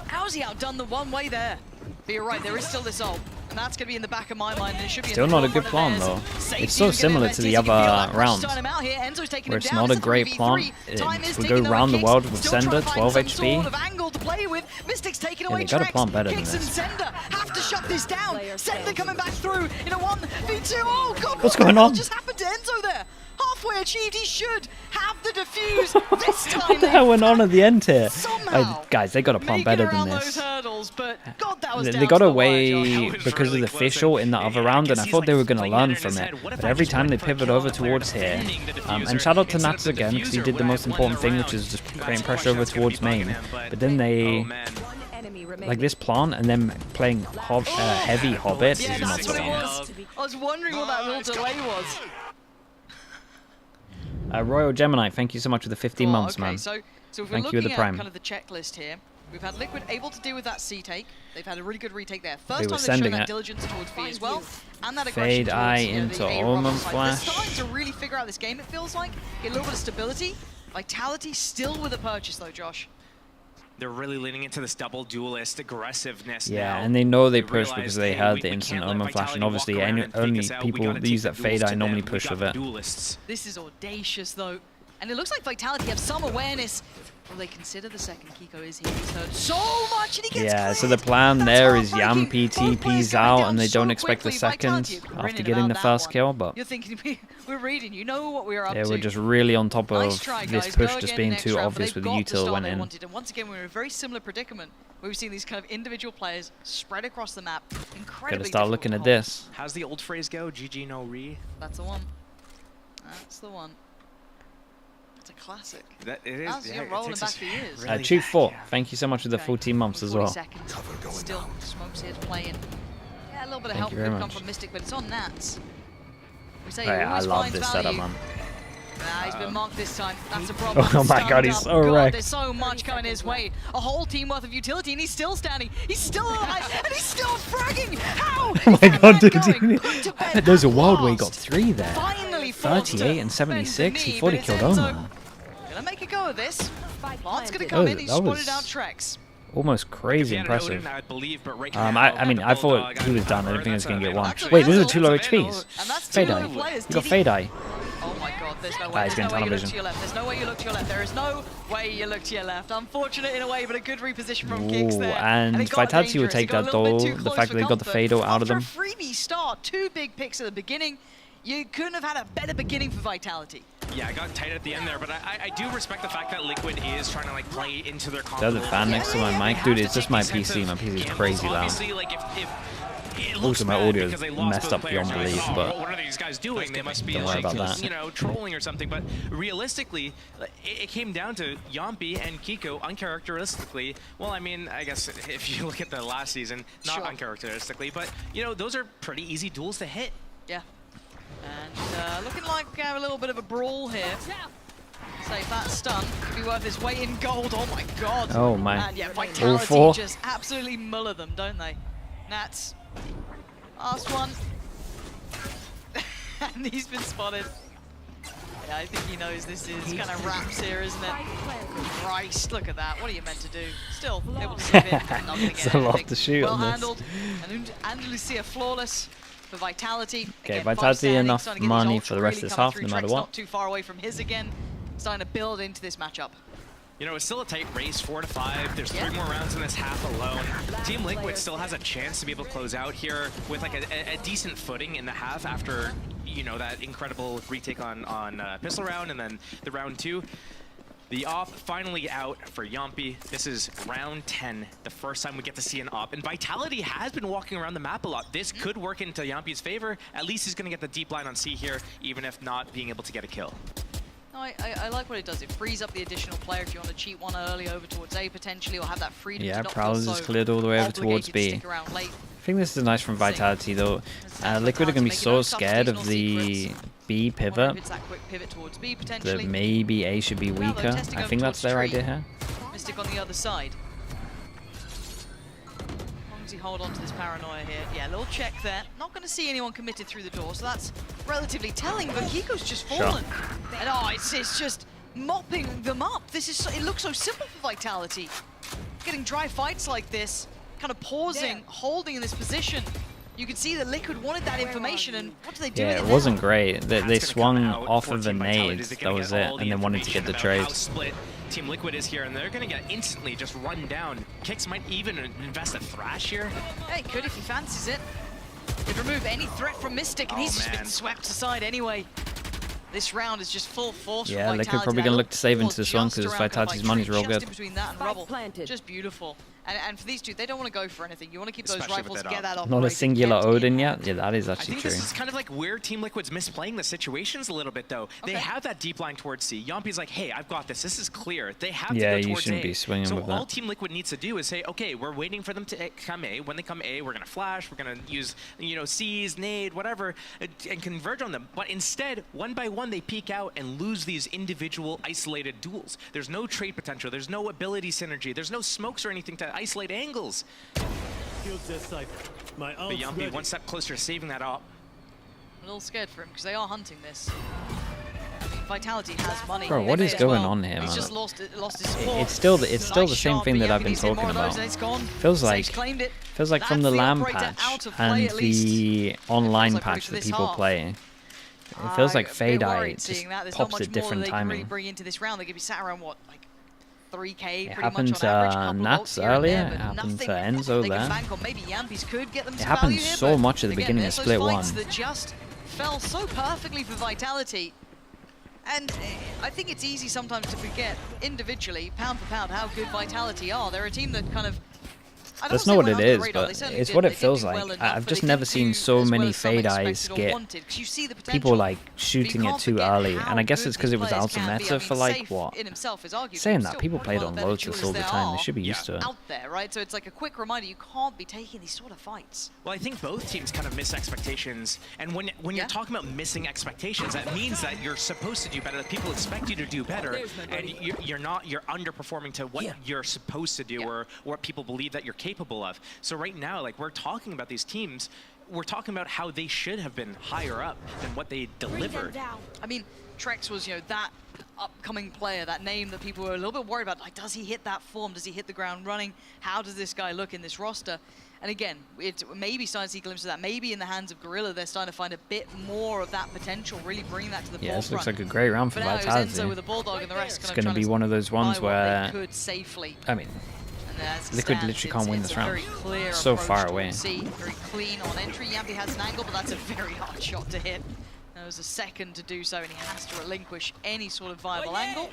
how's he outdone the one way there? But you're right, there is still this ult. And that's going to be in the back of my mind, and it should be Still not a good plan though. It's so similar to the other rounds, where it's not a great plant. We go around the world with Sender, 12 HP. Yeah, they got a plant better than this. Have to shut this down. Sender coming back through in a 1v2. Oh god, What's going on? What just happened to Enzo there? Halfway achieved, he should have the defuse this time. What the hell went on at the end here? Guys, they got a plant better than this. Hurdles, but God, that was They got away because of the official in the other round, and I thought they were going to learn from it. But every time they pivot over towards here, and shout out to Nats again, because he did the most important thing, which is just creating pressure over towards main. But then they, like this plant, and then playing heavy Hobbit is not so I was wondering what that little delay was. Royal Gemini, thank you so much for the 15 months, okay, man. So if we're Thank you looking for the at Prime. kind of the checklist here, we've had Liquid able to deal with that C take. They've had a really good retake there. They First were time they've shown sending that it. diligence towards B as well, and that Fade aggression eye towards, into the A Omen Rumble side. They're Flash. starting to really figure out this game, it feels like. Get a little bit of stability. Vitality still with a purchase though, Josh. They're really leaning into this double duelist aggressiveness now. Yeah, and they know they push realize, because they hey, had we the instant can't let Omen Flash, and Vitality obviously walk around and only fake us out. We people gotta that use take that the duels Fade eye to normally them. push We with got it. duelists. This is audacious though. And it looks like Vitality have some awareness. Will they consider the second? Kiko is here. He's heard so much and he gets Yeah, so the plan there is Yampy TP's out and they don't expect the second after getting the first kill, but you're thinking we're reading, you know what we're up to. yeah, we're just really on top of this push just being too round, obvious with the util that went in. And once again, we're in a very similar predicament where we've seen these kind of individual players spread across the map. Incredibly Gotta start looking at this. How's the old phrase go? GG no re? That's the one. That's the one. It's a classic. That it is. You're rolling back the years. Chief 4, thank you so much for the 14 months as well. Seconds. Still, Smoke's here to play in. Yeah, a little bit of help you could very come much. from Mystic, but it's on Nats. We say Hey, he I always love finds this value. setup, man. Nah, he's been marked this time. That's a problem. Oh my god, he's so wrecked. There's so much coming his way. A whole team worth of utility, and he's still standing. He's still alive, and he's still fragging. How? Oh my god, dude. There's a wild way he got 3 there. 38 and 76. He thought he killed Omar. Gonna make a go of this. Lance gonna come in. He's spotted was out Trex. almost crazy impressive. I believe, but right I mean, I thought he was done. I didn't think he was going to get one. Wait, this is 2 low HPs. Fade Eye. You got Fade Eye. Oh my god, there's no way. He's There's getting no way tunnel you look to your left. There's no way you look to your left. There is no way you look to your left. Unfortunate in a way, but a good reposition from Kicks there. And it got Vitality will dangerous. take It got that a little bit doll. too The close fact that for they got the comfort. Fado out of them. After a freebie start, 2 big picks at the beginning, you couldn't have had a better beginning for Vitality. Yeah, I got tight at the end there, but I do respect the fact that Liquid is trying to like play into their There's a confidence. fan next to my mic. Dude, it's just my PC. My PC is crazy loud. Obviously, like if it Also, my audio is because they lost messed both up beyond players, belief, like, but what are these guys doing? They must be don't worry like, about that. you know, trolling or something. But realistically, it came down to Yampy and Kiko uncharacteristically. Well, I mean, I guess if you look at the last season, not uncharacteristically, but you know, those are pretty easy duels to hit. Yeah. And looking like a little bit of a brawl here. Say that stun could be worth its weight in gold. Oh my god. Oh my. And yeah, All Vitality 4. just absolutely muller them, don't they? Nats. Last one. And he's been spotted. Yeah, I think he knows this is kind of wraps here, isn't it? Christ, look at that. What are you meant to do? Still able to save it. Not gonna get It's a lot anything. to shoot well on this. handled. And Lucia flawless for Vitality. Okay, Again, Vitality 5 standing, enough starting to get money his for ult the rest of really this coming half, through. no matter Trex what. Not too far away from his again. Starting to build into this matchup. You know, it's still a tight race, 4 to 5. There's 3 more rounds in this half alone. Team Liquid still has a chance to be able to close out here with like a decent footing in the half after, you know, that incredible retake on Pistol Round and then the round 2. The op finally out for Yampy. This is round 10, the first time we get to see an op. And Vitality has been walking around the map a lot. This could work into Yampy's favor. At least he's going to get the deep line on C here, even if not being able to get a kill. No, I like what it does. It frees up the additional player if you want to cheat one early over towards A potentially, or have that freedom to not Prowlers feel is so cleared all the way over obligated towards to B. stick around late. I think this is nice from Vitality though. Liquid are going to be so scared of the B pivot It's that quick pivot towards B potentially. that maybe A should be Now, though, weaker. testing I over think that's towards their tree. idea here. Mystic on the other side. As long as he hold on to this paranoia here. Yeah, a little check there. Not going to see anyone committed through the door, so that's relatively telling, but Kiko's just fallen. And it's just mopping them up. This is it looks so simple for Vitality. Getting dry fights like this, kind of pausing, holding in this position. You could see that Liquid wanted that information, and what do they do? Yeah, it wasn't great. They swung off of the nades, that was it, and then wanted to get the trades. Split Team Liquid is here, and they're going to get instantly just run down. Kicks might even invest a Thrash here. Yeah, he could if he fancies it. Could remove any threat from Mystic, and he's just been swept aside anyway. This round is just full force. Yeah, from Liquid Vitality. probably going to look to save into Just this one because around Vitality's by money's tree, real just good. in between that and rubble. Just beautiful. And for these two, they don't want to go for anything. You want to keep those Especially rifles, with get that off. Not a singular Odin yet? Yeah, that is I actually think true. this is kind of like where Team Liquid's misplaying the situations a little bit, though. They have that deep line towards C. Yampy's like, hey, I've got this. This is clear. They have to go towards A. you shouldn't be swinging so with all that. Team Liquid needs to do is say, okay, we're waiting for them to come A. When they come A, we're going to flash. We're going to use, you know, C's, nade, whatever, and converge on them. But instead, one by one, they peek out and lose these individual isolated duels. There's no trade potential. There's no ability synergy. There's no smokes or anything to isolate angles. But Yampy one step closer to saving that op. I'm a little scared for him because they are hunting this. Vitality has money. Bro, what is going on here, He's man? just lost his support. It's still the same thing that I've been talking about. Feels like from the LAN patch and the online patch that people play. It feels like Fade Eye worried just seeing that. There's pops not much at more different they can really timing. bring into this round. They could be sat around, what, like 3K It pretty happened much on average. to Couple of Nats ults here and earlier, there, it but happened to nothing Enzo they can there. bank on. Maybe Yampi's could get them It some happened value here, so but much at the again, beginning of there's those Split fights 1. that just fell so perfectly for Vitality. And I think it's easy sometimes to forget individually, pound for pound, how good Vitality are. They're a team that kind of, That's not what it is, but it's what it feels like. I've just never seen so many Fade Eyes get people like shooting it too early, and I guess it's because it was out of meta for like what? Saying that, people played on Lotus all the time. They should be used to it. Out there, right? So it's like a quick reminder, you can't be taking these sort of fights. Well, I think both teams kind of miss expectations, and when you're talking about missing expectations, that means that you're supposed to do better, that people expect you to do better, and you're underperforming to what you're supposed to do or what people believe that you're capable of. So right now, like, we're talking about these teams, we're talking about how they should have been higher up than what they delivered. I mean, Trex was, you know, that upcoming player, that name that people were a little bit worried about. Like, does he hit that form? Does he hit the ground running? How does this guy look in this roster? And again, it's maybe starting to see glimpses of that. Maybe in the hands of Gorilla, they're starting to find a bit more of that potential, really bring that to the forefront. Yeah, this looks like a great round for Vitality. With a Bulldog and the rest It's going to be one of those ones where, I mean, Liquid literally can't win this round. So far away. Very clean on entry. Yampi has an angle, but that's a very hard shot to hit. There was a second to do so, and he has to relinquish any sort of viable angle.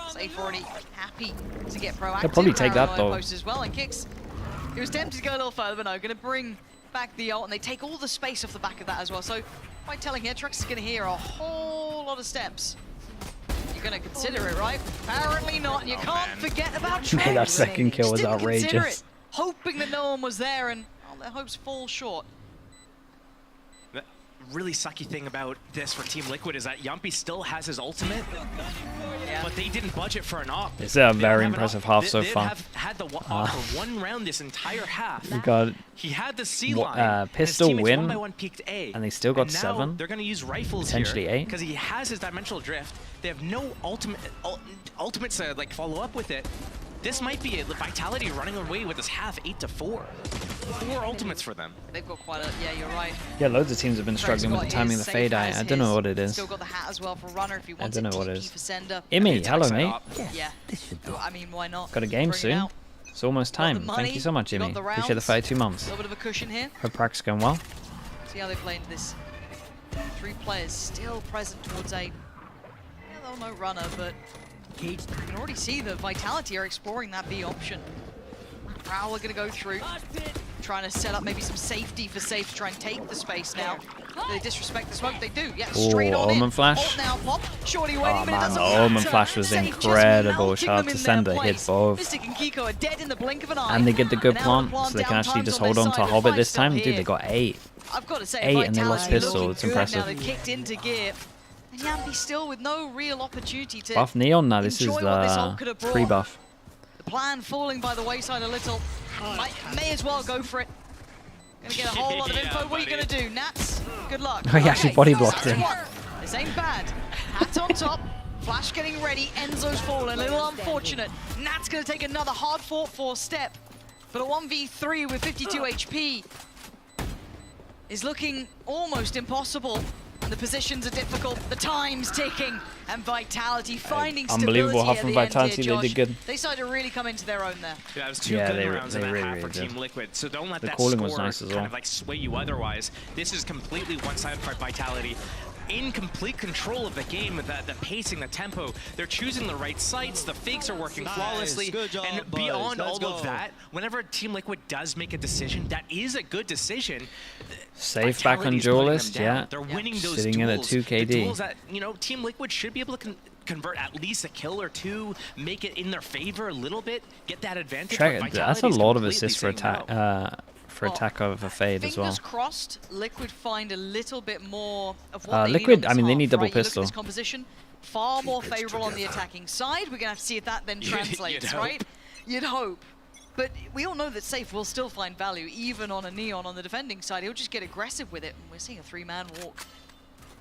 Safe already happy to get proactive. He'll probably take that though. As well, and kicks. He was tempted to go a little further, but no, going to bring back the ult, and they take all the space off the back of that as well. So by telling here, Trex is going to hear a whole lot of steps. You're going to consider it, right? Apparently not, and you can't forget about Trex. That second kill was outrageous. Hoping that no one was there, and their hopes fall short. The really sucky thing about this for Team Liquid is that Yampi still has his ultimate, but they didn't budget for an op. It's a very impressive half so far. They have had the op for one round this entire half. We got he had the C line. pistol win, 1 by 1 peaked A, and they still got and now 7. They're going to use rifles potentially here 8 because he has his dimensional drift. They have no ultimates to like follow up with it. This might be it. Vitality running away with this half 8-4. 4 ultimates for them. They've got quite a, you're right. Yeah, loads of teams have been struggling with the timing of the Fade Eye. I don't know what it is. Still got the hat as well for Runner if you want I don't know what it is. EMEA, hello mate. Yeah, I mean, why not? Got a game soon. It's almost time. Thank you so much, Jimmy. Appreciate the 32 months. A little bit of a cushion here. Hope practice going well. See how they play into this. 3 players still present towards a, they'll no runner, but you can already see the Vitality are exploring that B option. Prowler gonna go through, trying to set up maybe some safety for Safe to try and take the space now. They disrespect the smoke, they do. Yeah, straight on in. Omen flash. Now, pop. Shorty waiting, Oh but it man, doesn't the Omen matter. flash was Safe just incredible. melting Shout out them to in their Sender, hit place. both. Mystic and Kiko are dead in the blink of an eye. And they get the good And plant, now so they can down actually times just on hold their on to side. Hobbit The this fight's time. still Dude, they here. got 8. I've got to say, 8 and they lost Vitality pistol. looking It's good impressive. now. They've kicked into gear. And Yampi still with no real opportunity to Buff Neon now. This is enjoy what this ult could have brought. free buff. The plan falling by the wayside a little. May as well go for it. Gonna get a whole lot of info. What are you gonna do, Nats? Good luck. Oh, he actually body blocked him. This ain't bad. Hat on top. Flash getting ready. Enzo's fallen. A little unfortunate. Nat's gonna take another hard fought for step. But a 1v3 with 52 HP is looking almost impossible. The positions are difficult, the time's ticking, and Vitality finding unbelievable stability half at from the end Vitality, here, they did Josh. good. They started to really come into their own there. Yeah, it was 2 good rounds in that half for Team Liquid, so don't let The that calling score was nice as kind well. of like sway you otherwise. This is completely one-sided for Vitality. In complete control of the game, the pacing, the tempo. They're choosing the right sites, the fakes are working flawlessly, and beyond all of that, whenever Team Liquid does make a decision, that is a good decision. Safe back on duelist, yeah. They're winning those Sitting in at duels. 2 The KD. duels that, you know, Team Liquid should be able to convert at least a kill or 2, make it in their favor a little bit, get that advantage. That's a lot of assists for attack. For attack over Fade as well. Fingers crossed, Liquid find a little bit more of what they Liquid, need on I mean, this they need half, double right? You look at pistol. this composition, far more favorable on the attacking side. We're gonna have to see if that then translates, right? You'd hope. But we all know that Safe will still find value, even on a Neon on the defending side. He'll just get aggressive with it, and we're seeing a 3-man walk.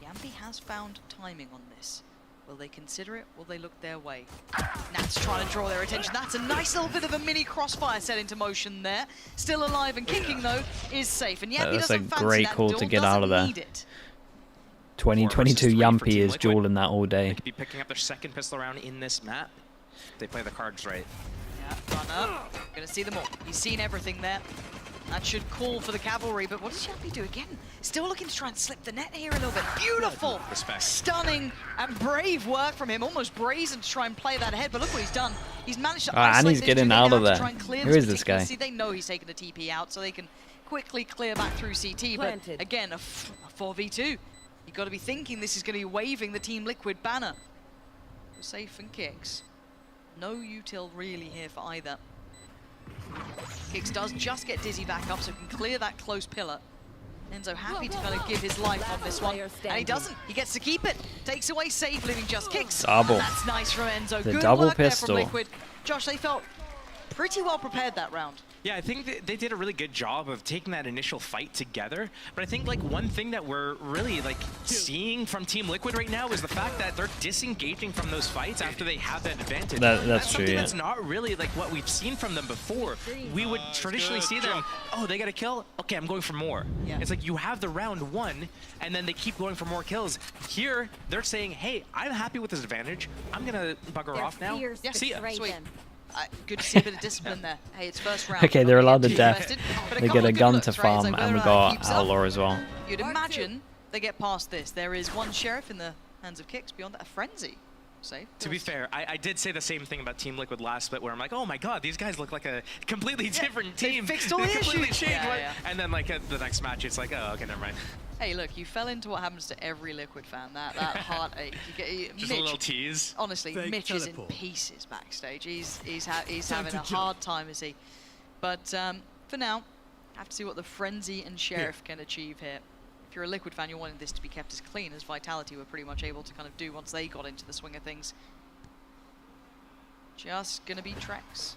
Yampi has found timing on this. Will they consider it? Will they look their way? Nats trying to draw their attention. That's a nice little bit of a mini crossfire set into motion there. Still alive and kicking though is Safe. And Yampi That's a doesn't fancy great that. call to get out of there. Need it. 2022 Yampy is dueling that all day. They could be picking up their second pistol round in this map. If they play the cards right. Yeah, runner. Gonna see them all. He's seen everything there. That should call for the cavalry, but what does Yampy do again? Still looking to try and slip the net here a little bit. Beautiful! Respect. Stunning and brave work from him. Almost brazen to try and play that ahead, but look what he's done. He's managed to and he's getting out of there. Who Who is this guy? See, they know he's taking the TP out, so they can quickly clear back through CT, but again, a 4v2. You've got to be thinking this is going to be waving the Team Liquid banner. Safe and Kicks. No util really here for either. Kicks does just get Dizzy back up, so can clear that close pillar. Enzo happy to kind of give his life on this one, and he doesn't. He gets to keep it. Takes away save, leaving just Kicks. Double. That's nice from Enzo. The Good double work pistol. there from Liquid. Josh, they felt pretty well prepared that round. Yeah, I think they did a really good job of taking that initial fight together. But I think like one thing that we're really like seeing from Team Liquid right now is the fact that they're disengaging from those fights after they have that advantage. That's true, something yeah. that's not really like what we've seen from them before. We would traditionally see them, oh, they got a kill? Okay, I'm going for more. Yeah. It's like you have the round one, and then they keep going for more kills. Here, they're saying, hey, I'm happy with this advantage. I'm going to bugger off now. Yeah, See ya. Sweet. Good to see a bit of discipline there. Hey, it's first round. Okay, they're allowed to Too death. invested, but They couple get a of good gun looks, to right? It's farm, like and we whether got keeps up, Outlaw as well. You'd imagine they get past this. There is one Sheriff in the hands of Kicks. Beyond that, a Frenzy. Safe. To be fair, I did say the same thing about Team Liquid last split, where I'm like, oh my god, these guys look like a completely different team. They fixed all the completely issues. changed. Yeah, yeah. And then like the next match, it's like, oh, okay, never mind. Hey, look, you fell into what happens to every Liquid fan. That heartache. Just Mitch, a little tease. Honestly, Fake Mitch teleport. is in pieces backstage. He's having a hard time, is he? But for now, have to see what the Frenzy and Sheriff can achieve here. If you're a Liquid fan, you're wanting this to be kept as clean as Vitality were pretty much able to kind of do once they got into the swing of things. Just gonna be Trex.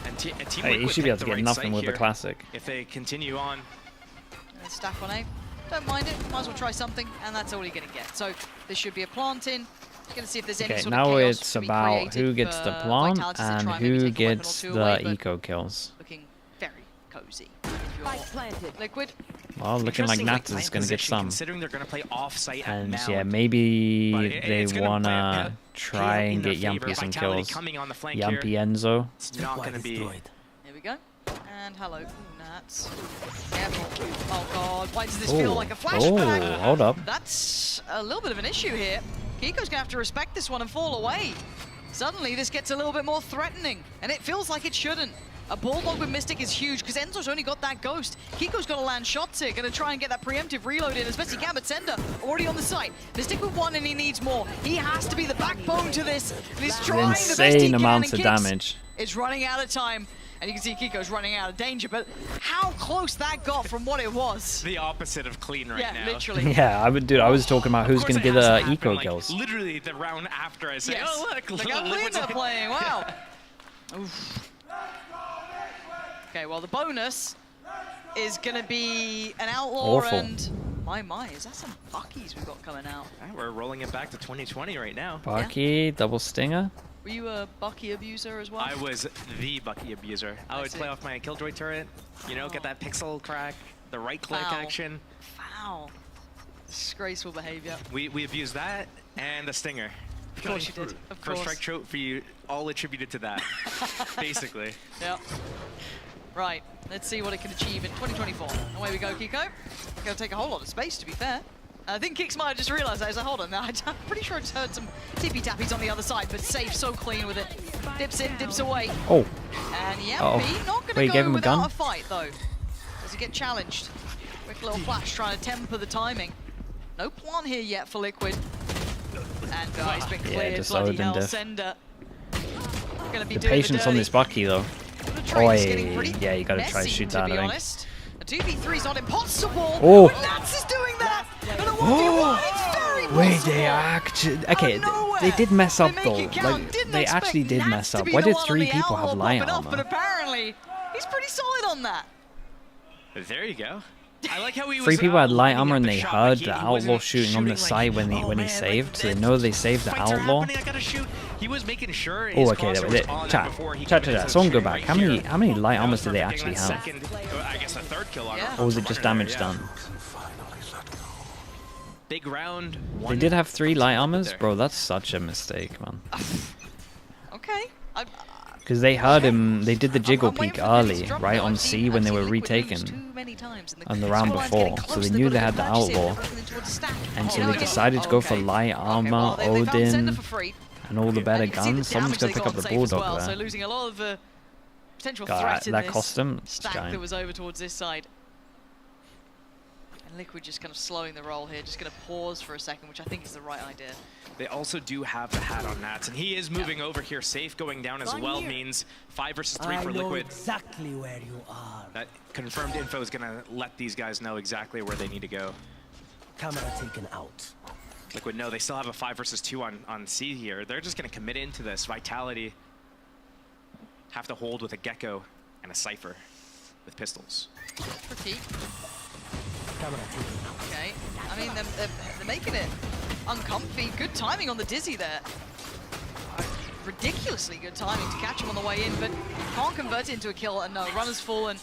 And Team Hey, you Liquid should be able picked to the get right nothing site with the here. classic. If they continue on, Stack on A. Don't mind it. Might as well try something, and that's all you're going to get. So this should be a plant in. Going to see if there's any Okay, sort of now chaos it's to be about created who gets the for plant Vitality to and try maybe who take a weapon or gets two the away, but eco kills. looking very cozy. If you're Liquid. Well, looking like Interesting, Nats is plant going to get position, some. Considering they're going to play off-site at And Mount. yeah, maybe But they it's gonna want pay to try in and their get favor. Yampy some Vitality kills. coming on the flank Yampy here. Enzo. It's not going to be... Here we go. And hello, Nats. Careful. Oh god, why does this feel like a flashback? Oh, hold up. That's a little bit of an issue here. Kiko's going to have to respect this one and fall away. Suddenly, this gets a little bit more threatening, and it feels like it shouldn't. A Bulldog with Mystic is huge, because Enzo's only got that Ghost. Kiko's got to land shots here, going to try and get that preemptive reload in as best he can, but Sender already on the site. Mystic with one, and he needs more. He has to be the backbone to this, and he's trying the best he Insane can, amounts and of Kicks damage. It's running out of time. And you can see Kiko's running out of danger, but how close that got from what it was. The opposite of clean right now. Yeah, literally. Yeah, I was talking about who's going to get the eco like, kills. Literally the round after I say, Yes. oh look, Look how clean Liquid's they're like- playing, wow. Oof. Okay, well the bonus is going to be an Outlaw Awful. and... My, is that some Buckies we've got coming out? We're rolling it back to 2020 right now. Bucky, double stinger. Were you a Bucky abuser as well? I was the Bucky abuser. I would play off my Killjoy turret, you know, get that pixel crack, the right click Foul. action. Foul. Disgraceful behavior. We abused that and the stinger. Of course you did. Of First course. strike trophy, all attributed to that, basically. Yep. Right, let's see what it can achieve in 2024. Away we go, Kiko. Gonna take a whole lot of space, to be fair. I think Kicks might have just realized that. He's like, hold on, I'm pretty sure I just heard some tippy-tappies on the other side, but safe, so clean with it. Dips in, dips away. Oh. And Uh-oh. Yampy not Wait, gonna gave go him a without gun? a fight, though. Does he get challenged? Quick little flash trying to temper the timing. No plan here yet for Liquid. And he's been Yeah, cleared, just bloody load and hell, diff. Sender. Gonna be The doing patience the on dirty. this Bucky, though. Trade's getting pretty Yeah, you got to try to messy, shoot to that, be I think. honest. A 2v3's not impossible. Oh. But Nats is doing that. And a 1v1, it's very Wait, possible. they actually... Okay, they did mess up, though. Like, they actually did mess up. Why did 3 people have light But armor? apparently, he's pretty solid on that. There you go. I like how he was 3 people had light lining armor up and the they shot, heard like, the he outlaw wasn't shooting on the like, side when oh, he man, saved, so they like, know they saved the fights are outlaw. happening, I gotta shoot. He was making sure Oh, his okay, that crosshair was it. on Chat, before he chat, committed chat. to Someone the go shooting back. right How many here. light armors That do they was actually perfect have? getting that second, I guess a third kill on Yeah. him. Or was it just damage Yeah. done? Big round. They did have 3 light armors, bro. That's such a mistake, man. Okay. Because they heard him, they did the jiggle peek early, right on C when they were retaken on the round before. So they knew they had the outlaw. And so they decided to go for light armor, Odin, and all the better guns. Someone's going to pick up the Bulldog So there. losing a lot of potential God, threat in that this cost him. stack Giant. that was over towards this side. And Liquid just kind of slowing the roll here, just going to pause for a second, which I think is the right idea. They also do have the hat on Nats, and he is moving over here. Safe going down as well means 5 versus 3 for Liquid. Exactly where you are. That confirmed info is going to let these guys know exactly where they need to go. Camera taken out. Liquid, no, they still have a 5 versus 2 on C here. They're just going to commit into this. Vitality have to hold with a Gecko and a Cypher with pistols. Tricky. Okay. I mean, they're making it uncomfy. Good timing on the Dizzy there. Ridiculously good timing to catch him on the way in, but can't convert it into a kill. And no, runner's fallen.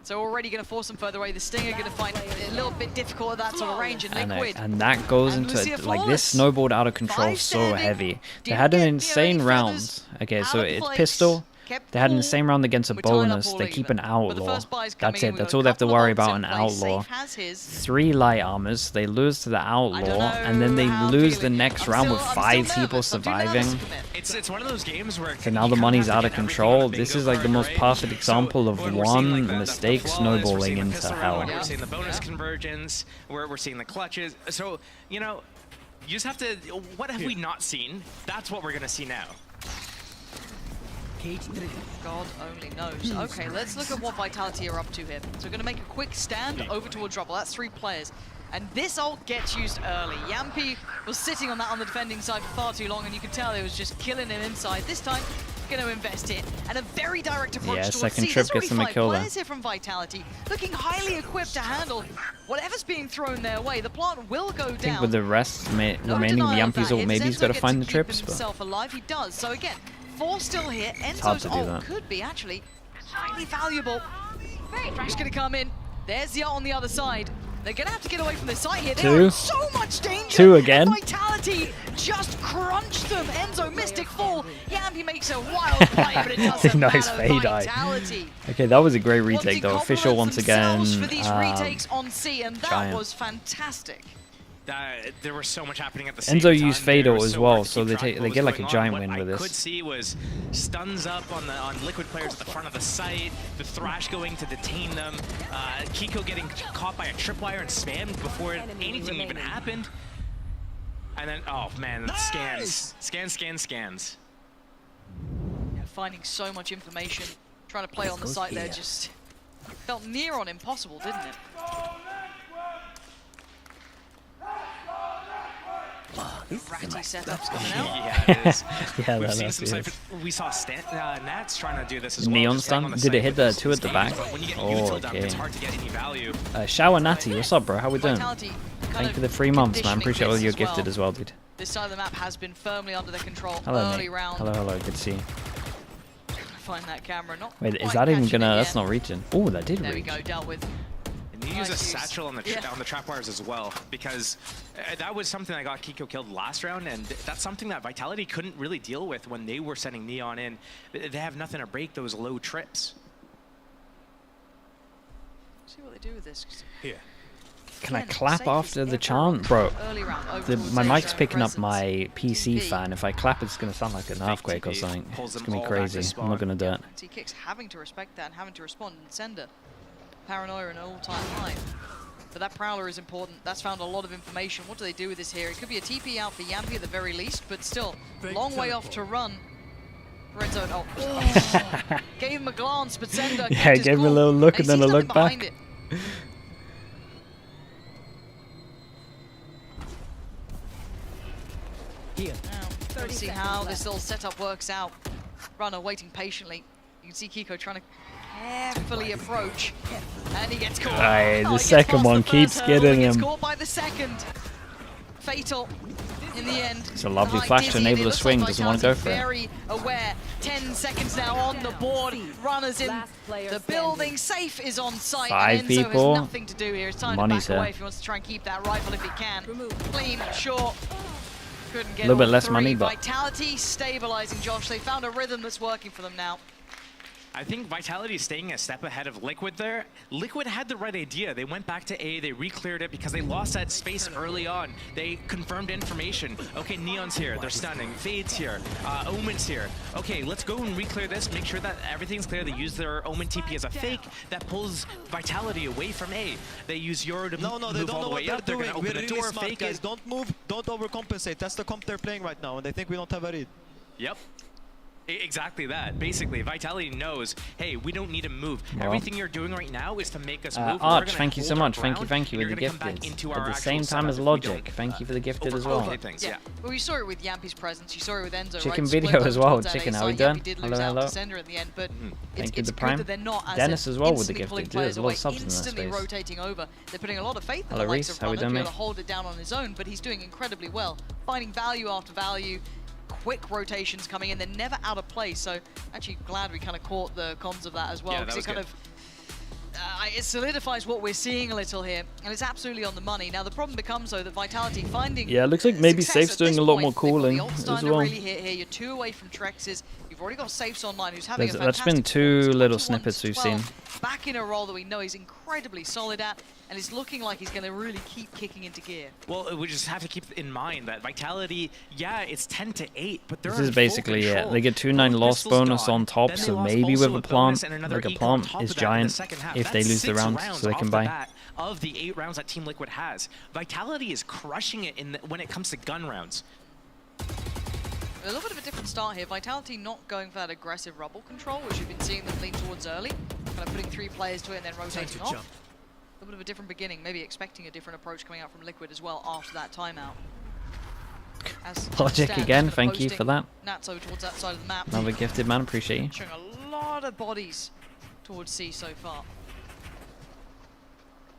So already going to force them further away. The Stinger going to find it a little bit difficult at that sort of range. And Liquid. And that goes into it, like this snowballed out of control so heavy. They had an insane round. Okay, so it's pistol. They had an insane round against a bonus. They keep an outlaw. That's it. That's all they have to worry about, an outlaw. 3 light armors. They lose to the outlaw, and then they lose the next round with 5 people surviving. It's one of those games where So now the money's out of control. This is like the most perfect example of one mistake snowballing into hell. We're seeing the bonus convergence. We're seeing the clutches. So, you know, you just have to... What have we not seen? That's what we're going to see now. God only knows. Okay, let's look at what Vitality are up to here. So we're going to make a quick stand over towards Rubble. That's 3 players. And this ult gets used early. Yampi was sitting on that on the defending side for far too long, and you could tell it was just killing him inside. This time, going to invest it. And a very direct approach towards second C. trip There's gets them a already kill 5 there. players here from Vitality, looking highly equipped to handle whatever's being thrown their way. The plant will go down. I think with the rest remaining of Yampi's ult, maybe he's got to find the trips. But Himself alive, he does. So again, 4 still here. hard Enzo's to do ult that. could be actually highly valuable. Frank's going to come in. There's the ult on the other side. They're going to have to get away from the site here. They are in so much danger. 2 again. And Vitality just crunched them. Enzo Mystic fall. Yampi makes a wild play, but it doesn't Nice matter. fade eye. Vitality Okay, that was a great retake though. Official once again. for these retakes on C, and that Giant. was fantastic. There was so much happening at the same Enzo time. used There Fado was as so well, much to so keep they track of they what get was like a going giant on. win What with I this. could see was stuns up on Liquid players at the front of the site, the Thrash going to detain them, Kiko getting caught by a tripwire and spammed before anything even happened. And then, oh man, scans. Scans. Yeah, finding so much information, trying to play on the site there just felt near on impossible, didn't it? Ratty setups coming out. Yeah, it is. Yeah, We've that seen is some weird. we saw Nats trying to do this as well. Neon just staying stun? on the Did it site hit with the 2 at the these back? games, but when you get Oh, util dump, okay. it's hard to get any value. Shower Natty, what's up, bro? How we doing? Vitality Thank you for the 3 months, man. conditioning Appreciate all this you're as well. gifted as well, dude. This side of the map has been firmly under their control Hello, early mate. round. Hello. Good to see you. Find that camera. Not Wait, is quite that even catching gonna? it That's yet. not reaching. Oh, that did There we reach. go, dealt with. And you use a Nice use. satchel on the trap wires as well, because that was something that got Kiko killed last round, and that's something that Vitality couldn't really deal with when they were sending Neon in. They have nothing to break those low trips. See what they do with this. Here. Can I clap after the chant? Bro, Early round, over towards my Asia mic's picking up presence. my PC fan. If I clap, it's going to sound like an earthquake or something. It's going to be crazy. I'm not going to do it. T-Kicks having to respect that and having to respond and send Paranoia an all-time high. But that Prowler is important. That's found a lot of information. What do they do with this here? It could be a TP out for Yampi at the very least, but still, long way off to run. Red zone. Oh. Gave him a glance, but Sender Yeah, kept his gave him a cool. little look And and he then a sees look nothing behind back. it. Here. Let's see how this little setup works out. Runner waiting patiently. You can see Kiko trying to carefully approach, and he gets caught. Aye, Oh, the he gets second past one the keeps first hurdle, getting he gets him. caught by the second. Fatal. In the end, it's a lovely flash to enable the swing. Doesn't want to go for it. Very aware. 10 seconds now on the board. Runners in the building. Safe is on site. 5 and Enzo people. has nothing to do here. It's time Money's to back away here. if he wants to try and keep that rifle if he can. Clean, short. Couldn't get A little bit all less 3. money, but Vitality stabilizing, Josh. They found a rhythm that's working for them now. I think Vitality is staying a step ahead of Liquid there. Liquid had the right idea. They went back to A, they re-cleared it because they lost that space early on. They confirmed information. Okay, Neon's here, they're stunning. Fade's here, Omen's here. Okay, let's go and re-clear this, make sure that everything's clear. They use their Omen TP as a fake that pulls Vitality away from A. They use Euro to No, they move don't all know the what way they're up. They're doing. gonna open We're the really door, smart, fake guys. it. Don't move, don't overcompensate. That's the comp they're playing right now, and they think we don't have a read. Yep. Exactly that. Basically, Vitality knows, hey, we don't need to move. Well, Everything you're doing right now is to make us move. Arch, thank you so much. Thank you with the gifted. At the same time as Logic, thank you for the gifted as well. Yeah. Well, you saw it with Yampi's presence. You saw it with Enzo. Chicken right? video Split as both well. towards that Chicken, A how we side. doing? Yampi did Hello, lose out hello. to Sender at the end, but Thank you, it's the good Prime. that they're not as Dennis as well with the instantly pulling gifted. Too. players There's a lot away, of subs in that instantly space. rotating over. They're putting a lot of faith in Hello, the likes Reese. of How we Runner to doing, be mate? able to hold it down on his own, but he's doing incredibly well, finding value after value. Quick rotations coming in, they're never out of place. So actually glad we kind of caught the cons of that as well, because it kind of it solidifies what we're seeing a little here, and it's absolutely on the money. Now the problem becomes though that Vitality finding Yeah, it looks like maybe success Safe's at doing this a lot point. more They've got cooling the ult as starting to well. really hit here. You're 2 away from Trex's. You've already got Safes online, who's having a That's been fantastic 2 little 21 to snippets we've 12, seen. back in a role that we know he's incredibly solid at, and it's looking like he's going to really keep kicking into gear. Well, we just have to keep in mind that Vitality, yeah, it's 10-8, but they're This in is full basically it. control. They get 2-9 loss Crystal's bonus gone, on top, then they so lost maybe also with a a bonus plant, and another like a eco on plant top is of that in the giant second half. if they That's lose the 6 round, rounds so they off can the buy. bat of the 8 rounds that Team Liquid has. Vitality is crushing it when it comes to gun rounds. A little bit of a different start here. Vitality not going for that aggressive rubble control, which we've been seeing them lean towards early. Kind of putting 3 players to it and then rotating off. jump. A little bit of a different beginning, maybe expecting a different approach coming out from Liquid as well after that timeout. As Logic Stan again, kind of thank you for posting that. Natso towards that side of the map. Another gifted man, appreciate you. Showing a lot of bodies towards C so far.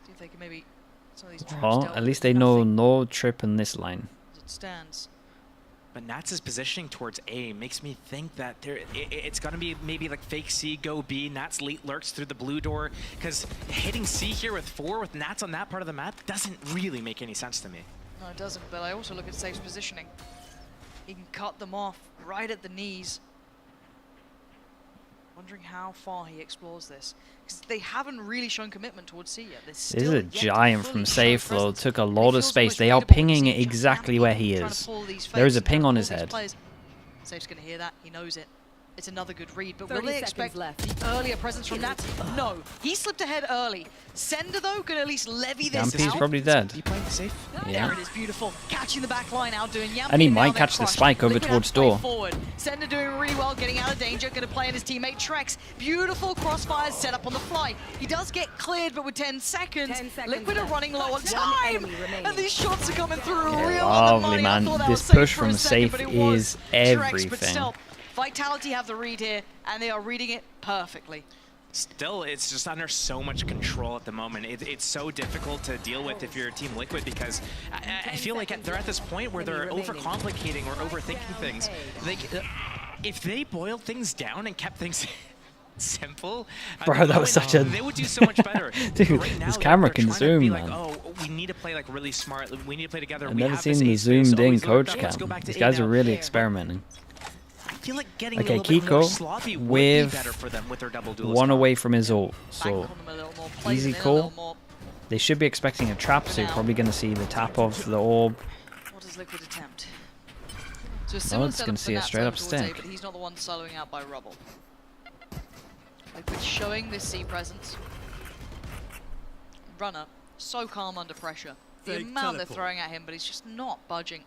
See if they can maybe some of these traps Well, dealt at with. least they know no trip in this line. As it stands. But Nats' positioning towards A makes me think that it's going to be maybe like fake C, go B, Nats late lurks through the blue door, because hitting C here with 4 with Nats on that part of the map doesn't really make any sense to me. No, it doesn't, but I also look at Safe's positioning. He can cut them off right at the knees. Wondering how far he explores this. Because they haven't really shown commitment towards C yet. This is a giant from Safe, though. Took a lot of space. They are pinging it exactly where he is. There is a ping on his head. Safe's going to hear that. He knows it. It's another good read, but will 30 they seconds expect left. the earlier presence from Nats? No. He slipped ahead early. Sender, though, can at least levy this Yampi's out. probably dead. He playing safe? Yeah. There it is, beautiful. Catching the back line, outdoing Yampi. And he now might they're catch the crushed. spike over Liquid towards have to play door. Forward. Sender doing really well, getting out of danger. Going to play in his teammate Trex. Beautiful crossfires set up on the fly. He does get cleared, but with 10 seconds, 10 seconds Liquid are left. running low on One time. enemy remaining. And these shots are coming through Yeah, real on the lovely, money. man. I thought that This was safe push for from a second, Safe but it was is Trex, but everything. still, Vitality have the read here, and they are reading it perfectly. Still, it's just under so much control at the moment. It's so difficult to deal with if you're Team Liquid, because I feel like they're at this point where they're overcomplicating or overthinking things. If they boiled things down and kept things simple, Bro, that was such a... they would do so much better. Dude, right now, this camera they're can trying to zoom, be man. like, oh, we need to play like really smart. We need to play together. I've We never have seen this the ace space, zoomed in always look coach up. Let's cam. go back to These A guys now. are really experimenting. I feel like getting Okay, a little bit more Kiko sloppy would be with better for them with their double duelist. one away from his ult, so easy call. They should be expecting a trap, so you're probably going to see the tap of the orb. What does Liquid attempt? So a Oh, similar it's setup going for to see a Nats straight up towards A, stick. but he's not the one soloing out by Rubble. Liquid showing this C presence. Runner, so calm under pressure. The Fake amount they're teleport. throwing at him, but he's just not budging.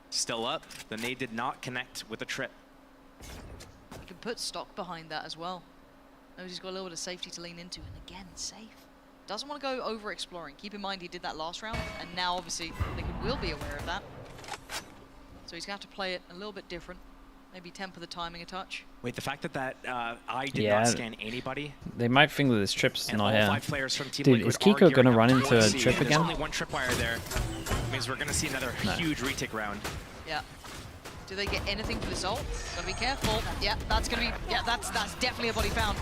Still up. The nade did not connect with a trip. He can put stock behind that as well. Knows he's got a little bit of safety to lean into, and again, safe. Doesn't want to go over exploring. Keep in mind he did that last round, and now obviously Liquid will be aware of that. So he's going to have to play it a little bit different. Maybe temper the timing a touch. Wait, the fact that I did Yeah, not scan anybody. They might think that this trip's And not all here. 5 players from Team Dude, Liquid is are Kiko gearing going to up run into a towards C. trip There's again? only one tripwire there. means we're going to see another huge retake round. Yeah. Do they get anything for this ult? Gotta be careful. Yeah, that's gonna be, yeah, that's definitely a body found.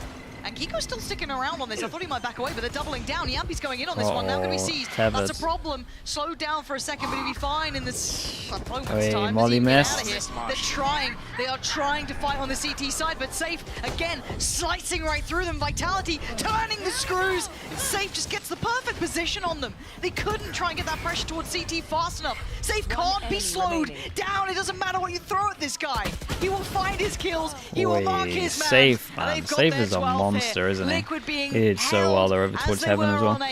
And Kiko's still sticking around on this. I thought he might back away, but they're doubling down. Yampi's going in on this one. Now going to be seized. That's a problem. Slowed down for a second, but he'll be fine in this moment's time. Molly missed. They're trying. They are trying to fight on the CT side, but Safe, again, slicing right through them. Vitality turning the screws. Safe just gets the perfect position on them. They couldn't try and get that pressure towards CT fast enough. Safe can't be slowed down. It doesn't matter what you throw at this guy. He will find his kills. He will mark his man. Safe, man. Safe is a monster, isn't he? He did so well there over towards heaven as well.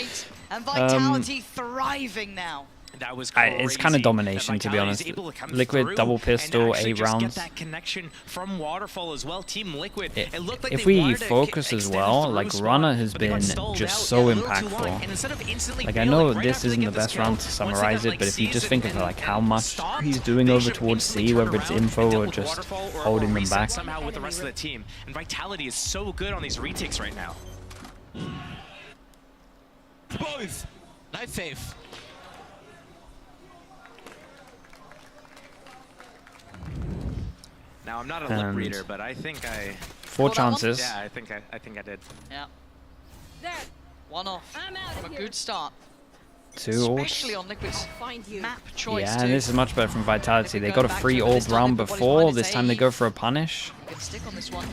And Vitality thriving now. That was it's kind of domination, to be honest. Liquid double pistol, 8 rounds. That connection from Waterfall as well. Team Liquid. It looked like if we focus as well, like Runner has been just so impactful. Like I know this isn't the best round to summarize it, but if you just think of like how much he's doing over towards C, whether it's info or just holding them back. Somehow with the rest of the team, and Vitality is so good on these retakes right now. Boys, nice save. Now I'm not a lip reader, but I think I 4 chances. Yeah, I think I did. Yeah. There. One off. From a good start. 2 Especially ults. on Liquid's map choice. Yeah, and this is much better from Vitality. They got a free orb round before. This time they go for a punish. Good stick on this one.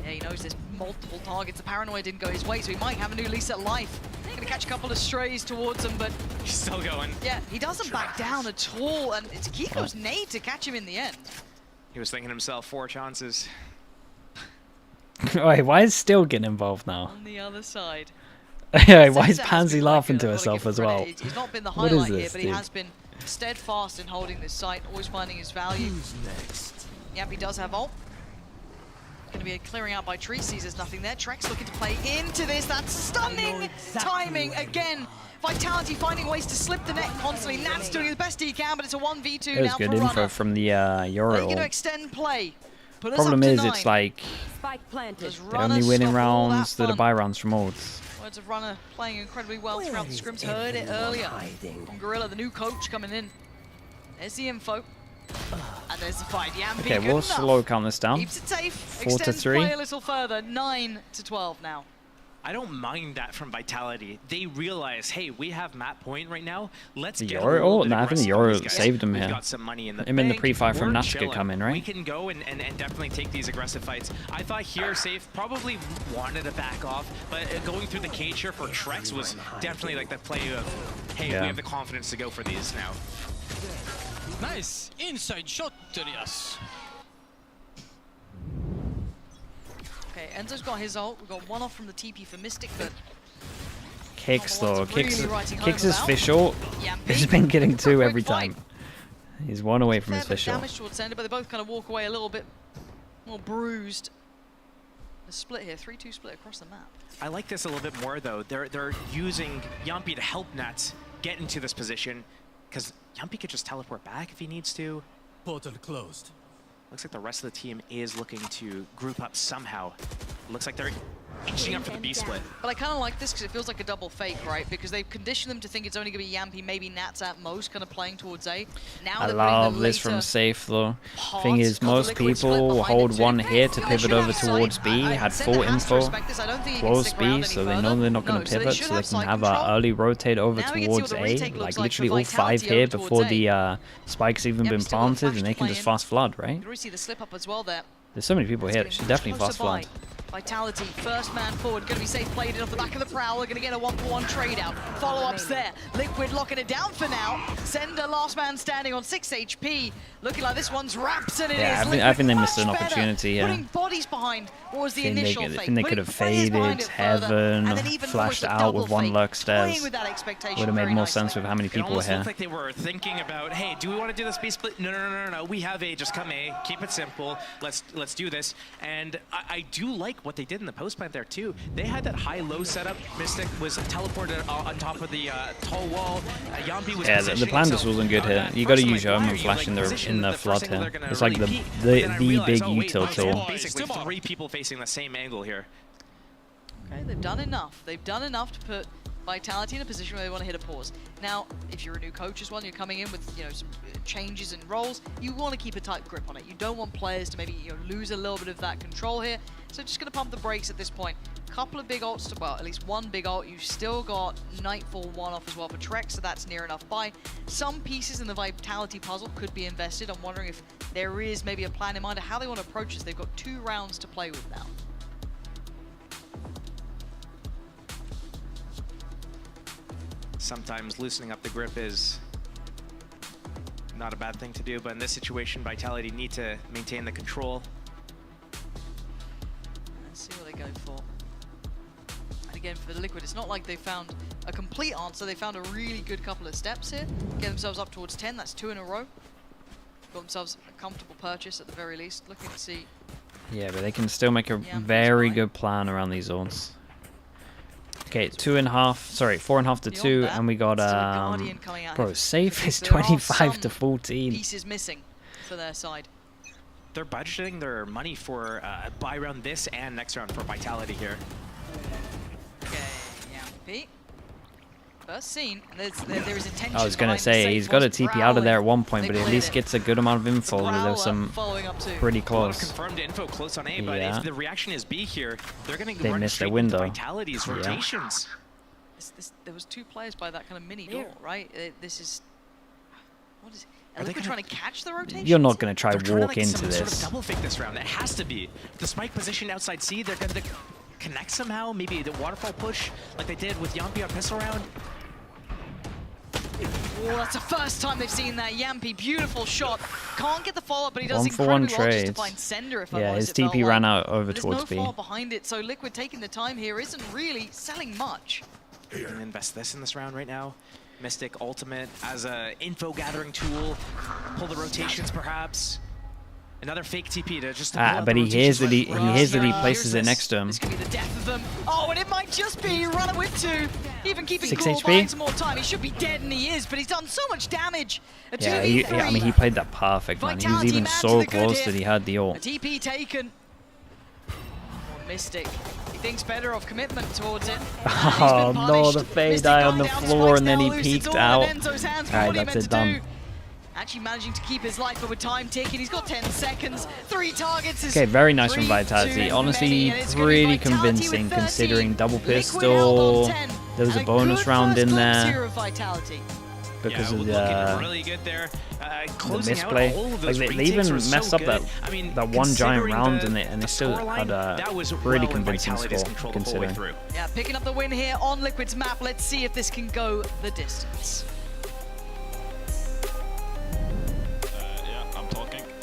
Yeah, he knows there's multiple targets. The paranoia didn't go his way, so he might have a new lease at life. Gonna catch a couple of strays towards him, but he's still going. Yeah, he doesn't back down at all, and it's Kiko's nade to catch him in the end. He was thinking to himself, 4 chances. Wait, why is Still getting involved now? On the other side. Why is Pansy laughing to herself as well? He's not been the What highlight is this, here, but he has been steadfast in holding this site, always finding his value. Who's next? Yep, he does have ult. Going to be a clearing out by Tree, sees there's nothing there. Trex looking to play into this. That's stunning timing again. Vitality finding ways to slip the net constantly. Nat's doing the best he can, but it's a 1v2 It was now good for info Runner. from the Euro. They're going to extend play. Put us Problem up to is, 9. it's like they're only winning rounds that are buy rounds from ults. Words of Runner playing incredibly well throughout the scrims. Heard it earlier from Gorilla, the new coach coming in. There's the info. And there's the fight. Yampi, Okay, good we'll enough. slow count this down. Keeps it safe. 4 to Extends 3. play a little further. 9 to 12 now. I don't mind that from Vitality. They realize, hey, we have map point right now. Let's The get Euro? a little Oh, bit no, I think the aggressive on Euro these guys. saved him We've here. got some money in the Him in the bank. pre-fight from We're Nats could chilling. come in, right? We can go and definitely take these aggressive fights. I thought here Safe probably wanted to back off, but going through the cage here for Trex was definitely like the play of, hey, Yeah. we have the confidence to go for these now. Nice inside shot, Terias. Okay, Enzo's got his ult. We've got one off from the TP for Mystic, but Kicks though. Kicks writing his home fish short. Yampi. He's been getting 2 Quick every fight. time. He's 1 away from his Fair bit fish of short. damage towards Ender, but they both kind of walk away a little bit more bruised. A split here, 3-2 split across the map. I like this a little bit more though. They're using Yampi to help Nats get into this position, because Yampi could just teleport back if he needs to. Portal closed. Looks like the rest of the team is looking to group up somehow. Looks like they're inching up for the B split. But I kind of like this because it feels like a double fake, right? Because they've conditioned them to think it's only going to be Yampi, maybe Nats at most, kind of playing towards A. Now I they're love putting the this from later Safe though. parts Thing is, of the most Liquid split people behind hold it too. 1 here to They pivot should over have sight. towards B, had Sender full has to info, respect this. I don't think he can close stick around B, any so they further. know they're not going No, to so they pivot, should so they have can side have control. a early rotate over Now we can see towards what the A. retake looks Like like literally for all 5 Vitality here over before towards the spike's even Yep, been still got planted, flash and to they can play just in. fast flood, right? You can really see the slip up as well there. There's so many people here. They should definitely fast flood. Vitality, first man forward, going to be safe, played it off the back of the Prowler, going to get a 1-for-1 trade out. Follow-ups there. Liquid locking it down for now. Sender, last man standing on 6 HP. Looking like this one's wraps, and it Yeah, is. I think they Liquid missed an much better, opportunity here. Putting bodies behind what was the I initial think fake. they could have Putting players behind faded it further, Heaven, and then even flashed almost a out double with 1 fake. lurk stairs. Toying with that expectation Would have made very more nicely. sense with how many It people were almost here. looked like they were thinking about, hey, do we want to do this B split? No. We have A, just come A, keep it simple. Let's do this. And I do like what they did in the post plant there too. They had that high-low setup. Mystic was teleported on top of the tall wall. Yampi was Yeah, the plan just wasn't good here. You got to use your own flash in the flood here. It's like the big util tool. Basically 3 people facing the same angle here. Okay, they've done enough. They've done enough to put Vitality in a position where they want to hit a pause. Now, if you're a new coach as well, and you're coming in with some changes in roles, you want to keep a tight grip on it. You don't want players to maybe lose a little bit of that control here. So just going to pump the brakes at this point. Couple of big ults, well, at least one big ult. You've still got Nightfall 1 off as well for Trek, so that's near enough by. Some pieces in the Vitality puzzle could be invested. I'm wondering if there is maybe a plan in mind of how they want to approach this. They've got 2 rounds to play with now. Sometimes loosening up the grip is not a bad thing to do, but in this situation, Vitality need to maintain the control. Let's see what they go for. And again, for the Liquid, it's not like they found a complete answer. They found a really good couple of steps here. Get themselves up towards 10. That's 2 in a row. Got themselves a comfortable purchase at the very least. Looking to see. Yeah, but they can still make a very good plan around these zones. Okay, 4.5 to 2, and we got bro, safe is 25 to 14. Pieces missing for their side. They're budgeting their money for a buy round this and next round for Vitality here. Okay, yeah, Pete. First scene, there is intention. I was gonna say he's got a TP out of there at one point, but he at least gets a good amount of info. There was some pretty close. Confirmed info close on A, but if the reaction is B here, they're gonna run missed their straight into window. Vitality's rotations. There was 2 players by that kind of mini door, right? This is what is it? Are they trying to catch the rotation? You're not gonna try They're walk trying to, into this. Sort of double fake this round. It has to be the spike position outside C. They're gonna connect somehow. Maybe the waterfall push like they did with Yampi on pistol round. Oh, that's the first time they've seen that. Yampi, beautiful shot. Can't get the follow-up, but he does 1-for-1 incredibly well just to trades. find Sender, if I'm Yeah, honest. his TP ran out over towards There's B. no fault behind it, so Liquid taking the time here isn't really selling much. They're gonna invest this in this round right now. Mystic ultimate as a info gathering tool. Pull the rotations perhaps. Another fake TP to just. But he hears that he places it next to him. This could be the death of them. Oh, and it might just be run with 2. Even keeping 6 cool, HP. buying some more time. He should be dead, and he is, but he's done so much damage. A 2v3. I mean, he played that perfect, man. He was even so close that he had the A ult. TP taken. Oh, Mystic. He thinks better of commitment towards it. Oh no, the fade eye on the floor, and then he peeked out. Alright, that's it, done. Actually managing to keep his life, but with time ticking, he's got 10 seconds. 3 targets. Okay, very nice from Vitality. Honestly, pretty convincing considering double pistol. There was a bonus round in there because of the misplay. Like they even messed up that one giant round and they still had a pretty convincing score considering. Yeah, picking up the win here on Liquid's map. Let's see if this can go the distance.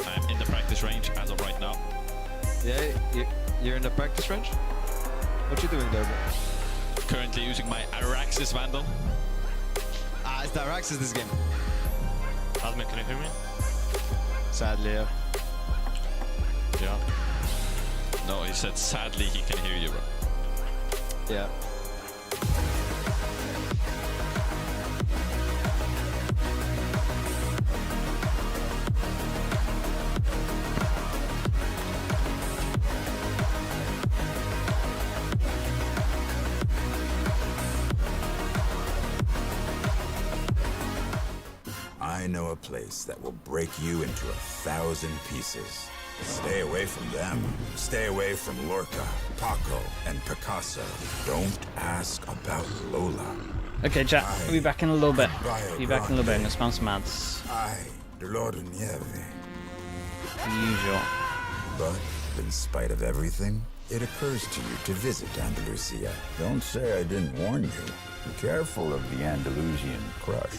I'm in the practice range as of right now. Yeah, you're in the practice range? What you doing there, bro? Currently using my Araxis Vandal. Ah, it's the Araxis this game. Admin, can you hear me? Sadly, yeah. Yeah. No, he said sadly he can hear you, bro. Yeah. I know a place that will break you into 1,000 pieces. Stay away from them. Stay away from Lorca, Paco, and Picasso. Don't ask about Lola. Okay, chat. We'll be back in a little bit. Be back in a little bit. I'm gonna spam some ads. Lord Nieve. Usual. But in spite of everything, it occurs to you to visit Andalusia. Don't say I didn't warn you. Be careful of the Andalusian crush.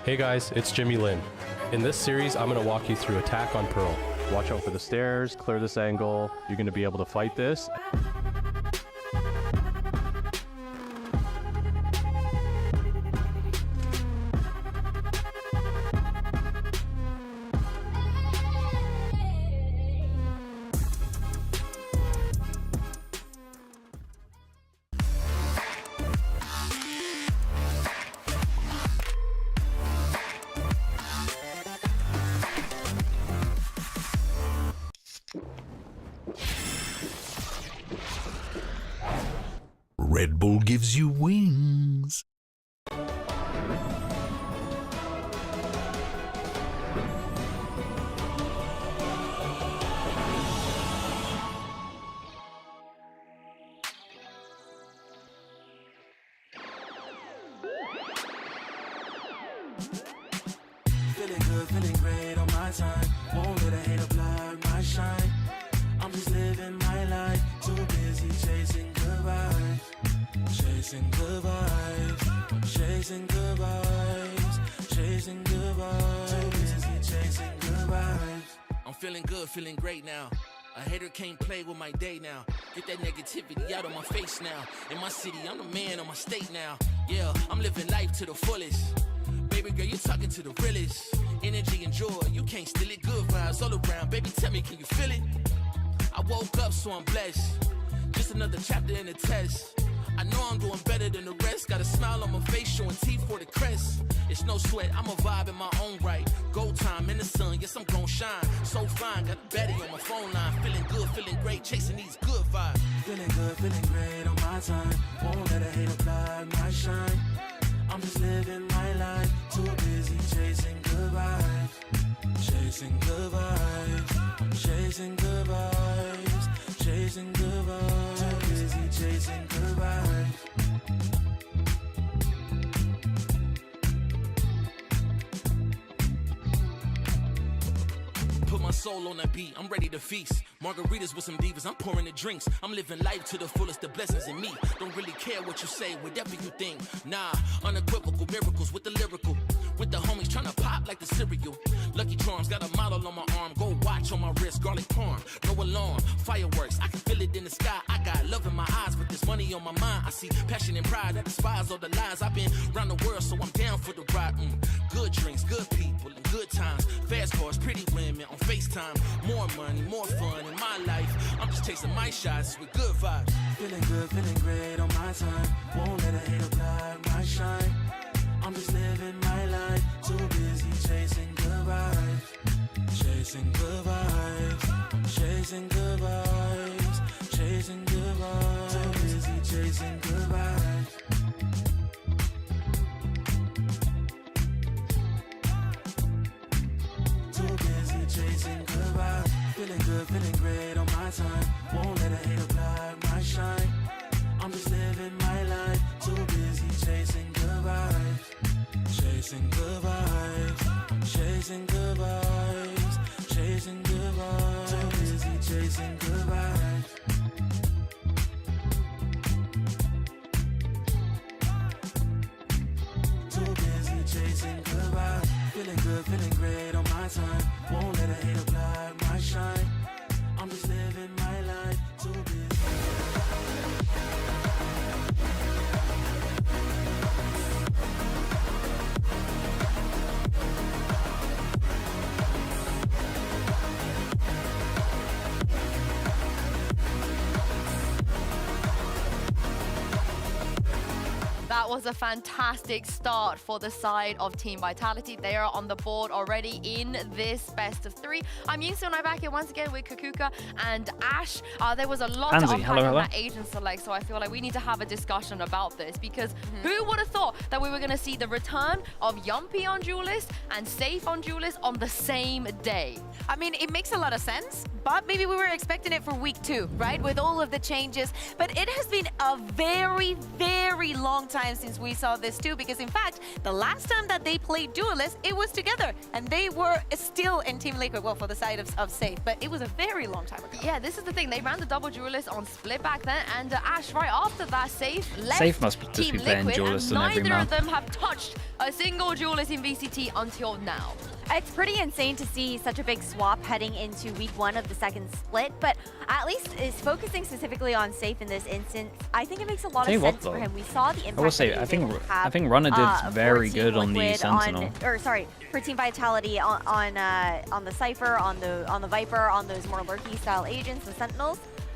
Hey guys, it's Jimmy Lin. In this series, I'm going to walk you through Attack on Pearl. Watch out for the stairs, clear this angle. You're going to be able to fight this. Red Bull gives you wings. Feeling good, feeling great on my time. Won't let a hater block my shine. I'm just living my life. Too busy chasing good vibes. Chasing good vibes. Chasing good vibes. Chasing good vibes. Too busy chasing good vibes. I'm feeling good, feeling great now. A hater can't play with my day now. Get that negativity out of my face now. In my city, I'm the man of my state now. Yeah, I'm living life to the fullest. Baby girl, you're talking to the realest. Energy and joy, you can't steal it. Good vibes all around. Baby, tell me, can you feel it? I woke up, so I'm blessed. Just another chapter in the test. I know I'm doing better than the rest. Got a smile on my face, showing teeth for the crest. It's no sweat, I'm a vibe in my own right. Go time in the sun, yes, I'm gon' shine. So fine, got a baddie on my phone line. Feeling good, feeling great, chasing these good vibes. Feeling good, feeling great on my time. Won't let a hater block my shine. I'm just living my life. Too busy chasing good vibes. Chasing good vibes. Chasing good vibes. Chasing good vibes. Too busy chasing good vibes. Put my soul on that beat, I'm ready to feast. Margaritas with some divas, I'm pouring the drinks. I'm living life to the fullest, the blessings in me. Don't really care what you say, whatever you think. Nah, unequivocal miracles with the lyrical. With the homies tryna pop like the cereal. Lucky Charms, got a model on my arm. Go watch on my wrist, garlic parm. No alarm, fireworks, I can feel it in the sky. I got love in my eyes with this money on my mind. I see passion and pride that despise all the lies. I've been around the world, so I'm down for the ride. Good drinks, good people, and good times. Fast cars, pretty women on FaceTime. More money, more fun in my life. I'm just chasing my shots with good vibes. Feeling good, feeling great on my time. Won't let a hater block my shine. I'm just living my life. Too busy chasing good vibes. Chasing good vibes. Chasing good vibes. Chasing good vibes. Too busy chasing good vibes. Too busy chasing good vibes. Feeling good, feeling great on my time. Won't let a hater block my shine. I'm just living my life. Too busy chasing good vibes. Chasing good vibes. Chasing good vibes. Chasing good vibes. Too busy chasing good vibes. Too busy chasing good vibes. Feeling good, feeling great on my time. Won't let a hater block my shine. I'm just living my life. Too busy. That was a fantastic start for the side of Team Vitality. They are on the board already in this best of 3. I'm Yingsu and I'm back here once again with Kakuka and Ash. There was a lot to unpack on that agent select, so I feel like we need to have a discussion about this because who would have thought that we were going to see the return of Yumpy on Duelist and Safe on Duelist on the same day? I mean, it makes a lot of sense, but maybe we were expecting it for week 2, right? With all of the changes. But it has been a very, very long time since we saw this too, because in fact, the last time that they played Duelist, it was together, and they were still in Team Liquid, well, for the side of Safe, but it was a very long time ago. Yeah, this is the thing. They ran the double Duelist on Split back then, and Ash, right after that, Safe left Safe must just Team be playing Liquid, Duelist and on every neither map. of them have touched a single Duelist in VCT until now. It's pretty insane to see such a big swap heading into week 1 of the second split, but at least is focusing specifically on Safe in this instance. I think it makes a lot of sense for him. We saw the impact. I will say, I think Runner did very good on the Sentinel. For Team Vitality on the Cypher, on the Viper, on those more lurky style agents, the Sentinels.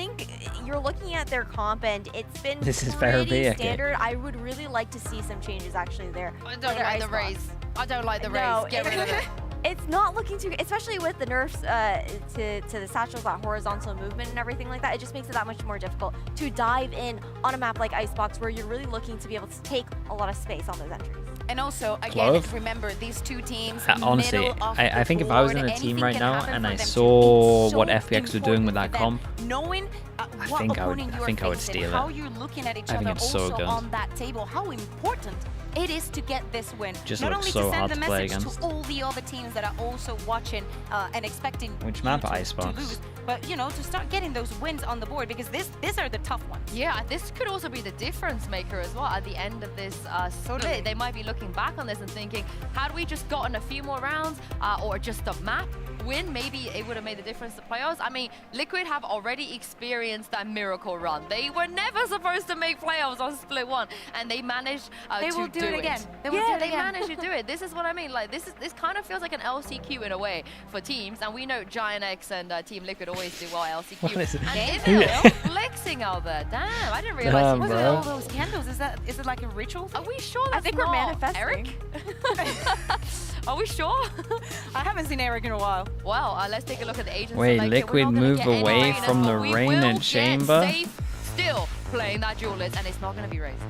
think you're looking at their comp and it's been This is pretty Farabee, okay. standard. I would really like to see some changes actually there. I don't like the raise. I don't like the raise. Get rid of it. It's not looking too good, especially with the nerfs to the satchels, that horizontal movement and everything like that. It just makes it that much more difficult to dive in on a map like Icebox, where you're really looking to be able to take a lot of space on those entries. And also, again, remember, these two teams, honestly, I think if I was in a team right now and I saw what FPX were doing with that comp, knowing I think I would steal it. how you're looking at each I think other it's so also good. on that table, how important it is to get this win. Just Not looks only so to send hard the to play message against. to all the other teams that are also watching and expecting Which you map to Icebox? lose, but you know, to start getting those wins on the board, because these are the tough ones. Yeah, this could also be the difference maker as well at the end of this split. They might be looking back on this and thinking, had we just gotten a few more rounds or just a map win, maybe it would have made a difference to playoffs. I mean, Liquid have already experienced that miracle run. They were never supposed to make playoffs on split 1, and they managed to do it again. They managed to do it. This is what I mean. Like, this kind of feels like an LCQ in a way for teams, and we know GiantX and Team Liquid always do well LCQ. What is it? And they're flexing out there. Damn, I didn't realize. What are all those candles? Is it like a ritual? Are we sure that's I think not we're manifesting. Eric? Are we sure? I haven't seen Eric in a while. Well, let's take a look at the agents. Wait, selection. Liquid We're not gonna move get any away Rayners, from the but we Reyna will chamber? Get safe still playing that duelist, and it's not going to be raised.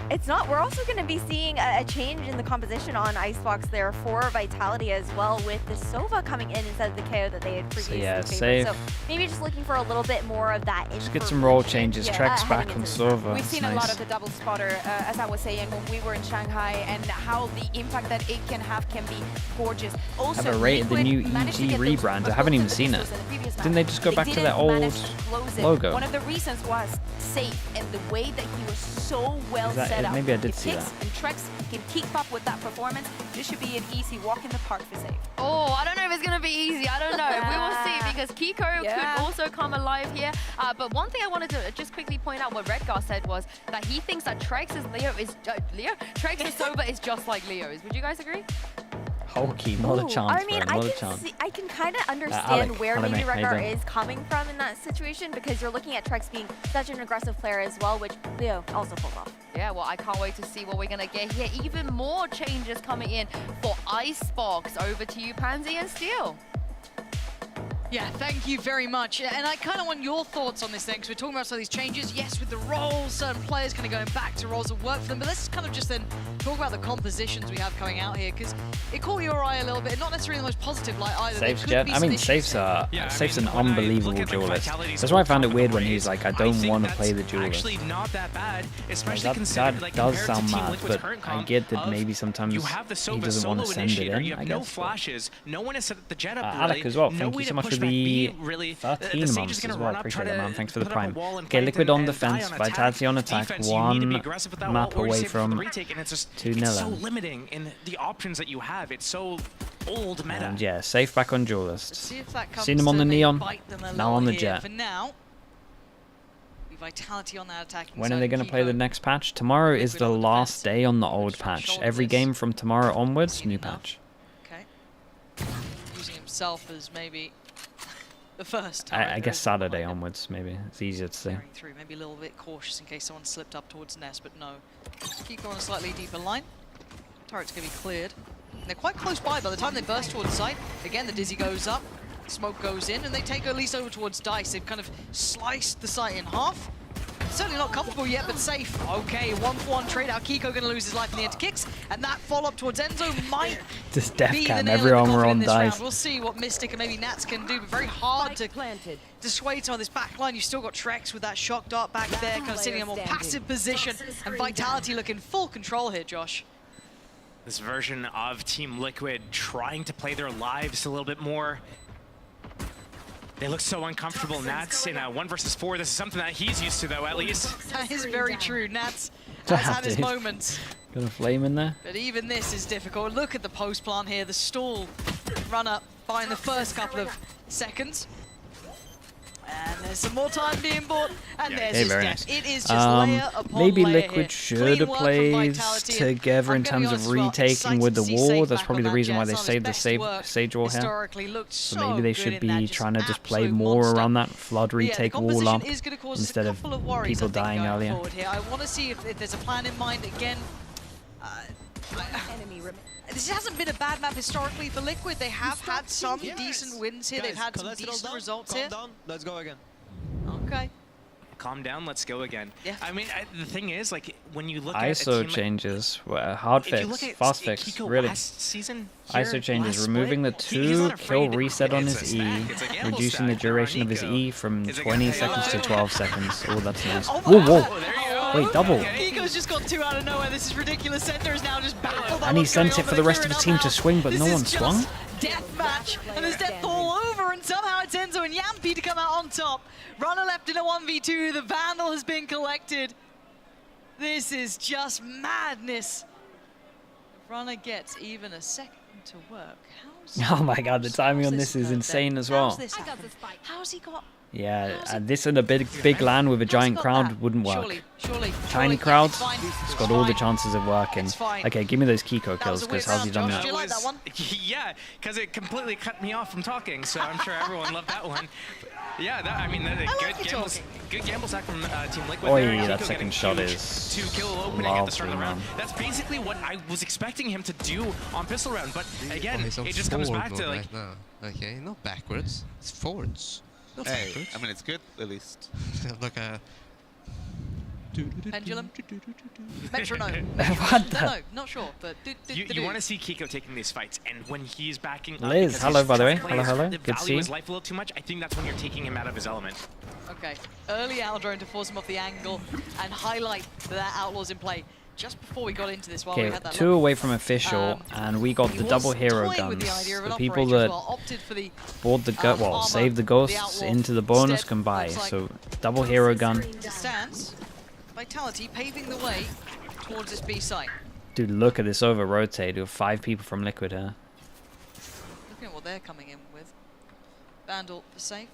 It's not. We're also going to be seeing a change in the composition on Icebox there for Vitality as well, with the Sova coming in instead of the KO that they had previously favored. safe. So maybe just looking for a little bit more of that. Just get some role changes. Trex back on Sova. We've seen a lot of the double spotter, as I was saying, when we were in Shanghai, and how the impact that it can have can be gorgeous. Also, Have rated the new EG rebrand. I haven't even seen it. Didn't they just go back to their old logo? One of the reasons was safe, and the way that he was so well set up. Maybe I did see If that. Tix and Trex can keep up with that performance, this should be an easy walk in the park for safe. Oh, I don't know if it's going to be easy. I don't know. We will see, because Kiko could also come alive here. But one thing I wanted to just quickly point out, what Redgar said was that he thinks that Trex's Trex's Sova is just like Leo's. Would you guys agree? Hokey, not a chance, I mean, bro, not a chance. I can kind of understand Alec, where maybe how you Redgar doing? is coming from in that situation, because you're looking at Trex being such an aggressive player as well, which Leo also pulls off. Yeah, well, I can't wait to see what we're going to get here. Even more changes coming in for Icebox. Over to you, Pansy and Steel. Yeah, thank you very much. And I kind of want your thoughts on this thing, because we're talking about some of these changes. Yes, with the roles, certain players kind of going back to roles that work for them. But let's kind of just then talk about the compositions we have coming out here, because it caught your eye a little bit. Not necessarily the most positive light either. Safe's Jet. I mean, Safe's an unbelievable duelist. That's why I found it weird when he's like, I don't want to play the duelist. Actually, not that bad, especially That considering like does compared sound to Team mad, Liquid's but current I comp get that of maybe sometimes you have the he Sova doesn't want solo to send it initiator, in. you have I no guess. flashes, no one has set the jet up Alec really, as well. no Thank way you so to much push for back the B, really. 13 the Sage months is gonna as well. run up, Appreciate try it, to man. Thanks for the put up a prime. wall and Okay, fight Liquid and on die defense, on attack. Vitality on attack. Defense, you need to be One aggressive with that map wall, or away save for the from retake, and it's just 2-0. it's so limiting in the options that you have. It's so old meta. And yeah, safe back on duelist. See if that comes Seen him on to the they neon. bite them a Now lot on the here. jet. For now, Vitality on that attack. When are they going to play the next patch? Tomorrow is the last day on the old patch. Every game from tomorrow onwards, new patch. Okay. Using himself as maybe the first time. I guess Saturday onwards, maybe. It's easier to say. Through, maybe a little bit cautious in case someone slipped up towards Nest, but no. Keep on a slightly deeper line. Turret's going to be cleared. And they're quite close by the time they burst towards site. Again, the Dizzy goes up. Smoke goes in, and they take at least over towards Dice. They've kind of sliced the site in half. Certainly not comfortable yet, but safe. Okay, 1-for-1 trade out. Kiko going to lose his life in the end kicks, and that follow-up towards Enzo might Just death be the cam. nail in the Everyone were coffin on in this Dice. round. We'll see what Mystic and maybe Nats can do, but very hard to dissuade some of this back line. You've still got Trex with that shock dart back there, kind of sitting in a more passive position, and Vitality looking full control here, Josh. This version of Team Liquid trying to play their lives a little bit more. They look so uncomfortable. Nats in a 1 versus 4. This is something that he's used to, though, at least. That is very true. Nats has had his moments. Got a flame in there. But even this is difficult. Look at the post plant here. The stall run up by in the first couple of seconds. And there's some more time being bought, and there's his death. It is just layer upon maybe layer Liquid here. should Clean have work from played Vitality, and together in I'm gonna be terms of honest as well, retaking with the excited to see wall. Safe That's back probably on the that reason why jet. they Some of saved the his best work Sage wall here. historically looked So so maybe they good should in that, be just trying to just play absolute more monster. around that flood But yeah, the retake wall composition up is gonna cause us instead a of couple of worries, people I think, dying going earlier. forward here. I want to see if there's a plan in mind again. This hasn't been a bad map historically for Liquid. They have had some decent wins here. They've had some decent results here. Calm down. Let's go again. Okay. Calm down, let's go again. Yeah. I mean, the thing is, like, when you look ISO at changes, hard fix, fast fix, Kiko really. last season, ISO changes, removing the 2 kill reset on his E, reducing the duration of his E from 20 seconds to 12 seconds. Oh, that's nice. Whoa, whoa. Wait, double. Kiko's just got 2 out of nowhere. This is ridiculous. Center is now just baffled. And he sent it for the rest of the team to swing, but no one swung? Death match, and there's death all over, and somehow it's Enzo and Yampi to come out on top. Runner left in a 1v2, the Vandal has been collected. This is just madness. If Runner gets even a second to work, Oh my god, the timing on this is insane as well. How's he got? Yeah, and this in a big LAN with a giant crowd wouldn't work. Tiny crowds, it's got all the chances of working. Okay, give me those Kiko kills, because how's he done that? Did you like that one? Yeah, because it completely cut me off from talking, so I'm sure everyone loved that one. Yeah, I mean, good gamble sack from Team Liquid. Oh there. yeah, that Kiko second getting shot huge is 2 kill opening at the start of the round. man. That's basically what I was expecting him to do on pistol round, but again, it just comes back to like. Right now. Okay, not backwards, it's forwards. Not hey, backwards. I mean, it's good at least. Look at. Pendulum? Metronome. What the? No, not sure, but You want to see Kiko taking these fights, and when he's backing Liz, hello by the way. Hello. The Good to see value you. his life a little too much. I think that's when you're taking him out of his element. Okay, early Aldrone to force him off the angle and highlight that Outlaw's in play. Just before we got into this, while we Okay, had that 2 away from official, and we got the double hero guns. The people that bought the saved the ghosts into the bonus can buy. So double hero gun. Stance, Vitality paving the way towards this B site. Dude, look at this over rotate with 5 people from Liquid here. Looking at what they're coming in with. Vandal for safe.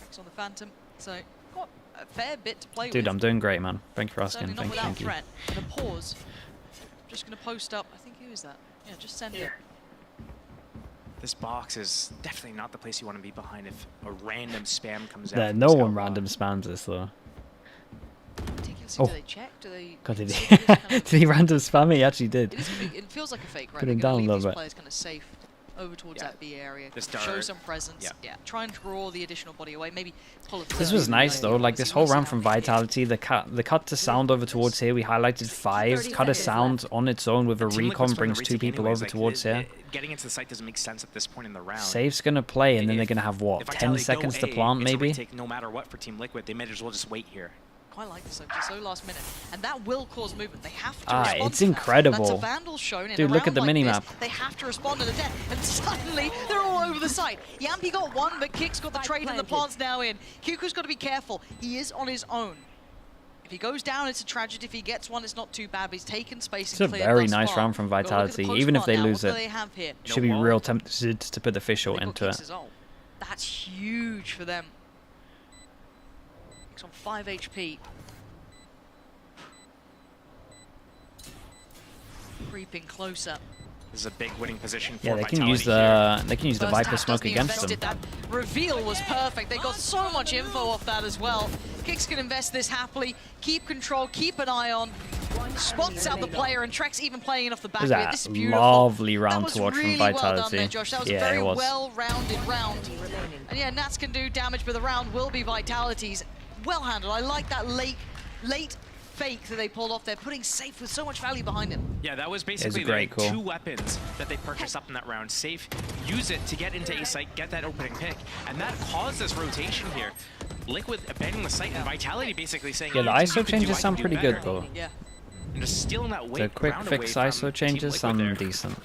X on the Phantom. So got a fair bit to play with. Dude, I'm doing great, man. Thank you for asking. Certainly not Thank you. without threat. And a pause. Just going to post up. I think who is that? Yeah, just send it. This box is definitely not the place you want to be behind if a random spam comes out. Yeah, no one random spams this though. Do they check? Do they? God, did he? Did he random spam it? He actually did. It feels like a fake, right? Put him They're gonna down a leave little these bit. players kind of safe over towards that B area. This Show dark. some presence. Yeah. Try and draw the additional body away. Maybe pull a This was nice though, like this whole round from Vitality, the cut to sound over towards here, we highlighted 5, cut a sound on its own with a Team recon Liquid's playing brings the 2 retake people anyways, over like, towards here. Getting into the site doesn't make sense at this point in the round. Safe's gonna play and then they're gonna have what, If 10 Vitality seconds go to A, plant it's a maybe? retake no matter what for Team Liquid. They might as well just wait here. Quite like this, just so last minute, and that will cause movement. They have to Ah, respond it's to that. incredible. That's a Vandal shown in Dude, a look at round the like minimap. this. They have to respond to the death, and suddenly they're all over the site. Yampi got 1, but Kick's got the trade, and the plant's now in. Kiku's got to be careful. He is on his own. If he goes down, it's a tragedy. If he gets 1, it's not too bad, but he's taken space It's and a cleared very thus nice far. round from But look at the Vitality, even if they post-plant now. lose What it. do they have here? Should be real tempted to put official into it. That's huge for them. He's on 5 HP. Creeping closer. This is a big winning position for Yeah, they can Vitality use here. the Viper smoke against them. That reveal was perfect. They got so much info off that as well. Kicks can invest this happily, keep control, keep an eye on, spots out the player, and Trek's even playing it off the back It was of it. a This is beautiful. lovely round to watch really from well done Vitality. there, Josh. That was a Yeah, very it was. well-rounded round. And yeah, Nats can do damage, but the round will be Vitality's. Well handled. I like that late fake that they pulled off there, putting Safe with so much value behind him. Yeah, that was basically great the call. 2 weapons that they purchased up in that round. Safe, use it to get into A site, get that opening pick, and that caused this rotation here. Liquid abandoning the site, and Vitality basically saying, Yeah, the "You ISO can do, changes I can sound do pretty better." good though. Yeah. And just stealing that The quick round fix away ISO from changes Team Liquid sound there. decent.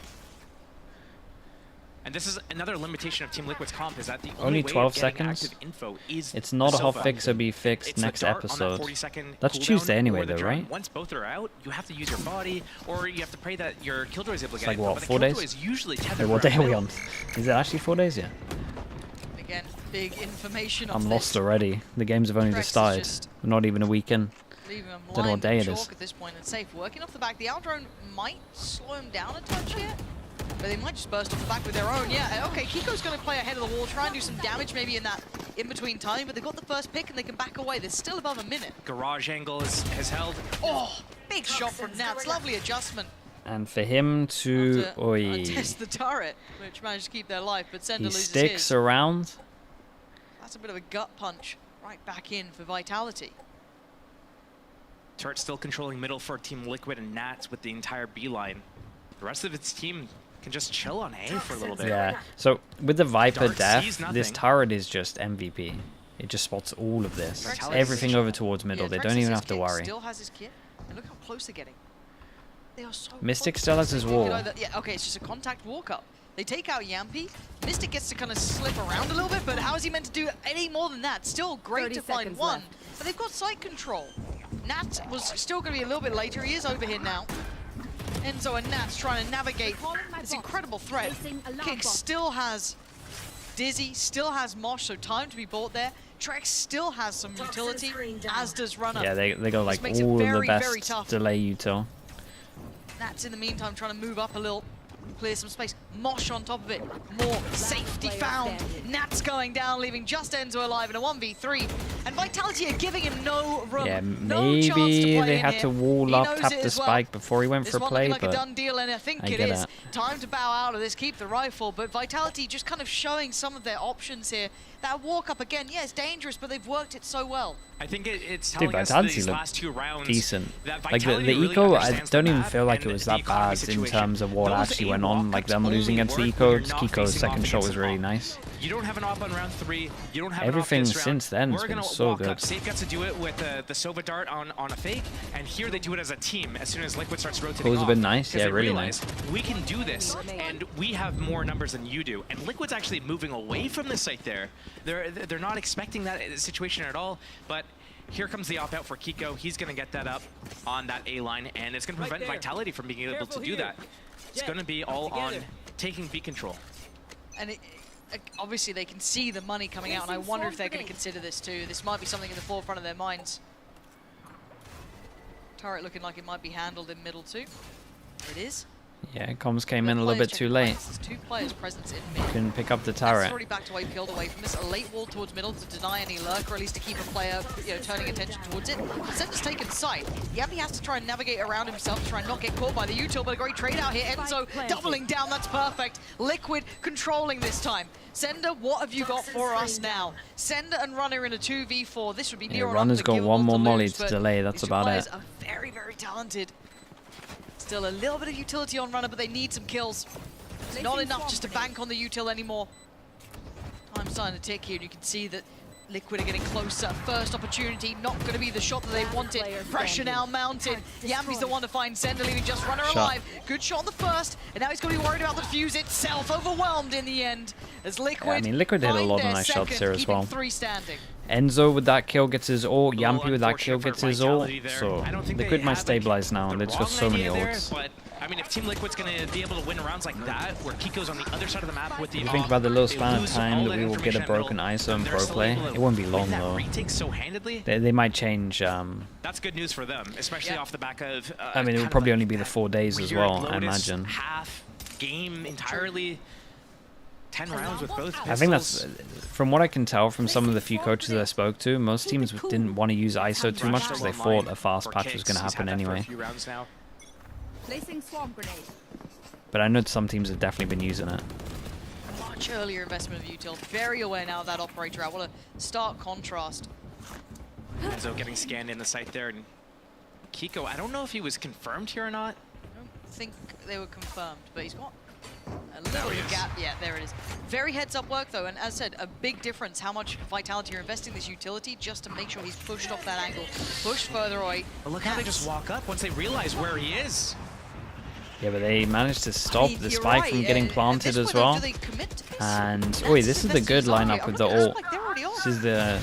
And this is another limitation of Team Liquid's comp, is that the Only way 12 of getting seconds. active info is It's not the a hot Sofa. fix, it'll be fixed It's the next dart on that episode. 40-second That's cooldown Tuesday anyway or the though, drone. right? Once both are out, you have to use your body, or you have to pray that your Killjoy is able to It's get like info, what, but the 4 days? Killjoy is usually tethered Wait, what for a day are we while. on? Is it actually 4 days yet? Again, big information I'm off lost this. already. The games have only Rex just is started. just We're not even a week in. Leaving him Don't know what day it is. at this point, and Safe working off the back. The Aldrone might slow him down a touch here, but they might just burst off the back with their own. Yeah, okay, Kiko's going to play ahead of the wall, try and do some damage maybe in that in-between time, but they've got the first pick and they can back away. There's still above a minute. Garage angle has held. Oh, big shot from Nats. Lovely adjustment. And for him to test the turret, which managed to keep their life, but Sender he loses sticks his. around. That's a bit of a gut punch right back in for Vitality. Turret still controlling middle for Team Liquid and Nats with the entire B line. The rest of its team can just chill on A for a little bit. Yeah. So with the Viper Dart death, sees this nothing. turret is just MVP. It just spots all of this. Everything over towards middle. They don't even have to worry. Still has his kit, and look how close they're getting. They are so Mystic close. still has his wall. Yeah, okay, it's just a contact walk up. They take out Yampy. Mystic gets to kind of slip around a little bit, but how is he meant to do any more than that? Still great to find one, but they've got site control. Nat was still going to be a little bit later. He is over here now. Enzo and Nat's trying to navigate this incredible threat. Kick still has Dizzy, still has Mosh, so time to be bought there. Trex still has some utility, as does Runner. Yeah, they got like makes it all very, the very best tough. delay util. Nats in the meantime trying to move up a little, clear some space. Mosh on top of it, more safety found. Nats going down, leaving just Enzo alive in a 1v3. And Vitality are giving him no room. Yeah, no chance to maybe play they in had here. to wall He up, knows tap it the as well. spike before he went This for a one play, looking like but a done deal, and I think I it get is. it. Time to bow out of this, keep the rifle, but Vitality just kind of showing some of their options here. That walk up again, yeah, it's dangerous, but they've worked it so well. I think it's Dude, telling us Vitality these looked last 2 rounds decent. that Like the Vitality really eco, I understands don't the even map feel like it and was the that economy bad in situation. terms of what Those actually A went on. Like them walk-ups losing only against the work eco. when you're not Kiko's facing second off shot against was a really bomb. nice. You don't have an op on round 3. You don't have Everything an op this round. since then has We're been gonna so walk good. up. Safe got to do it with the Sova Dart on a fake, and here they do it as a team as soon as Liquid starts rotating Cool's off. been nice, 'Cause yeah, they really realize nice. we can do this, and we have more numbers than you do. And Liquid's actually moving away from the site there. They're not expecting that situation at all, but here comes the op out for Kiko. He's going to get that up on that A line, and it's going to prevent Vitality from being able to do that. It's going to be all on taking B control. And obviously they can see the money coming out, and I wonder if they're going to consider this too. This might be something in the forefront of their minds. Turret looking like it might be handled in middle too. It is. Yeah, comms came in a little bit too late. There's 2 players present in mid. Couldn't pick up the That's turret. already backed away, peeled away from this. A late wall towards middle to deny any lurk, or at least to keep a player, turning attention towards it. Sender's taken sight. Yappy has to try and navigate around himself to try and not get caught by the util, but a great trade out here. Enzo doubling down, that's perfect. Liquid controlling this time. Sender, what have you got for us now? Sender and Runner in a 2v4. This would be near Yeah, Runner's got one more molly to delay, that's about it. These players are very, very talented. Still a little bit of utility on Runner, but they need some kills. It's not enough just to bank on the util anymore. Time's starting to tick here, and you can see that Liquid are getting closer. First opportunity, not going to be the shot that they wanted. Pressure now mounted. Yampy's the one to find Sender, leaving just Runner alive. Good shot on the first, and now he's going to be worried about the defuse itself. Overwhelmed in the end, as Liquid. Yeah, I mean, Liquid hit a lot of their nice shots second, here as well. keeping 3 standing. Enzo with that kill gets his ult. Yampy with that kill gets his ult. So I don't think Liquid they might had, stabilize now. They've got so many ults. But I mean, if Team Liquid's going to be able to win rounds like that, where Kiko's on the other side of the map with the You think about the little span of time that we will get a broken ISO and pro play? It won't be long though. So handedly, they might change. that's good news for them, especially off the back of. I mean, it will probably only be the 4 days as well, I Lotus imagine. Half game entirely. 10 rounds with both pistols. I think that's, from what I can tell from some of the few coaches I spoke to, most teams didn't want to use ISO too much because they thought a fast patch was going to happen anyway. Placing swarm grenade. But I know some teams have definitely been using it. Much earlier investment of util. Very aware now of that operator out. What a stark contrast. Enzo getting scanned in the site there, and Kiko, I don't know if he was confirmed here or not. I don't think they were confirmed, but he's got a little gap. Yeah, there it is. Very heads-up work, though, and as I said, a big difference how much Vitality are investing this utility just to make sure he's pushed off that angle, pushed further away. But look how they just walk up once they realize where he is. Yeah, but they managed to stop the spike from getting planted as well. And this is the good lineup with the ult. This is the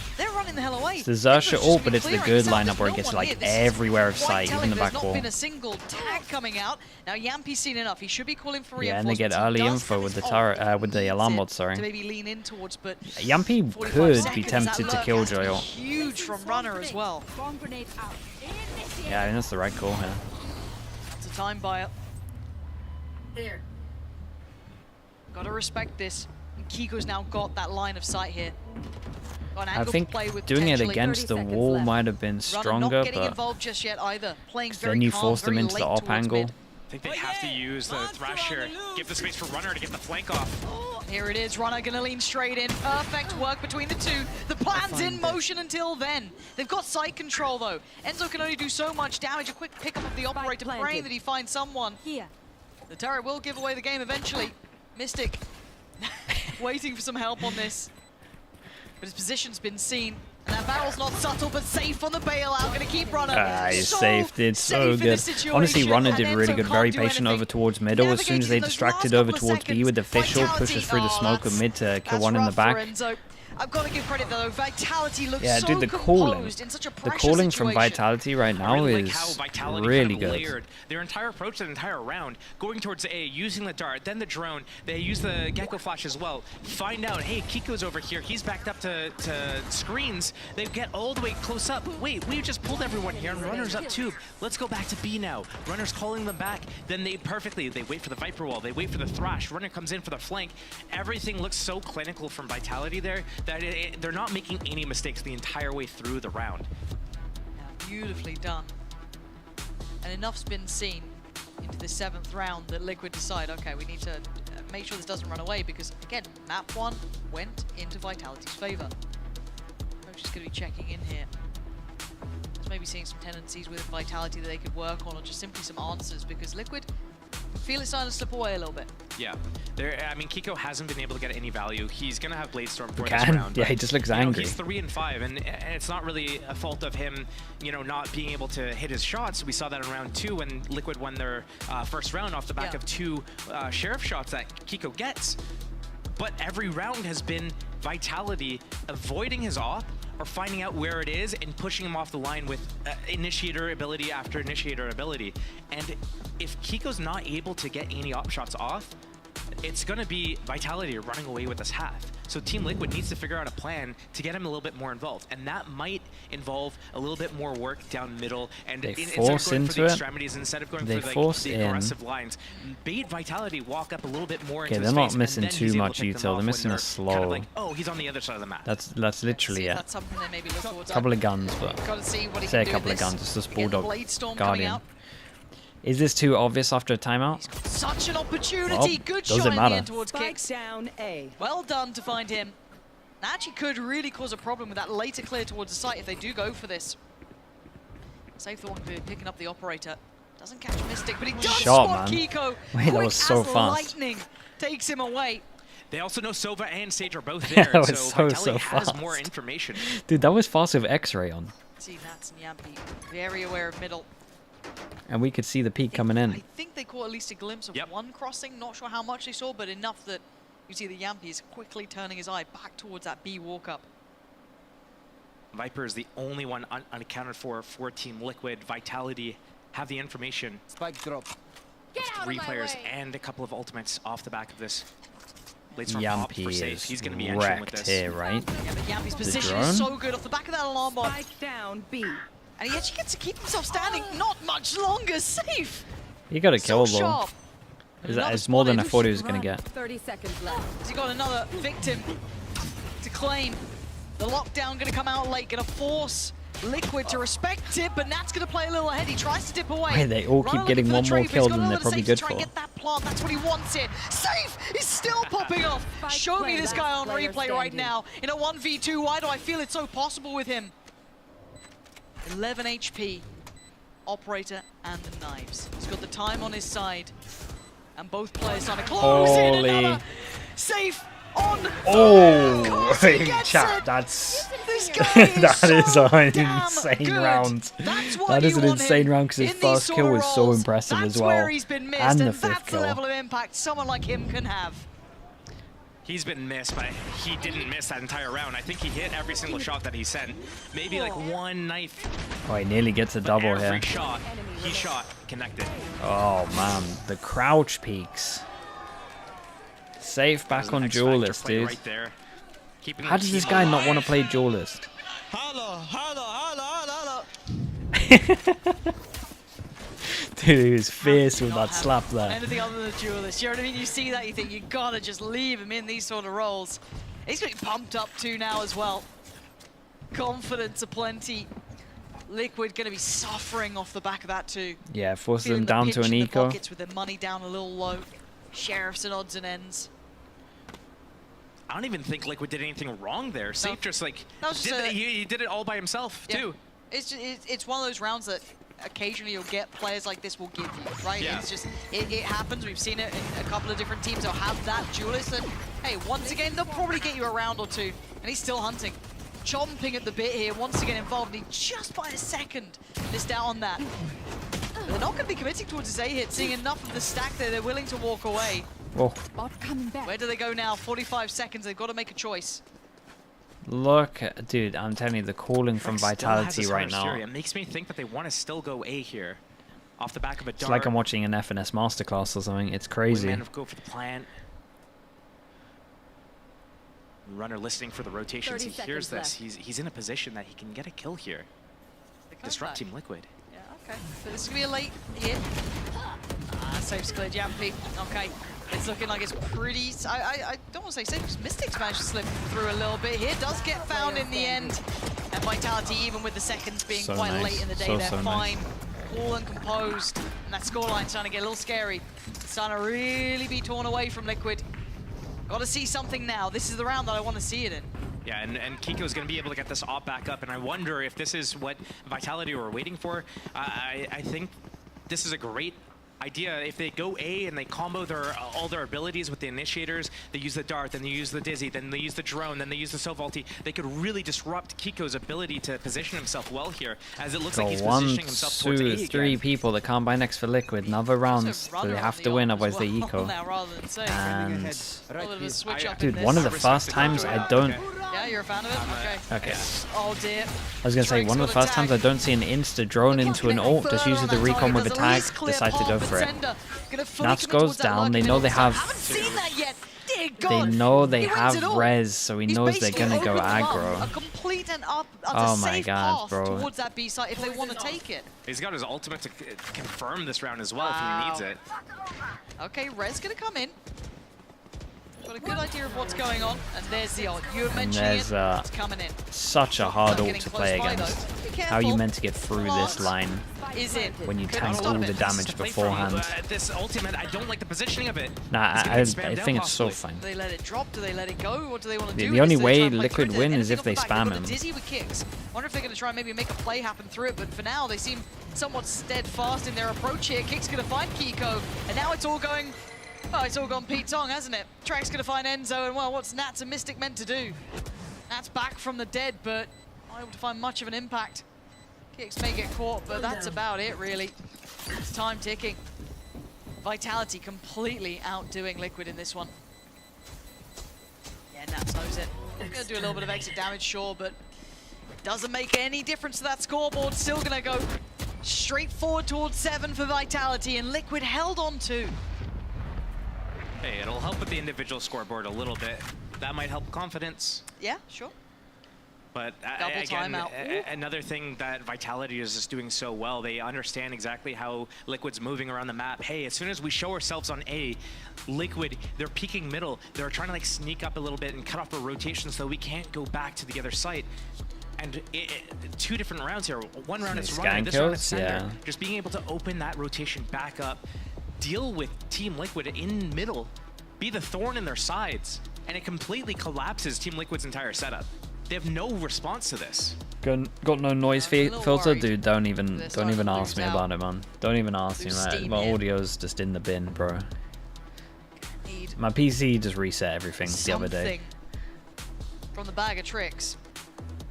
Xerxia ult, but it's the good lineup where it gets like everywhere of sight, even the back wall. There's not been a single tag coming out. Now Yampy's seen enough. He should be calling for Yeah, and they reinforcements. get early info with the turret, with the alarm bot. Sorry. To maybe lean in towards, but Yampy could be tempted to Killjoy ult. Huge from Runner as well. Yeah, I think that's the right call here. That's a time buyer. There. Gotta respect this. And Kiko's now got that line of sight here. Got an I angle think to play with doing it potentially. against the wall might have been Runner stronger, not getting but involved just yet either. Playing then very you calm, force them very into the late op towards angle. mid. I think they have to use the Thrasher, give the space for Runner to get the flank off. Here it is, Runner gonna lean straight in. Perfect work between the two. The plan's in motion until then. They've got site control though. Enzo can only do so much damage. A quick pickup of the operator, praying that he finds someone. Here. The turret will give away the game eventually. Mystic waiting for some help on this. But his position's been seen. And that barrel's not subtle, but safe on the bailout. Gonna keep Runner. He's safe, did so good. Honestly, Runner did really good, very patient over towards middle. As soon as they distracted over towards B with the Fischl, pushes through the smoke of mid to kill one in the back. I've got to give credit though, Vitality looks so dude, the calling in such a the calling from Vitality right now is really good. Layered their entire approach, the entire round, going towards A, using the dart, then the drone. They use the Gecko Flash as well. Find out, hey, Kiko's over here. He's backed up to screens. They get all the way close up. Wait, we just pulled everyone here, and Runner's up tube. Let's go back to B now. Runner's calling them back. Then they wait for the Viper wall. They wait for the Thrash. Runner comes in for the flank. Everything looks so clinical from Vitality there that they're not making any mistakes the entire way through the round. Yeah, beautifully done. And enough's been seen into the 7th round that Liquid decide, okay, we need to make sure this doesn't run away, because again, map 1 went into Vitality's favor. Coach is going to be checking in here. Just maybe seeing some tendencies with Vitality that they could work on, or just simply some answers, because Liquid feel it's starting to slip away a little bit. Yeah, I mean, Kiko hasn't been able to get any value. He's going to have Bladestorm for this round. Yeah, he just looks angry. He's 3 and 5, and it's not really a fault of him, not being able to hit his shots. We saw that in round 2 when Liquid won their first round off the back of 2 Sheriff shots that Kiko gets. But every round has been Vitality avoiding his op, or finding out where it is and pushing him off the line with initiator ability after initiator ability. And if Kiko's not able to get any op shots off, it's going to be Vitality running away with this half. So Team Liquid needs to figure out a plan to get him a little bit more involved. And that might involve a little bit more work down middle. And instead of going for the extremities, instead of going for the aggressive lines, bait Vitality walk up a little bit more into the space. They're not missing too much util. They're missing a slow. Kind of like, oh, he's on the other side of the map. That's literally it. That's something they maybe look towards. A couple of guns, but gotta see what he say a can couple do of guns. It's just Bulldog Bladestorm Guardian. Is this too obvious after a timeout? Such an opportunity. Well, good doesn't shot in the matter. end towards Kicks. Down A. Well done to find him. That actually could really cause a problem with that later clear towards the site if they do go for this. Safe the one picking up the operator. Doesn't catch Mystic, but he does spot Kiko. Wait, that was so fast. Lightning takes him away. They also know Sova and Sage are both there, that was so Vitality fast. has more information. Dude, that was fast with X-ray on. See, Nats and Yampi very aware of middle. And we could see the peak coming in. I think they caught at least a glimpse of one crossing. Not sure how much they saw, but enough that you see the Yampi's quickly turning his eye back towards that B walk-up. Viper is the only one unaccounted for Team Liquid. Vitality have the information. Spike drop. Get 3 players and a couple of ultimates off the back of this. Yampi is He's going to be wrecked here, right? Yeah, but Yampi's position is so good off the back of that alarm bot. Spike down B. And he actually gets to keep himself standing not much longer. Safe. He got a kill so though. It's more than I thought he was going to get. 30 seconds left. He's got another victim to claim. The lockdown going to come out late, going to force Liquid to respect it, but Nat's going to play a little ahead. He tries to dip away. Hey, they all keep getting one more kill than they're probably good for. Get that plant. That's what he wants here. Safe is still popping off. Show me this guy on replay right now. In a 1v2, why do I feel it's so possible with him? 11 HP, Operator and the knives. He's got the time on his side. And both players trying to close in another. Safe on. Oh, chat, that's that is an insane round. That is an insane round because his first kill was so impressive as well, and the 5th kill. The level of impact someone like him can have. He's been missed, but he didn't miss that entire round. I think he hit every single shot that he sent. Maybe like one knife. Oh, he nearly gets a double here. Every shot he shot connected. Oh man, the crouch peaks. Safe back on Duelist, dude. Right there. How does this guy not want to play Duelist? Dude, he was fierce with that slap there. Anything other than a Duelist. You know what I mean? You see that, you think you gotta just leave him in these sort of roles. He's getting pumped up too now as well. Confidence aplenty. Liquid going to be suffering off the back of that too. Yeah, forces Feeling them the down to pinch an in the eco. pockets with their money down a little low. Sheriffs and odds and ends. I don't even think Liquid did anything wrong there. Safe just like That was just he did it all by himself too. It's one of those rounds that occasionally you'll get players like this will give you, right? Yeah. It's just, it happens. We've seen it in a couple of different teams. They'll have that duelist and, hey, once again, they'll probably get you a round or two. And he's still hunting. Chomping at the bit here, wants to get involved, and he just by a second missed out on that. But they're not going to be committing towards his A-hit, seeing enough of the stack there. They're willing to walk away. Oh. Where do they go now? 45 seconds. They've got to make a choice. Look, dude, I'm telling you, the calling from Vitality right now. It makes me think that they want to still go A here, off the back of a dart. It's like I'm watching an FNS masterclass or something. It's crazy. Wingman go for the plant. Runner listening for the rotations. He hears this. He's in a position that he can get a kill here. Disrupt Team Liquid. Yeah, okay. So this is going to be a late hit. Safe cleared, Yampy. Okay. It's looking like it's pretty... I don't want to say safe, because Mystics managed to slip through a little bit here. Does get found in the end. And Vitality, even with the seconds being So quite nice. late in the day, they're fine. Cool and composed. And that scoreline's starting to get a little scary. It's starting to really be torn away from Liquid. Got to see something now. This is the round that I want to see it in. Yeah, and Kiko's going to be able to get this op back up, and I wonder if this is what Vitality were waiting for. I think this is a great idea. If they go A and they combo all their abilities with the initiators, they use the dart, then they use the dizzy, then they use the drone, then they use the Sovalti, they could really disrupt Kiko's ability to position himself well here, as it looks like he's positioning himself towards A One, again. two, three people that can't buy next for Liquid. Another rounds, so they have to win, otherwise they eco. And dude, one of the first times I don't. Yeah, you're a fan of it? Okay. Okay. Oh dear. I was gonna say one of the first times I don't see an insta drone into an ult, just uses the recon with a tag, decide to go for it. Nats goes down. They know they have. They know they have res, so he knows they're gonna go aggro. A complete and Oh my safe god, path bro. towards that B site if they want to take it. He's got his ultimate to confirm this round as well if he needs it. Okay, Rez gonna come in. Got a good idea of what's going on, and there's the ult. You were And mentioning there's it. It's coming in. such a hard ult Getting to close play by, against. though. Be How are you careful. meant to get through this line Is in. when you Could tank have all a lot the of pieces damage to play from, beforehand? this ultimate, I don't like the positioning of it. Nah, It's gonna I get spammed down think it's so possibly. fine. Do they let it drop? Do they let it go? What do they want to do? The only Is they way try and play Liquid through it? win is Anything if they off the back? spam They've got him. the Dizzy with kicks. Wonder if they're going to try and maybe make a play happen through it, but for now they seem somewhat steadfast in their approach here. Kick's going to find Kiko, and now it's all going... Oh, it's all gone Pete Tong, hasn't it? Track's going to find Enzo, and well, what's Nats and Mystic meant to do? Nats back from the dead, but not able to find much of an impact. Kicks may get caught, but that's about it, really. It's time ticking. Vitality completely outdoing Liquid in this one. Yeah, Nats knows it. Gonna do a little bit of exit damage, sure, but it doesn't make any difference to that scoreboard. Still gonna go straight forward towards 7 for Vitality, and Liquid held on 2. Hey, it'll help with the individual scoreboard a little bit. That might help confidence. Yeah, sure. But Double again, timeout. another thing that Vitality is just doing so well, they understand exactly how Liquid's moving around the map. Hey, as soon as we show ourselves on A, Liquid, they're peeking middle. They're trying to like sneak up a little bit and cut off a rotation so we can't go back to the other site. And two different rounds here. One round it's running, this round it's center. Yeah. Just being able to open that rotation back up, deal with Team Liquid in middle, be the thorn in their sides, and it completely collapses Team Liquid's entire setup. They have no response to this. Got no noise filter, dude. Don't even ask me about it, man. Don't even ask me. My audio's just in the bin, bro. My PC just reset everything the other day. From the bag of tricks.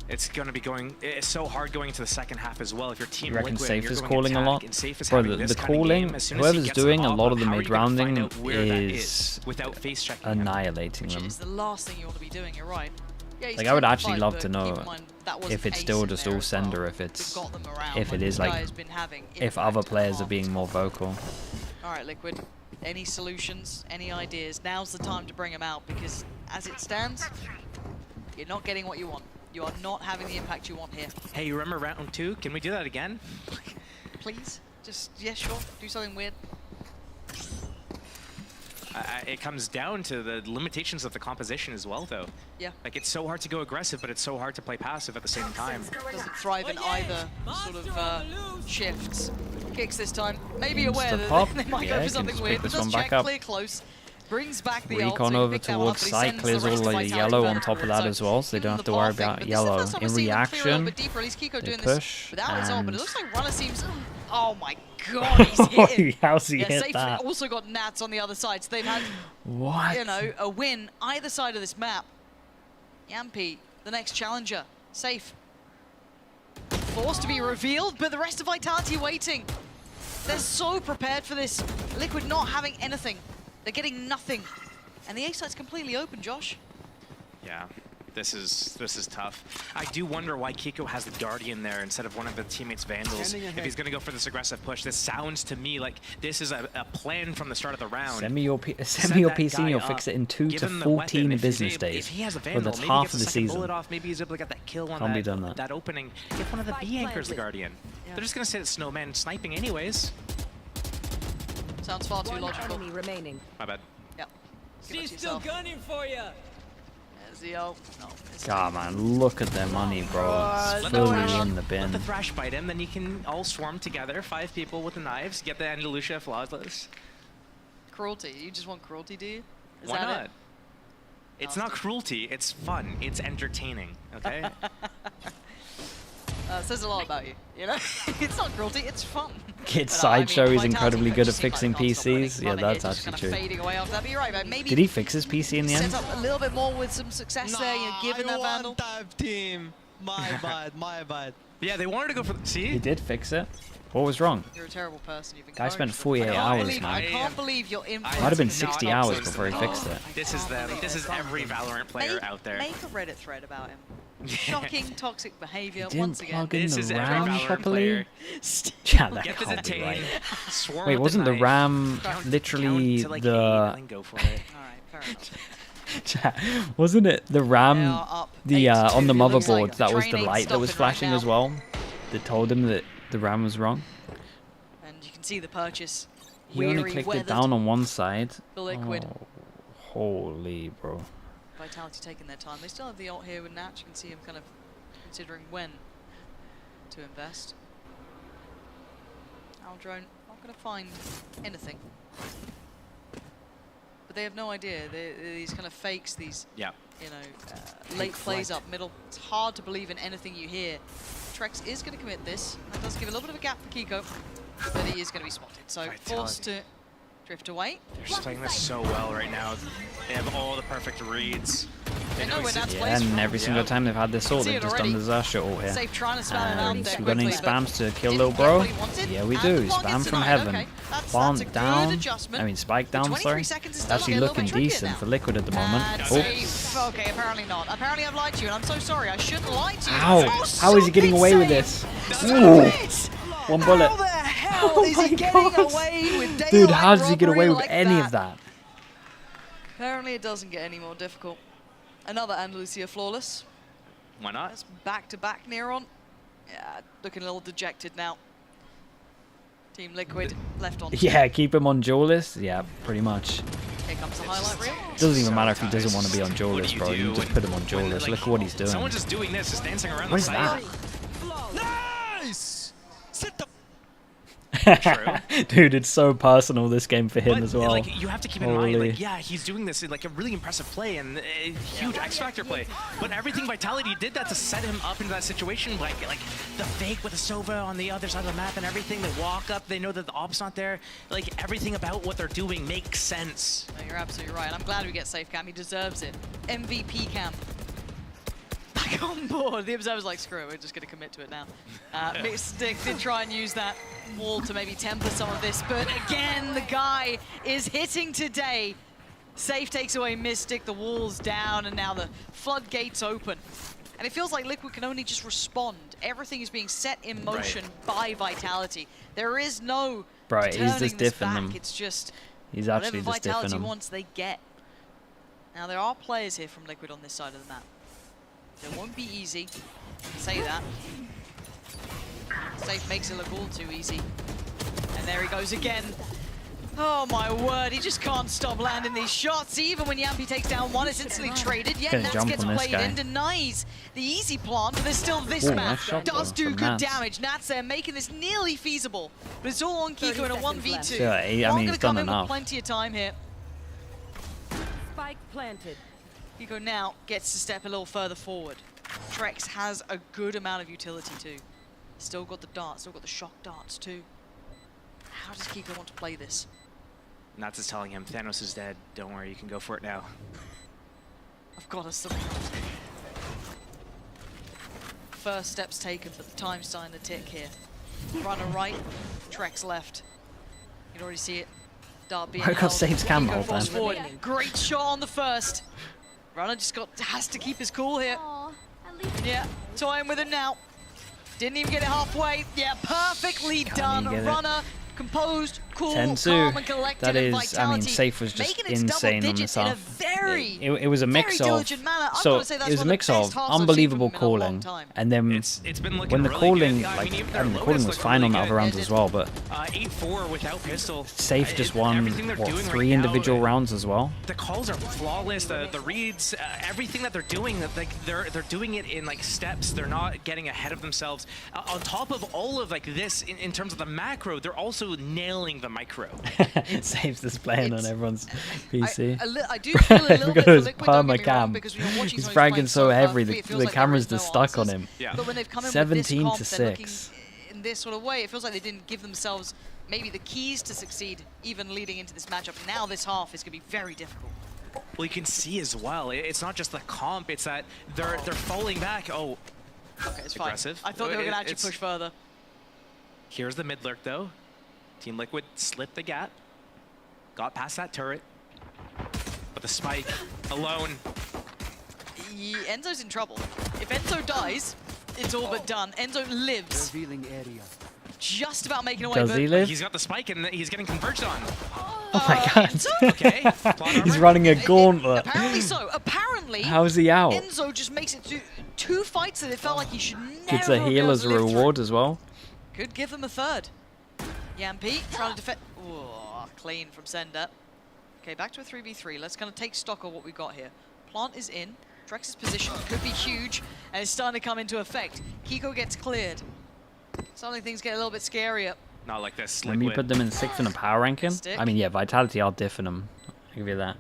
It's going to be it's so hard going into the second half as well. If your Team You reckon Liquid, Safe you're is going calling a attack, lot? and Safe is Bro, having the this kind of calling, game, as soon as he whoever's gets doing the a op lot up, of the how are you gonna mid-rounding find out where that is without face checking him? annihilating them. It's the last thing you want to be doing, you're right. Yeah, he's Like, I would 10 actually five, love but to keep know in mind, that was if it's ace still in just there all as well. sender, if it is this like guy's been having if other players are being more vocal. Alright, Liquid. Any solutions, any ideas? Now's the time to bring them out, because as it stands, you're not getting what you want. You are not having the impact you want here. Hey, you remember round 2? Can we do that again? Please? Just, yeah, sure. Do something weird. it comes down to the limitations of the composition as well, though. Yeah. Like, it's so hard to go aggressive, but it's so hard to play passive at the same time. Doesn't thrive in either sort of shifts. Kicks this time. Maybe aware Insta-pop. that they might Yeah, go for can something just weird. pick But this does one check back up. clear close. Brings back the ult. Recon So he over picked that one up, towards but he side, sends clears the all rest the of Vitality yellow back on top of forward. that as well, so they don't have to the worry pathing, about but this is the yellow. first time In we're seeing them clear a little reaction, bit deeper. At least Kiko they doing this push, without his ult, but it and looks like Runner seems. Oh my god, he's hitting. how's he Yeah, hit Safe that? also got Nats on the other side, so they've had, What? you know, a win either side of this map. Yampy, the next challenger. Safe. Forced to be revealed, but the rest of Vitality waiting. They're so prepared for this. Liquid not having anything. They're getting nothing. And the A site's completely open, Josh. Yeah, this is tough. I do wonder why Kiko has the Guardian there instead of one of the teammates' Vandals. If he's going to go for this aggressive push, this sounds to me like this is a plan from the start of the round. Send me your PC and you'll fix it in 2 to 14 business days. If he has a Well, Vandal, that's maybe half gets of a the second season. bullet off. Maybe he's able to get that kill on Can't be done that opening. Give one of the B anchors the Guardian. They're just going to sit at Snowman sniping anyways. Sounds far too One logical. enemy remaining. My bad. Yep. She's still gunning for you. There's the ult. No, God, man, look at their money, bro. It's fully in the Let bin. the Thrash bite him, then you can all swarm together. 5 people with the knives. Get the Andalusia flawless. Cruelty. You just want cruelty, do you? Is Why that not? it? It's not cruelty. It's fun. It's entertaining. Okay. Says a lot about you, you know? It's not cruelty, it's fun. Kid But, Sideshow is Vitality incredibly good at just seem fixing like they can't stop winning. PCs. Yeah, Runner that's here just actually kinda true. fading away off that, but you're right, but maybe Did he fix his PC in the end? set up a little bit more with some success there, you know, given that Vandal. One-tap team. My bad, my bad. Yeah, they wanted to go for. See? He did fix it. What was wrong? You're a terrible person. You've Guy spent encouraged them. 48 hours, I man. can't believe you're in. Might have been 60 hours before he fixed it. This is them. This is every Valorant player out there. Make a Reddit thread about him. Shocking, toxic behavior. He didn't Once again, plug in the RAM Valorant properly. player. Yeah, that Get the can't be detain. right. Swarm Wait, with wasn't the knife. RAM Count literally to like the? 8 and then go for it. All right, fair enough. Wasn't it the RAM, the on the 8-2, it looks motherboard like that was the training light that was stopping right flashing now. as well? That told him that the RAM was wrong. And you can see the purchase. He only Weary, clicked it weathered. down on one side. The Liquid. Oh, holy, bro. Vitality taking their time. They still have the ult here with Natch. You can see him kind of considering when to invest. Aldrone not going to find anything. But they have no idea. These kind of fakes, these Yeah. you know, late plays up middle. It's hard to believe in anything you hear. Trex is going to commit this. That does give a little bit of a gap for Kiko, but he is going to be spotted. So forced to drift away. They're just playing this so well right now. They have all the perfect reads. They know when that's Yeah, and every single time they've had this ult, See they've it just done already. the Zasha ult here. Safe trying to spam it out And there we got any quickly, but spams to kill didn't little get bro? what he wanted, Yeah, we and do. the block Spam gets from denied. heaven. Okay, that's a Plant good down. adjustment. I mean, spike down, 23 sorry. seconds is It's still actually a little looking bit trickier decent now. for Liquid at the moment. And Oh. Safe. Okay, apparently not. Apparently I've lied to you, and I'm so sorry. I shouldn't lie to you. Ow! Oh, How is he getting away with this? Ooh. One bullet. How the hell Oh is my he getting God. away with daylight Dude, how does he get away robbery with like any that? of that? Apparently it doesn't get any more difficult. Another Andalusia flawless. Why not? That's back-to-back Neron. Yeah, looking a little dejected now. Team Liquid left on. Yeah, keep him on duelist. Yeah, pretty much. Here comes the highlight reel. Doesn't even matter if he doesn't want to be on duelist, bro. You just put him on duelist. Look at what he's doing. Someone just doing this, just dancing around What the is site. that? Nice! Sit the Dude, it's so personal this game for him But, as well. like, you have to keep in mind, Holy. like, yeah, he's doing this in like a really impressive play and a huge X Factor play. But everything Vitality did that to set him up into that situation, like the fake with the Sova on the other side of the map and everything. They walk up, they know that the op's not there. Like everything about what they're doing makes sense. No, you're absolutely right. I'm glad we get safe cam. He deserves it. MVP cam. Back on board. The Observer's like, screw it, we're just going to commit to it now. Mystic did try and use that wall to maybe temper some of this, but again, the guy is hitting today. Safe takes away Mystic, the wall's down, and now the floodgates open. And it feels like Liquid can only just respond. Everything is being set in motion by Vitality. There is no Bro, he's turning just this diffing back. them. It's just He's actually whatever just diffing Vitality them. wants, they get. Now, there are players here from Liquid on this side of the map. It won't be easy. Say that. Safe makes it look all too easy. And there he goes again. Oh my word, he just can't stop landing these shots. Even when Yampy takes down one, it's instantly traded. Yet Nats gets played in, denies the easy plant, but there's still this man. Does do good damage. Nats there making this nearly feasible, but it's all on Kiko in a 1v2. Yeah, I mean, he's done enough. Plenty of time here. Spike planted. Kiko now gets to step a little further forward. Trex has a good amount of utility too. Still got the darts, still got the shock darts too. How does Kiko want to play this? Nats is telling him, Thanos is dead. Don't worry, you can go for it now. I've got us something. First steps taken, but the time's starting to tick here. Runner right, Trex left. You can already see it. Dart being held. saves camera Kiko falls forward. Great shot on the first. Runner just has to keep his cool here. Yeah, toying with it now. Didn't even get it halfway. Yeah, perfectly done. Runner, composed, cool, calm and collected. That is, vitality, I mean, Safe was just insane on this half. It was a mix of, so it was a mix of unbelievable calling, and then when the calling, like, I mean, the calling was fine on the other rounds as well, but 8-4 without pistol. Safe just won, what, 3 individual rounds as well? The calls are flawless, the reads, everything that they're doing, like they're doing it in like steps. They're not getting ahead of themselves. On top of all of like this, in terms of the macro, they're also nailing the micro. Safe's displaying on everyone's PC. I do feel a little bit his Liquid, don't get me wrong, perma-cam. because when you're watching He's someone fragging playing so heavy, perfectly, it feels the like camera's there is just no stuck on answers. him. But when they've come in 17 with to this comp, they're 6. looking in this sort of way, it feels like they didn't give themselves maybe the keys to succeed, even leading into this matchup. Now this half is going to be very difficult. Well, you can see as well, it's not just the comp, it's that they're falling back. Oh, okay, it's aggressive. Fine. I thought they were going to actually push further. Here's the mid lurk though. Team Liquid slipped the gap, got past that turret, but the spike alone. Enzo's in trouble. If Enzo dies, it's all but done. Enzo lives. Just about making away. Does he live? He's got the spike and he's getting converged on. Oh my god. Okay. He's running a gauntlet. Apparently so. Apparently. How's he out? Enzo just makes it to 2 fights that it felt like he should never Gets a heal as a reward as well. Could give them a third. Yampy trying to defend. Oh, clean from Sender. Okay, back to a 3v3. Let's kind of take stock of what we got here. Plant is in. Drex's position could be huge, and it's starting to come into effect. Kiko gets cleared. Suddenly things get a little bit scarier. Not like this. When you put them in 6th in a power ranking, I mean, yeah, Vitality are diffing them. I'll give you that.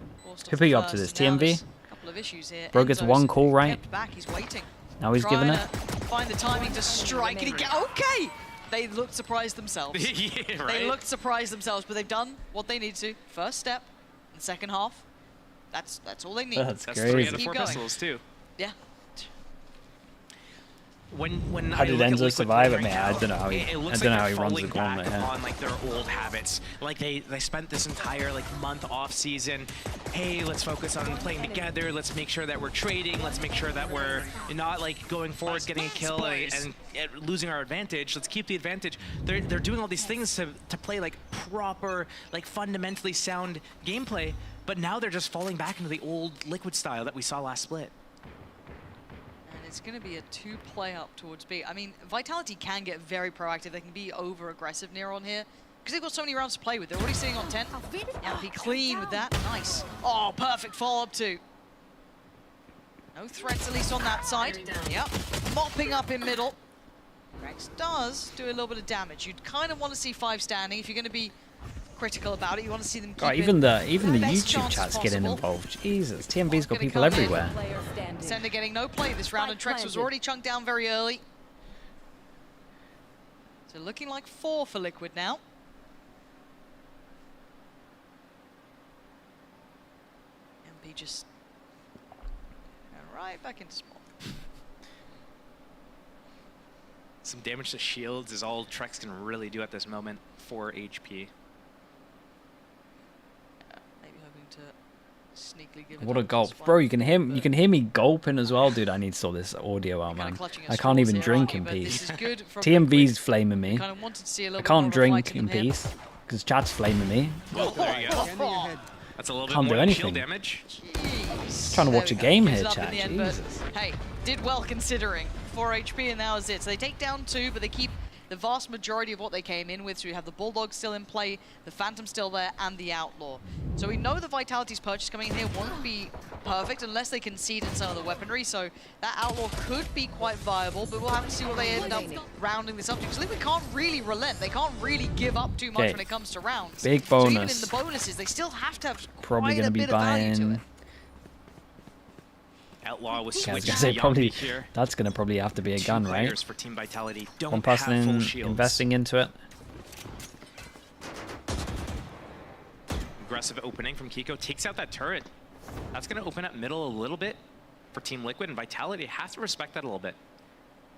Who put you up to this? TMV? Couple of issues here. Bro gets one call right. Back. He's waiting. Now he's giving it. Find the timing to strike, and he get okay. They looked surprised themselves. Yeah, right? They looked surprised themselves, but they've done what they need to. First step, in the second half. That's all they need. That's crazy. 3 out of 4 pistols too. Yeah. When How I did look at Enzo Liquid survive right it, man? now, I don't know how he. it I looks don't know like how he they're runs the falling gauntlet. back Yeah. on like their old habits. Like they spent this entire like month off season. Hey, let's focus on playing together. Let's make sure that we're trading. Let's make sure that we're not like going forward, getting a kill and losing our advantage. Let's keep the advantage. They're doing all these things to play like proper, like fundamentally sound gameplay. But now they're just falling back into the old Liquid style that we saw last split. It's going to be a 2-play up towards B. I mean, Vitality can get very proactive. They can be over-aggressive near on here because they've got so many rounds to play with. They're already sitting on 10. Yampy clean with that. Nice. Oh, perfect follow-up too. No threats, at least on that side. Yep. Mopping up in middle. Rex does do a little bit of damage. You'd kind of want to see 5 standing if you're going to be critical about it. You want to see them keep God, even the best YouTube chance chat's possible. getting involved. Jesus, TMV's got people everywhere. Sender getting no play this round, and Trex was already chunked down very early. So looking like 4 for Liquid now. MP just right back into small. Some damage to shields is all Trex can really do at this moment. 4 HP. Sneakily give What a gulp, bro! You can hear me gulping as well, dude. I need to sort this audio out, man. I can't even drink in peace. TMV's flaming me. I can't drink in peace because chat's flaming me. Well, there you go. That's a little Can't bit do more anything. shield damage. Trying to watch a game here, Up in chat. the end, Jesus. but, hey, did well considering. 4 HP and that was it. So they take down 2, but they keep the vast majority of what they came in with. So you have the Bulldog still in play, the Phantom still there, and the Outlaw. So we know the Vitality's purchase coming in here won't be perfect unless they concede in some of the weaponry. So that Outlaw could be quite viable, but we'll have to see what they end up rounding this up to. Because Liquid can't really relent. They can't really give up too much when it comes to rounds. Big bonus. So even in the bonuses, they still have to have probably quite a bit of value to it. Outlaw was Yeah, I was switching gonna say to probably Yampi here. that's gonna probably have to be a gun, right? Players for Team Vitality don't One person have full shields. investing into it. Aggressive opening from Kiko takes out that turret. That's going to open up middle a little bit for Team Liquid, and Vitality has to respect that a little bit.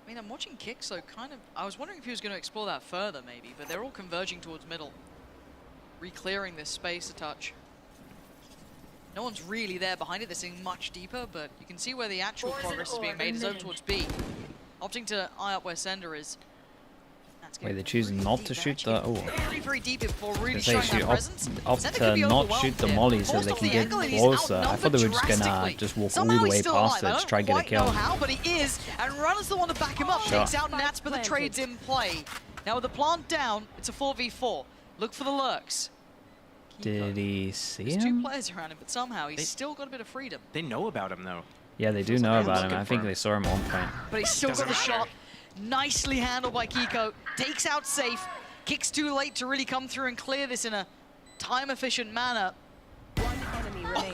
I mean, I'm watching Kick, so kind of... I was wondering if he was going to explore that further, maybe, but they're all converging towards middle. Re-clearing this space a touch. No one's really there behind it. They're sitting much deeper, but you can see where the actual progress is being made is over towards B. Opting to eye up where Sender is. Wait, they're choosing not to shoot the... Oh. Very, very deep before really They showing shoot that presence. opt Sender to could be not overwhelmed shoot the here. molly so Forced they off can the get angle, and he's closer. I outnumbered thought they were just gonna drastically. just walk Somehow all the he's way still past alive. it to try and get a I don't quite know kill. how, but he is, and Runner's the one to back him up. Sure. Takes out Nats, but the trade's in play. Now with the plant down, it's a 4v4. Look for the lurks. Did he see There's two him? players around him, but somehow he's still got a bit of freedom. They know about him, though. Yeah, they do know about him. I think they saw him at one point. But he's still got the shot. Nicely handled by Kiko. Takes out safe. Kicks too late to really come through and clear this in a time-efficient manner.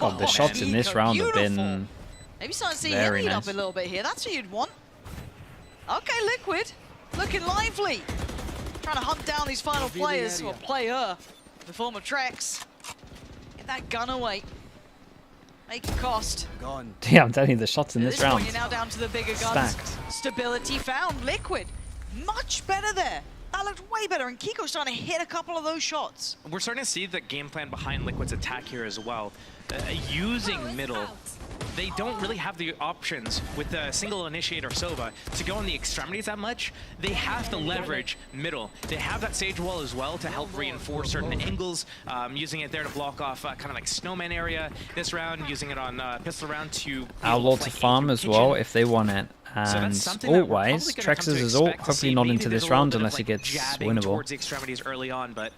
Oh, the shots in this round have been Maybe starting to see him very heat nice. up a little bit here. That's what you'd want. Okay, Liquid. Looking lively. Trying to hunt down these final players, or player, the former Trex. Get that gun away. Make it cost. Gone. Yeah, I'm telling you, the shots in At this this point, round. you're now down to the bigger guns. Stacked. Stability found. Liquid. Much better there. That looked way better, and Kiko's starting to hit a couple of those shots. We're starting to see the game plan behind Liquid's attack here as well. Using middle, they don't really have the options with the single initiator Sova to go on the extremities that much. They have to leverage middle. They have that Sage Wall as well to help reinforce certain angles, using it there to block off kind of like snowman area this round, using it on pistol round to... Outlaw to farm as well if they want it. And ult-wise, Trex's is ult, hopefully not into this round unless it gets winnable. Towards the extremities early on, but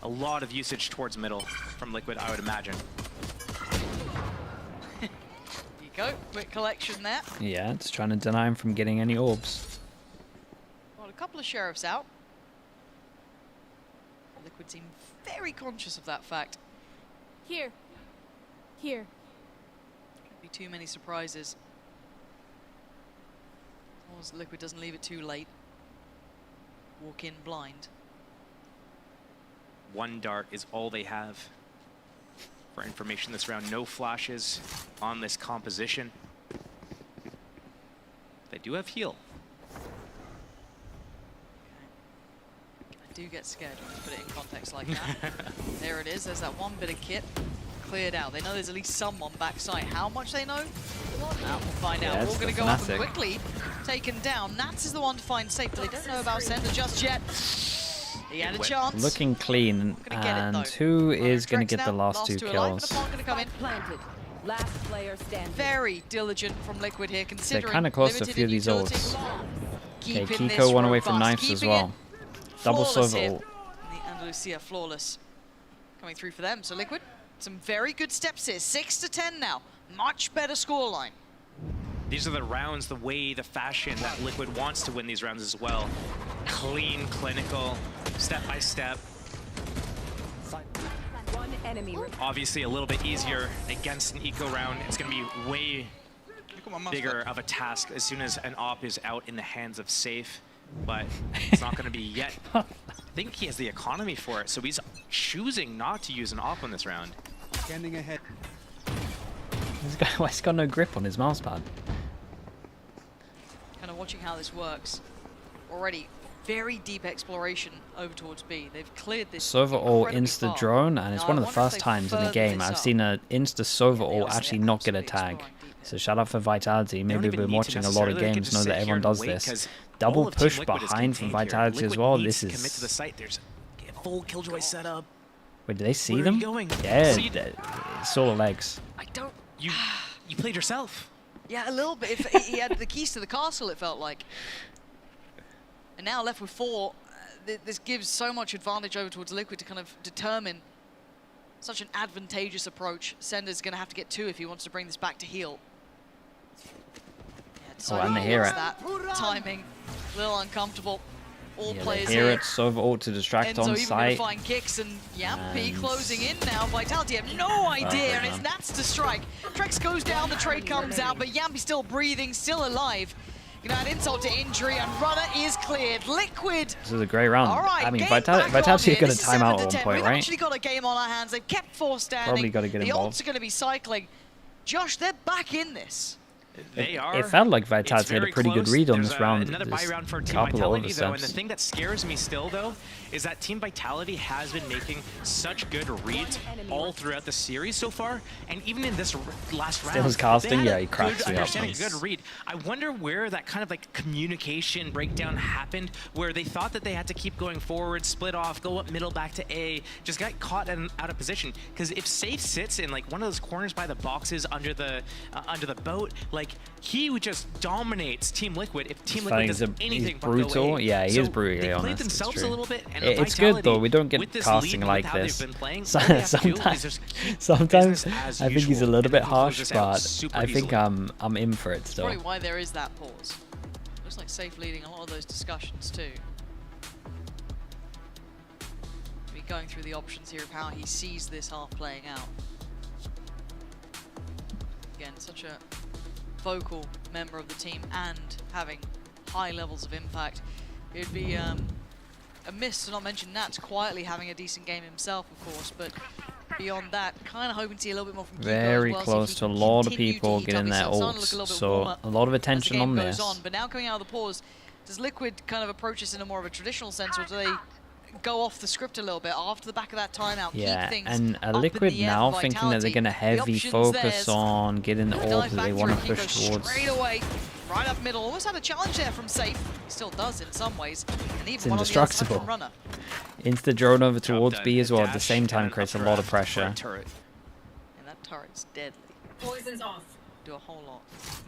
a lot of usage towards middle from Liquid, I would imagine. Go, quick collection there. Yeah, it's trying to deny him from getting any orbs. Got a couple of sheriffs out. Liquid seem very conscious of that fact. Here. Here. Could be too many surprises. As long as Liquid doesn't leave it too late. Walk in blind. One dart is all they have. For information this round, no flashes on this composition. They do have heal. I do get scared when you put it in context like that. There it is. There's that one bit of kit cleared out. They know there's at least someone backside. How much they know? We'll find out. We're all going to go up and quickly taken down. Nats is the one to find safe, but they don't know about Sender just yet. He had a chance. Looking clean, and who is going to get the last two kills? Last player standing. Very diligent from Liquid here, considering They're kind of close to a few of these ults. Okay, Keeping Kiko this one away from robust, knives as keeping well. Double flawless Sova here. ult. And the Andalusia flawless coming through for them. So Liquid, some very good steps here. 6-10 now. Much better scoreline. These are the rounds, the way, the fashion that Liquid wants to win these rounds as well. Clean, clinical, step by step. One enemy. Obviously a little bit easier against an eco round. It's going to be way bigger of a task as soon as an op is out in the hands of Safe, but it's not going to be yet. I think he has the economy for it, so he's choosing not to use an op on this round. Standing ahead. He's got no grip on his mouse pad. Kind of watching how this works. Already very deep exploration over towards B. They've cleared this. Sova ult incredibly insta far. drone, and it's Now, one I of the wonder if first they times in the further game this I've up. seen a insta Sova ult actually not get a tag. So shout out for Vitality. Maybe we've been watching a lot of games, know that everyone does this. Double push behind from Vitality as well. This Commit to the is. site. There's a full Killjoy setup. Wait, did they see Where are them? you going? Yeah, See- it's all the legs. I don't. You played yourself. Yeah, a little bit. If he had the keys to the castle, it felt like. And now left with 4, this gives so much advantage over towards Liquid to kind of determine such an advantageous approach. Sender's going to have to get 2 if he wants to bring this back to heal. Oh, and they hear it. That timing, a little uncomfortable. All Yeah, players they hear here. it. Sova ult to distract Enzo on even going to site. find kicks, and Yampy And- closing in now. Vitality have no idea, and it's man. Nats to strike. Trex goes down, the trade comes out, but Yampy still breathing, still alive. You know, an insult to injury, and runner is cleared. Liquid. This is a great round. All right, I mean, game back on Vitality here. are going This to is time out 7 at to one 10. point, We've right? actually got a game on our hands. They've kept 4 standing. Probably gotta get the involved. ults are going to be cycling. Josh, they're back in this. They are. It felt like It's Vitality had a very pretty good close. read on There's this round. Another buy There's round for Team couple of Vitality, though, and the oversteps. thing that scares me still, though, is that Team Vitality has been making such good reads all throughout the series so far, and even in this last round, Stills casting, they had yeah, a he cracks good me up, understanding, man. a good read. I wonder where that kind of like communication breakdown happened, where they thought that they had to keep going forward, split off, go up middle, back to A, just got caught out of position. Because if Safe sits in like one of those corners by the boxes under the boat, like he would just dominate Team Liquid if Team Liquid does anything but brutal. go A. Yeah, he So is brutally they honest. played It's themselves true. a little bit, and It's good though. We don't with get this casting lead, like with how this. they've been playing, all they have to do is Sometimes, just keep sometimes business as I think he's a usual, little and bit they can close harsh, this out but super I think easily. I'm in for it still. Probably why there is that pause. Looks like Safe leading a lot of those discussions too. Be going through the options here of how he sees this half playing out. Again, such a vocal member of the team and having high levels of impact. It would be a miss to not mention Nats quietly having a decent game himself, of course, but beyond that, kind of hoping to see a little bit more from Kiko Very as well, close see if to a he can lot of continue to people heat getting up. their He's starting to look a ults, little bit so warmer a lot of as the attention game on goes this. on. But now coming out of the pause, does Liquid kind of approach this in a more of a traditional sense, or do they go off the script a little bit after the back of that timeout? Yeah, keep things and up in Liquid the air now for thinking that they're Vitality. going to heavy option's focus theirs. on getting the Dive ult that back they through want it. to He push goes towards. straight away, right up middle. Almost had a challenge there from Safe. He still does in some ways. And even one on the other side from indestructible. Runner. Insta drone over towards done. B as well at the Dash same time and creates a upper lot of for a pressure. turret. And that turret's deadly. Poison's off. Do a whole lot.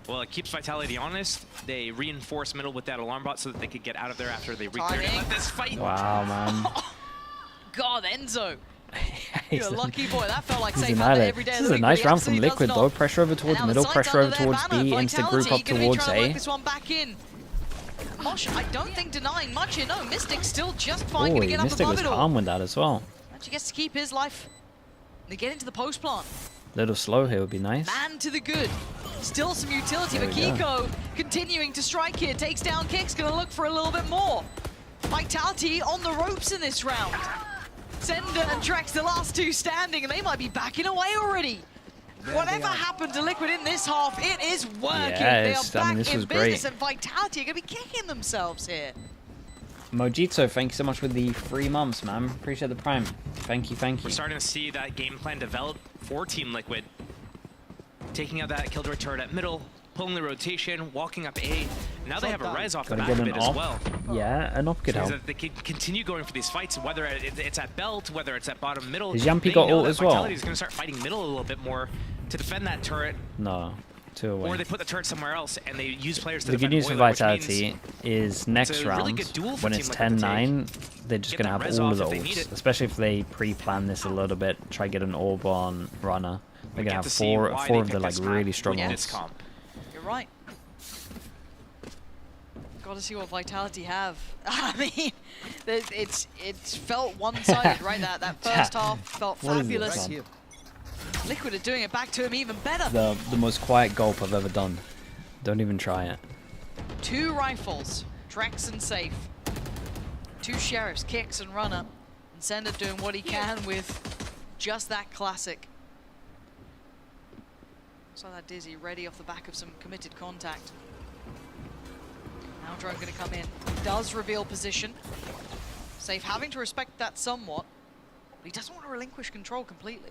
Well, it keeps Vitality honest. They reinforce middle with that alarm bot so that they could get out of there after they reclear Timing. this fight. Wow, man. God, Enzo. He's You're a lucky boy. That felt like He's Safe an Haven island. every day This of is the a week, nice but he round from absolutely Liquid does though. not. Pressure over towards Now the middle, sights pressure under over their towards banner. B, insta Vitality group up gonna be towards trying to work A. this one back in. Mosh, I don't think denying much here. No, Mystic still just fine. Gonna Oh, get up Mystic above was it all. calm with that as well. Actually gets to keep his life. They get into the post plant. Little slow here would be nice. Man to the good. Still some utility, There but we go. Kiko continuing to strike here. Takes down Kicks, gonna look for a little bit more. Vitality on the ropes in this round. Sender and Trex, the last two standing, and they might be backing away already. Whatever happened to Liquid in this half, it is working. Yes, they are I back mean, this in was business, great. and Vitality are gonna be kicking themselves here. Mojito, thank you so much for the 3 months, man. Appreciate the prime. Thank you, thank you. We're starting to see that game plan develop for Team Liquid. Taking out that Killjoy turret at middle, pulling the rotation, walking up A. Now they have a res off the Gotta back get of an it as op. well. Yeah, an op could So help. that they can continue going for these fights, whether it's at belt, whether it's at bottom middle. Has Yampy They got know ult that as well? Vitality is going to start fighting middle a little bit more to defend that turret, No, 2 away. or they put the turret somewhere else and they use players to The good defend news for boiler, which Vitality means is next it's a really round, good duel for when Team it's Liquid to 10-9, they're just Get going to that have res all of the off if they need ults. it. Especially if they pre-plan this a little bit, try to get an orb on Runner. They're We going get to have to see why four they of the picked like this map really strong with this ults. comp. You're right. Got to see what Vitality have. I mean, it's felt one-sided, right? That first half felt What is fabulous. this, man? Liquid are doing it back to him even better. The most quiet gulp I've ever done. Don't even try it. 2 rifles, Trex and Safe. 2 sheriffs, Kicks and Runner. And Sender doing what he can with just that classic. So that Dizzy ready off the back of some committed contact. Now Drone gonna come in. Does reveal position. Safe having to respect that somewhat. But he doesn't want to relinquish control completely.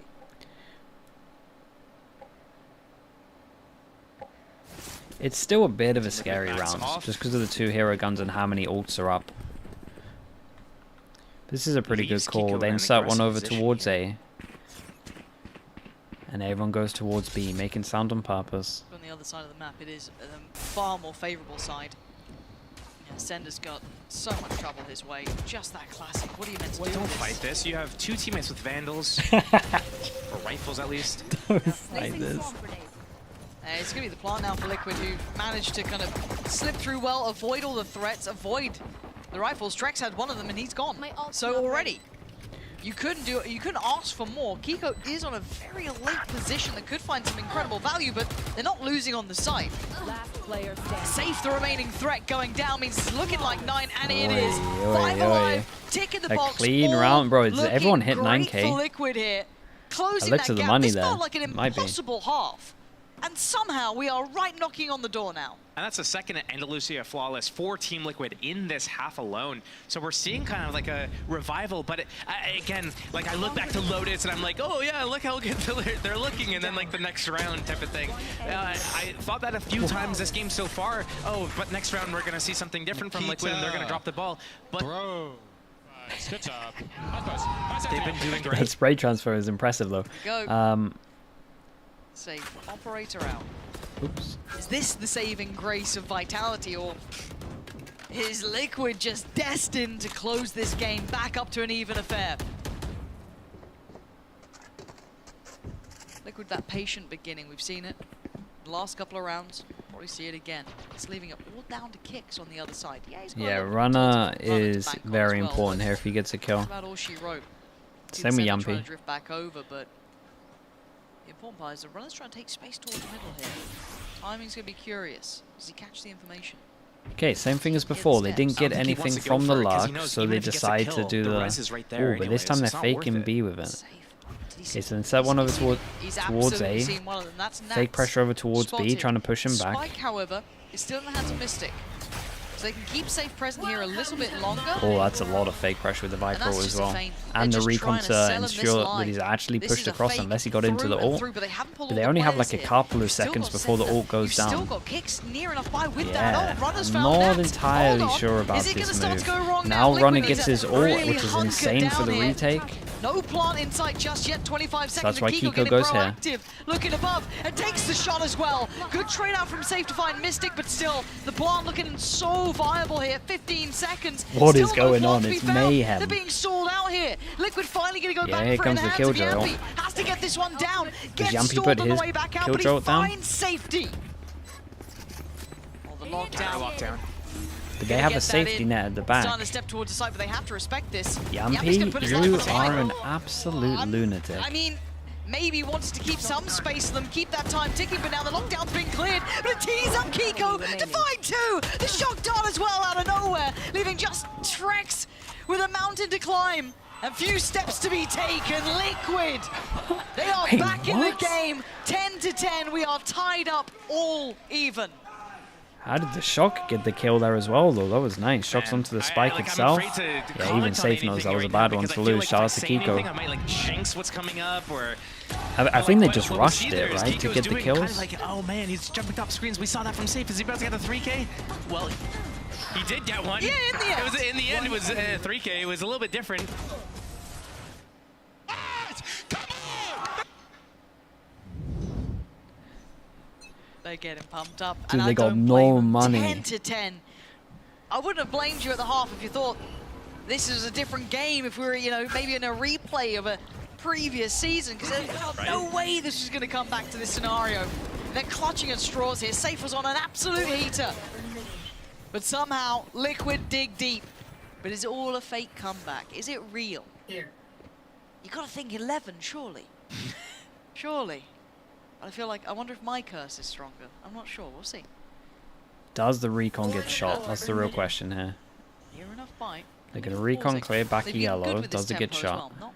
It's still a bit of a scary backs round, off. just because of the 2 hero guns and how many ults are up. This is a pretty good Leaves call. Kiko They in an insert one aggressive over position towards here. A. And everyone goes towards B, making sound on purpose. On the other side of the map, it is a far more favorable side. Yeah, Sender's got so much trouble his way. Just that classic. What are you meant to do? Don't with this? fight this. You have 2 teammates with Vandals. Or rifles, at least. Don't fight this. It's going to be the plan now for Liquid, who managed to kind of slip through well, avoid all the threats, avoid the rifles. Trex had one of them, and he's gone. So already, you couldn't ask for more. Kiko is on a very late position that could find some incredible value, but they're not losing on the site. Last player standing. Safe, the remaining threat going down means it's looking like 9, and it Oi, is. oi, 5 oi. alive, tick in the A box. clean all round, bro. Does looking everyone hit great 9K? for Liquid here. Closing looks that at the gap. money This there. felt like an Might be. impossible half. And somehow we are right knocking on the door now. And that's the second Andalusia flawless for Team Liquid in this half alone. So we're seeing kind of like a revival, but again, like I look back to Lotus and I'm like, oh yeah, look how good they're looking, and then like the next round type of thing. I thought that a few times this game so far. Oh, but next round we're gonna see something different from Liquid and they're gonna drop the ball. But Good job. they've been doing great. That spray transfer is impressive though. Go. Save operator out. Oops. Is this the saving grace of Vitality, or is Liquid just destined to close this game back up to an even affair? Liquid, that patient beginning, we've seen it the last couple of rounds, probably see it again. It's leaving it all down to kicks on the other side. Yeah, he's got Yeah, a runner to is bank on very as well, important but here if he gets a kill. that's about all she wrote. Same with Trying Yampy. to drift back over, but the important part is the runner's trying to take space towards the middle here. Timing's going to be curious. Does he catch the information? Okay, same thing as before. They didn't get anything from the lark, so they decide to do the. Oh, but this time they're faking B with it. Okay, so then set one over towards A. Fake pressure over towards B, trying to push him back. Spike, however, is still in the hands of Mystic. So they can keep safe present here a little bit longer. Oh, that's a lot of fake pressure with the Viper that's as just a well. feint. And the They're just recon trying to to sell him ensure this that line. he's actually This pushed is a across fake unless he got into through the and ult. through, but they haven't pulled But all they the only have players like a here. couple of You've still seconds got before the Sender. ult goes You've still down. got kicks near enough by with Yeah, that. Oh, Runner's I'm found not that. entirely Hold on. sure about Is it this gonna start move. to go wrong Now Liquid Runner needs gets to his ult, really which is hunker insane for down the here. retake. No plant in sight just yet, 25 seconds. that's why and Kiko getting goes here. proactive, looking above, and takes the shot as well. Good trade out from safe to find Mystic, but still, the plant looking so viable here. 15 seconds. What Still is no going plant on? to be It's found. mayhem. They're being stalled out here. Liquid finally going to go Yeah, back here for it comes in the the kill hands of drill. Yampy. Has to get this one down. Does Gets Yampy stalled put on the his way back out, kill but he drill down? finds safety. Oh, the lockdown. But they have a safety net at the back. Starting to step towards the side, but they have to respect this. Yampy, gonna put his life on you the line. are an absolute lunatic. I mean, maybe wants to keep some space for them, keep that time ticking, but now the lockdown's been cleared. But a tease up Kiko to find 2. The shock dart as well out of nowhere, leaving just Trex with a mountain to climb. A few steps to be taken. Liquid, they are Wait, back in the what? game. 10-10, we are tied up all even. How did the Shock get the kill there as well, though? That was nice. Shock's onto the spike itself. Yeah, even Safe knows that was a bad one to lose. Shout out to Kiko. I might like jinx what's coming up, or I think they just what we rushed see it, there is right, to Kiko's get the doing kind of kills. like, oh man, he's jumping top screens. We saw that from Safe. Is he about to get a 3K? Well, he did get one. Yeah, in the end. It was in the end. It was 3K. It was a little bit different. They're getting pumped up. Dude, and they I got don't no blame them. money. 10-10. I wouldn't have blamed you at the half if you thought this is a different game, if we were, you know, maybe in a replay of a previous season, because there's no way this is going to come back to this scenario. They're clutching at straws here. Safe was on an absolute heater. But somehow, Liquid dig deep. But is it all a fake comeback? Is it real? Here. You got to think 11, surely. Surely. But I feel like, I wonder if my curse is stronger. I'm not sure. We'll see. Does the recon get shot? That's the real question here. Near enough bite. They're going to recon clear back They've a been good yellow. with this Does it get tempo as shot? well. Not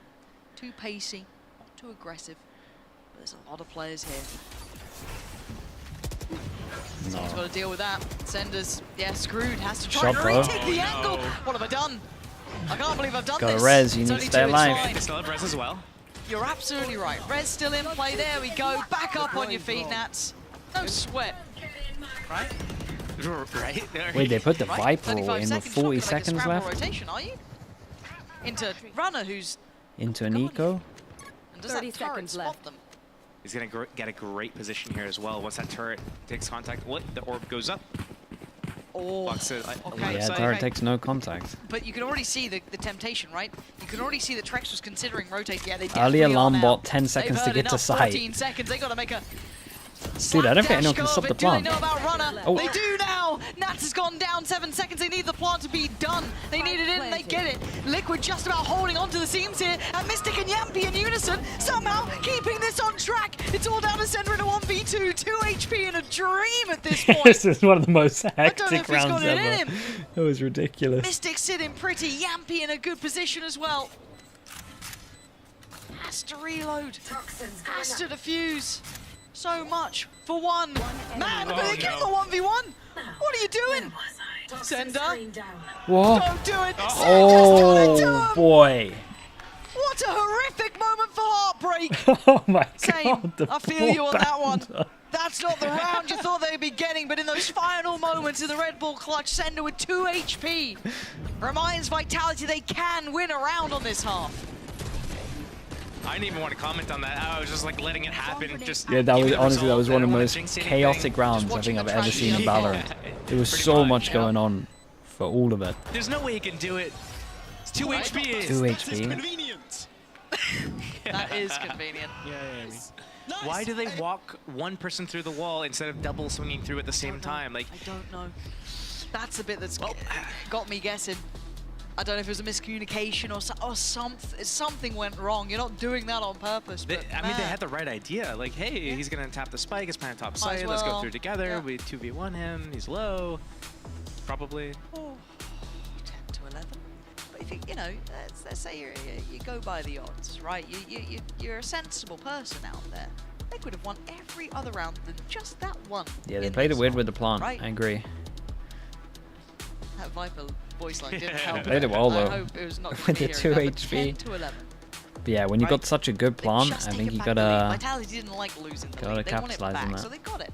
too pacey, not too aggressive. But there's a lot of players here. Someone's got to deal with that. Sender's, yeah, screwed. Has to try Shot, to bro. retake the angle. What have I done? I can't believe I've done Got a this. res, you It's need only to stay two, it's alive. fine. They still have res as well. You're absolutely right. Res still in play. There we go. Back up on your feet, Nats. No sweat. Right? Right? Wait, they put the Right? Viper 35 in with seconds. 40 Not gonna make a seconds scramble left? rotation, are you? Into Runner, who's Into an eco? and does that 30 turret seconds spot left. them? He's going to get a great position here as well. Once that turret takes contact, what? The orb goes up. Oh, okay. Yeah, So, Tara takes no contact. but you can already see the temptation, right? You can already see that Trex was considering rotate. Yeah, they Early definitely alarm are now. bot, 10 seconds They've to heard get to enough, site. 14 seconds. They got to make a Dude, I don't think anyone can dash stop go, the but do they plant. know about Runner? Oh. They do now. Nats has gone down 7 seconds. They need the plant to be done. They need it in, and they get it. Liquid just about holding onto the seams here, and Mystic and Yampy in unison, somehow keeping this on track. It's all down to Sender in a 1v2, 2 HP in a dream at this point. This is one of the most don't know if hectic he's rounds got it in ever. him. It was ridiculous. Mystic sitting pretty, Yampy in a good position as well. Has to reload, has to defuse. So much for one man, but they give him a 1v1. What are you doing? Sender. Whoa. Don't do it. Oh, boy. What a horrific moment for heartbreak. Oh, my Same. God. the I feel you on that one. four-pounder. That's not the round you thought they'd be getting, but in those final moments of the Red Bull clutch, Sender with 2 HP reminds Vitality they can win a round on this half. I didn't even want to comment on that. I was just like letting it happen. Just Yeah, that give was it a honestly that result. was one of the I don't most wanna jinx chaotic anything. rounds I think I've ever seen in Valorant. There was so much going on for all of it. There's no way he can do it. It's 2 HP. 2 HP. Convenient. That is convenient. Why do they walk one person through the wall instead of double swinging through at the same time? Like, I don't know. That's the bit that's got me guessing. I don't know if it was a miscommunication or something went wrong. You're not doing that on purpose. But I mean, they had the right idea. Like, hey, he's gonna tap the spike. It's playing top Might as side. Let's go well. through together. We 2v1 him. He's low. Probably. 10 to 11. But if you know, let's say you go by the odds, right? You're a sensible person out there. They could have won every other round than just that one. Yeah, they played it weird with the plant. Right. I agree. That Viper voice line didn't help. Played it well I though. hope it was not With the clear 2 enough, but HP. 10 to 11. But yeah, when you got such a good plant, Just I take think it you back the lead. gotta Vitality didn't like losing the gotta lead. They want it capitalize on back, that. so they got it.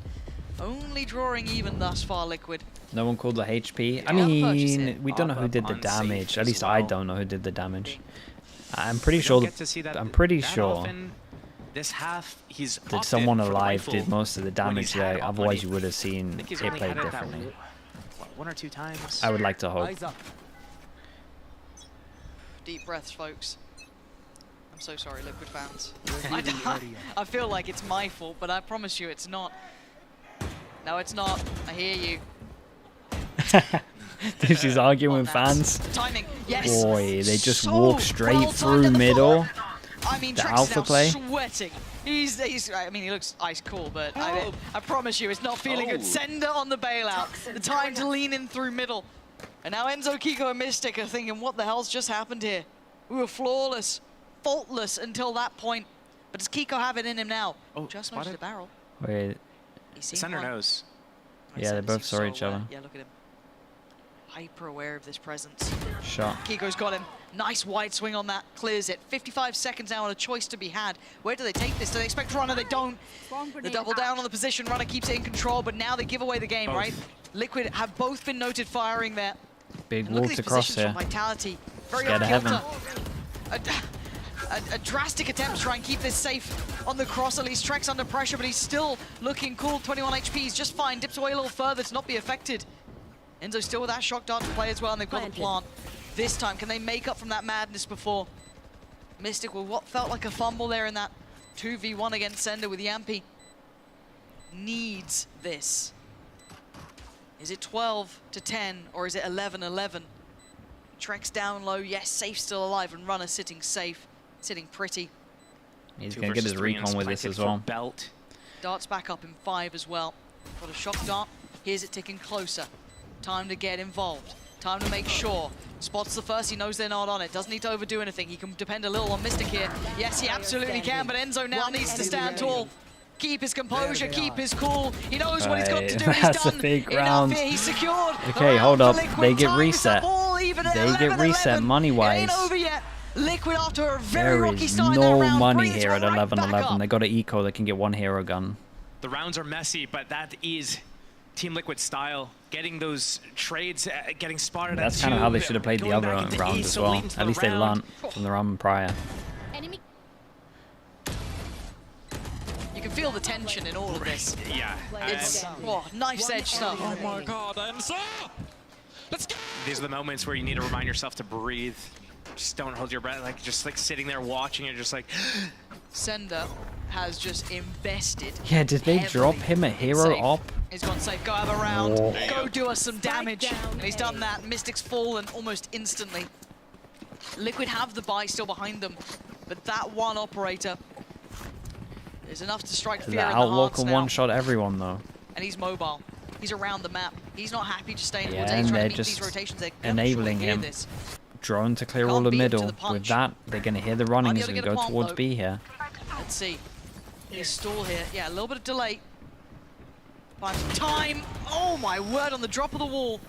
Only drawing even thus far, Liquid. No one called the HP. I Yeah, the purchase mean, here. we don't know who did the Unsafe damage. At as least I well. don't know who did the damage. I'm pretty We sure. don't get to see that I'm pretty that sure often. This half, he's that opted someone for the alive rifle did most of the when he's damage had there. up Otherwise, money. you would have seen I think he's it only played had it that differently. one or two times. I would like to hope. Eyes up. Deep breaths, folks. I'm so sorry, Liquid fans. I feel like it's my fault, but I promise you it's not. No, it's not. I hear you. She's arguing with fans. Timing, yes. Boy, they just So walk straight well through timed at the middle. I mean, The Trex alpha is now play. sweating. He's. I mean, he looks ice cool, but I promise you, it's not feeling good. Sender on the bailout. The time to lean in through middle. And now Enzo, Kiko, and Mystic are thinking, what the hell's just happened here? We were flawless, faultless until that point. But does Kiko have it in him now? Oh, just spotted. noticed a barrel. Wait, He's seen Sender one. knows. yeah, they both saw So each other. aware. Yeah, look at him. Hyper aware of this presence. Shot. Kiko's got him. Nice wide swing on that. Clears it. 55 seconds now and a choice to be had. Where do they take this? Do they expect Runner? They don't. The double down on the position. Runner keeps it in control, but now they give away the game, right? Liquid have both been noted firing there. Big And look wall at to these cross positions here. from Vitality. Very Scared of heaven. A drastic attempt to try and keep this safe on the cross. At least Trex under pressure, but he's still looking cool. 21 HP, he's just fine. Dips away a little further to not be affected. Enzo still with that shock dart to play as well, and they've got the plant. This time, can they make up from that madness before? Mystic with what felt like a fumble there in that 2v1 against Sender with Yampy. Needs this. Is it 12 to 10, or is it 11-11? Trex down low, yes, Safe still alive, and Runner sitting safe, sitting pretty. He's 2 gonna get versus his 3 and recon with this planted as for well. Belt. Darts back up in 5 as well. Got a shock dart. Here's it ticking closer. Time to get involved. Time to make sure. Spots the first, he knows they're not on it. Doesn't need to overdo anything. He can depend a little on Mystic here. Yes, he absolutely can, but Enzo now needs to stand tall. Keep his composure, keep his cool. He knows what he's got to do, and he's That's a done big enough round. here. He's secured. Okay, the hold round up. for Liquid. They get Time is reset. up all even at They get 11-11. reset money-wise. It ain't over yet. Liquid after a very There rocky is start in that no round. money Bring this here at one right back 11-11. up. They got an eco that can get one hero gun. The rounds are messy, but that is Team Liquid style. Getting those trades, getting spotted. That's at kind of 2, how they should have played the going other back into round ace as so well. late into At the least they round. learnt from the round prior. Enemy. You can feel the tension in all of this. Yeah. It's knife's edge stuff. Oh my god, Enzo! Let's go! These are the moments where you need to remind yourself to breathe. Just don't hold your breath, like just like sitting there watching it, just like. Sender has just invested. Yeah, did they drop him a hero op? He's gone safe, go have a round, Whoa. go do us some damage. And he's done that. Mystic's fallen almost instantly. Liquid have the buy still behind them, but that one operator is enough to strike fear The in the Outlaw hearts can now. one-shot everyone though. And he's mobile. He's around the map. He's not happy just staying Yeah, towards it. and He's trying they're to meet these just rotations. They're enabling hear him. this. Drone to clear all the middle. With that, they're going to hear the runnings and go towards B here. Let's see. His stall here. Yeah, a little bit of delay. Finds some time. Oh my word, on the drop of the wall.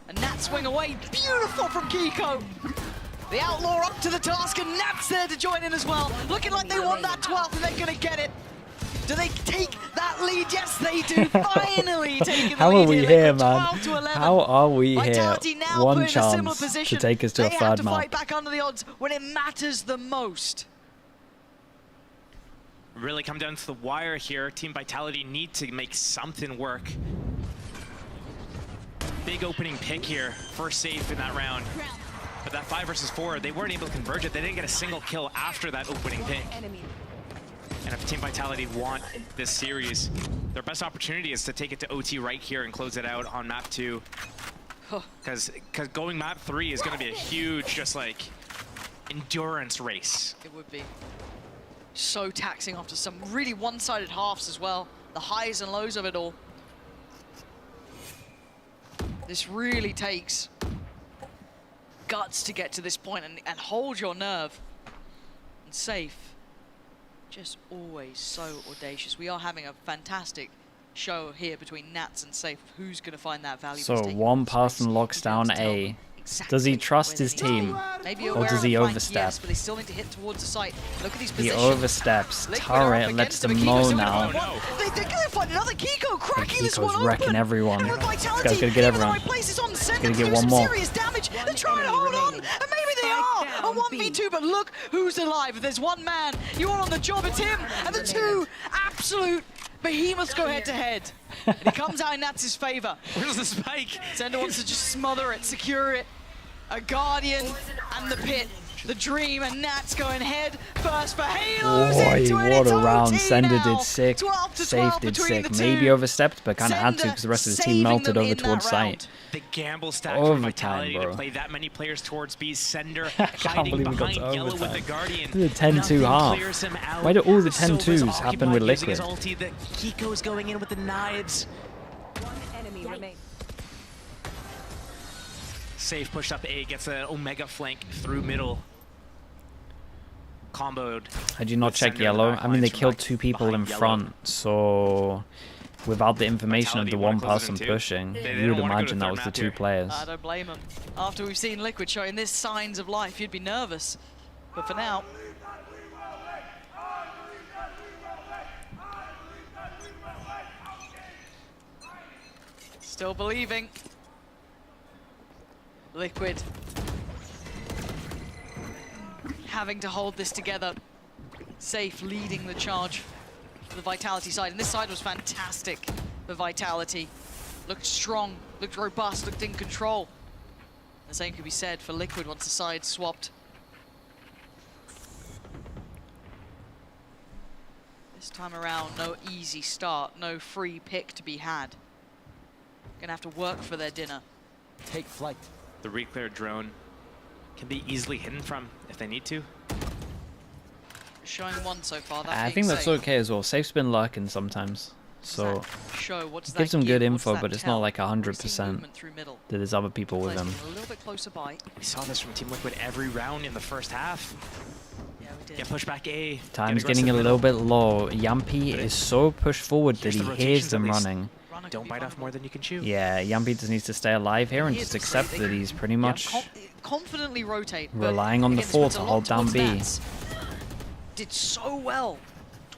And Nat swing away. Beautiful from Kiko. The Outlaw up to the task, and Nat's there to join in as well. Looking like they want that 12th, and they're going to get it. Do they take that lead? Yes, they do. Finally taking the How lead are we here, here, Liquid, man? 12 to 11. How are we here? Vitality now One put in a similar chance to position. take us to a They have third to map. fight back under the odds when it matters the most. Really come down to the wire here. Team Vitality need to make something work. Big opening pick here. First safe in that round. But that 5 versus 4, they weren't able to converge it. They didn't get a single kill after that opening pick. And if Team Vitality want this series, their best opportunity is to take it to OT right here and close it out on map 2. Because going map 3 is going to be a huge, just like, endurance race. It would be so taxing after some really one-sided halves as well. The highs and lows of it all. This really takes guts to get to this point and hold your nerve. And Safe, just always so audacious. We are having a fantastic show here between Nats and Safe. Who's going to find that value? So one person locks down A. Does he trust his team? Or does he overstep? Yes, but they still need to hit towards the site. Look at these He positions. oversteps. Liquid are up Turret lets against him, them but mow Kiko's now. They're going to find another Kiko, cracking this one Kiko's open. wrecking everyone. And with This Vitality, guy's gonna get even everyone. the right place is on He's Sender gonna to get do one some more. serious damage. They're trying to hold on, and maybe they are on 1v2, but look who's alive. If there's one man, you're on the job, it's him. And the two absolute behemoths go head-to-head. And he comes out in Nats' favor. Where's the spike? Sender wants to just smother it, secure it. A Guardian and the Pit, the Dream, and Nats going head first for Halos into it. What It's a round. OT Sender now. did sick. 12 to Safe 12 did between sick. the Maybe two. overstepped, but kind of had to because the rest of the team Sender melted saving over them in towards that site. round. The gamble stack Overtime, for Vitality bro. to play that many players towards B. Sender can't hiding believe we got behind to yellow with the overtime. Guardian. This is a 10-2 Nothing half. clears him out. Why do all the Silva's 10-2s happen with occupied using his Liquid? ulti. The Kiko's going in with the knives. One enemy remains. Safe pushed up A, gets an Omega flank through middle. Comboed. Had you not with checked Sender in the yellow? back I mean, lines they from, killed like, 2 people in behind yellow. front, so without the information of Vitality the wanna one close it person in 2. pushing, They you don't would wanna go to imagine that third was the map 2 here. players. I don't blame him. After we've seen Liquid showing this signs of life, you'd be nervous. But for now, still believing. Liquid having to hold this together. Safe leading the charge for the Vitality side. And this side was fantastic for Vitality. Looked strong, looked robust, looked in control. The same could be said for Liquid once the side swapped. This time around, no easy start, no free pick to be had. Gonna have to work for their dinner. Take flight. The reclear drone can be easily hidden from if they need to. Showing one so far. That I being think that's safe. okay as well. Safe's been lurking sometimes, so Show what does it gives that some good give? What's info, that but it's tell? not like We're seeing 100% movement through middle. that there's other people with Players him. getting a little bit closer by. We saw this from Team Liquid every round in the first half. Yeah, we did. Get pushed back A. Time's get getting a aggressive little middle. bit low. Yampy is so pushed forward that Here's he the hears rotations them at least. running. Don't bite off more than you can chew. Yeah, Yampy just needs to stay alive here and He just is accept great. that he's pretty much Confidently rotate. but relying on the against 4 puts to a lot hold down towards B. Nats. Did so well.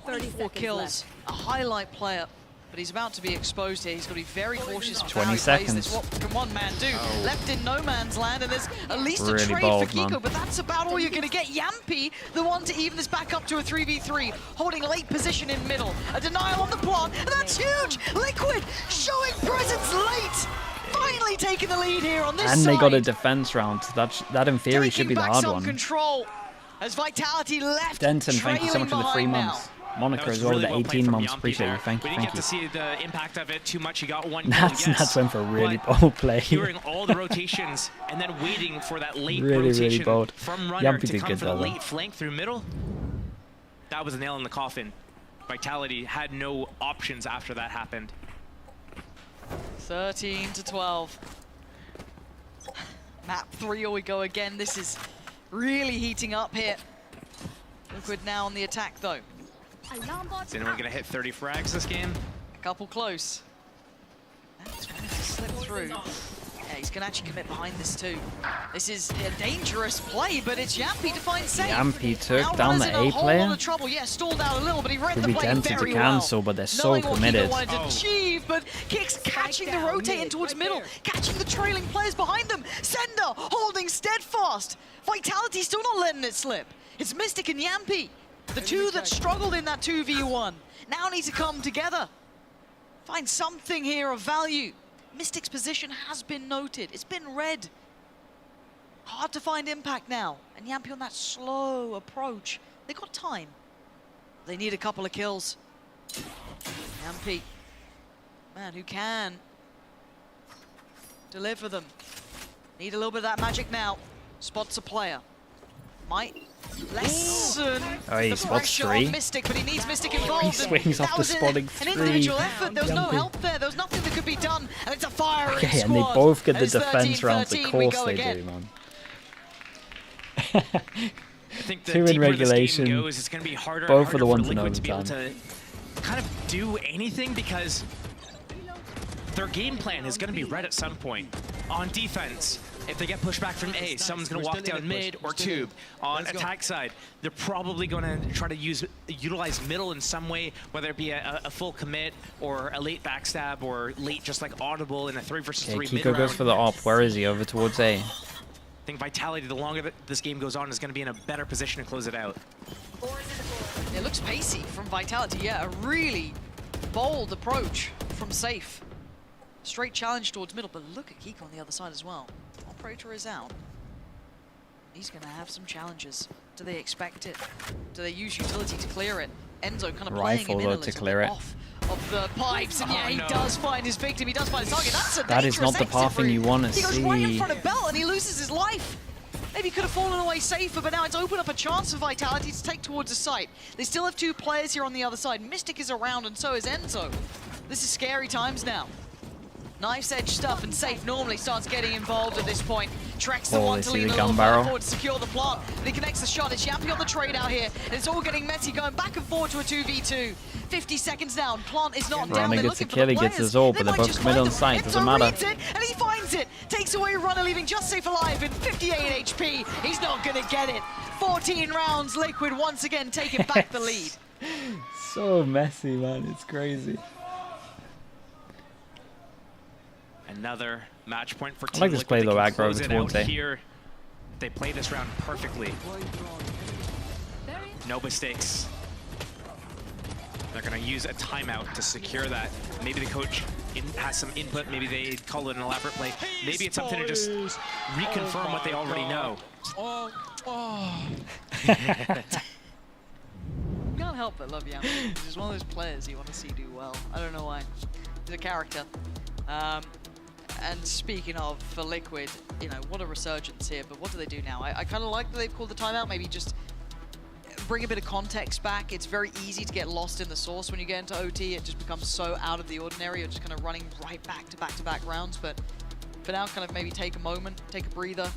24 kills. A highlight player. but he's about to be exposed here. He's got to be very cautious. 20 seconds. This. What can one man do? Left in no man's land, and there's at least Really a trade bold, for Kiko, man. but that's about all you're going to get. Yampy, the one to even this back up to a 3v3, holding late position in middle. A denial on the plant, and that's huge! Liquid showing presence late! Finally taking the lead here on this And side. they got a defense round. That in theory should be the hard one. Control as Vitality left. Denton, thank you so much for the 3 trailing months. behind Monica as well, the 18 months. Appreciate you. Thank you. We Thank didn't get you. to see the impact of it too much. He got one kill, Nats yes, went for a really but bold play. during all the rotations and then waiting for that late Really, really rotation bold. from runner Yampy to did come good for the though. late flank through middle, that was a nail in the coffin. Vitality had no options after that happened. 13 to 12. Map 3, here we go again. This is really heating up here. Liquid now on the attack though. Is anyone going to hit 30 frags this game? A couple close. That's going to slip through. Yeah, he's going to actually commit behind this too. This is a dangerous play, but it's Yampy to find safe. Yampy took Now down runners the in a A whole player. lot of trouble. Yeah, stalled out a little, but he read Could the be play tempted to very cancel, well. but they're so Knowing what committed. Kiko wanted to achieve, but Kicks catching the rotate in towards middle, catching the trailing players behind them. Sender holding steadfast. Vitality still not letting it slip. It's Mystic and Yampy, the two that struggled in that 2v1. Now need to come together. Find something here of value. Mystic's position has been noted. It's been read. Hard to find impact now. And Yampy on that slow approach. They got time. They need a couple of kills. Yampy, man who can deliver them. Need a little bit of that magic now. Spots a player. Might lessen Oh, he the spots pressure 3. on Mystic, but he needs Mystic involved. He swings and off that the was spotting an 3. individual effort. There was no Yampy. help there. There was nothing that could be done, and it's a firing Okay, squad. and they both get And the it's defense rounds. Of 13-13, we course go they again. do, man. I think the 2 in deeper regulation. this game goes, it's going to be harder Both and for harder the ones for in Liquid to be able overtime. to kind of do anything because their game plan is going to be read at some point. On defense, if they get pushed back from A, someone's going to walk down mid or tube. On attack side, they're probably going to try to utilize middle in some way, whether it be a full commit or a late backstab or late just like audible in a 3 versus 3 Okay, mid Kiko round. goes for the op. Where is he? Over towards A. I think Vitality, the longer that this game goes on, is going to be in a better position to close it out. It looks pacey from Vitality, yeah, a really bold approach from Safe. Straight challenge towards middle, but look at Kiko on the other side as well. Operator is out. He's going to have some challenges. Do they expect it? Do they use utility to clear it? Enzo kind of playing him Rifle in a though little to clear bit it. off of the pipes, and yeah, he no. does find his victim. He does find his target. That's a That is dangerous not the exit pathing route. you want to He goes right in see. front of Belt, and he loses his life. Maybe he could have fallen away safer, but now it's opened up a chance for Vitality to take towards the site. They still have 2 players here on the other side. Mystic is around, and so is Enzo. This is scary times now. Knife's edge stuff, and Safe normally starts getting involved at this point. Treks the Oh, one they to see lean the a gun little barrel. further forward to secure the plant. And he connects the shot. It's Yampy on the trade out here, and it's all getting messy, going back and forth to a 2v2. 50 seconds down. Plant is not down. Runner They're gets a looking for kill, the he gets players. his ult, They but they're might both just committed find on them. site, doesn't Enzo matter. reads it, and he finds it. Takes away Runner, leaving just Safe alive in 58 HP. He's not going to get it. 14 rounds. Liquid once again taking back the lead. So messy, man. It's crazy. Another match point for I Team like this Liquid. play They though, can aggro close over it towards out A. here. They play this round perfectly. No mistakes. They're going to use a timeout to secure that. Maybe the coach has some input. Maybe they call it an elaborate play. Maybe it's something to just reconfirm what they already know. You can't help but love Yampy. He's just one of those players you want to see do well. I don't know why. He's a character. And speaking of, for Liquid, you know, what a resurgence here, but what do they do now? I kind of like that they've called the timeout, maybe just bring a bit of context back. It's very easy to get lost in the source when you get into OT. It just becomes so out of the ordinary. You're just kind of running right back to back-to-back rounds, but for now, kind of maybe take a moment, take a breather,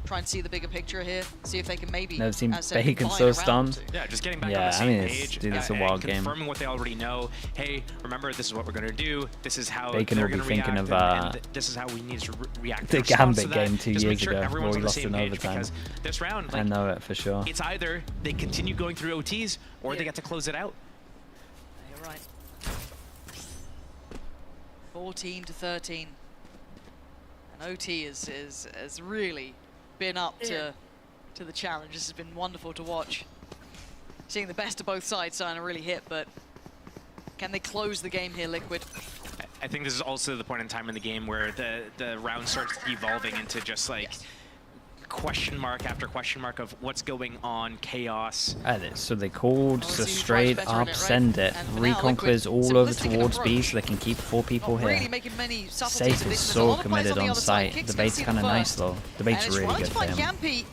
try and see the bigger picture here, see if they can maybe... Never seen as I said, Bacon combine so around stunned. to. Yeah, just getting back Yeah, on the same I mean, page. dude, it's a and wild game. confirming what they already know. Hey, remember, this is what we're going to do. This is how Bacon they're will be going to react. thinking of, and this is how we need to react. the in response to Gambit that. game 2 Just make years sure ago, where everyone's we on the lost same in page, overtime. because this round, I like, know it for sure. it's either they continue going through OTs or they get to close it out. You're right. 14-13. And OT has really been up to the challenge. This has been wonderful to watch. Seeing the best of both sides starting to really hit, but can they close the game here, Liquid? I think this is also the point in time in the game where the round starts evolving into just like question mark after question mark of what's going on, chaos. So they called the straight up send it. Recon clears all over towards B so they can keep 4 people here. Safe is so committed on site. The bait's kind of nice though. The bait's really good for him.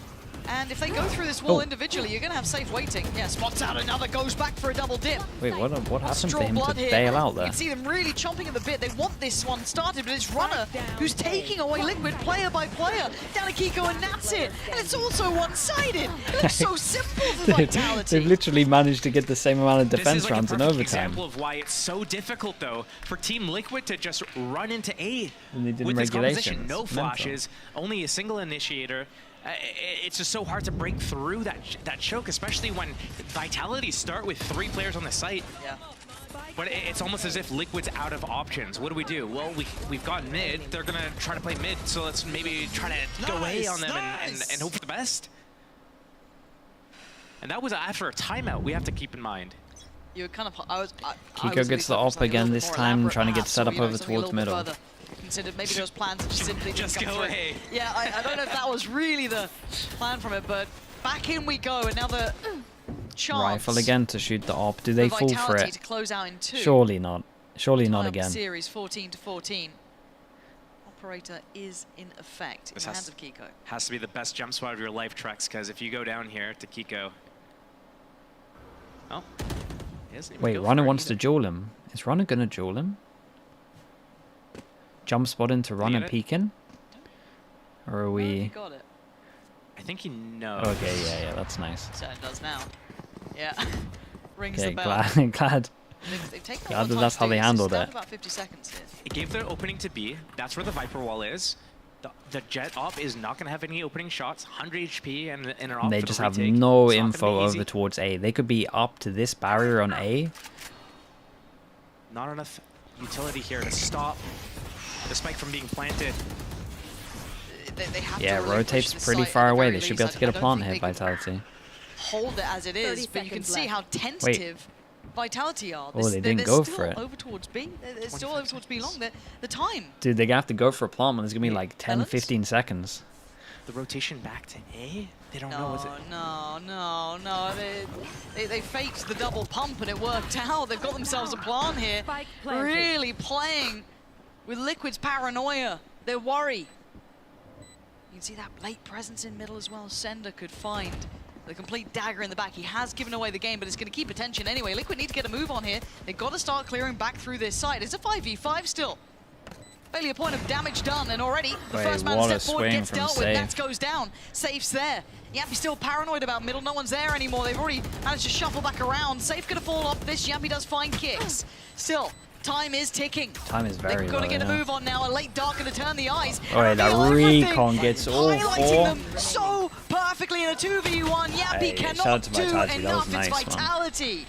And if they go through this wall individually, you're going to have Safe waiting. Yeah, spots out another, goes back for a double dip. Wait, what happened for him to bail out there? You can see them really chomping at the bit. They want this one started, but it's Runner who's taking away Liquid player by player. Down to Kiko, and that's it. And it's also one-sided. It looks so simple for Vitality. They've literally managed to get the same amount of defense like rounds in overtime. Example of why it's so difficult, though, for Team Liquid to just run into A and they did with this composition. No mental. flashes, only a single initiator. It's just so hard to break through that choke, especially when Vitality start with 3 players on the site. Yeah. But it's almost as if Liquid's out of options. What do we do? Well, we've got mid. They're going to try to play mid, so let's maybe try to go away on them and hope for the best. And that was after a timeout, we have to keep in mind. You were kind of... Kiko gets the op again this time, trying to get set up over towards middle. Considered maybe those plans have simply just go away. Yeah, I don't know if that was really the plan from it, but back in we go. Another chance. Rifle again to shoot the op. Do they fall for it? To close out in 2. Surely not. Surely not again. Series 14-14. Operator is in effect in the hands of Kiko. Has to be the best jump spot of your life, Trex, because if you go down here to Kiko. Oh. Wait, Runner wants to duel him. Is Runner gonna duel him? Jump spot into Runner peeking? Or are we... Got it. I think he knows. Okay, yeah, that's nice. So it does now. Yeah. Rings okay, the bell. glad that's how they handled it. About 50 seconds here. It gave the opening to B. That's where the Viper wall is. The Jet op is not going to have any opening shots. 100 HP and an op. They just have no info over towards A. They could be up to this barrier on A. Not enough utility here to stop the spike from being planted. They have yeah, to really rotates pretty far away. They should be able to get a plant here, Vitality. Hold it as it is, but you can see how tentative Vitality are. Oh, they didn't go for it. Over towards B. They're still over towards B long. The time. Dude, they're going to have to go for a plant when there's going to be like 10, 15 seconds. The rotation back to A? They don't know what's it. No. They faked the double pump and it worked out. They've got themselves a plant here. Really playing with Liquid's paranoia. They're worried. You can see that late presence in middle as well. Sender could find the complete dagger in the back. He has given away the game, but it's going to keep attention anyway. Liquid need to get a move on here. They've got to start clearing back through this side. It's a 5v5 still. Barely a point of damage done, and already the first man to step forward gets dealt with. Nats goes down. Safe's there. Yappy's still paranoid about middle. No one's there anymore. They've already managed to shuffle back around. Safe gonna fall off this. Yappy does find kicks. Still, time is ticking. Time is very low. They've got to get a move on now. A late dark gonna turn the eyes. Oh, that recon gets all highlighting four. them so perfectly in a 2v1. Yappy cannot do enough. It's Vitality.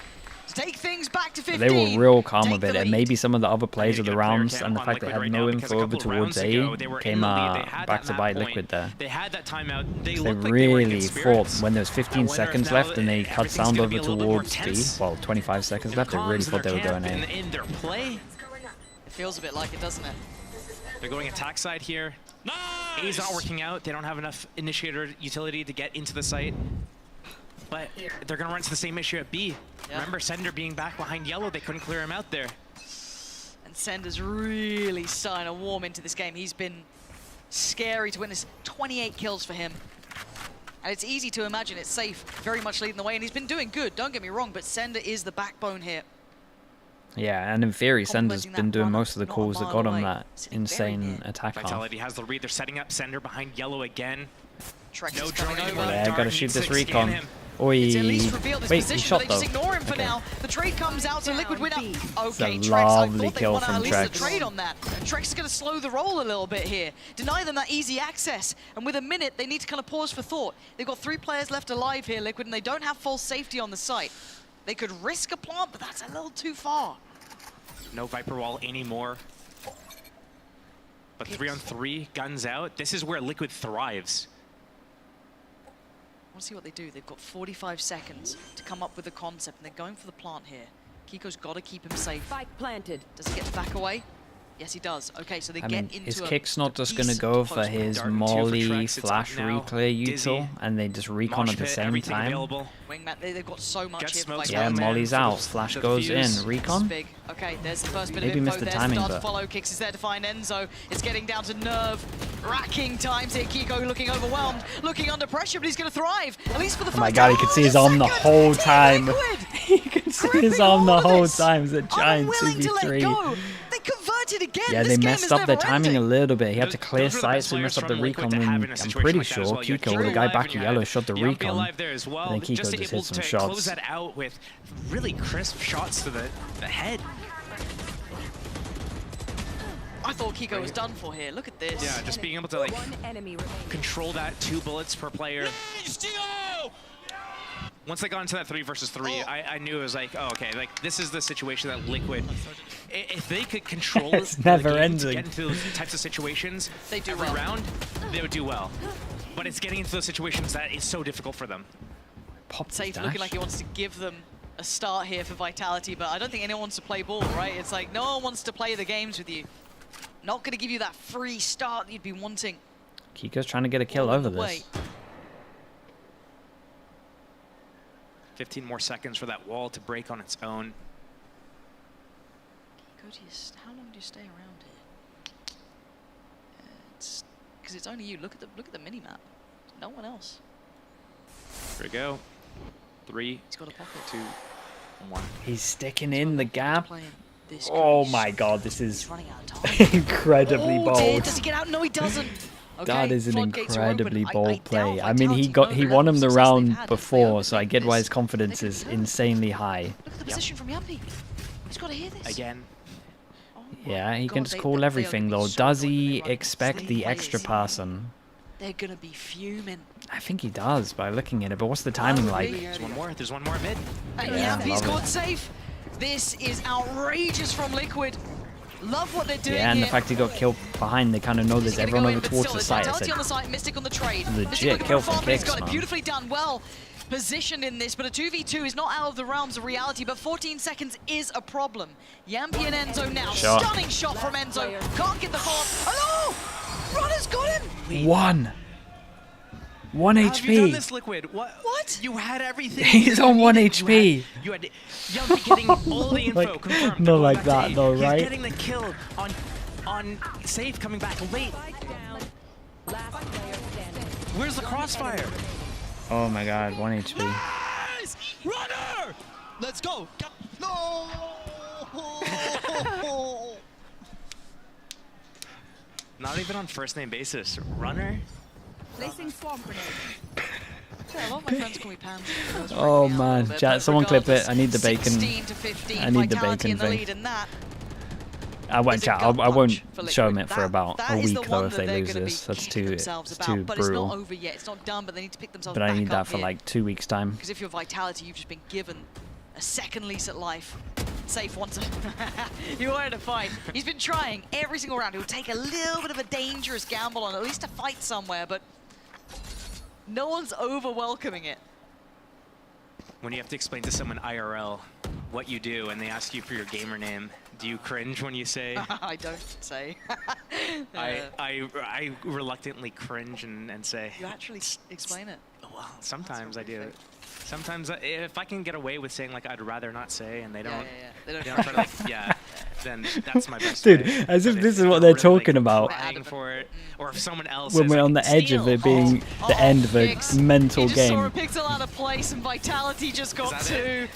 Take things back to 15. They were real calm with it, and maybe some of the other plays of the rounds and the fact they had no info over towards A came back to bite Liquid there. They had that timeout. They really fought when there was 15 seconds left and they cut sound over towards B. Well, 25 seconds left. They really thought they were going in. In their play, it feels a bit like it, doesn't it? They're going attack side here. A's not working out. They don't have enough initiator utility to get into the site. But they're going to run into the same issue at B. Yeah. Remember, Sender being back behind yellow, they couldn't clear him out there. And Sender's really starting to warm into this game. He's been scary to witness. 28 kills for him. And it's easy to imagine it's Safe very much leading the way. And he's been doing good, don't get me wrong, but Sender is the backbone here. Yeah, and in theory, Sender's been doing most of the calls that got him that insane attack half. Vitality has the read. They're setting up Sender behind yellow again. No drone anymore. Yeah, gotta shoot this recon. Oi. Wait, he shot though. Just ignore him for now. The trade comes out, so Liquid win up. Okay, it's a Trex, I lovely thought they kill won from at least Trex. a trade on that. Trex is going to slow the roll a little bit here. Deny them that easy access. And with a minute, they need to kind of pause for thought. They've got 3 players left alive here, Liquid, and they don't have full safety on the site. They could risk a plant, but that's a little too far. No Viper wall anymore. But 3-on-3, guns out. This is where Liquid thrives. I want to see what they do. They've got 45 seconds to come up with a concept, and they're going for the plant here. Kiko's got to keep him safe. Spike planted. Does he get to back away? Yes, he does. Okay, so they I get mean, into his a kick's not just going to go for his molly flash reclear util, and they just recon at the same time. Wingman, they've got so much here. Yeah, molly's out. Flash goes in. Recon? Big. Okay, there's the first bit Maybe of missed info. the There's timing, the but follow. Kicks is there to find Enzo. It's getting down to nerve-wracking times here. Kiko looking overwhelmed, looking under pressure, but he's going to thrive. At least for the oh first my god, he could see his arm the whole time. He could see his arm the whole time. It's a giant 2v3. They converted again. Yeah, they messed up their timing a little bit. He had to clear sight, so he messed up the recon. I'm pretty sure Kiko, the guy back in yellow, shot the recon. And then Kiko just hit some shots. Close that out with really crisp shots to the head. I thought Kiko was done for here. Look at this. Yeah, just being able to like control that 2 bullets per player. Once they got into that 3 versus 3, I knew it was like, oh, okay, like this is the situation that Liquid, if they could control it's never ending. To get into those types of situations every round, they would do well. But it's getting into those situations that is so difficult for them. Safe looking like he wants to give them a start here for Vitality, but I don't think anyone wants to play ball, right? It's like no one wants to play the games with you. Not going to give you that free start that you'd be wanting. Kiko's trying to get a kill over this. 15 more seconds for that wall to break on its own. How long do you stay around here? It's because it's only you. Look at the mini map. No one else. Here we go. 3, 2, 1. He's sticking in the gap. Oh my god, this is incredibly bold. Does he get out? No, he doesn't. That is an incredibly bold play. I mean, he won him the round before, so I get why his confidence is insanely high. Look at the position from Yampy. He's got to hear this. Again. Yeah, he can just call everything though. Does he expect the extra person? They're gonna be fuming. I think he does by looking at it, but what's the timing like? There's one more. There's one more at mid. And Yampy's got safe. This is outrageous from Liquid. Love what they're doing. Yeah, and here. the fact he got killed behind, they kind of know there's everyone over towards the site. On the site, Mystic on the trade. Legit kill from Kicks, He's got it man. beautifully done. Well positioned in this, but a 2v2 is not out of the realms of reality, but 14 seconds is a problem. Yampy and Enzo now. Stunning shot from Enzo. Can't get the follow-up. Hello! Runner's got him! 1 How have you done HP. this, Liquid? What? You had everything. He's on 1 HP. You had Yampy getting all the info Like, confirmed. not like that though, right? He's getting the kill on Safe coming back late. Where's the crossfire? Oh my god, 1 HP. Nice! Runner! Let's go! No! Not even on first name basis. Runner? Placing swamp grenade. A lot of my friends call me Pam. Oh man, chat, someone clip it. I need the bacon. 16 to 15, I need the Vitality bacon in the thing. lead, and that I won't chat. I won't show him it for about that a is week the though one if that they they're lose gonna this. be That's kicking too themselves it's about, too but it's not brutal. over yet. It's not done, but they need to pick themselves But I back need up that for here. like 2 weeks time. Because if you're Vitality, you've just been given a second lease at life. Safe wants to. He wanted to fight. He's been trying every single round. He'll take a little bit of a dangerous gamble on at least to fight somewhere, but no one's over welcoming it. When you have to explain to someone IRL what you do and they ask you for your gamer name, do you cringe when you say? I don't say. I reluctantly cringe and say. You actually explain it. Well, sometimes I do. Sometimes if I can get away with saying like I'd rather not say, and they don't, They don't try to like, then that's my best. Dude, way. as if But this is what they're they're really, talking about. crying for it, or if someone else When is, we're like, on the edge of steal. it being the end of a Kicks. mental He just saw a game. pixel out of place, and Vitality just got Is that two.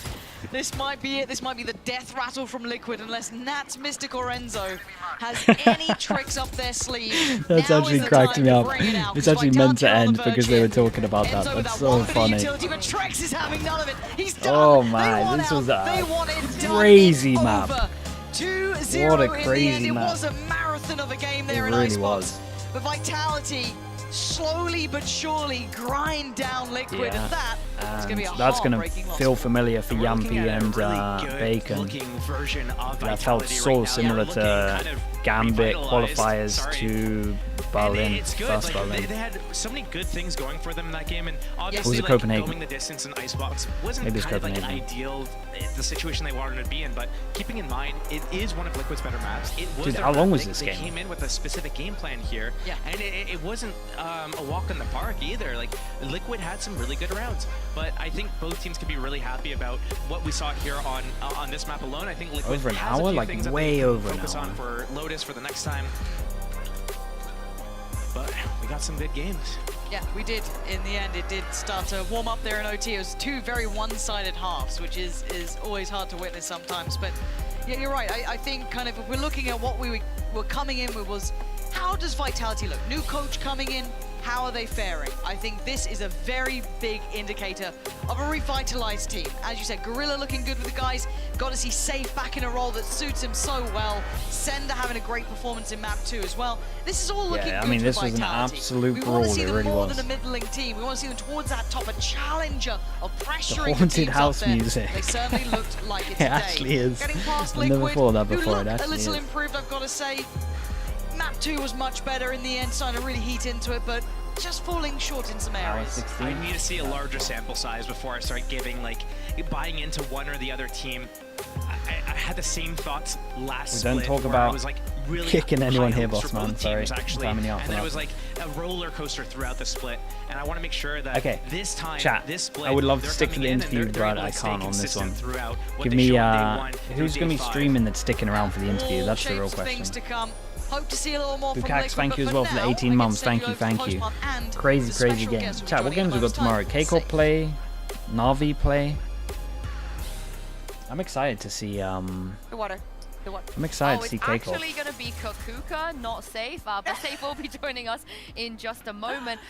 This might be it. This might be the death rattle from Liquid, unless Nats, Mystic, or Enzo has any tricks up their sleeve. That's Now actually is the cracked time me to up. bring it out, It's 'cause actually meant to Vitality are on end the because verge they were here. talking about that. Enzo with That's that so one bit of funny. utility, but Trex is having none of it. He's done. Oh They man, want this out. was They a want it done. crazy It's map. over. 2-0 What a in the crazy end. It map. was a marathon of a game there It in really Icebox. was. But Vitality slowly but surely grind down Liquid, and that is going to be a that's going to heartbreaking loss. feel familiar for Yampy and Bacon. That felt so similar to Gambit qualifiers to Berlin, first Berlin. They had so many good things going for them in that game, and Was obviously it like, Copenhagen? going the distance in Icebox wasn't Maybe it's kind of like an Copenhagen. ideal, the situation they wanted to be in, but keeping in mind, it is one of Liquid's better maps. It was Dude, their how long map. was this They game? came in with a specific game plan here, and it wasn't a walk in the park either. Like, Liquid had some really good rounds, but I think both teams could be really happy about what we saw here on this map alone. I think Liquid Over an has a hour? few Like, things that way they can over an focus hour. on for Lotus for the next time. But we got some good games. Yeah, we did. In the end, it did start to warm up there in OT. It was two very one-sided halves, which is always hard to witness sometimes. But yeah, you're right. I think kind of if we're looking at what we were coming in with was, how does Vitality look? New coach coming in, how are they faring? I think this is a very big indicator of a revitalized team. As you said, Gorilla looking good with the guys. Got to see Safe back in a role that suits him so well. Sender having a great performance in map 2 as well. This is all looking Yeah, I good mean, for this was an Vitality. absolute We brawl, want to see it them really more was. than a middling team. We want to see them towards that top, a challenger of pressuring the haunted teams house up there. music. They certainly looked like it It today. actually is. Getting past I've never Liquid, thought of that who before, it looked a actually little is. improved, I've got to say. Map 2 was much better in the end, starting to really heat into it, but just falling short in some areas. I need to see a larger sample size before I start buying into one or the other team. I had the same thoughts last We don't split talk where about I was like really kicking anyone high here, hopes boss for man. both Sorry, teams, actually, timing you out and for then that. it was like a roller coaster throughout the split, and I want to make sure that Okay, this time, chat. this split, I would love to they're stick to coming the in and interview, they're but able I to stay can't on this one. consistent throughout what Give they me showed day one through who's day going to be 5. streaming that's sticking around for the interview? All That's the real shapes of question. things to come. Hope to see a little more from Bukax, Liquid, thank you but as well for the now, 18 I months. get to Thank send you. over to Postman and Crazy, the crazy special game. guest who's Chat, what joining games we at got tomorrow? lunchtime. Keiko play, Navi play. I'm excited to see. The water. I'm excited Oh, to see it's Keiko. actually going to be Kakuka, not Safe, but Safe will be joining us in just a moment.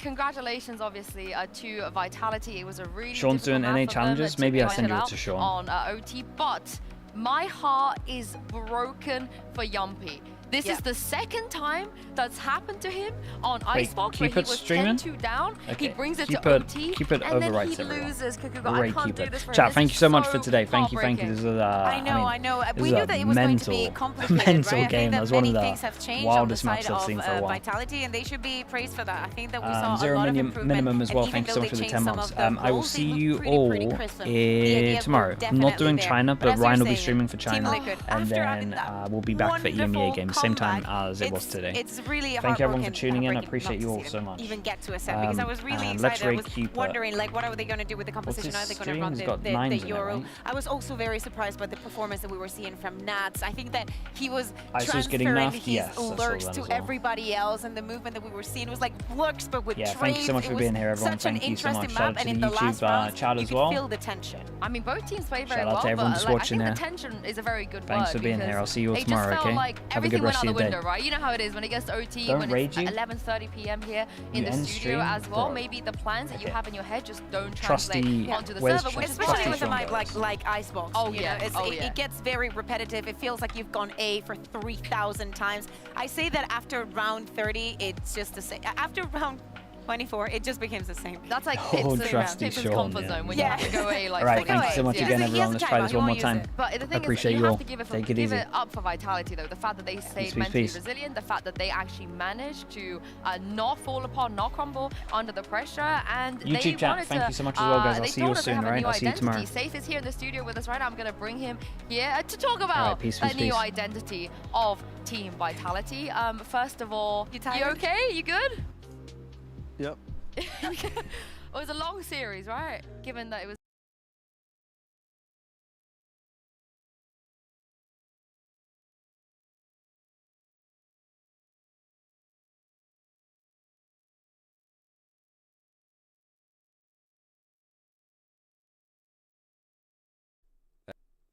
Congratulations, obviously, to Vitality. It was a really Sean's difficult doing map NA for them challenges. to Maybe I'll fight send it you it out to Sean. on OT, but my heart is broken for Yumpy. This is the second time that's happened to him on Icebox, where keep he it was streaming? 10-2 down. Okay, He brings it keep to it- OT, keep it and then overrights, he everyone. loses. Kakuka, I Great, can't keep do it. this for him. Chat, This thank is you so much for so today. Thank you. heartbreaking. This is I know. this We is knew a that it was going to be mental, complicated, mental right? I game. think That that was one many of things the have changed on the wildest side matches I've of seen for a while. Vitality, and they should be praised for that. I think that we saw Zero a lot of minimum, improvement. minimum as well. and Thank you even so though much for they the changed 10 some months. of the I will roles, see they you looked all pretty crisp. The idea was tomorrow. I'm not definitely doing there. China, But but as you're Ryan will be saying, streaming for Team China, Liquid, and after having then that we'll be back for EMEA wonderful games, same time comeback, as it was today. It's really Thank you everyone for heartbroken- tuning in. I heartbreaking appreciate not you to all see so them much. Even get to a set because I was really and let's excited. I rate was keep wondering, like, what are they going to do with the composition? this Are they going to stream? run He's the, got the, nines the in it, Euro? right? I was also very surprised by the performance that we were seeing from Nats. I think that he was ISO's getting transferring nerfed? his Yes, I saw lurks that to as well. everybody else, and the movement that we were seeing was like lurks, but with Yeah, trades. thank you so much It for was being here, everyone. Such an Thank you so interesting much. Shout map, out to and the in the last YouTube rounds, chat you as could well. feel the tension. I mean, both teams play very Shout out well, to everyone but just like, I watching think there. the tension is a very good Thanks word for being here. because I'll see you all it tomorrow, just felt okay? like Have a everything good went rest out of the your day. window, right? You know how it is when it gets to OT, Don't when rage it's you. 11:30 p.m. here in You the end studio stream? as well. Bro. Maybe the plans that you have in your head just don't Trusty- translate onto the where's server, which is Trusty Especially why with a Sean map goes? like Icebox. Oh, you yeah. know, it's, Oh, it, yeah. it gets very repetitive. It feels like you've gone A for 3,000 times. I say that after round 30, it's just the same. After round 24, it just becomes the same. That's like Oh, it's trusty Tippin's Sean, comfort yeah. zone when Yeah. you have to go away like All right, four thank you so times, much yeah. again, He everyone. has Let's a try timer, this he one more won't use time. it. But the I thing is, appreciate you you have all. to give it, Take it give easy. it up for Vitality, though. The fact that they stayed peace, mentally peace. resilient, the fact that they actually managed to not fall apart, not crumble under the pressure, and they YouTube chat, wanted thank to, you so much as well, guys. I'll they see you all told us they soon, have a alright? new I'll see you identity. tomorrow. Safe is here in the studio with us right now. I'm going to bring him here to talk about peace, that peace, new peace. identity of Team Vitality. First of all, you tired? okay? You good? Yep. It was a long series, right? Given that it was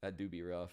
That do be rough.